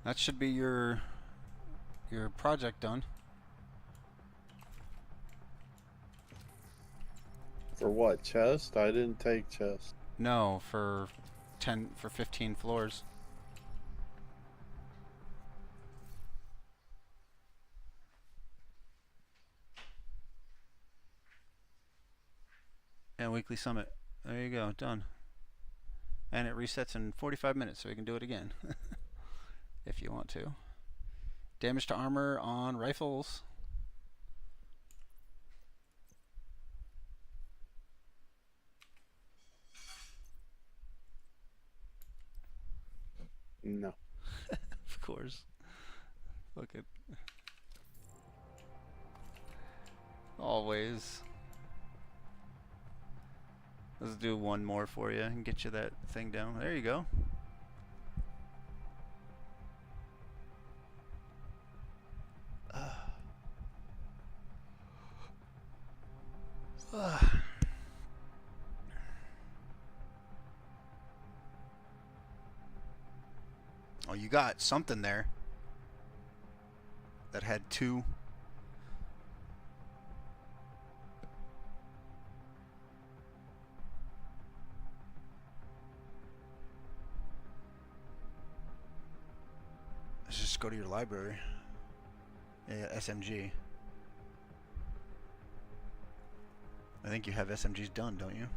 That should be your project done. For what, chest? I didn't take chest. No, for 15 floors. And weekly summit. There you go, done. And it resets in 45 minutes, so you can do it again. If you want to. Damage to armor on rifles. No. Of course. Look at... Always. Let's do one more for you and get you that thing down. There you go. Oh, you got something there that had two. Let's just go to your library. Yeah, SMG. I think you have SMGs done, don't you?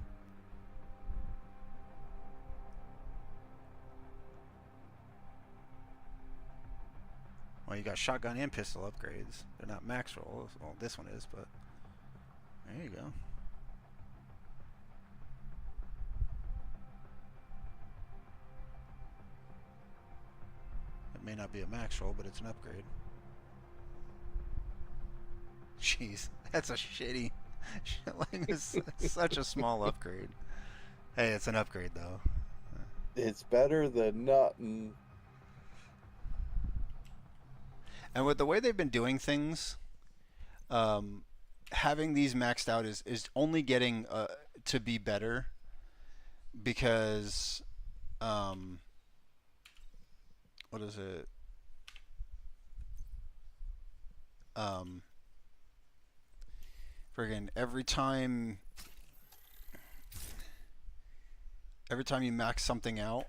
Well, you got shotgun and pistol upgrades. They're not max roll. Well, this one is, but there you go. It may not be a max roll, but it's an upgrade. Jeez, that's a shitty. It's such a small upgrade. Hey, it's an upgrade though. It's better than nothing. And with the way they've been doing things, having these maxed out is only getting to be better because what is it? Friggin' every time you max something out,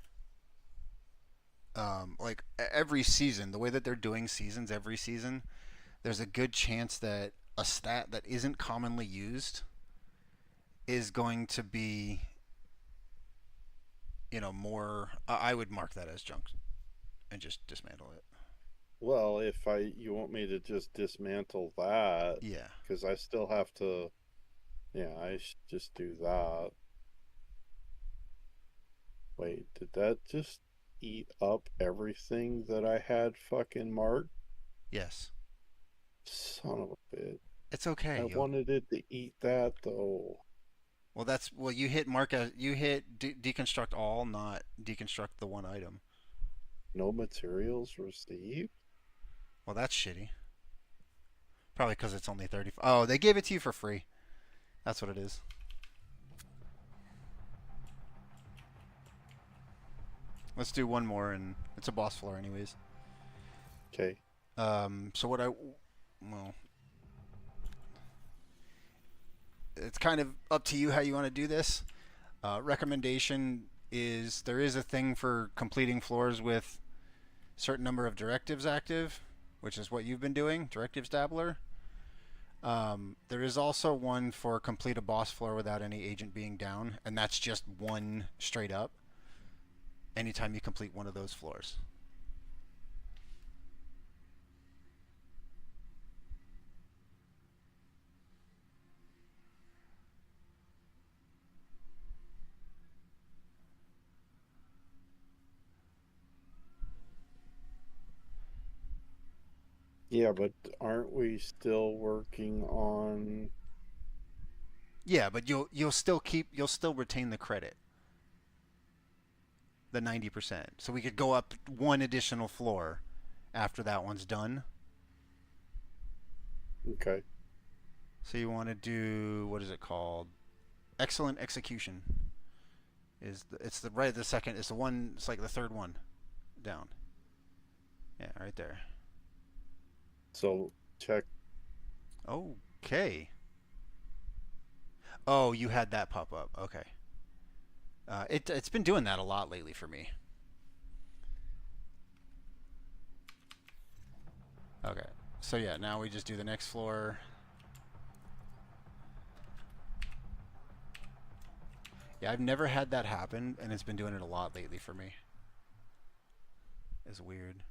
like every season, the way that they're doing seasons every season, there's a good chance that a stat that isn't commonly used is going to be, more. I would mark that as junk and just dismantle it. Well, if you want me to just dismantle that, yeah, because I still have to. Yeah, I should just do that. Wait, did that just eat up everything that I had fucking marked? Yes. Son of a bitch. It's okay. I wanted it to eat that though. Well, you hit mark as you hit deconstruct all, not deconstruct the one item. No materials received. Well, that's shitty. Probably because it's only 30. Oh, they gave it to you for free. That's what it is. Let's do one more, and it's a boss floor anyways. Okay. So it's kind of up to you how you want to do this. Recommendation is there is a thing for completing floors with certain number of directives active, which is what you've been doing, directives dabbler. There is also one for complete a boss floor without any agent being down, and that's just one straight up. Anytime you complete one of those floors. Yeah, but aren't we still working on? Yeah, but you'll still retain the credit. The 90%. So we could go up one additional floor after that one's done. Okay. So you want to do, what is it called? Excellent execution. It's the right the second. It's the one. It's like the third one down. Yeah, right there. So check. Okay. Oh, you had that pop up. Okay. It's been doing that a lot lately for me. Okay. So yeah, now we just do the next floor. Yeah, I've never had that happen, and it's been doing it a lot lately for me. It's weird.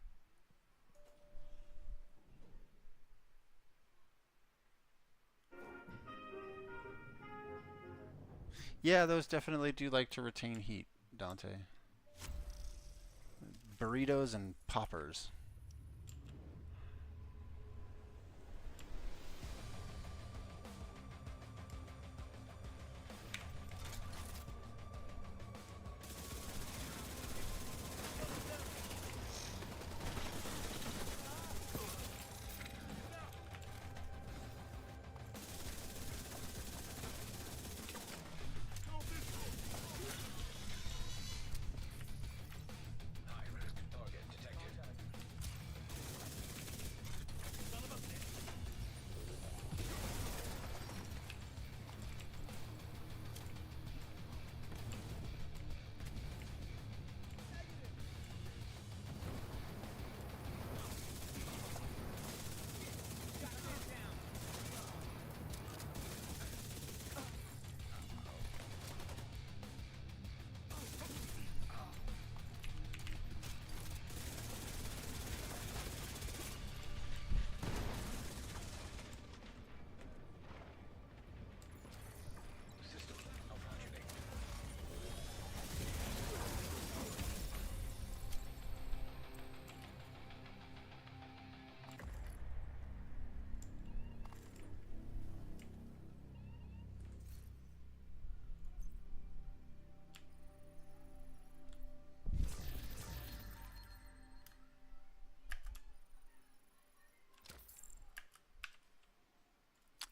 Yeah, those definitely do like to retain heat, Dante. Burritos and poppers.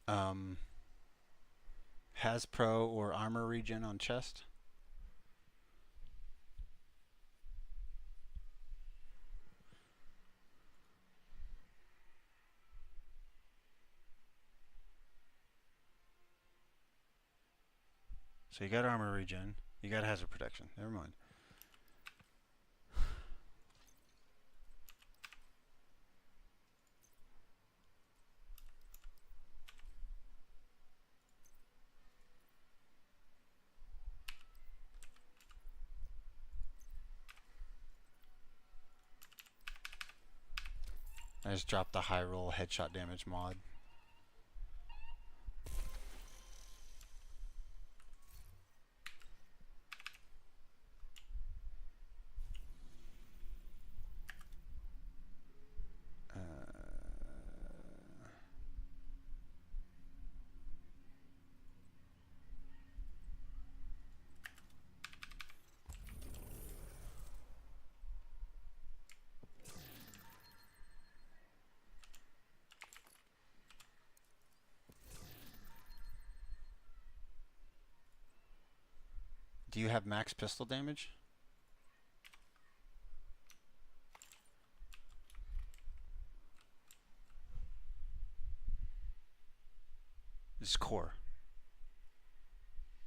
Um, has pro or armor regen on chest. So you got armor regen. You got hazard protection. Never mind. I just dropped the high roll headshot damage mod. Do you have max pistol damage? It's core.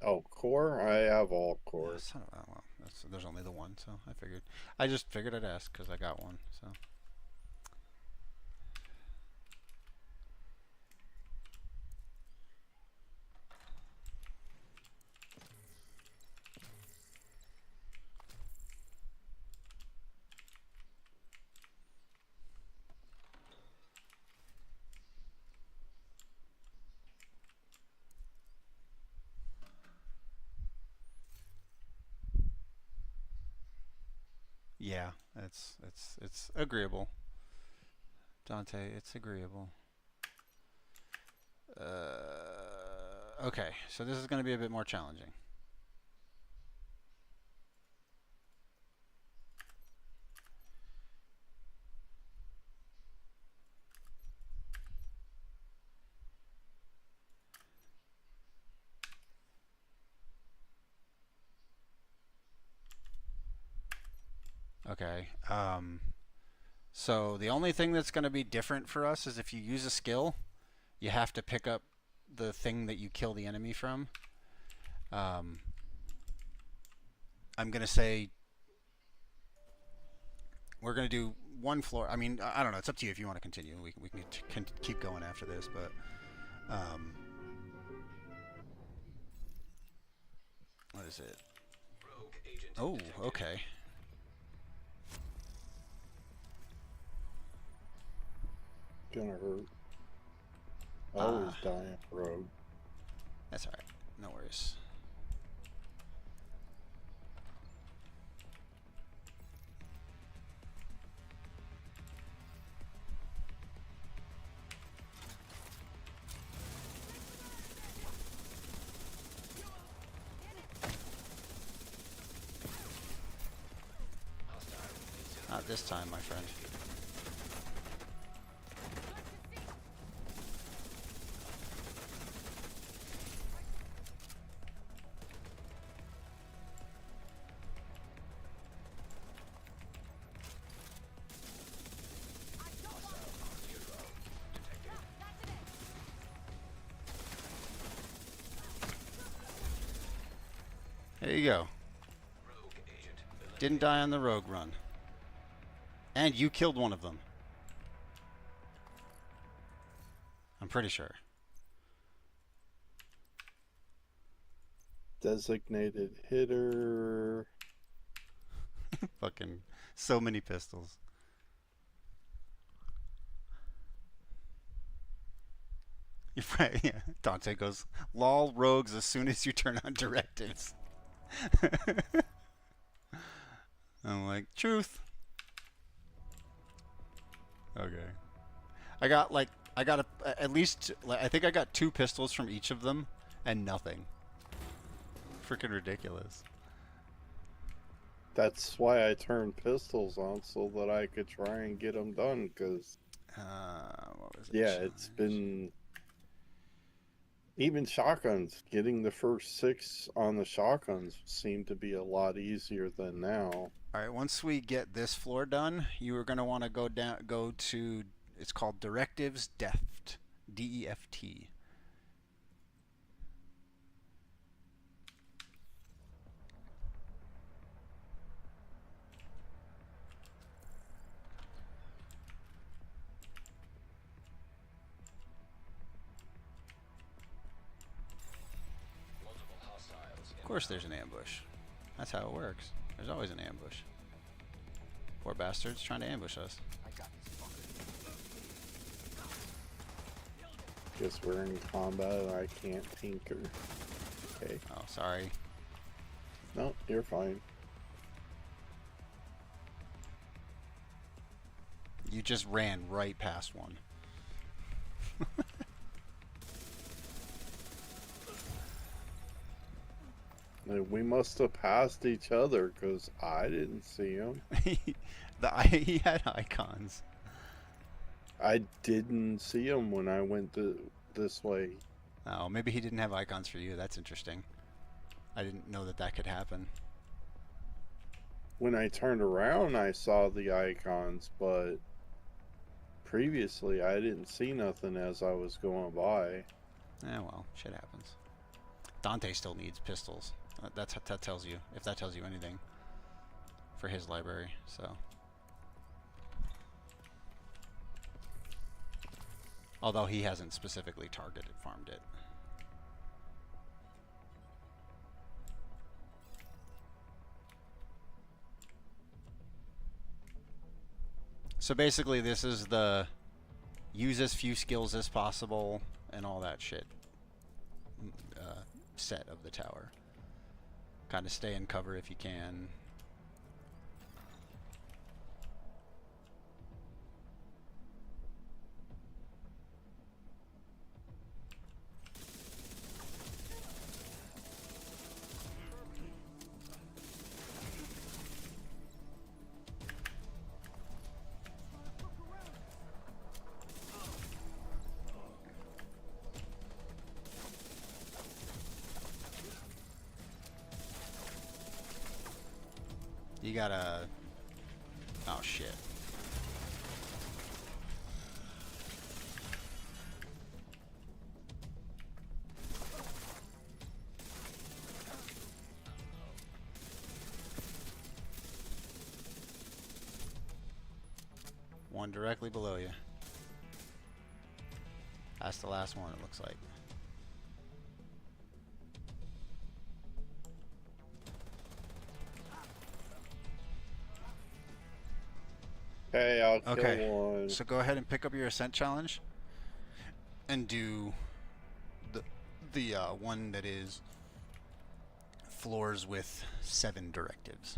Oh, core? I have all core. Well, there's only the one, so I figured. I just figured I'd ask because I got one. So. Yeah, it's agreeable. Dante, it's agreeable. Okay, so this is going to be a bit more challenging. Okay. So the only thing that's going to be different for us is if you use a skill, you have to pick up the thing that you kill the enemy from. I'm going to say we're going to do one floor. I mean, I don't know. It's up to you if you want to continue. We can keep going after this, but what is it? Oh, okay. Gonna hurt. I always die on road. That's alright. No worries. Not this time, my friend. There you go. Didn't die on the rogue run. And you killed one of them. I'm pretty sure. Designated hitter. Fucking so many pistols. You're right, yeah. Dante goes, lol rogues as soon as you turn on directives. I'm like, truth. Okay. I got at least, I think I got 2 pistols from each of them and nothing. Freaking ridiculous. That's why I turned pistols on, so that I could try and get them done, because... what was it? Yeah, it's been... Even shotguns, getting the first 6 on the shotguns seemed to be a lot easier than now. Alright, once we get this floor done, you are going to want to go to, it's called Directives Deft. D-E-F-T. Of course there's an ambush. That's how it works. There's always an ambush. Poor bastards trying to ambush us. Guess we're in combat and I can't tinker. Okay. Oh, sorry. No, you're fine. You just ran right past one. We must have passed each other, because I didn't see him. He had icons. I didn't see him when I went this way. Oh, maybe he didn't have icons for you. That's interesting. I didn't know that could happen. When I turned around, I saw the icons, but previously I didn't see nothing as I was going by. Well, shit happens. Dante still needs pistols. That tells you, if that tells you anything, for his library, so. Although he hasn't specifically farmed it. So basically this is the use as few skills as possible and all that shit set of the tower. Kind of stay in cover if you can. You gotta Oh shit. One directly below you. That's the last one, it looks like. Hey, I'll Okay, kill one. so go ahead and pick up your ascent challenge and do the one that is floors with 7 directives.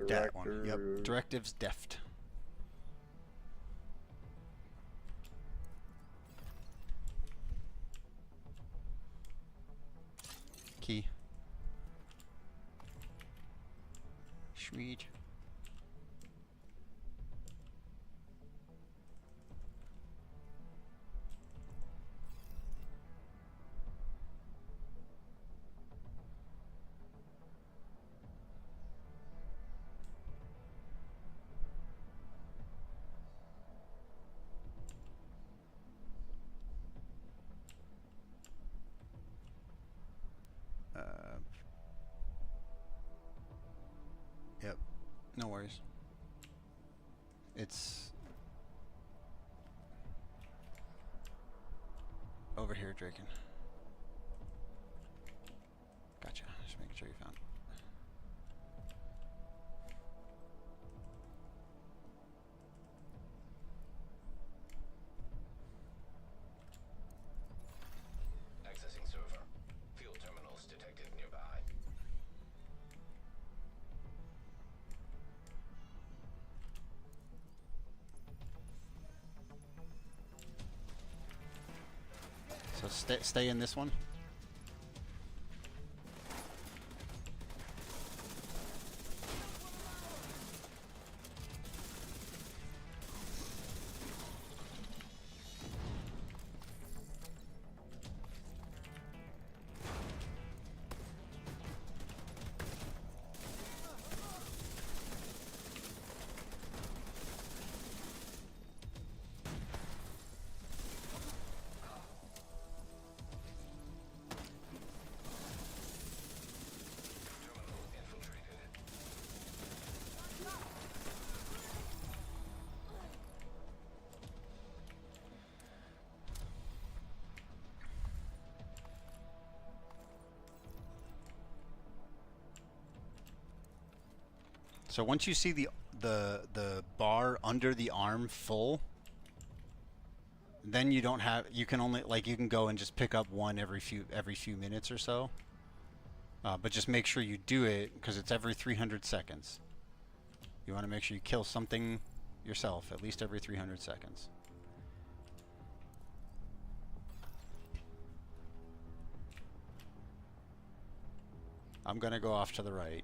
That one. Yep. Directives deft. Key. Sweet. Yep. No worries. It's over here, Draken. Gotcha. Just making sure you found it. Accessing server. Fuel terminals detected nearby. So stay in this one. So once you see the bar under the arm full, then you don't have, you can only, like, you can go and just pick up one every few minutes or so. But just make sure you do it because it's every 300 seconds. You want to make sure you kill something yourself at least every 300 seconds. I'm gonna go off to the right.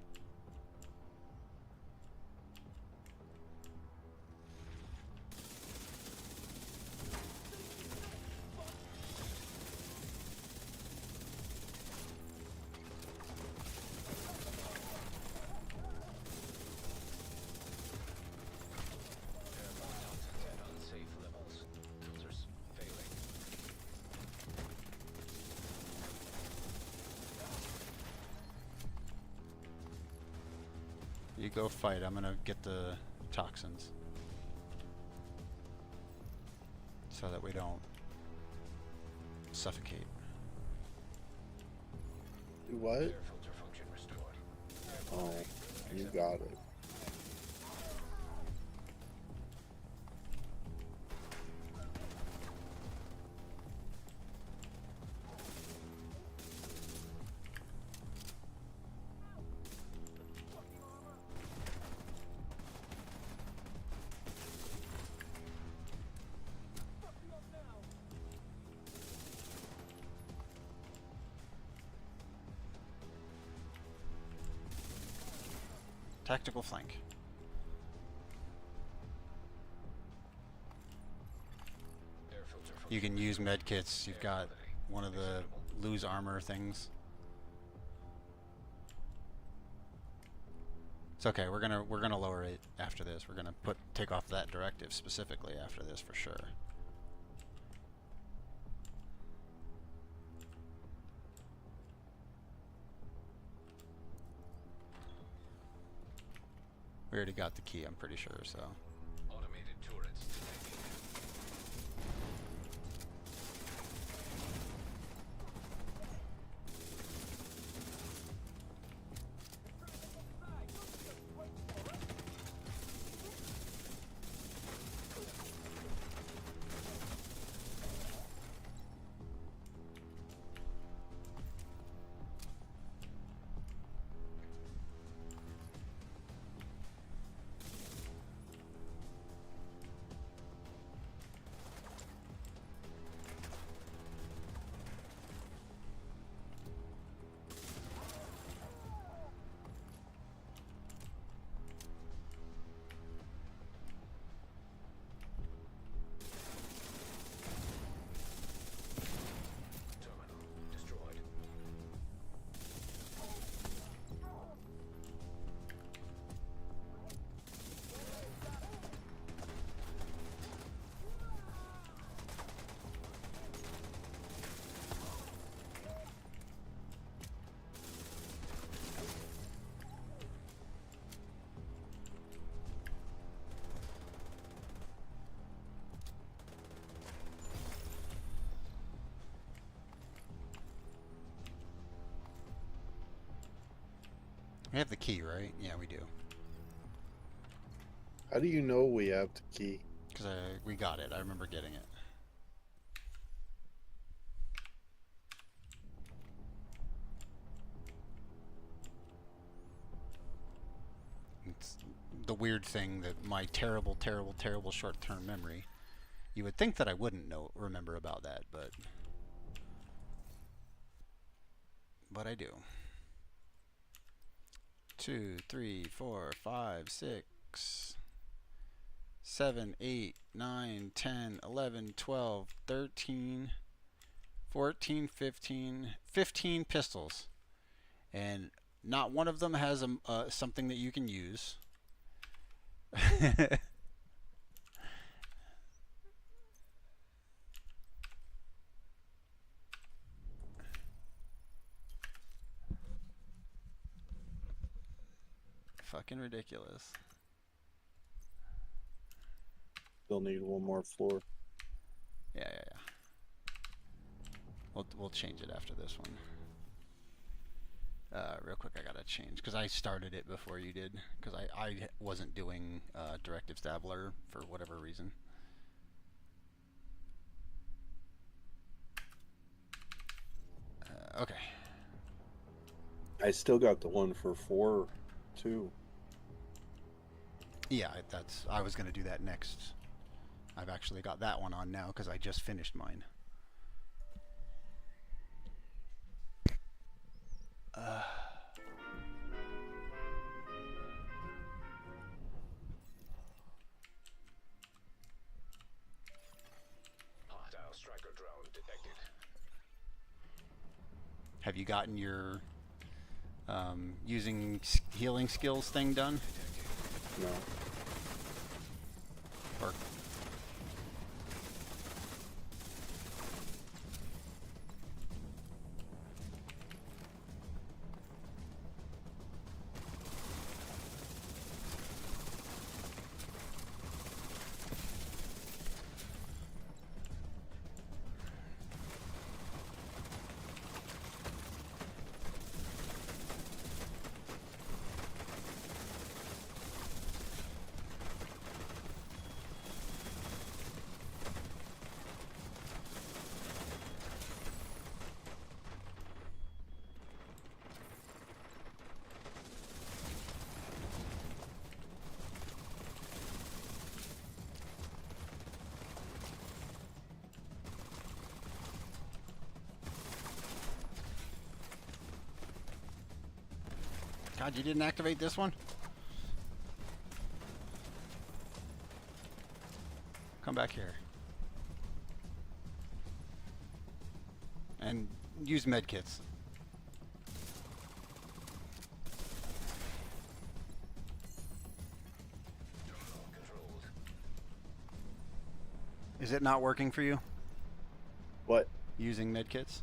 You go fight. I'm gonna get the toxins so that we don't suffocate. What? Oh, you got it. Tactical flank. You can use med kits. You've got one of the lose armor things. It's okay. We're gonna lower it after this. We're gonna take off that directive specifically after this for sure. We already got the key, I'm pretty sure, so. Automated turrets detected. We have the key, right? Yeah, we do. How do you know we have the key? Because we got it. I remember getting it. It's the weird thing that my terrible, terrible, terrible short-term memory. You would think that I wouldn't remember about that, but I do. 2, 3, 4, 5, 6, 7, 8, 9, 10, 11, 12, 13, 14, 15 pistols. And not one of them has something that you can use. Fucking ridiculous. Still need one more floor. Yeah. We'll change it after this one. Real quick, I gotta change because I started it before you did because I wasn't doing directive stabler for whatever reason. Okay. I still got the one for 4, too. Yeah, I was gonna do that next. I've actually got that one on now because I just finished mine. Hostile striker drone detected. Have you gotten your using healing skills thing done? No. Or God, you didn't activate this one? Come back here. And use medkits. Is it not working for you? What? Using medkits?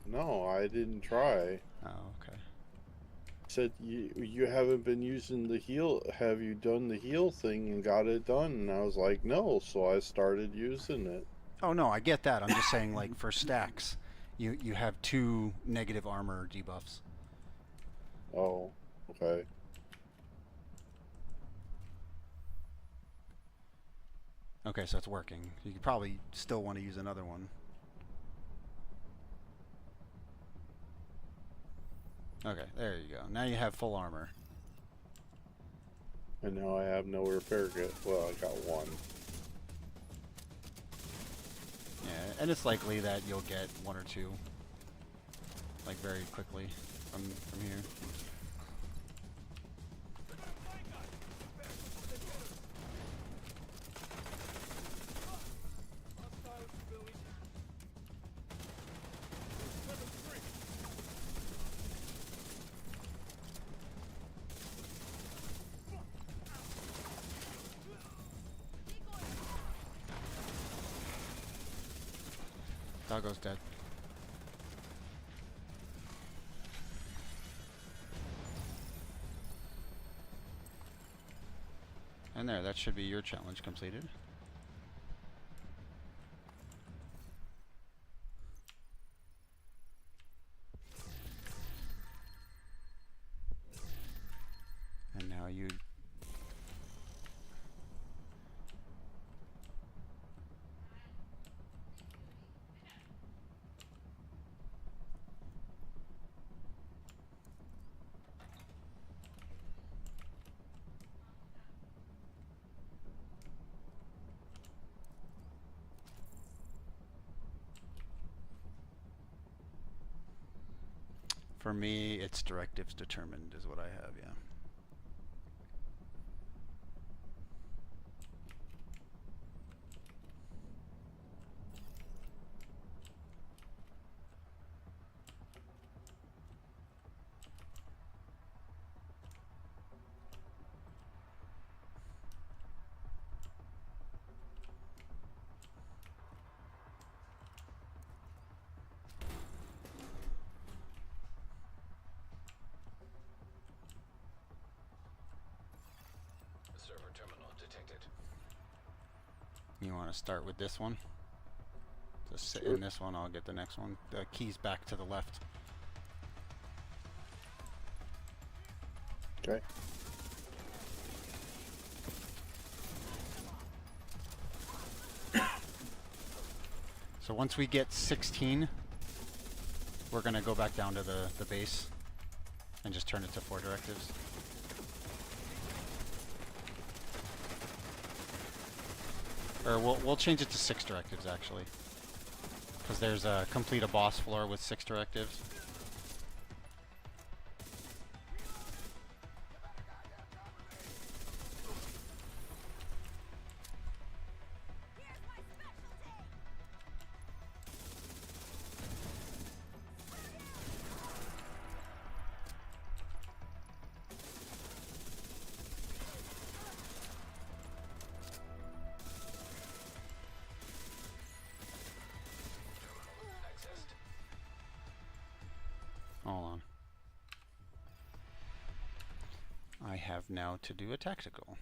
No, I didn't try. Oh, okay. Said you haven't been using the heal. Have you done the heal thing and got it done? And I was like, no. So I started using it. Oh no, I get that. I'm just saying, like for stacks, you have 2 negative armor debuffs. Oh, okay. Okay, so it's working. You could probably still want to use another one. Okay, there you go. Now you have full armor. And now I have no repair kit. Well, I got one. Yeah, and it's likely that you'll get 1 or 2, like very quickly from here. Doggo's dead. And there, that should be your challenge completed. And now you... For me, it's directives determined is what I have, yeah. Server terminal detected. You want to start with this one? Just sit Sure. in this one, I'll get the next one. The key's back to the left. Okay. So once we get 16, we're going to go back down to the base and just turn it to 4 directives. Or we'll change it to 6 directives, actually. Because there's a complete a boss floor with 6 directives. Hold on. I have now to do a tactical.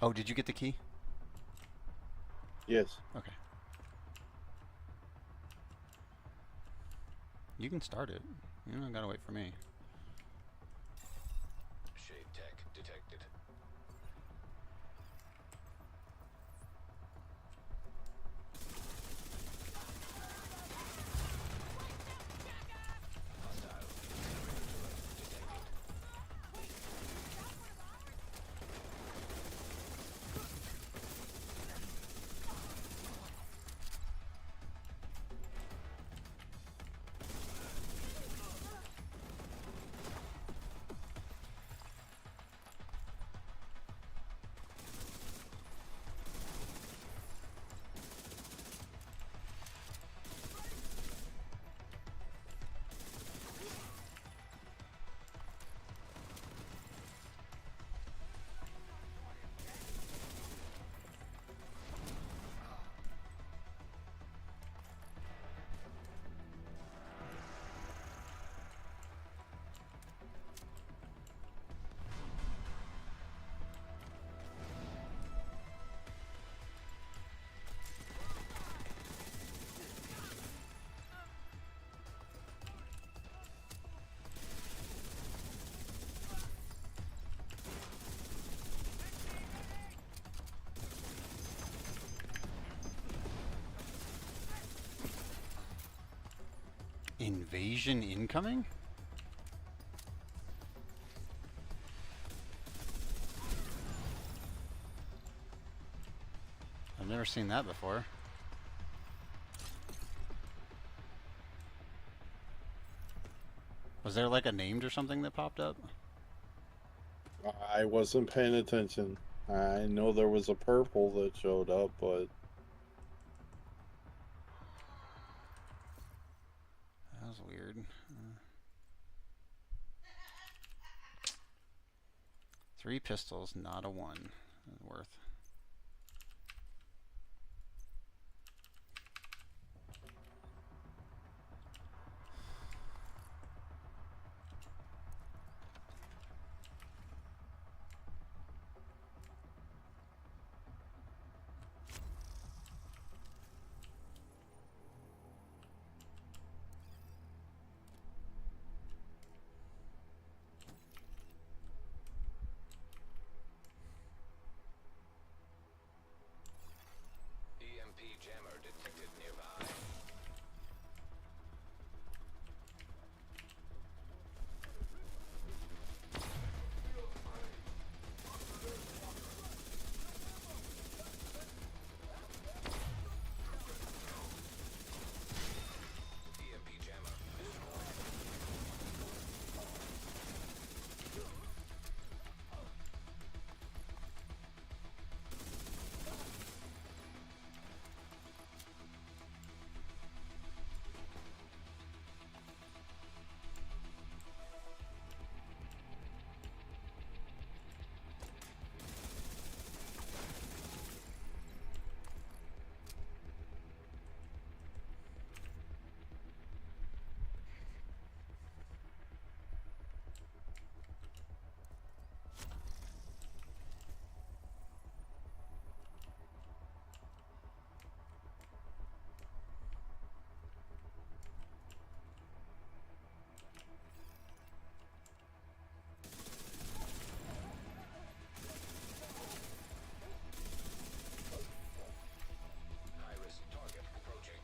Oh, did you get the key? Yes. Okay. You can start it. You don't gotta wait for me. Invasion incoming? I've never seen that before. Was there like a named or something that popped up? I wasn't paying attention. I know there was a purple that showed up, but That was weird. 3 pistols, not a 1. Worth. EMP jammer detected nearby. EMP jammer destroyed. High-risk target approaching.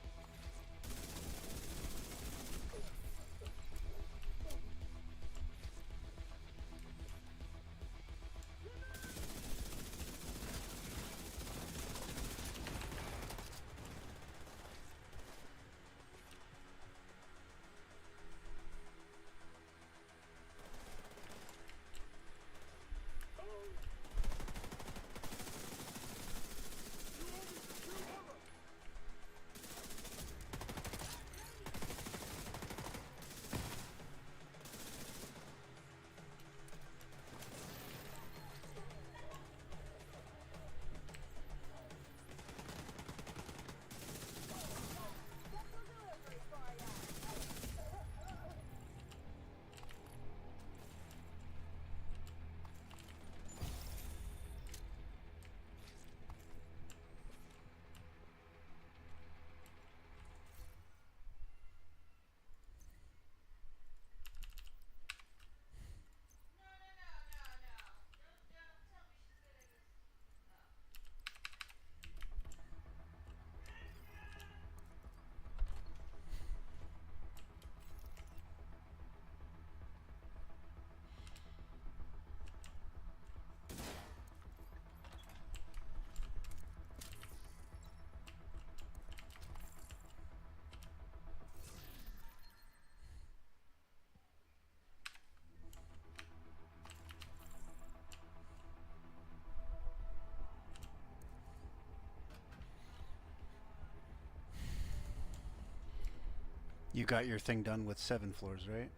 You got your thing done with 7 floors, right?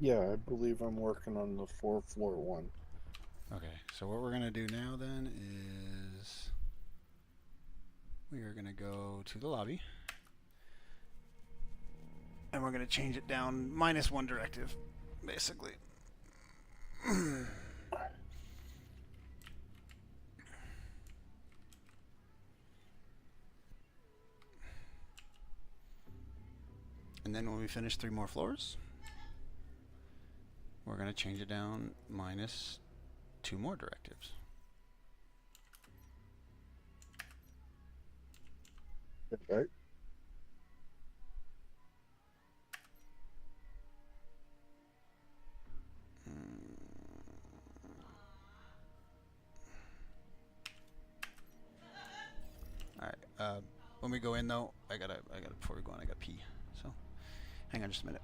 yeah, I believe I'm working on the 4th floor one. Okay, so what we're going to do now then is we are going to go to the lobby. And we're going to change it down -1 directive, basically. And then when we finish 3 more floors, we're going to change it down -2 more directives. Okay. When we go in though, I gotta before we go in, I gotta pee. So hang on just a minute.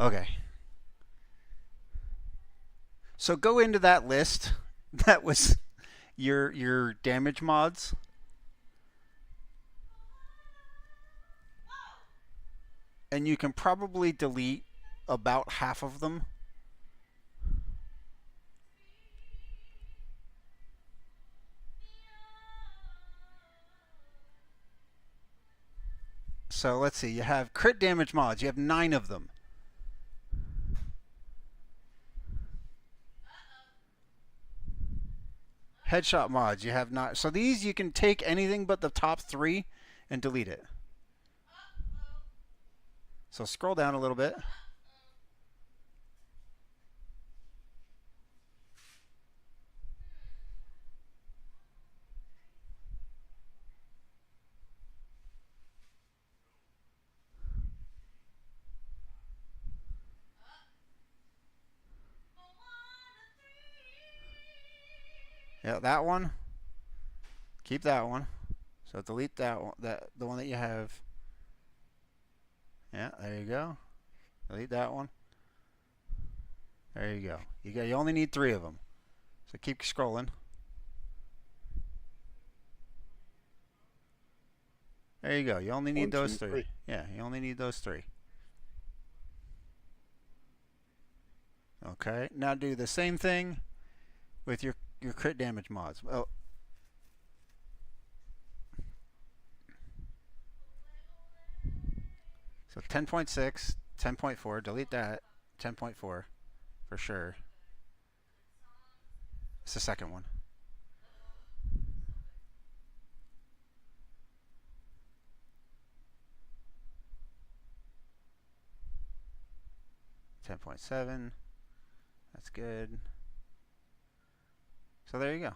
Okay. So go into that list that was your damage mods. And you can probably delete about half of them. So let's see, you have crit damage mods, you have 9 of them. Headshot mods, you have not. So these you can take anything but the top 3 and delete it. So scroll down a little bit. Yeah, that one. Keep that one. So delete that one, the one that you have. Yeah, there you go. Delete that one. There you go. You only need 3 of them. So keep scrolling. There you go. You only need 1, 2, those 3. 3. Yeah, you only need those 3. Okay. Now do the same thing with your crit damage mods. Oh. So 10.6, 10.4, delete that. 10.4 for sure. It's the second one. .7. That's good. So there you go.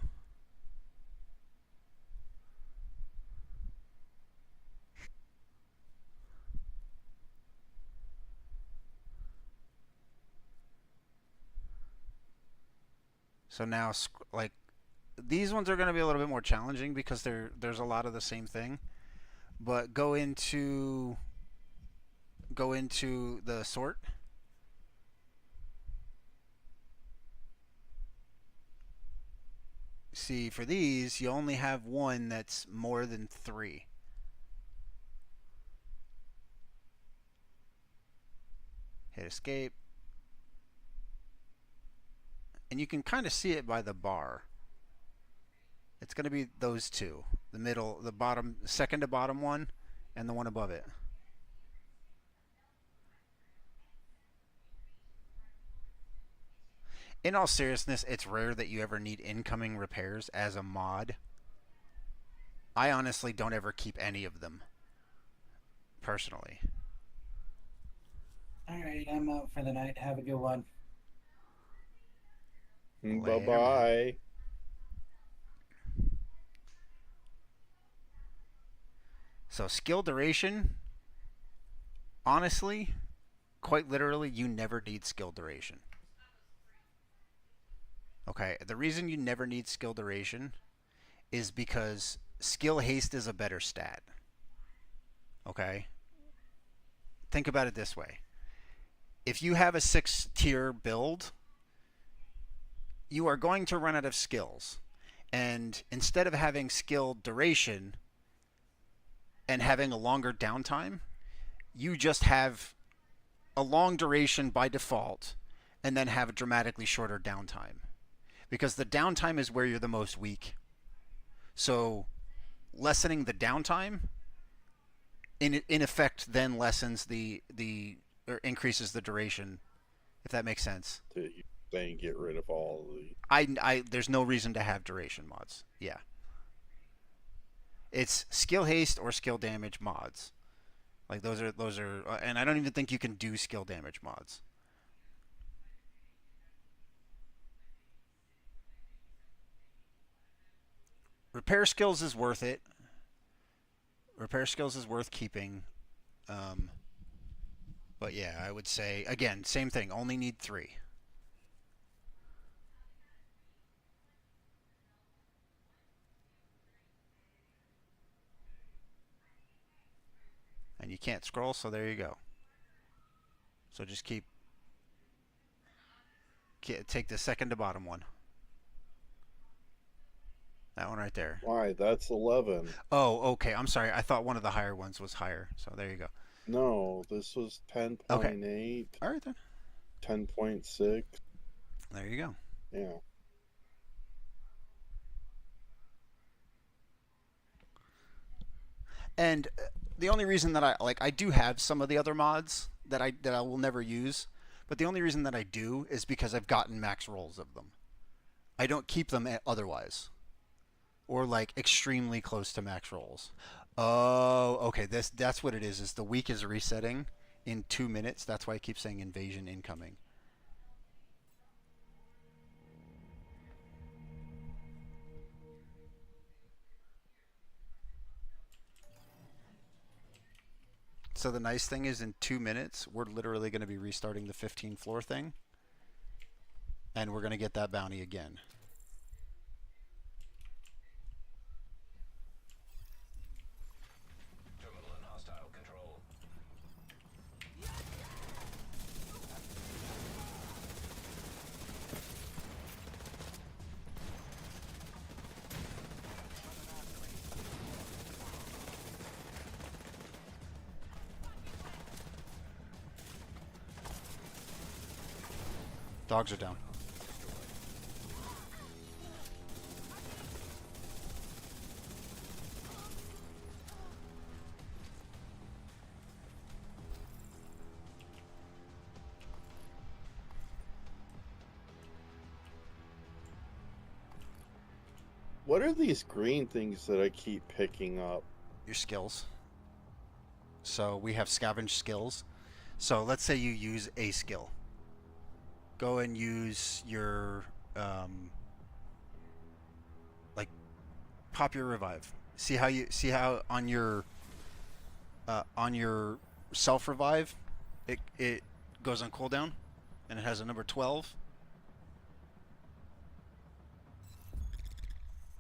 So now, like, these ones are going to be a little bit more challenging because there's a lot of the same thing. But go into the sort. See, for these, you only have one that's more than 3. Hit escape. And you can kind of see it by the bar. It's going to be those two. The middle, the bottom, second to bottom one, and the one above it. In all seriousness, it's rare that you ever need incoming repairs as a mod. I honestly don't ever keep any of them, personally. Alright, I'm out for the night. Have a good one. Bye-bye. So skill duration, honestly, quite literally, you never need skill duration. Okay, the reason you never need skill duration is because skill haste is a better stat. Okay? Think about it this way. If you have a 6-tier build, you are going to run out of skills. And instead of having skill duration and having a longer downtime, you just have a long duration by default and then have a dramatically shorter downtime. Because the downtime is where you're the most weak. So lessening the downtime in effect then lessens or increases the duration, if that makes sense. You're saying get rid of all of the... There's no reason to have duration mods. Yeah. It's skill haste or skill damage mods. Like those are and I don't even think you can do skill damage mods. Repair skills is worth it. Repair skills is worth keeping. But yeah, I would say, again, same thing. Only need 3. And you can't scroll, so there you go. So just take the second to bottom one. That one right there. Why? That's 11. Oh, okay. I'm sorry. I thought one of the higher ones was higher. So there you go. No, this was 10.8. Okay. All right then. 10.6. There you go. Yeah. And the only reason that I do have some of the other mods that I will never use, but the only reason that I do is because I've gotten max rolls of them. I don't keep them otherwise. Or like extremely close to max rolls. Oh, okay. That's what it is. Is the week is resetting in 2 minutes. That's why I keep saying invasion incoming. So the nice thing is in 2 minutes, we're literally going to be restarting the 15 floor thing. And we're going to get that bounty again. Dogs are down. What are these green things that I keep picking up? Your skills. So we have scavenge skills. So let's say you use a skill. Go and use your like pop your revive. See how on your self revive it goes on cooldown and it has a number 12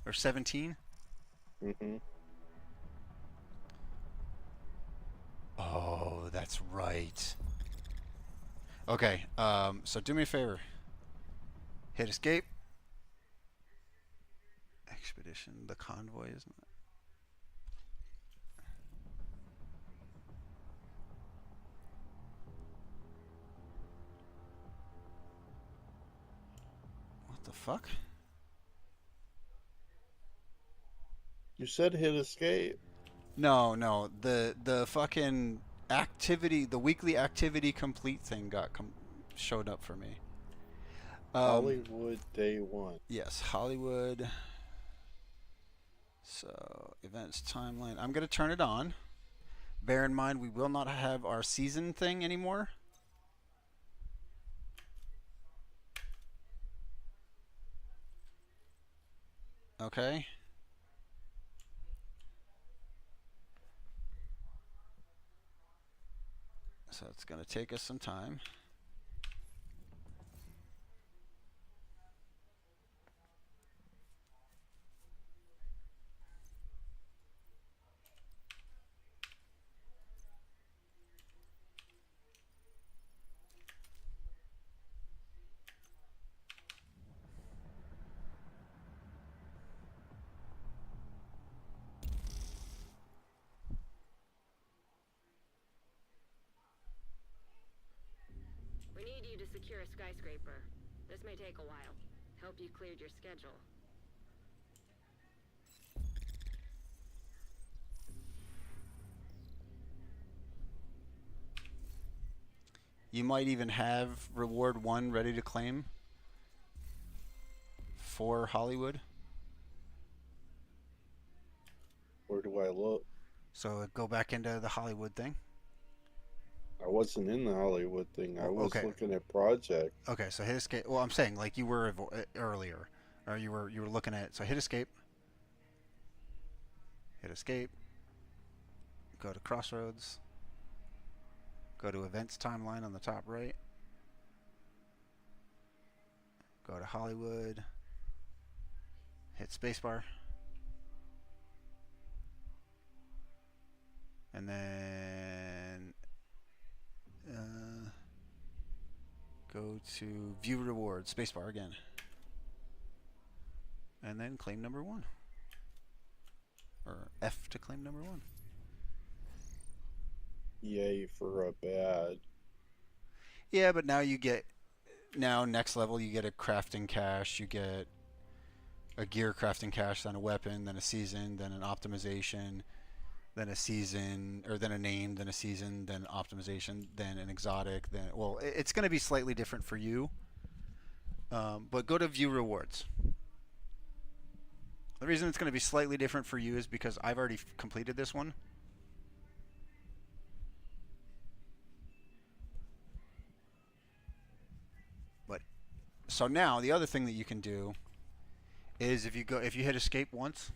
or 17. Mm-hmm. Oh, that's right. Okay, so do me a favor. Hit escape. expedition. The convoy is not. What the fuck? You said hit escape. No. The fucking activity, the weekly activity complete thing showed up for me. Hollywood Day 1. Yes, Hollywood. So, events timeline. I'm going to turn it on. Bear in mind, we will not have our season thing anymore. Okay. So it's going to take us some time. We need you to secure a skyscraper. This may take a while. Hope you cleared your schedule. You might even have reward 1 ready to claim for Hollywood. Where do I look? So go back into the Hollywood thing. I wasn't in the Hollywood thing. I was Okay. looking at project. Okay, so hit escape. Well, I'm saying like you were earlier, or you were looking at. So hit escape. Hit escape. Go to Crossroads. Go to events timeline on the top right. Go to Hollywood. Hit spacebar. And then go to view rewards, spacebar again. And then claim number 1. Or F to claim number 1. Yay for a bad. Yeah, but now you get, next level, you get a crafting cache, you get a gear crafting cache, then a weapon, then a season, then an optimization, then a season, or then a name, then a season, then optimization, then an exotic, then, well, it's going to be slightly different for you. But go to view rewards. The reason it's going to be slightly different for you is because I've already completed this one. But so now the other thing that you can do is if you hit escape once,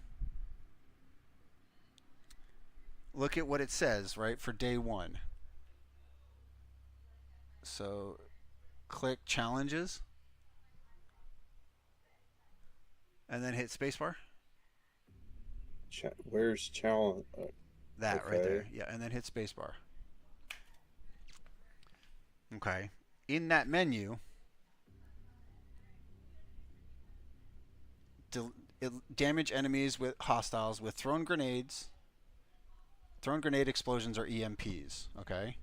look at what it says, right, for day 1. So click challenges and then hit spacebar. Where's challenge? That okay. right there. Yeah, and then hit spacebar. Okay. In that menu, damage enemies with hostiles with thrown grenades. Thrown grenade explosions are EMPs. Okay.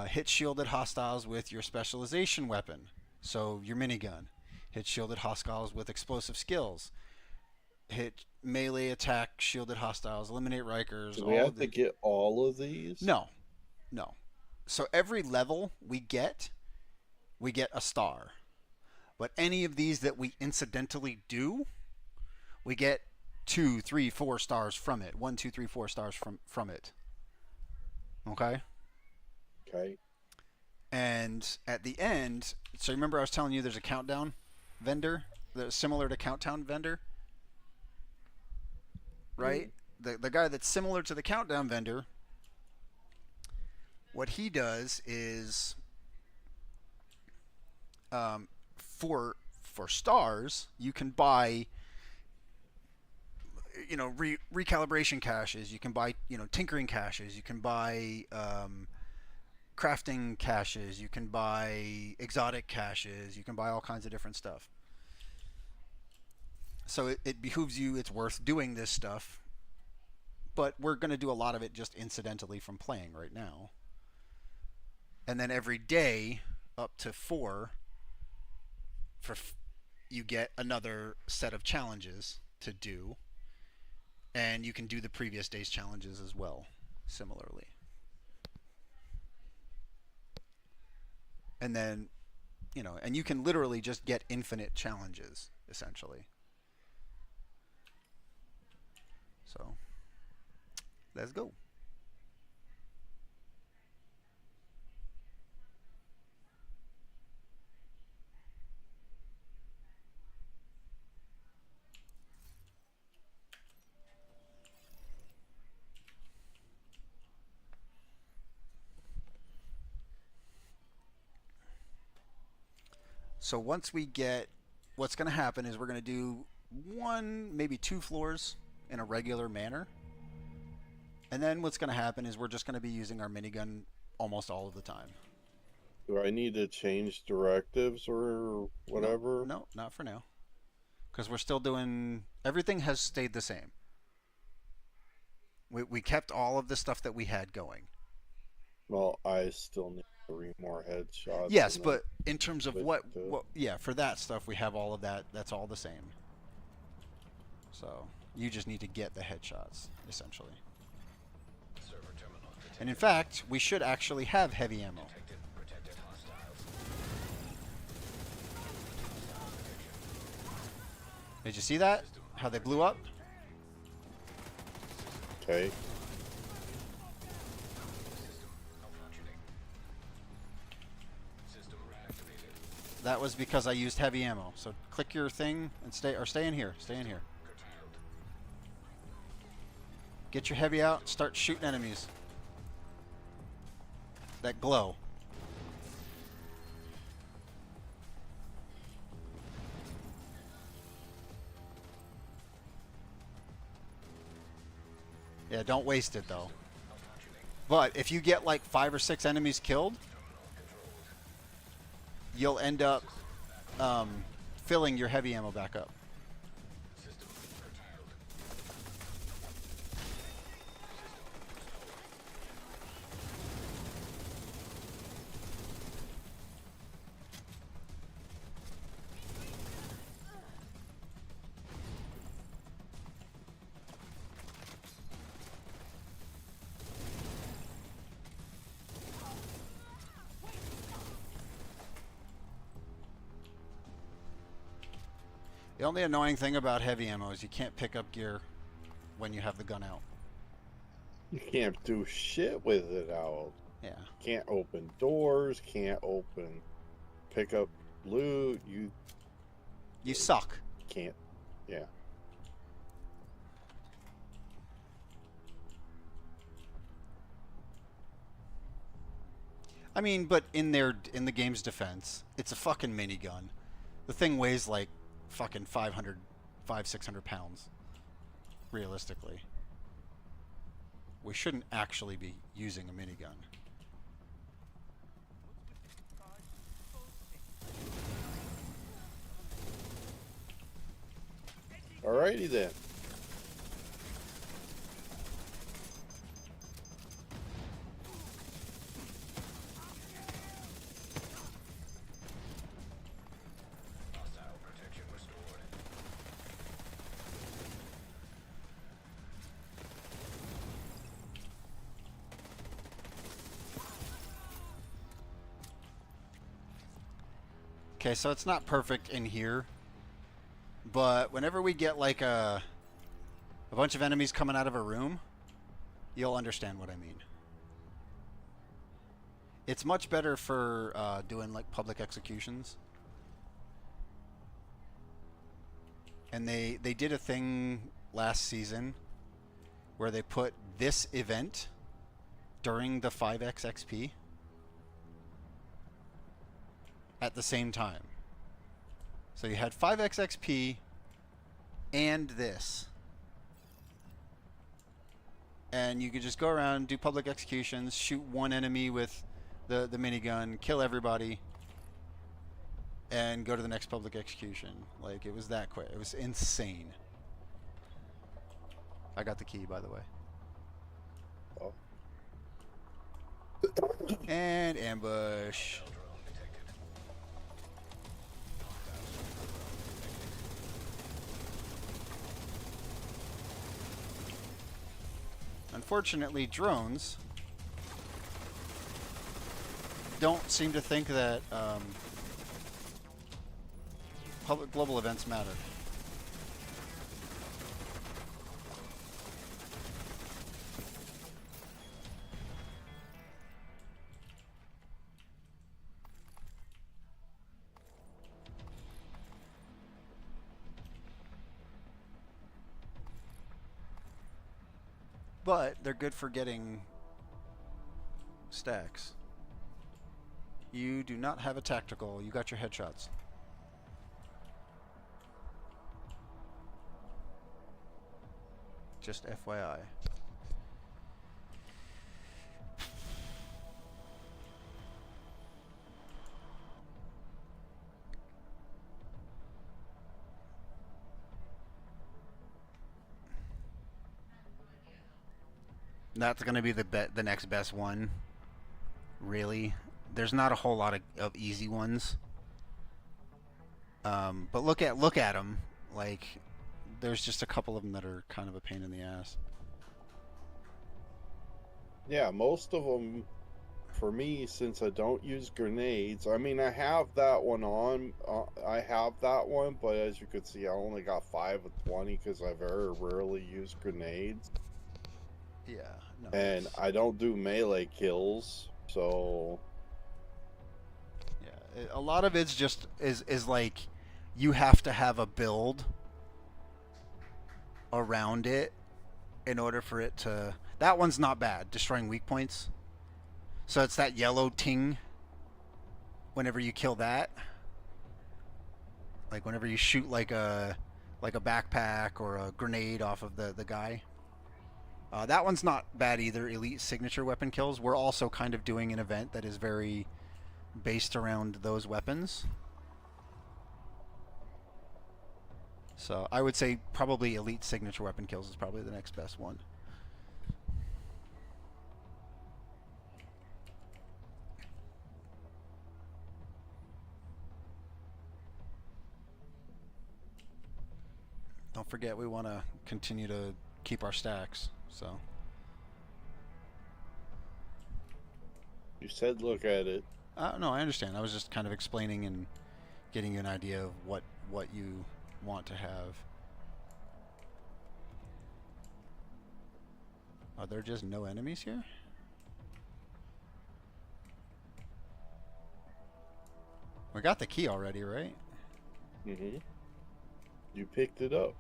Hit shielded hostiles with your specialization weapon, so your minigun. Hit shielded hostiles with explosive skills. Hit melee attack shielded hostiles. Eliminate Rikers. Do we have to get all of these? No. So every level we get a star. But any of these that we incidentally do, we get 2, 3, 4 stars from it. 1, 2, 3, 4 stars from it. Okay? Okay. And at the end, so remember I was telling you there's a countdown vendor that's similar to countdown vendor? Right? The guy that's similar to the countdown vendor, what he does is for stars, you can buy recalibration caches, you can buy tinkering caches, you can buy crafting caches, you can buy exotic caches, you can buy all kinds of different stuff. So it behooves you, it's worth doing this stuff, but we're going to do a lot of it just incidentally from playing right now. And then every day up to 4 you get another set of challenges to do, and you can do the previous day's challenges as well similarly. And then, and you can literally just get infinite challenges essentially. So let's go. So once we get, what's going to happen is we're going to do 1, maybe 2 floors in a regular manner. And then what's going to happen is we're just going to be using our minigun almost all of the time. Do I need to change directives or whatever? No, not for now. Because we're still doing, everything has stayed the same. We kept all of the stuff that we had going. Well, I still need 3 more headshots. Yes, but in terms of what, yeah, for that stuff, we have all of that. That's all the same. So you just need to get the headshots, essentially. And in fact, we should actually have heavy ammo. Did you see that? How they blew up? Okay. That was because I used heavy ammo. So click your thing and stay in here. Stay in here. Get your heavy out. Start shooting enemies that glow. Yeah, don't waste it though. But if you get like 5 or 6 enemies killed, you'll end up filling your heavy ammo back up. The only annoying thing about heavy ammo is you can't pick up gear when you have the gun out. You can't do shit with it out. Yeah. Can't open doors, can't pick up loot. You suck. Can't. Yeah. I mean, but in the game's defense, it's a fucking minigun. The thing weighs like fucking 600 pounds. Realistically. We shouldn't actually be using a minigun. Alrighty then. Okay, so it's not perfect in here, but whenever we get like a bunch of enemies coming out of a room, you'll understand what I mean. It's much better for doing like public executions. And they did a thing last season where they put this event during the 5x XP at the same time. So you had 5x XP and this. And you could just go around, do public executions, shoot one enemy with the minigun, kill everybody, and go to the next public execution. Like, it was that quick. It was insane. I got the key, by the way. Oh. And ambush. Unfortunately, drones don't seem to think that public global events matter. But they're good for getting stacks. You do not have a tactical. You got your headshots. Just FYI. That's going to be the next best one. Really, there's not a whole lot of easy ones. But look at them. Like, there's just a couple of them that are kind of a pain in the ass. Yeah, most of them, for me, since I don't use grenades, I mean, I have that one on. I have that one, but as you can see, I only got 5 of 20 because I very rarely use grenades. Yeah, no. And I don't do melee kills, so yeah, a lot of it's just is like you have to have a build around it in order for it to. That one's not bad, destroying weak points. So it's that yellow ting whenever you kill that. Like whenever you shoot like a backpack or a grenade off of the guy. That one's not bad either. Elite signature weapon kills. We're also kind of doing an event that is very based around those weapons. So I would say probably elite signature weapon kills is probably the next best one. Don't forget we want to continue to keep our stacks. So you said look at it. No, I understand. I was just kind of explaining and getting you an idea of what you want to have. Are there just no enemies here? We got the key already, right? Mm-hmm. You picked it up.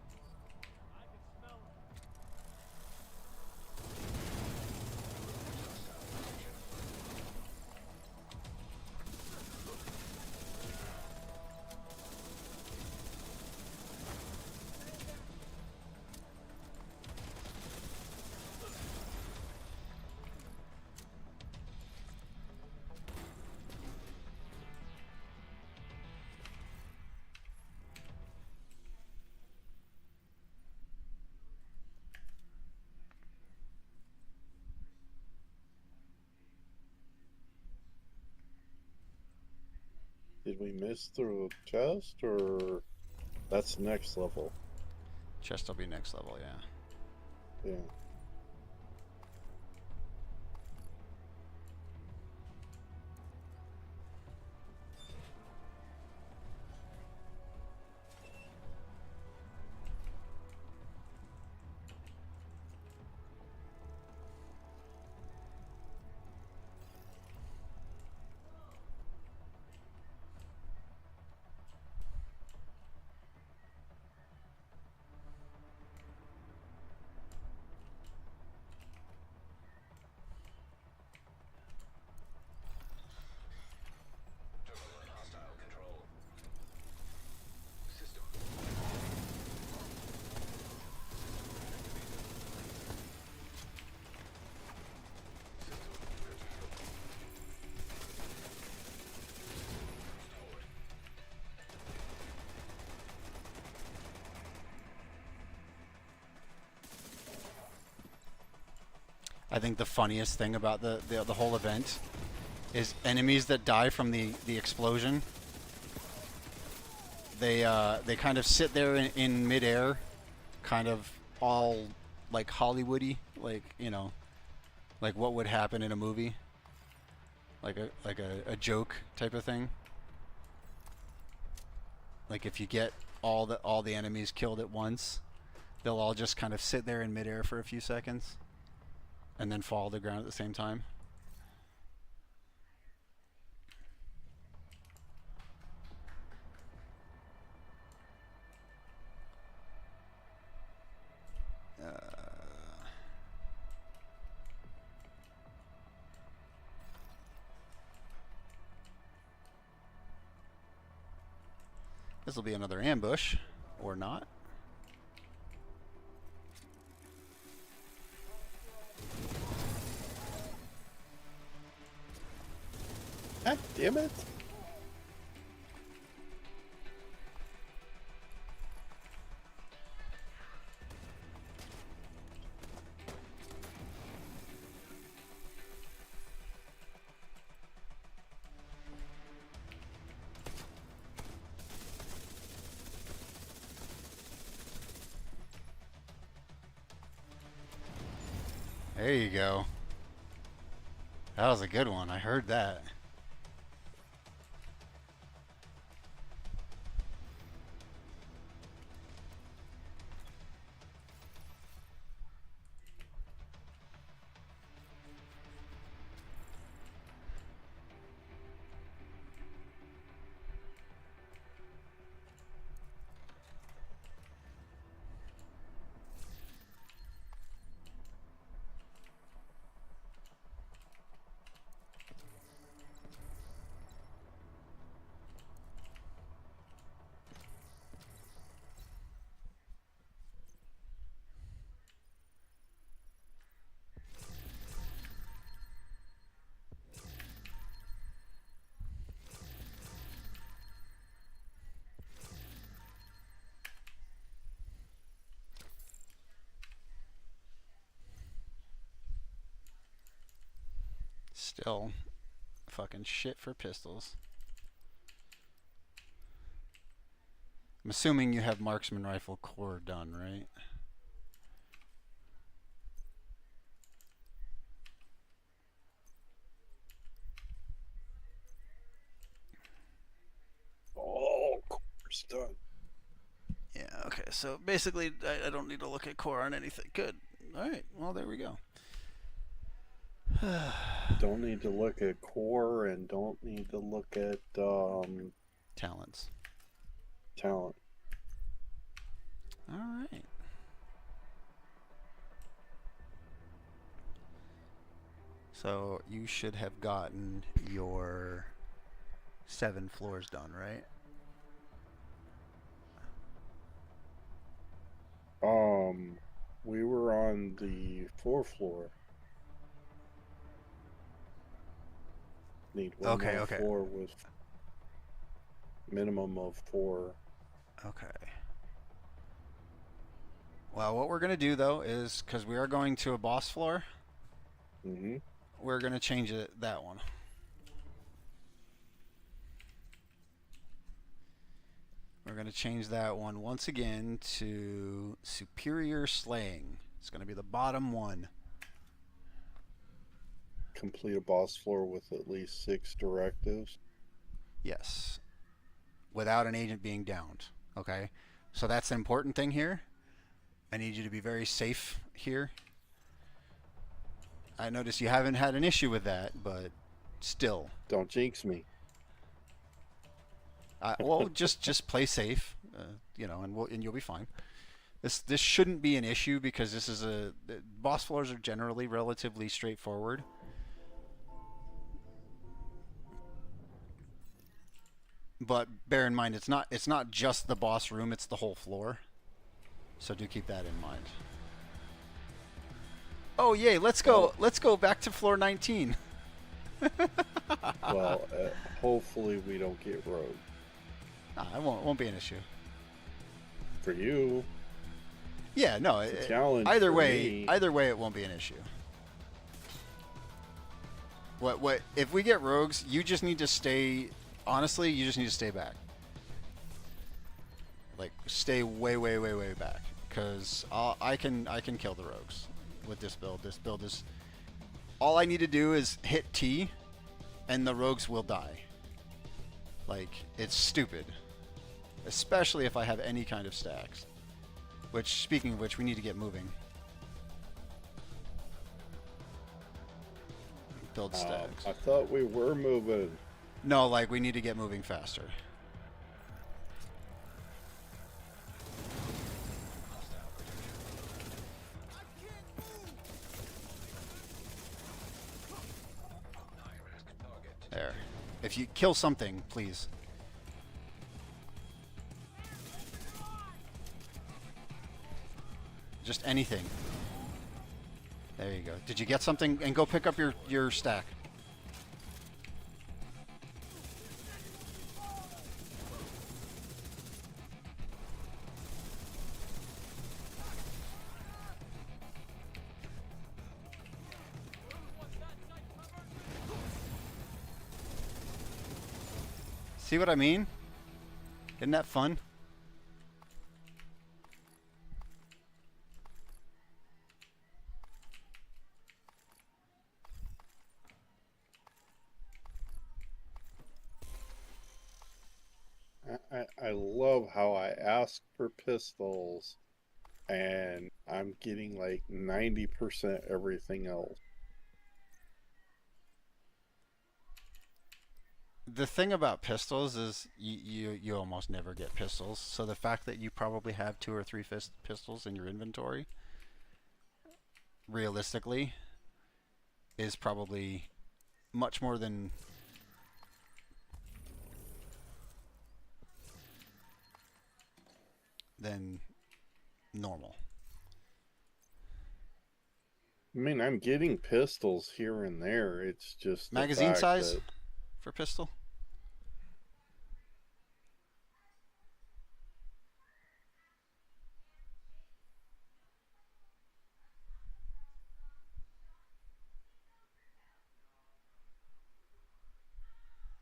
Did we miss through a chest, or that's next level? Chest will be next level, yeah. Yeah. I think the funniest thing about the whole event is enemies that die from the explosion. They kind of sit there in midair, kind of all like Hollywoody, like, you know, like what would happen in a movie, like a joke type of thing. Like if you get all the enemies killed at once, they'll all just kind of sit there in midair for a few seconds, and then fall to the ground at the same time. This will be another ambush, or not. God damn it. There you go. That was a good one. I heard that. Still fucking shit for pistols. I'm assuming you have marksman rifle core done, right? Oh, core's done. Yeah, okay. So basically, I don't need to look at core on anything. Good. All right. Well, there we go. Don't need to look at core and don't need to look at Talents. talent. All right. So you should have gotten your 7 floors done, right? We were on the 4th floor. Need one more floor with minimum of 4. Okay. Well, what we're going to do, though, is, because we are going to a boss floor, we're going to change that one. We're going to change that one once again to Superior Slaying. It's going to be the bottom one. Complete a boss floor with at least 6 directives. Yes. Without an agent being downed. Okay? So that's the important thing here. I need you to be very safe here. I notice you haven't had an issue with that, but still. Don't jinx me. Well, just play safe, you know, and you'll be fine. This shouldn't be an issue because this is boss floors are generally relatively straightforward. But bear in mind, it's not just the boss room; it's the whole floor. So do keep that in mind. Oh yay! Let's go back to floor 19. Well, hopefully we don't get rogue. Nah, it won't be an issue. For you. Yeah, no. It's a challenge either for way, me. either way, it won't be an issue. What if we get rogues, you just need to stay honestly, you just need to stay back. Like stay way back cuz I can kill the rogues with this build. This build is all I need to do is hit T and the rogues will die. Like it's stupid. Especially if I have any kind of stacks. Which speaking of which, we need to get moving. Build stacks. I thought we were moving. No, like we need to get moving faster. There. If you kill something, please. Just anything. There you go. Did you get something? And go pick up your stack. See what I mean? Isn't that fun? I love how I ask for pistols and I'm getting like 90% everything else. The thing about pistols is you almost never get pistols. So the fact that you probably have 2 or 3 pistols in your inventory, realistically, is probably much more than normal. I mean, I'm getting pistols here and there. It's just the Magazine fact size that for pistol?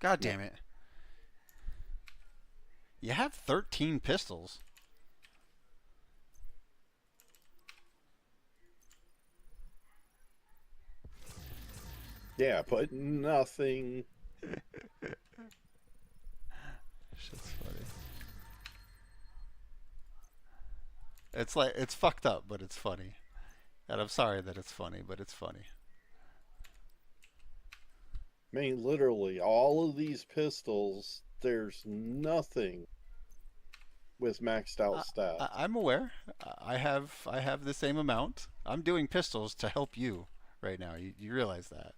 God damn it. You have 13 pistols. yeah, but nothing. Shit's funny. It's like it's fucked up, but it's funny. And I'm sorry that it's funny, but it's funny. I mean, literally, all of these pistols, there's nothing with maxed out stats. I'm aware. I have the same amount. I'm doing pistols to help you right now. You realize that?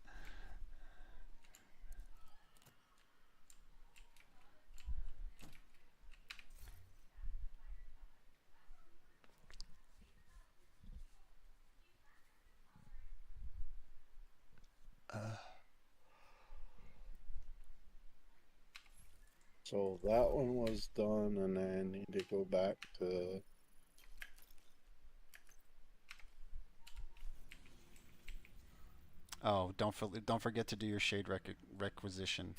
So that one was done, and I need to go back to. Oh, don't forget to do your shade requisition.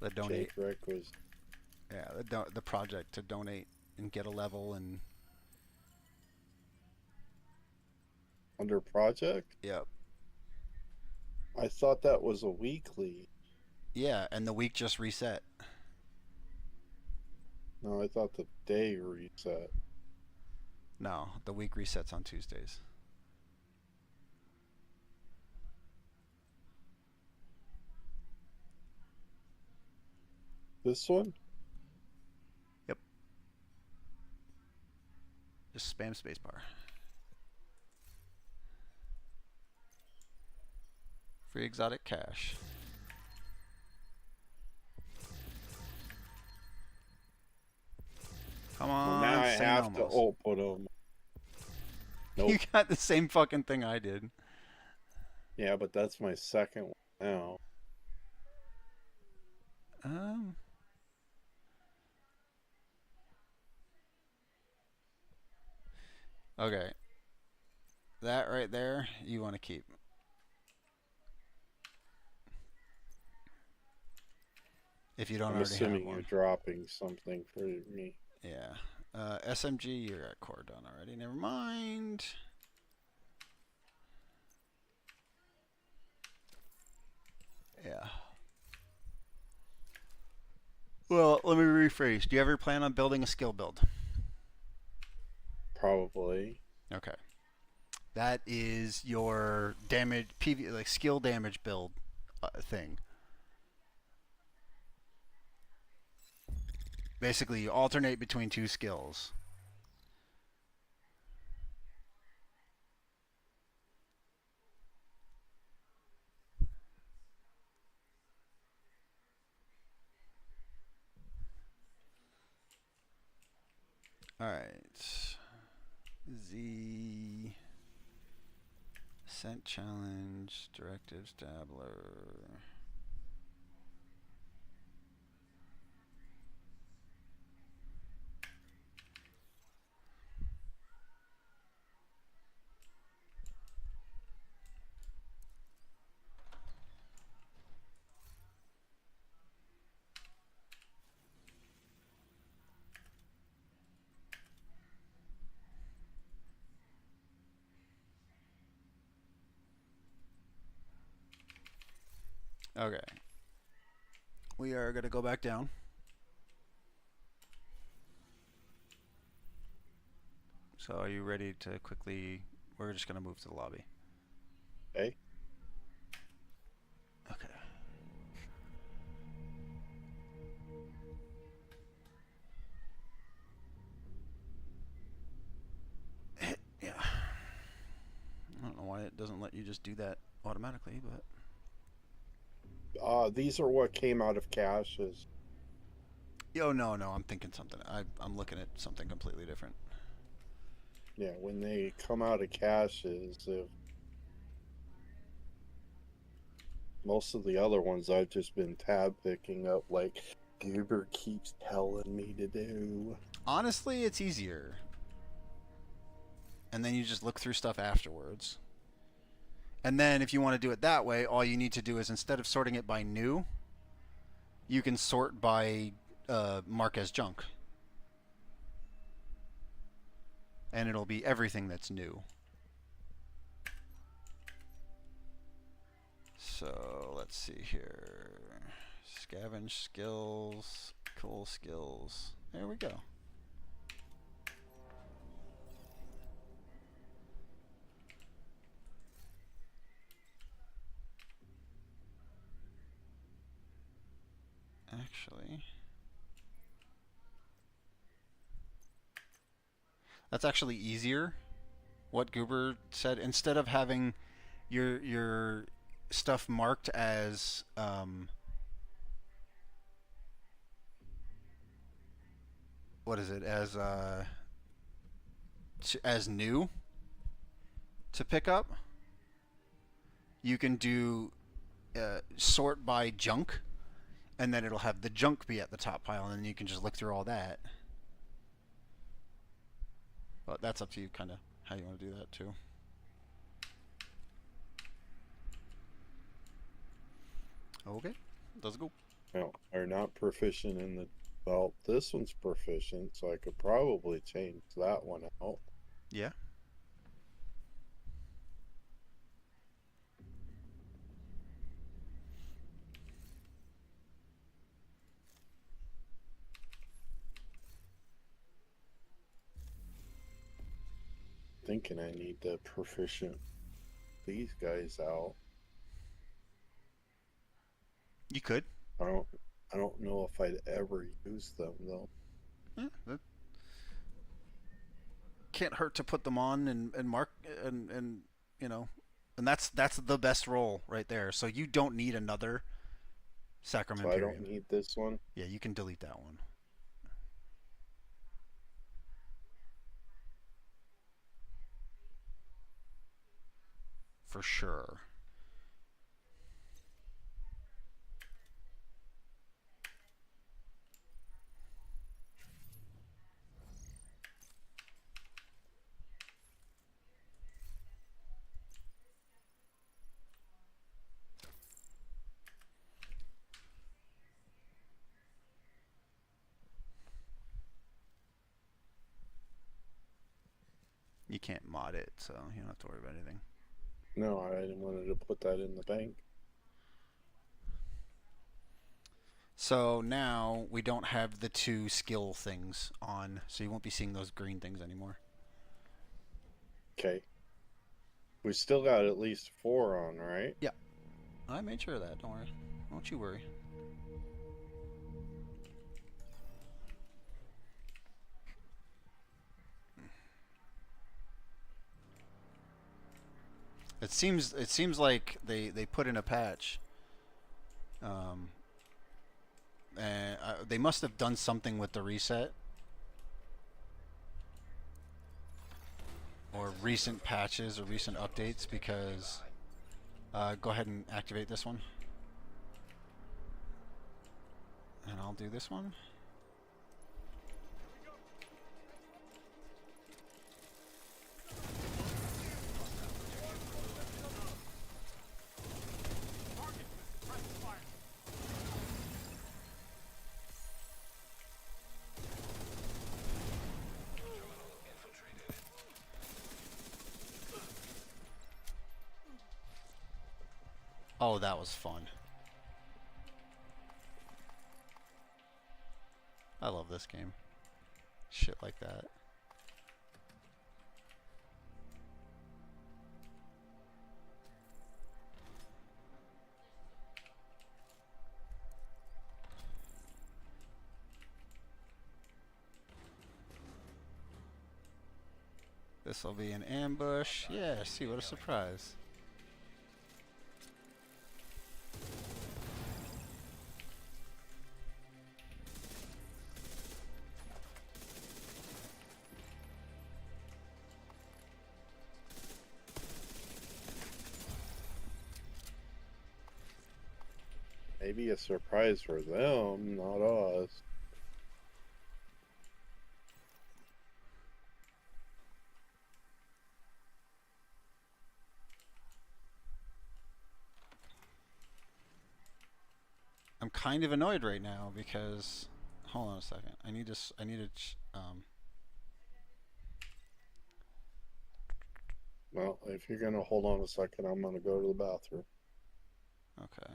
The donate. Shade requisition. Yeah, the project to donate and get a level and. Under project? Yep. I thought that was a weekly. Yeah, and the week just reset. No, I thought the day reset. No, the week resets on Tuesdays. This one? Yep. Just spam spacebar. Free exotic cash. Come on, Well, now I say have to almost. open them. Nope. You got the same fucking thing I did. Yeah, but that's my second one now. Okay. That right there, you want to keep. if you don't I'm already have assuming you're one. dropping something for me. Yeah. SMG, you're at core done already. Never mind. Yeah. Well, let me rephrase. Do you ever plan on building a skill build? Probably. Okay. That is your damage, PV, like skill damage build thing. Basically, you alternate between two skills. All right. Z. Scent challenge. Directives dabbler. Okay. We are going to go back down. So are you ready to quickly... We're just going to move to the lobby. Okay. Okay. Yeah. I don't know why it doesn't let you just do that automatically, but... These are what came out of caches. Yo, no, I'm thinking something. I'm looking at something completely different. Yeah, when they come out of caches, if most of the other ones I've just been tab picking up like Goober keeps telling me to do. Honestly, it's easier. And then you just look through stuff afterwards. And then if you want to do it that way, all you need to do is instead of sorting it by new, you can sort by mark as junk. And it'll be everything that's new. So let's see here. Scavenge skills, cool skills. There we go. Actually, that's actually easier. What Goober said, instead of having your stuff marked as what is it, as new to pick up, you can do sort by junk, and then it'll have the junk be at the top pile, and then you can just look through all that. But that's up to you, kind of how you want to do that too. Okay, let's go. No, are not proficient in the. Well, this one's proficient, so I could probably change that one out. Yeah. Thinking I need to proficient these guys out. You could. I don't know if I'd ever use them though. Yeah, that can't hurt to put them on and mark and you know, and that's the best roll right there. So you don't need another Sacrament So I period. don't need this one. Yeah, you can delete that one. For sure. You can't mod it, so you don't have to worry about anything. No, I didn't wanted to put that in the bank. So now we don't have the two skill things on, so you won't be seeing those green things anymore. Okay. We still got at least 4 on, right? Yeah. I made sure of that. Don't worry. Don't you worry. It seems like they put in a patch. Um, and they must have done something with the reset or recent patches or recent updates because go ahead and activate this one. And I'll do this one. Oh, that was fun. I love this game. Shit like that. This will be an ambush. Yeah, see, what a surprise. Maybe a surprise for them, not us. I'm kind of annoyed right now because hold on a second. I need to Well, if you're gonna hold on a second, I'm gonna go to the bathroom. okay.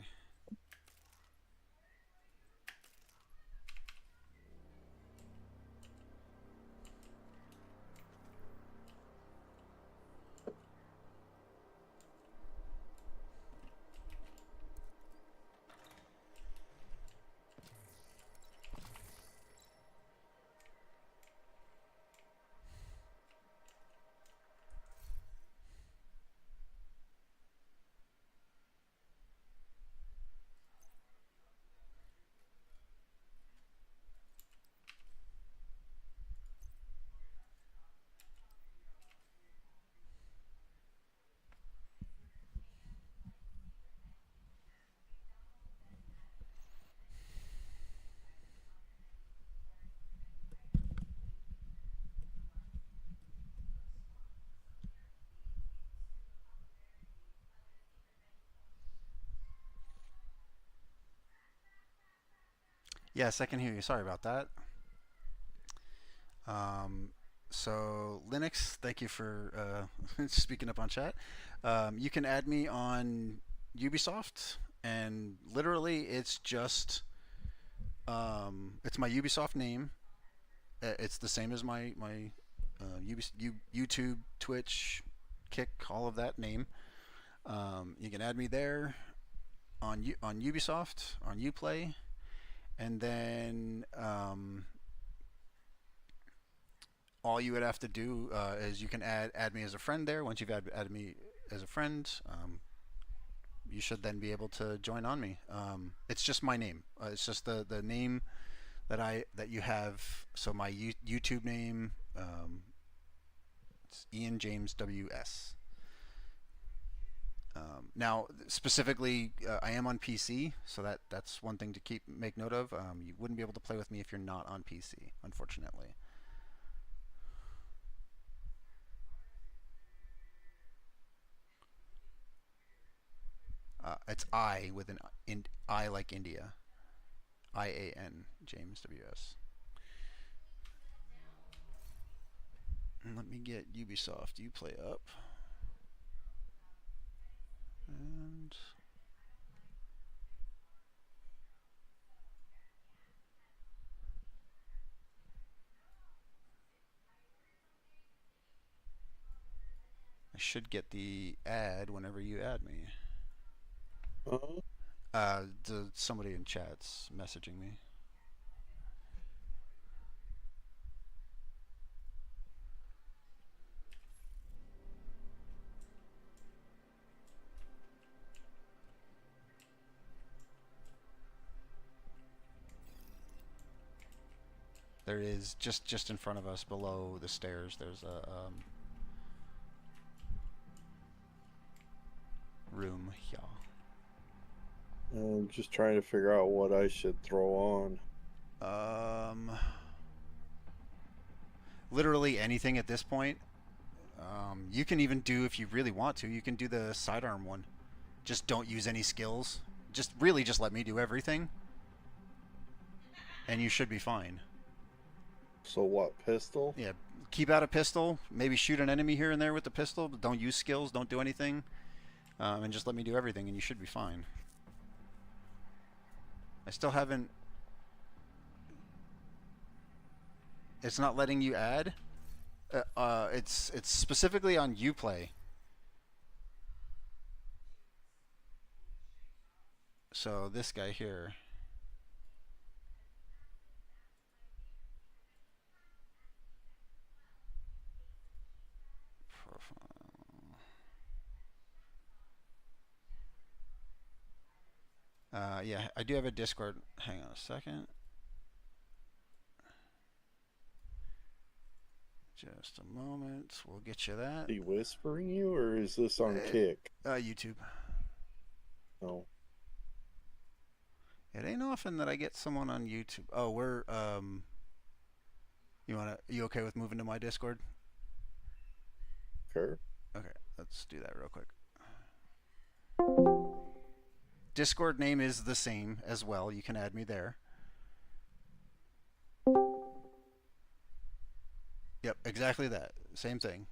Yes, I can hear you. Sorry about that. Um, so Linux, thank you for speaking up on chat. You can add me on Ubisoft, and literally, it's just it's my Ubisoft name. It's the same as my YouTube, Twitch, Kick, all of that name. You can add me there on Ubisoft, on Uplay, and then all you would have to do is you can add me as a friend there. Once you've added me as a friend, you should then be able to join on me. It's just my name. It's just the name that you have. So my YouTube name, it's Ian James WS. Now, specifically, I am on PC, so that's one thing to make note of. You wouldn't be able to play with me if you're not on PC, unfortunately. It's I with an I like India. IAN James WS. Let me get Ubisoft Uplay up. And I should get the ad whenever you add me. Somebody in chat's messaging me. There is just in front of us, below the stairs. There's a room here. I'm just trying to figure out what I should throw on. Literally anything at this point. You can even do, if you really want to, you can do the sidearm one. Just don't use any skills. Just let me do everything. And you should be fine. So what, pistol? Yeah, keep out a pistol. Maybe shoot an enemy here and there with the pistol, but don't use skills, don't do anything. And just let me do everything and you should be fine. I still haven't... It's not letting you add? It's specifically on Uplay. So this guy here. Yeah, I do have a Discord. Hang on a second. Just a moment. We'll get you that. Is he whispering you, or is this on Kick? YouTube. Oh. It ain't often that I get someone on YouTube. Oh, we're you okay with moving to my Discord? Sure. Okay, let's do that real quick. Discord name is the same as well. You can add me there. Yep, exactly that. Same thing.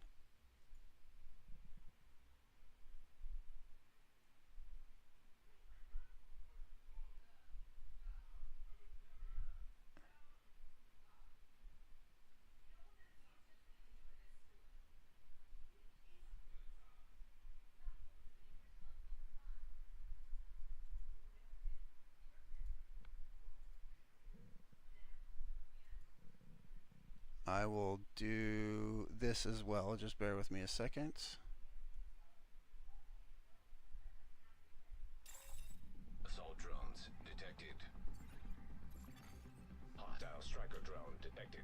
I will do this as well. Just bear with me a second. Assault drones detected. Hostile striker drone detected.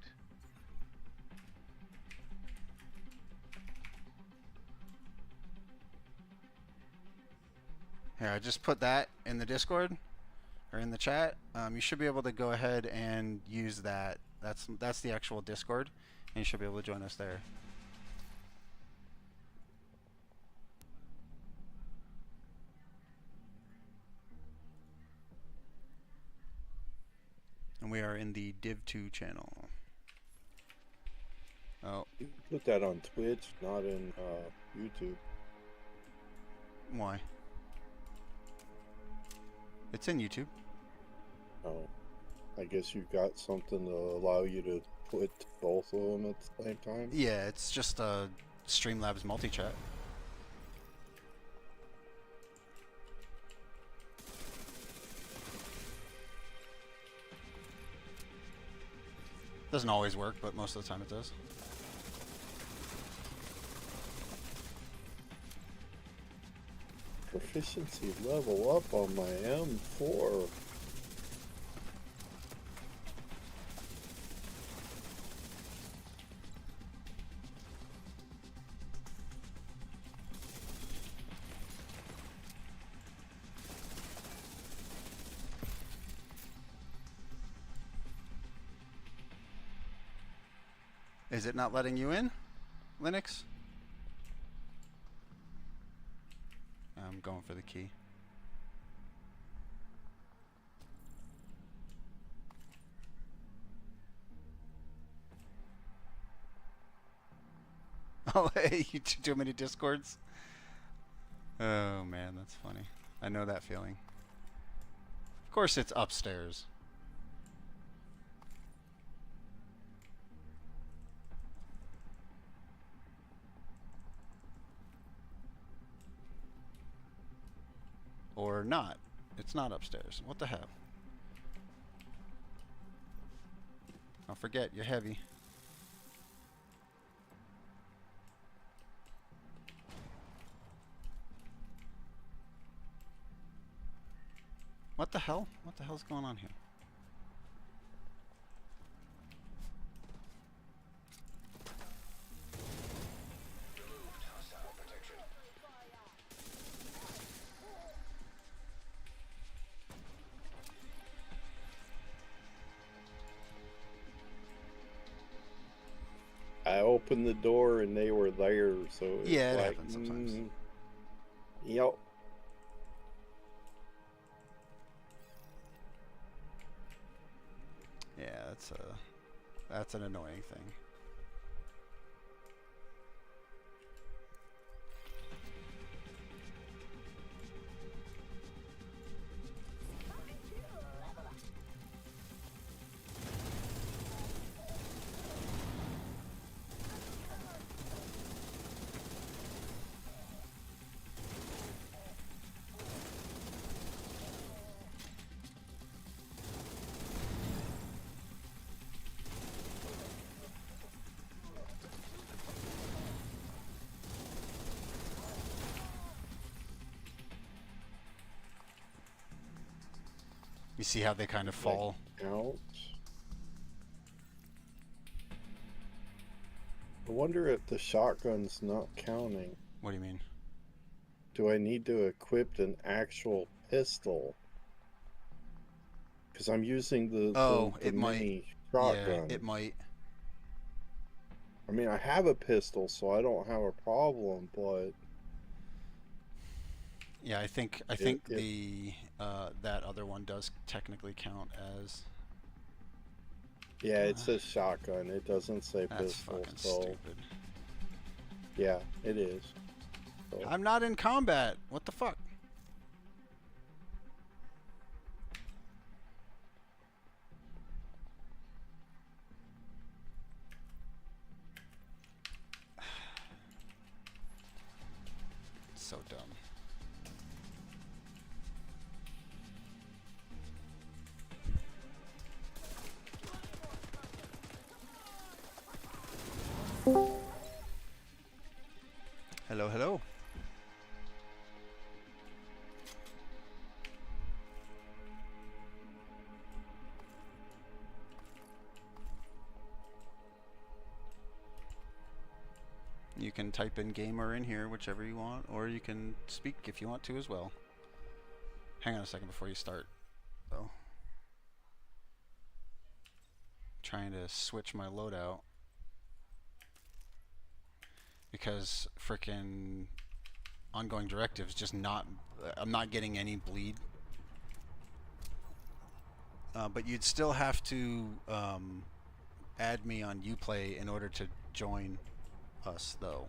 Here, I just put that in the Discord or in the chat. You should be able to go ahead and use that. That's the actual Discord, and you should be able to join us there. And we are in the Div2 channel. Oh. You put that on Twitch, not in YouTube. Why? It's in YouTube. Oh. I guess you've got something to allow you to put both of them at the same time? Yeah, it's just Streamlabs multi-chat. Doesn't always work, but most of the time it does. Proficiency level up on my M4. Is it not letting you in, Linux? I'm going for the key. Oh, hey, you too many discords. Oh man, that's funny. I know that feeling. Of course, it's upstairs. Or not. It's not upstairs. What the hell? Don't forget, you're heavy. What the hell? What the hell's going on here? I opened the door and they were there, so it's Yeah, it like, happens sometimes. Yep. Yeah, that's an annoying thing. You see how they kind of fall? Out. I wonder if the shotgun's not counting. What do you mean? Do I need to equip an actual pistol? Because I'm using the it might. mini shotgun. Yeah, it might. I mean, I have a pistol, so I don't have a problem, but Yeah, I think the that other one does technically count as. yeah, it says shotgun. It doesn't say That's pistol, fucking so stupid. yeah, it is. So. I'm not in combat. What the fuck? So dumb. Hello, hello. You can type in gamer in here, whichever you want, or you can speak if you want to as well. Hang on a second before you start, though. Trying to switch my loadout because frickin' ongoing directives just not. I'm not getting any bleed. But you'd still have to add me on Uplay in order to join us, though.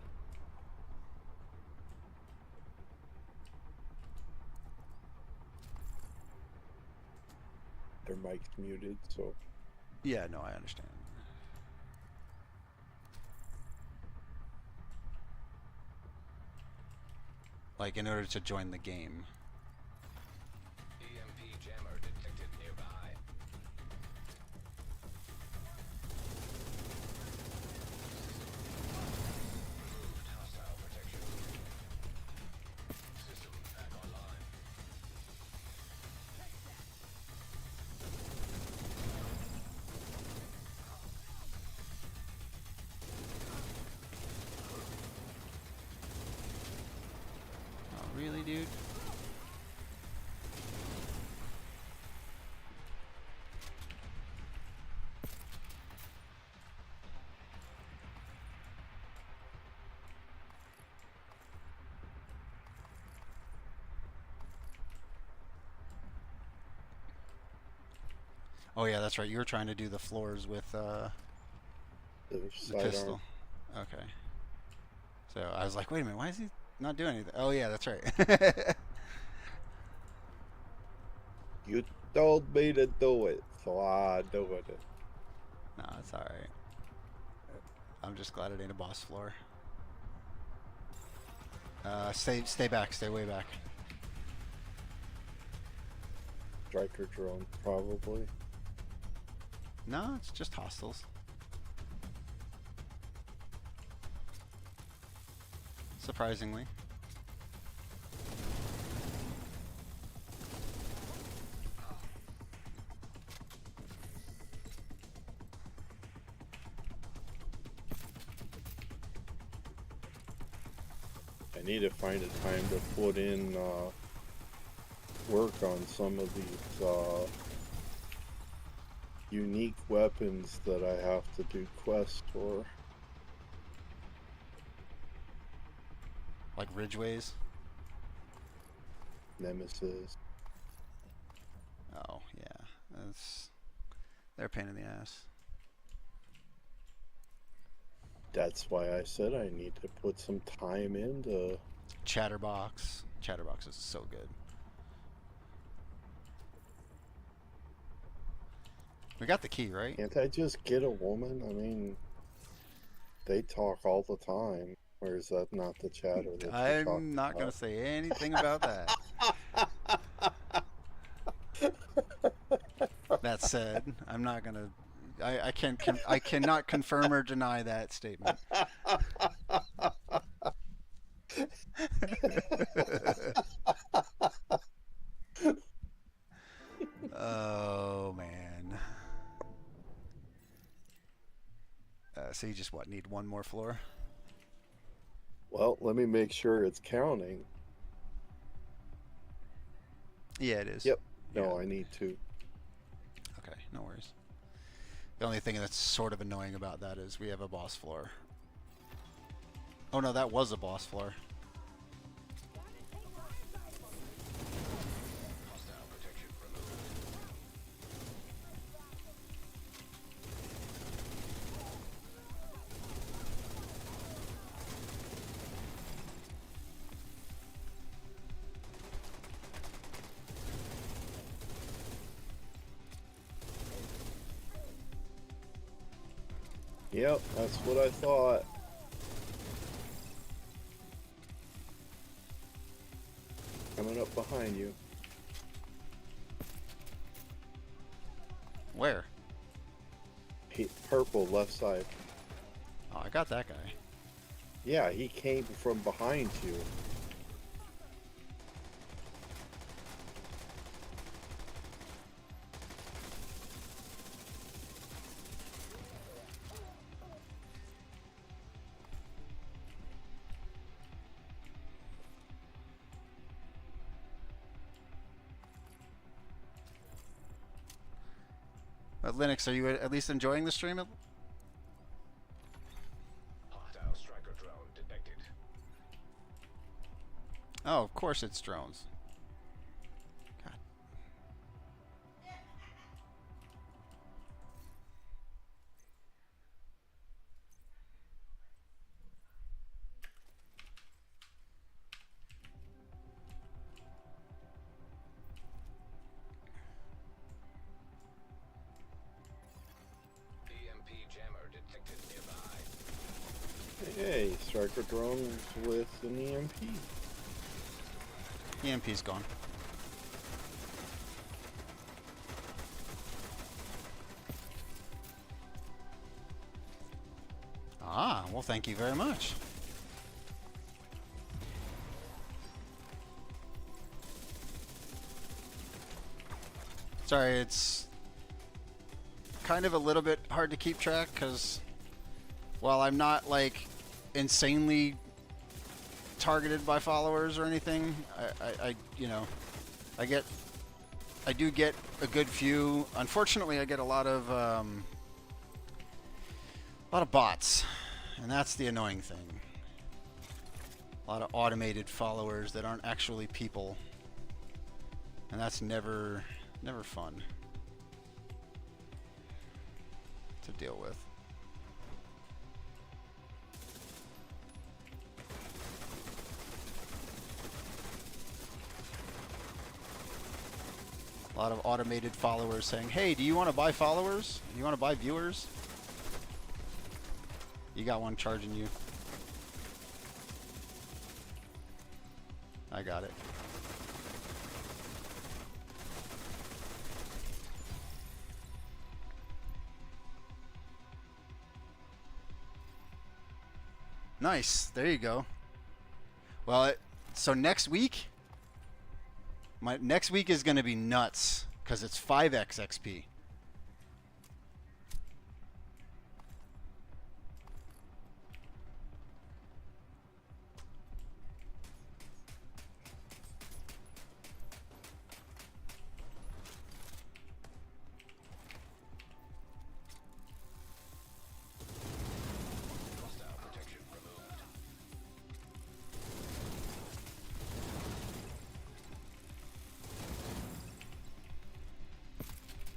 Their mic's muted, so. Yeah, no, I understand. Like, in order to join the game. EMP jammer detected nearby. Removed hostile protection. System back online. Oh, really, dude? Oh yeah, that's right. You were trying to do the floors with the Sidearm. pistol. Okay. So I was like, wait a minute, why is he not doing anything? Oh yeah, that's right. You told me to do it, so I doing it. No, it's all right. I'm just glad it ain't a boss floor. Stay back, stay way back. Striker drone, probably. No, it's just hostiles. Surprisingly. I need to find a time to put in work on some of these unique weapons that I have to do quests for. Like Ridgeways? Nemesis. Oh, yeah. They're a pain in the ass. That's why I said I need to put some time into Chatterbox. Chatterbox is so good. We got the key, right? Can't I just get a woman? I mean, they talk all the time. Or is that not the chatter that you're talking I'm not going about? to say anything about that. That said, I'm not going to... I cannot confirm or deny that statement. Oh, man. So you just, need one more floor? Well, let me make sure it's counting. Yeah, it is. Yep. No, Yeah. I need to. Okay, no worries. The only thing that's sort of annoying about that is we have a boss floor. Oh no, that was a boss floor. Hostile protection removed. Yep, that's what I thought. Coming up behind you. Where? Purple, left side. Oh, I got that guy. Yeah, he came from behind you. But Linux, are you at least enjoying the stream? Hostile striker drone detected. Oh, of course it's drones. God. EMP jammer detected nearby. Hey, striker drones with an EMP. EMP's gone. Ah, well, thank you very much. Sorry, it's kind of a little bit hard to keep track because while I'm not like insanely targeted by followers or anything, I do get a good few. Unfortunately, I get a lot of bots, and that's the annoying thing. A lot of automated followers that aren't actually people, and that's never fun to deal with. A lot of automated followers saying, hey, do you want to buy followers? Do you want to buy viewers? You got one charging you. I got it. Nice. There you go. Well, so next week, next week is going to be nuts because it's 5x XP.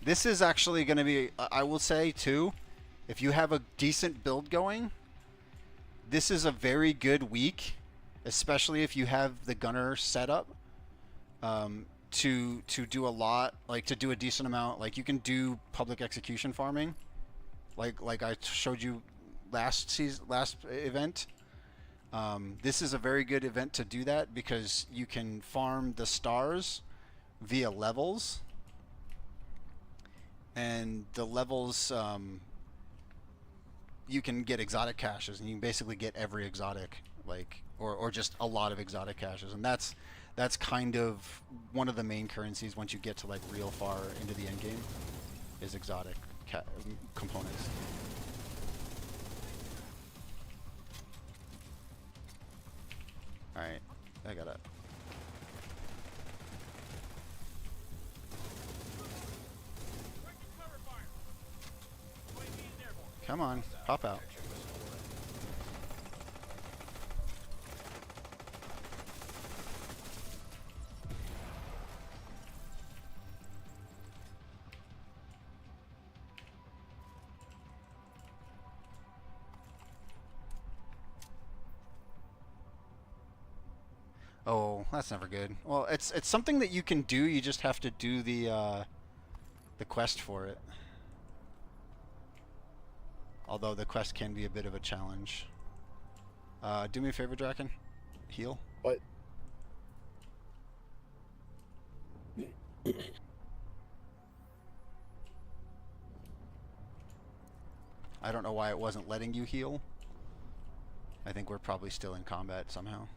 This is actually going to be, I will say too, if you have a decent build going, this is a very good week, especially if you have the gunner set up to do a lot, like to do a decent amount. Like you can do public execution farming, like I showed you last event. This is a very good event to do that because you can farm the stars via levels. And the levels, you can get exotic caches, and you can basically get every exotic, like, or just a lot of exotic caches, and that's kind of one of the main currencies once you get to like real far into the end game, is exotic components. All right, I got it. Come on, pop out. Oh, that's never good. Well, it's something that you can do. You just have to do the quest for it. Although the quest can be a bit of a challenge. Do me a favor, Draken. Heal. What? I don't know why it wasn't letting you heal. I think we're probably still in combat somehow.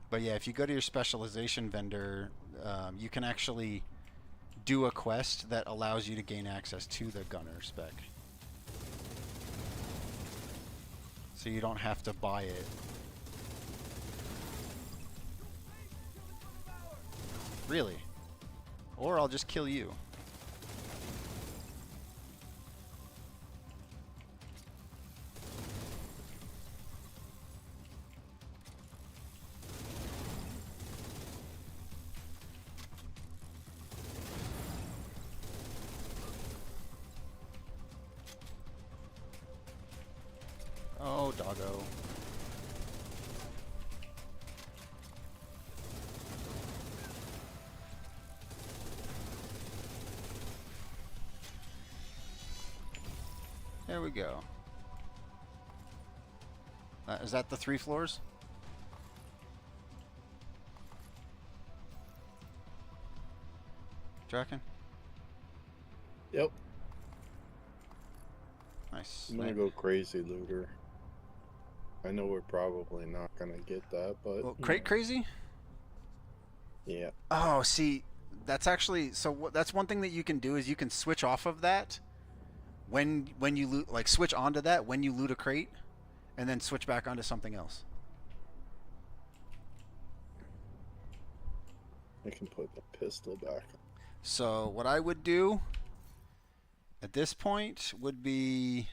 But yeah, if you go to your specialization vendor, you can actually do a quest that allows you to gain access to the gunner spec. So you don't have to buy it. Really? Or I'll just kill you. Oh, doggo. There we go. Is that the 3 floors? Draken? Yep. Nice. I'm gonna go crazy, looter. I know we're probably not gonna get that, but Well, crate crazy? Yeah. Oh, see, that's actually that's one thing that you can do is you can switch off of that when you loot, like switch onto that when you loot a crate, and then switch back onto something else. I can put the pistol back. So what I would do at this point would be,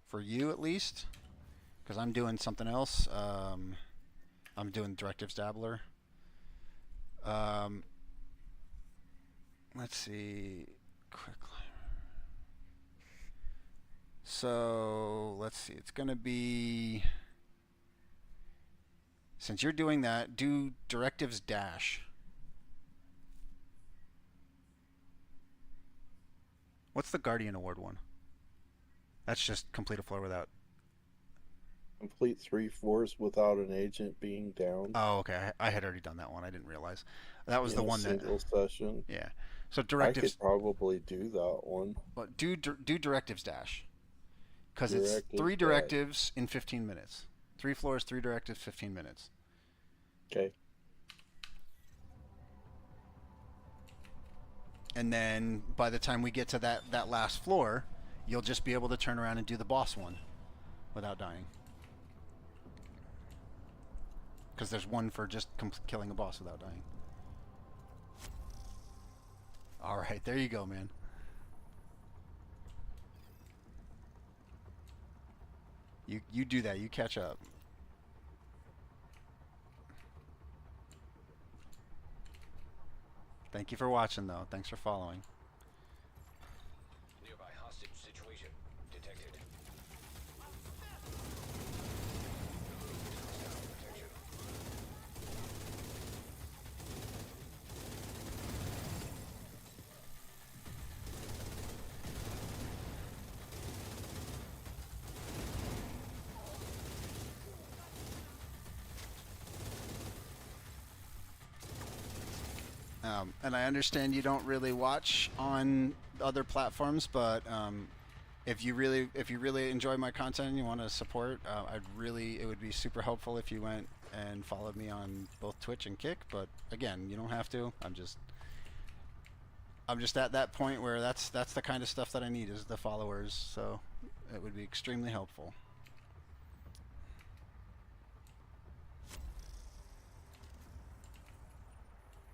for you at least, because I'm doing something else. I'm doing directives dabbler. Let's see. Quick. So let's see. It's gonna be Since you're doing that, do directives dash. What's the Guardian Award one? That's just complete a floor without. Complete 3/4 without an agent being down. Oh, okay. I had already done that one. I didn't realize. That was in the a one that. single session. Yeah. So I directives. could probably do that one. But do directives dash. Because it's Directives 3 dash. directives in 15 minutes. 3 floors, 3 directives, 15 minutes. Okay. And then by the time we get to that last floor, you'll just be able to turn around and do the boss one without dying. Because there's one for just killing a boss without dying. All right, there you go, man. You do that. You catch up. Thank you for watching, though. Thanks for following. Nearby hostage situation detected. Protection. And I understand you don't really watch on other platforms, but if you really enjoy my content and you want to support, it would be super helpful if you went and followed me on both Twitch and Kick. But again, you don't have to. I'm just at that point where that's the kind of stuff that I need is the followers. So it would be extremely helpful.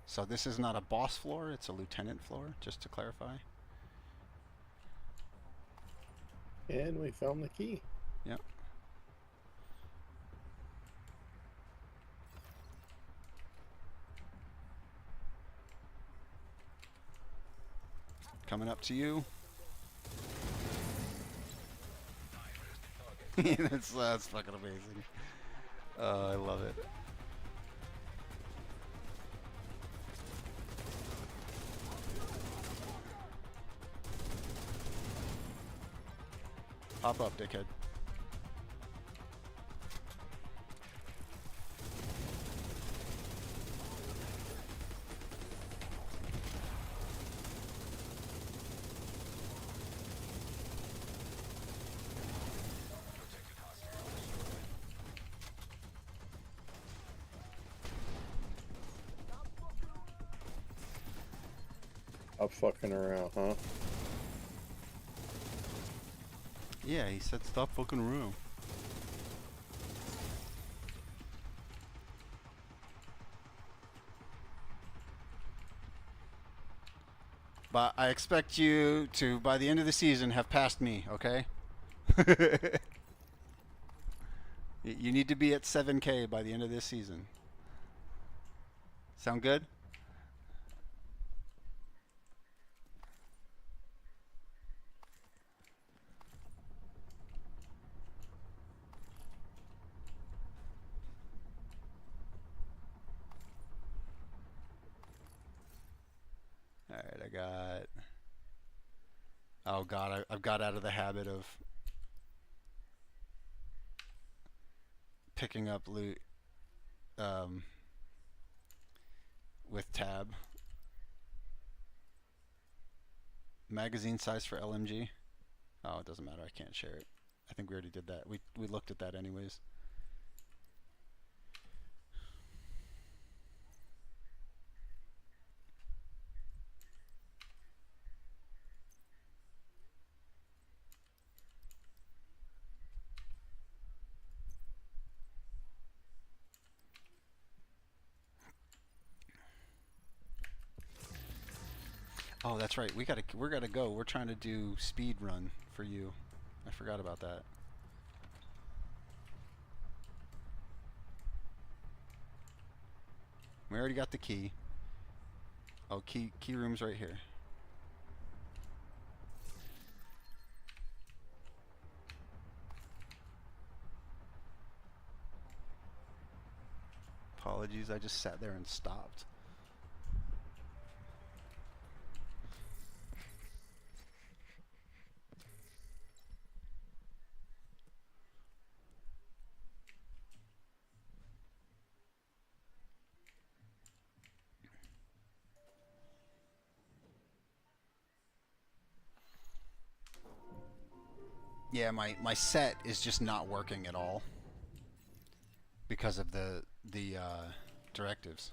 So this is not a boss floor, it's a lieutenant floor, just to clarify. And we found the key. Yep. Coming up to you. that's fucking amazing. I love it. Hop up, dickhead. I'm fucking around, huh? Yeah, he said stop fucking around. But I expect you to, by the end of the season, have passed me, okay? You need to be at 7K by the end of this season. Sound good? Alright, I got... Oh god, I've got out of the habit of picking up loot with tab. Magazine size for LMG? Oh, it doesn't matter, I can't share it. I think we already did that. We looked at that anyways. Oh, that's right. We're gotta go. We're trying to do speed run for you. I forgot about that. We already got the key. Oh, key room's right here. apologies. I just sat there and stopped. Yeah, my set is just not working at all because of the directives.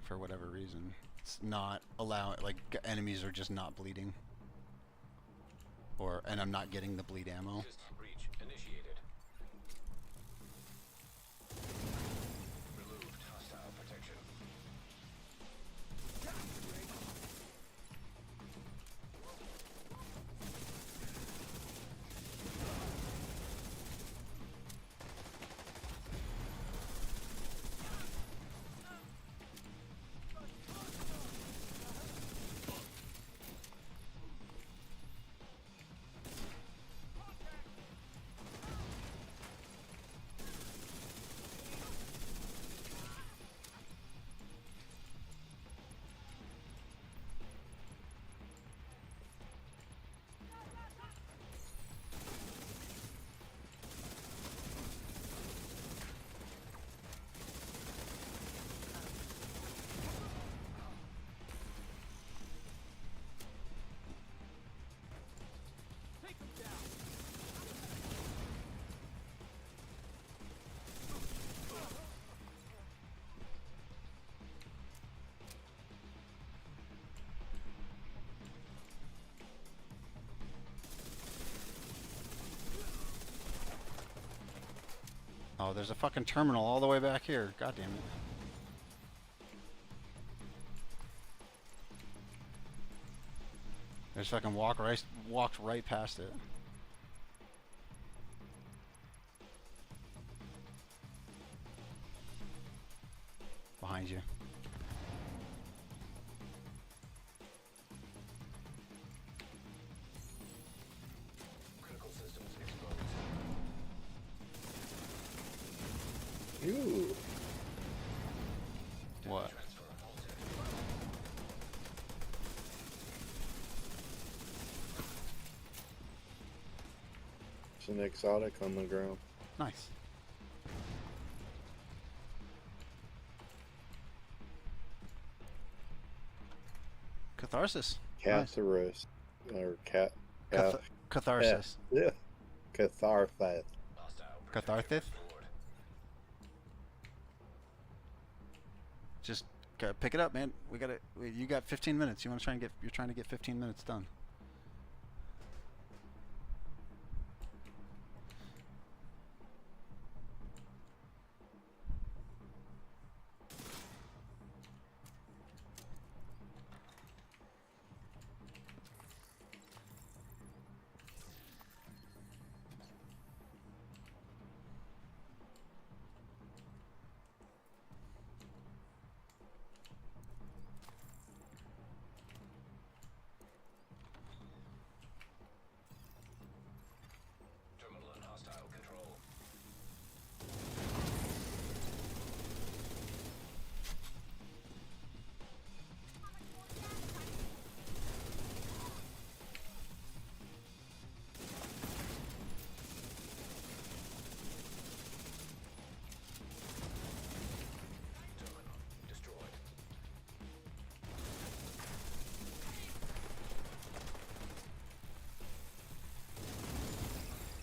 For whatever reason, it's not allowing, like, enemies are just not bleeding, and I'm not getting the bleed ammo. System breach initiated. Removed hostile protection. Oh, there's a fucking terminal all the way back here. God damn it. I just fucking walked right past it. Behind you. Critical systems exposed. Ooh. What? There's an exotic on the ground. Nice. Catharsis. Catharsis. Or Catharsis. Yeah. Catharsis. Catharsis. Just pick it up, man. You got 15 minutes. You're trying to get 15 minutes done. Terminal in hostile control. Terminal destroyed.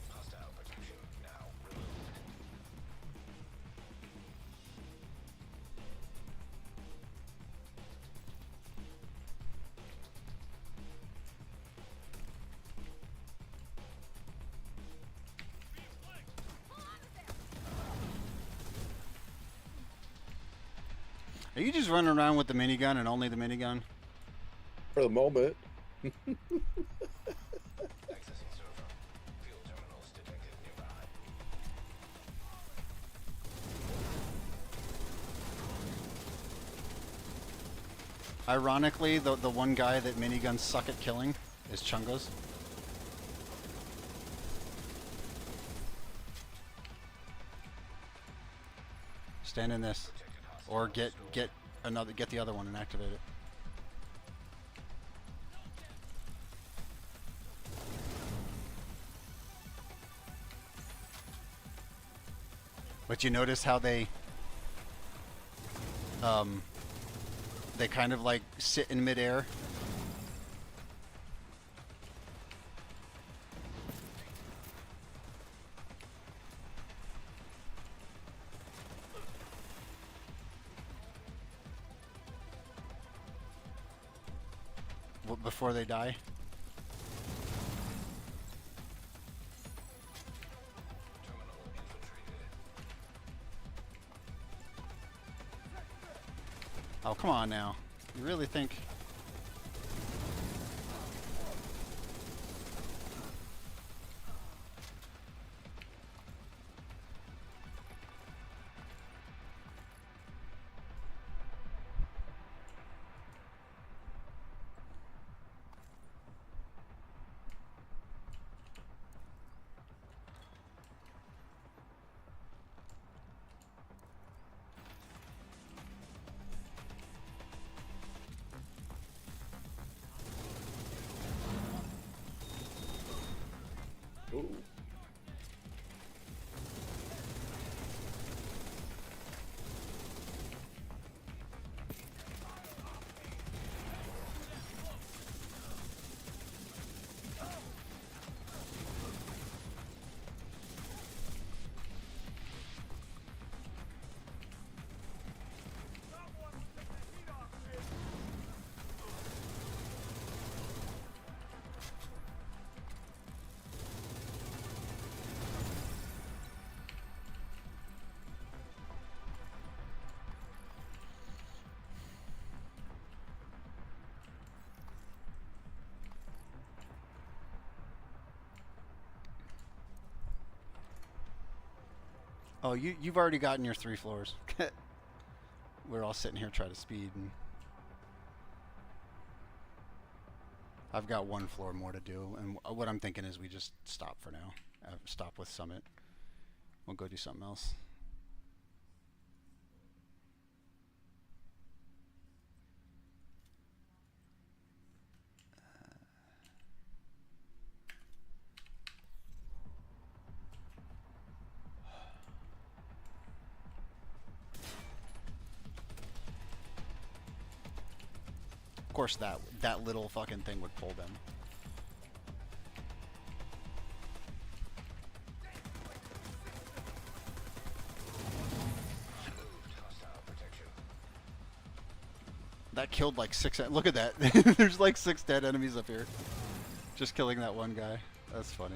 Hostile protection now removed. Are you just running around with the minigun and only the minigun? For the moment. Accessing server. Fuel terminals detected nearby. Ironically, the one guy that miniguns suck at killing is Chungos. Stand in this, or get the other one and activate it. But you notice how they kind of like sit in midair. Before they die. Oh, come on now. You really think... Ooh. Oh, you've already gotten your 3 floors. We're all sitting here trying to speed, and I've got 1 floor more to do. And what I'm thinking is we just stop for now. Stop with Summit. We'll go do something else. Of course, that little fucking thing would pull them. That killed like 6. Look at that. There's like 6 dead enemies up here. Just killing that one guy. That's funny.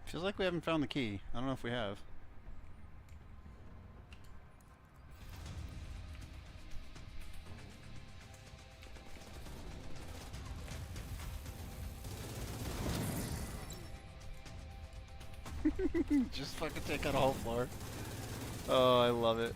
Feels like we haven't found the key. I don't know if we have. Just fucking take out a whole floor. Oh, I love it.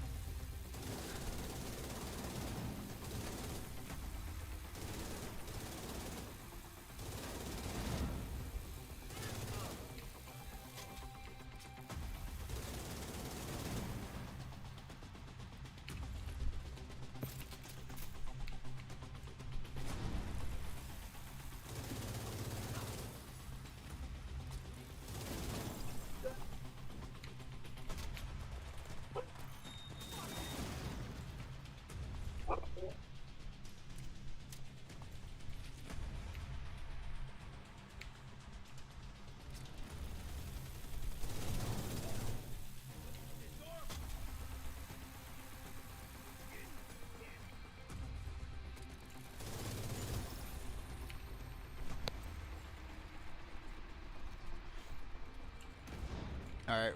Alright.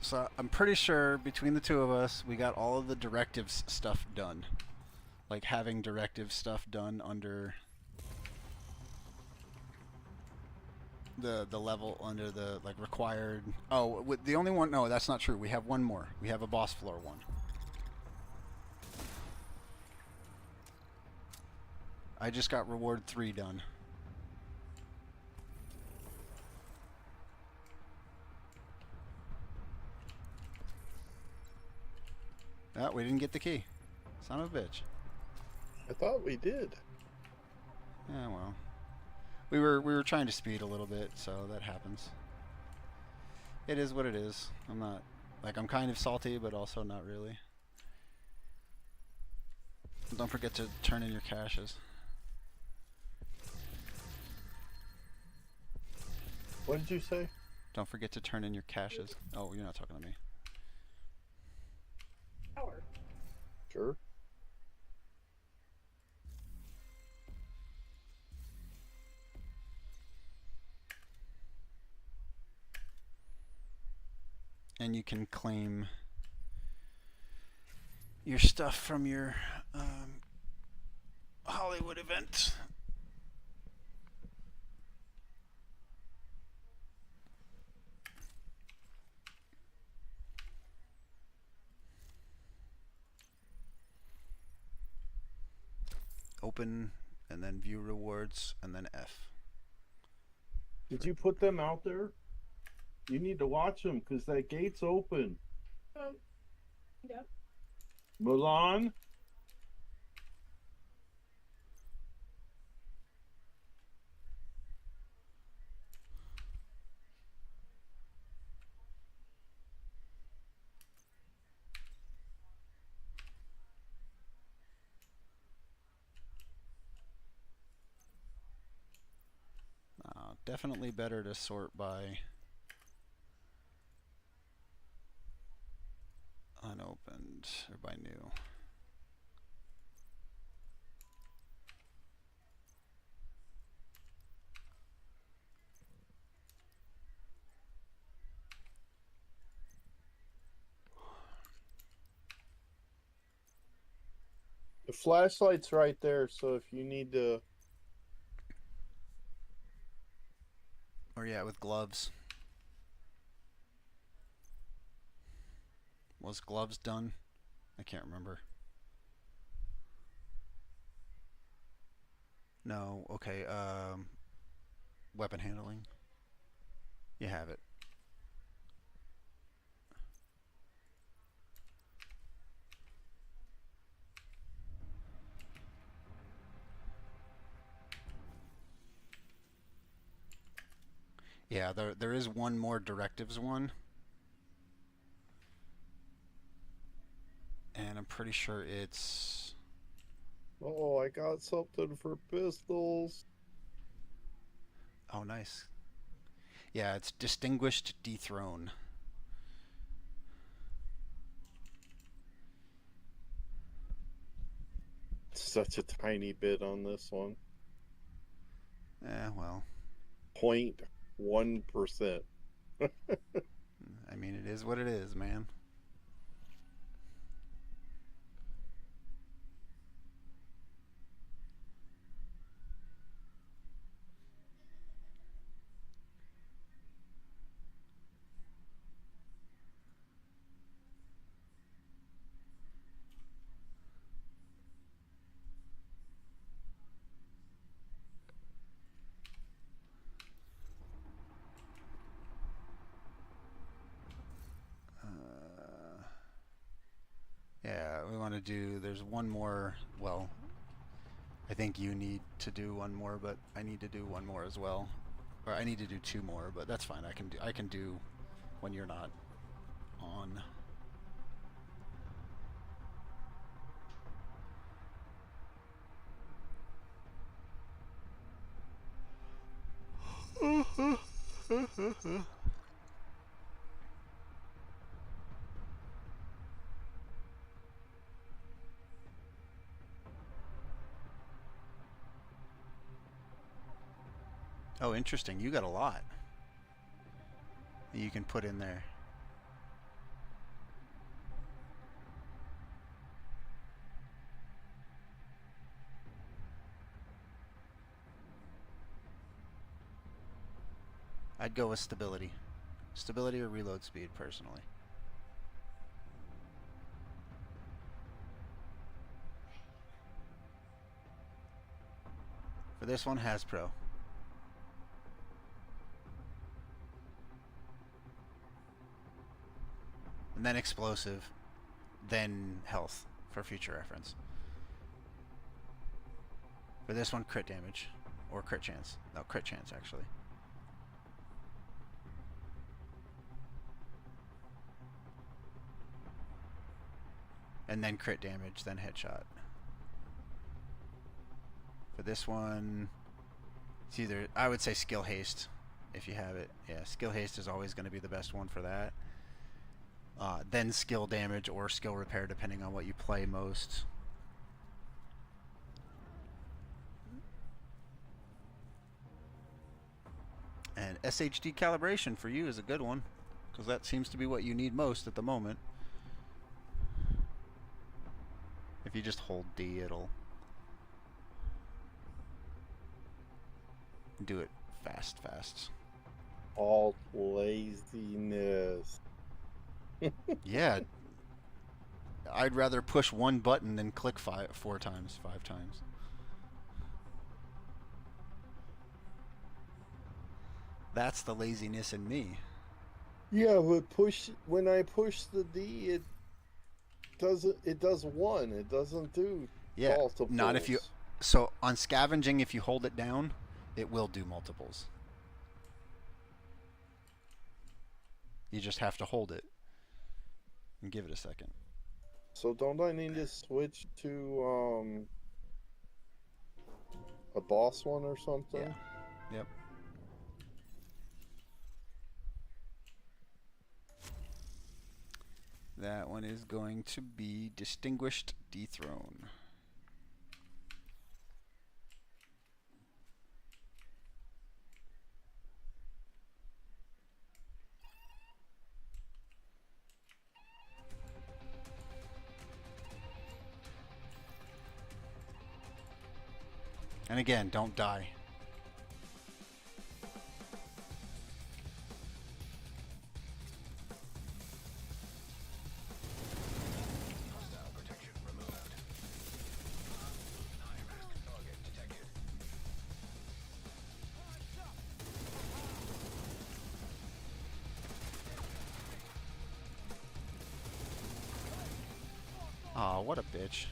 So I'm pretty sure between the two of us, we got all of the directives stuff done. Like having directive stuff done under the level, under the like required. Oh, the only one. No, that's not true. We have one more. We have a boss floor one. I just got reward 3 done. Oh, we didn't get the key. Son of a bitch. I thought we did. Yeah, well. We were trying to speed a little bit, so that happens. It is what it is. I'm not like I'm kind of salty, but also not really. Don't forget to turn in your caches. What did you say? Don't forget to turn in your caches. Oh, you're not talking to me. Sure. And you can claim your stuff from your Hollywood event. Open, and then view rewards, and then F. Did you put them out there? You need to watch them because that gate's open. Yeah. Mulan? Definitely better to sort by unopened or by new. The flashlight's right there, so if you need to... Or yeah, with gloves. Was gloves done? I can't remember. No, okay, weapon handling. You have it. Yeah, there is one more directives one. And I'm pretty sure it's... Oh, I got something for pistols. Oh, nice. Yeah, it's Distinguished Dethrone. Such a tiny bit on this one. Well. 0.1%. I mean, it is what it is, man. Yeah, we want to do, there's one more, well, I think you need to do one more, but I need to do one more as well. Or I need to do 2 more, but that's fine. I can do when you're not on. Oh, interesting. You got a lot. that you can put in there. I'd go with stability. Stability or reload speed, personally. For this one, Hasbro. And then explosive, then health, for future reference. For this one, crit damage. Or crit chance. No, crit chance, actually. And then crit damage, then headshot. For this one, it's either, I would say skill haste, if you have it. Yeah, skill haste is always going to be the best one for that. Then skill damage or skill repair, depending on what you play most. And SHD calibration for you is a good one, because that seems to be what you need most at the moment. If you just hold D, it'll do it fast. Alt laziness. Yeah. I'd rather push one button than click 5 times. That's the laziness in me. Yeah, but when I push the D, it does one. It doesn't do multiples. Not if you. So on scavenging, if you hold it down, it will do multiples. You just have to hold it and give it a second. So don't I need to switch to a boss one or something? Yeah. Yep. That one is going to be Distinguished Dethrone. And again, don't die. Hostile protection removed. High-risk target detected. Aw, what a bitch.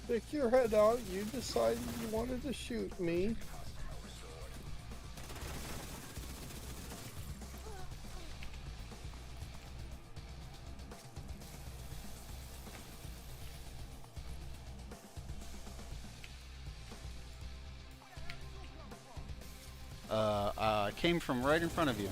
Stick your head out. You decided you wanted to shoot me. Came from right in front of you.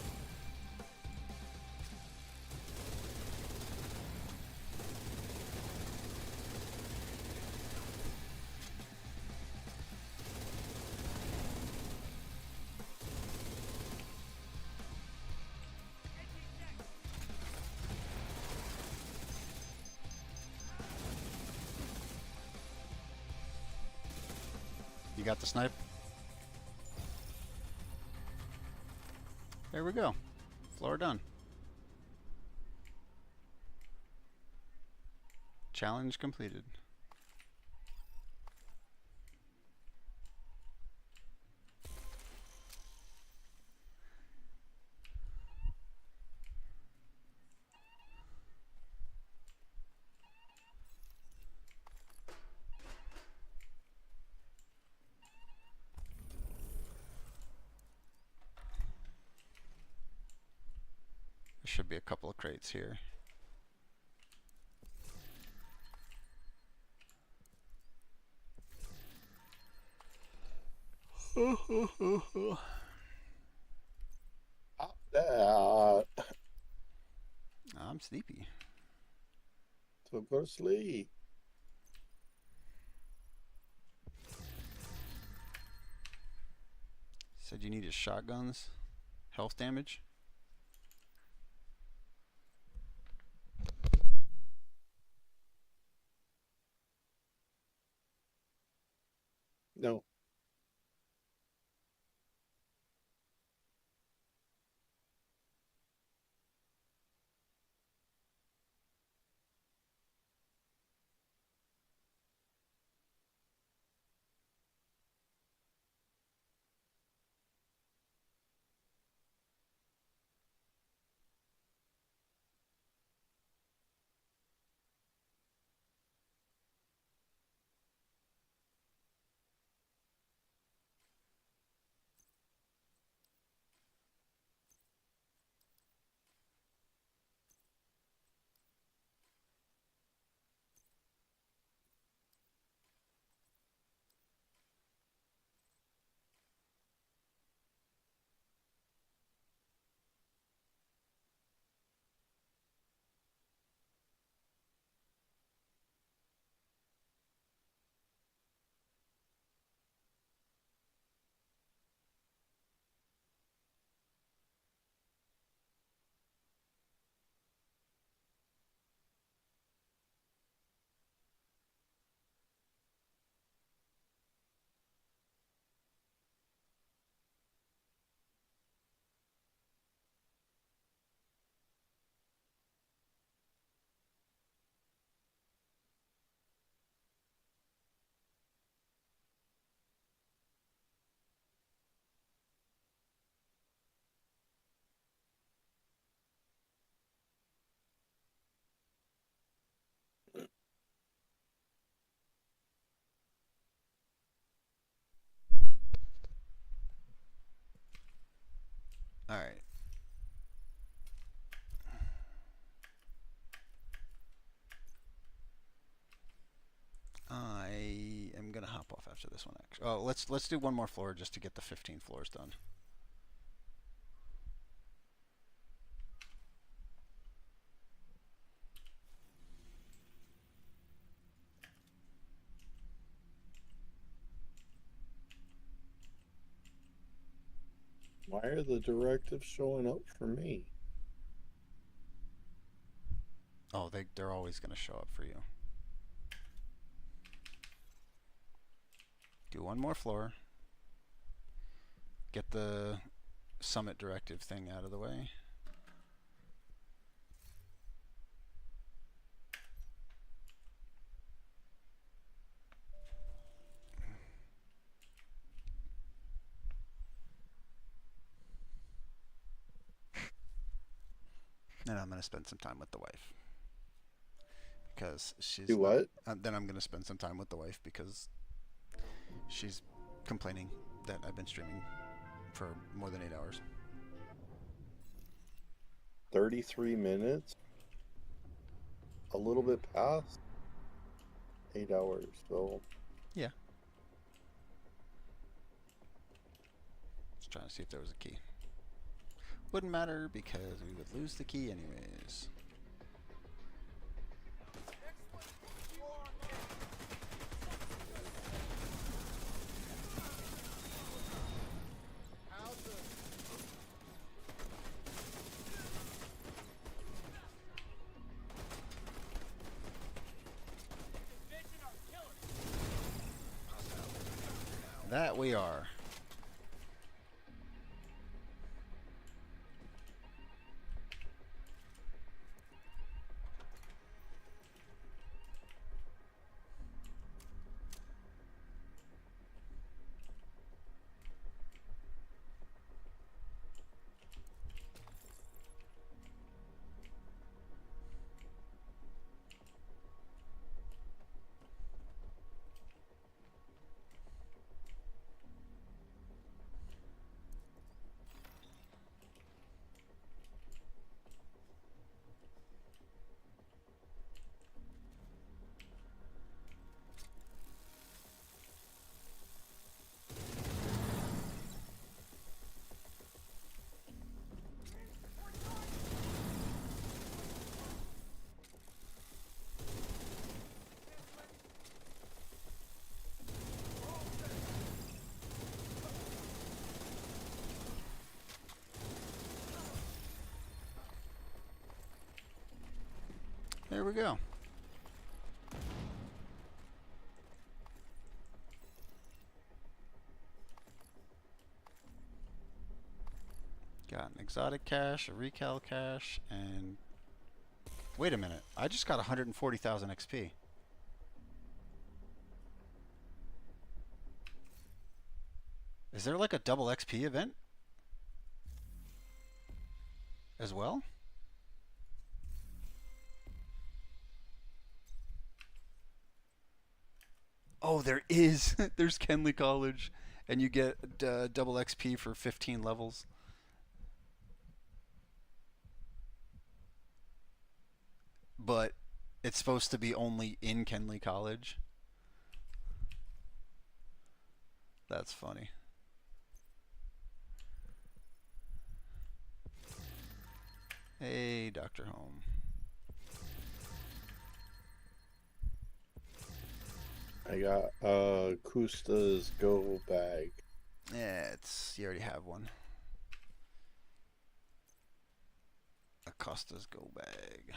You got the snipe? There we go. Floor done. Challenge completed. There should be a couple of crates here. I'm sleepy. So go to sleep. Said you needed shotguns. Health damage. No. All right. I am gonna hop off after this one. Actually, oh, let's do one more floor just to get the 15 floors done. Why are the directives showing up for me? Oh, they're always gonna show up for you. Do one more floor. Get the summit directive thing out of the way. And I'm gonna spend some time with the wife because she's Do not. what? Then I'm gonna spend some time with the wife because she's complaining that I've been streaming for more than 8 hours. 33 minutes? A little bit past 8 hours, so. Yeah. Just trying to see if there was a key. Wouldn't matter because we would lose the key anyways. That we are. There we go. Got an exotic cache, a recal cache, and... Wait a minute. I just got 140,000 XP. Is there like a double XP event as well? Oh, there is. There's Kenley College, and you get double XP for 15 levels. But it's supposed to be only in Kenley College. That's funny. Hey, Dr. Home. I got Kusta's go bag. Yeah, you already have one. Acosta's go bag.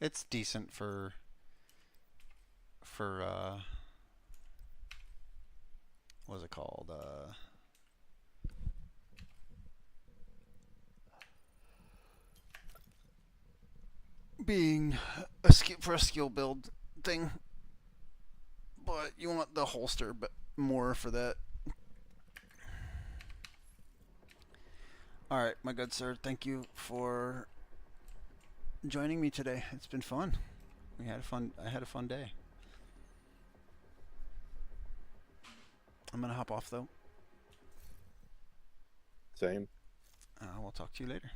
It's decent for what is it called? Being a skill build thing, but you want the holster, but more for that. All right, my good sir. Thank you for joining me today. It's been fun. I had a fun day. I'm gonna hop off though. Same. We'll talk to you later.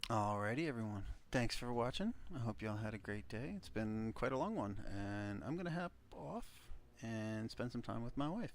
Alrighty, everyone. Thanks for watching. I hope you all had a great day. It's been quite a long one, and I'm gonna hop off and spend some time with my wife.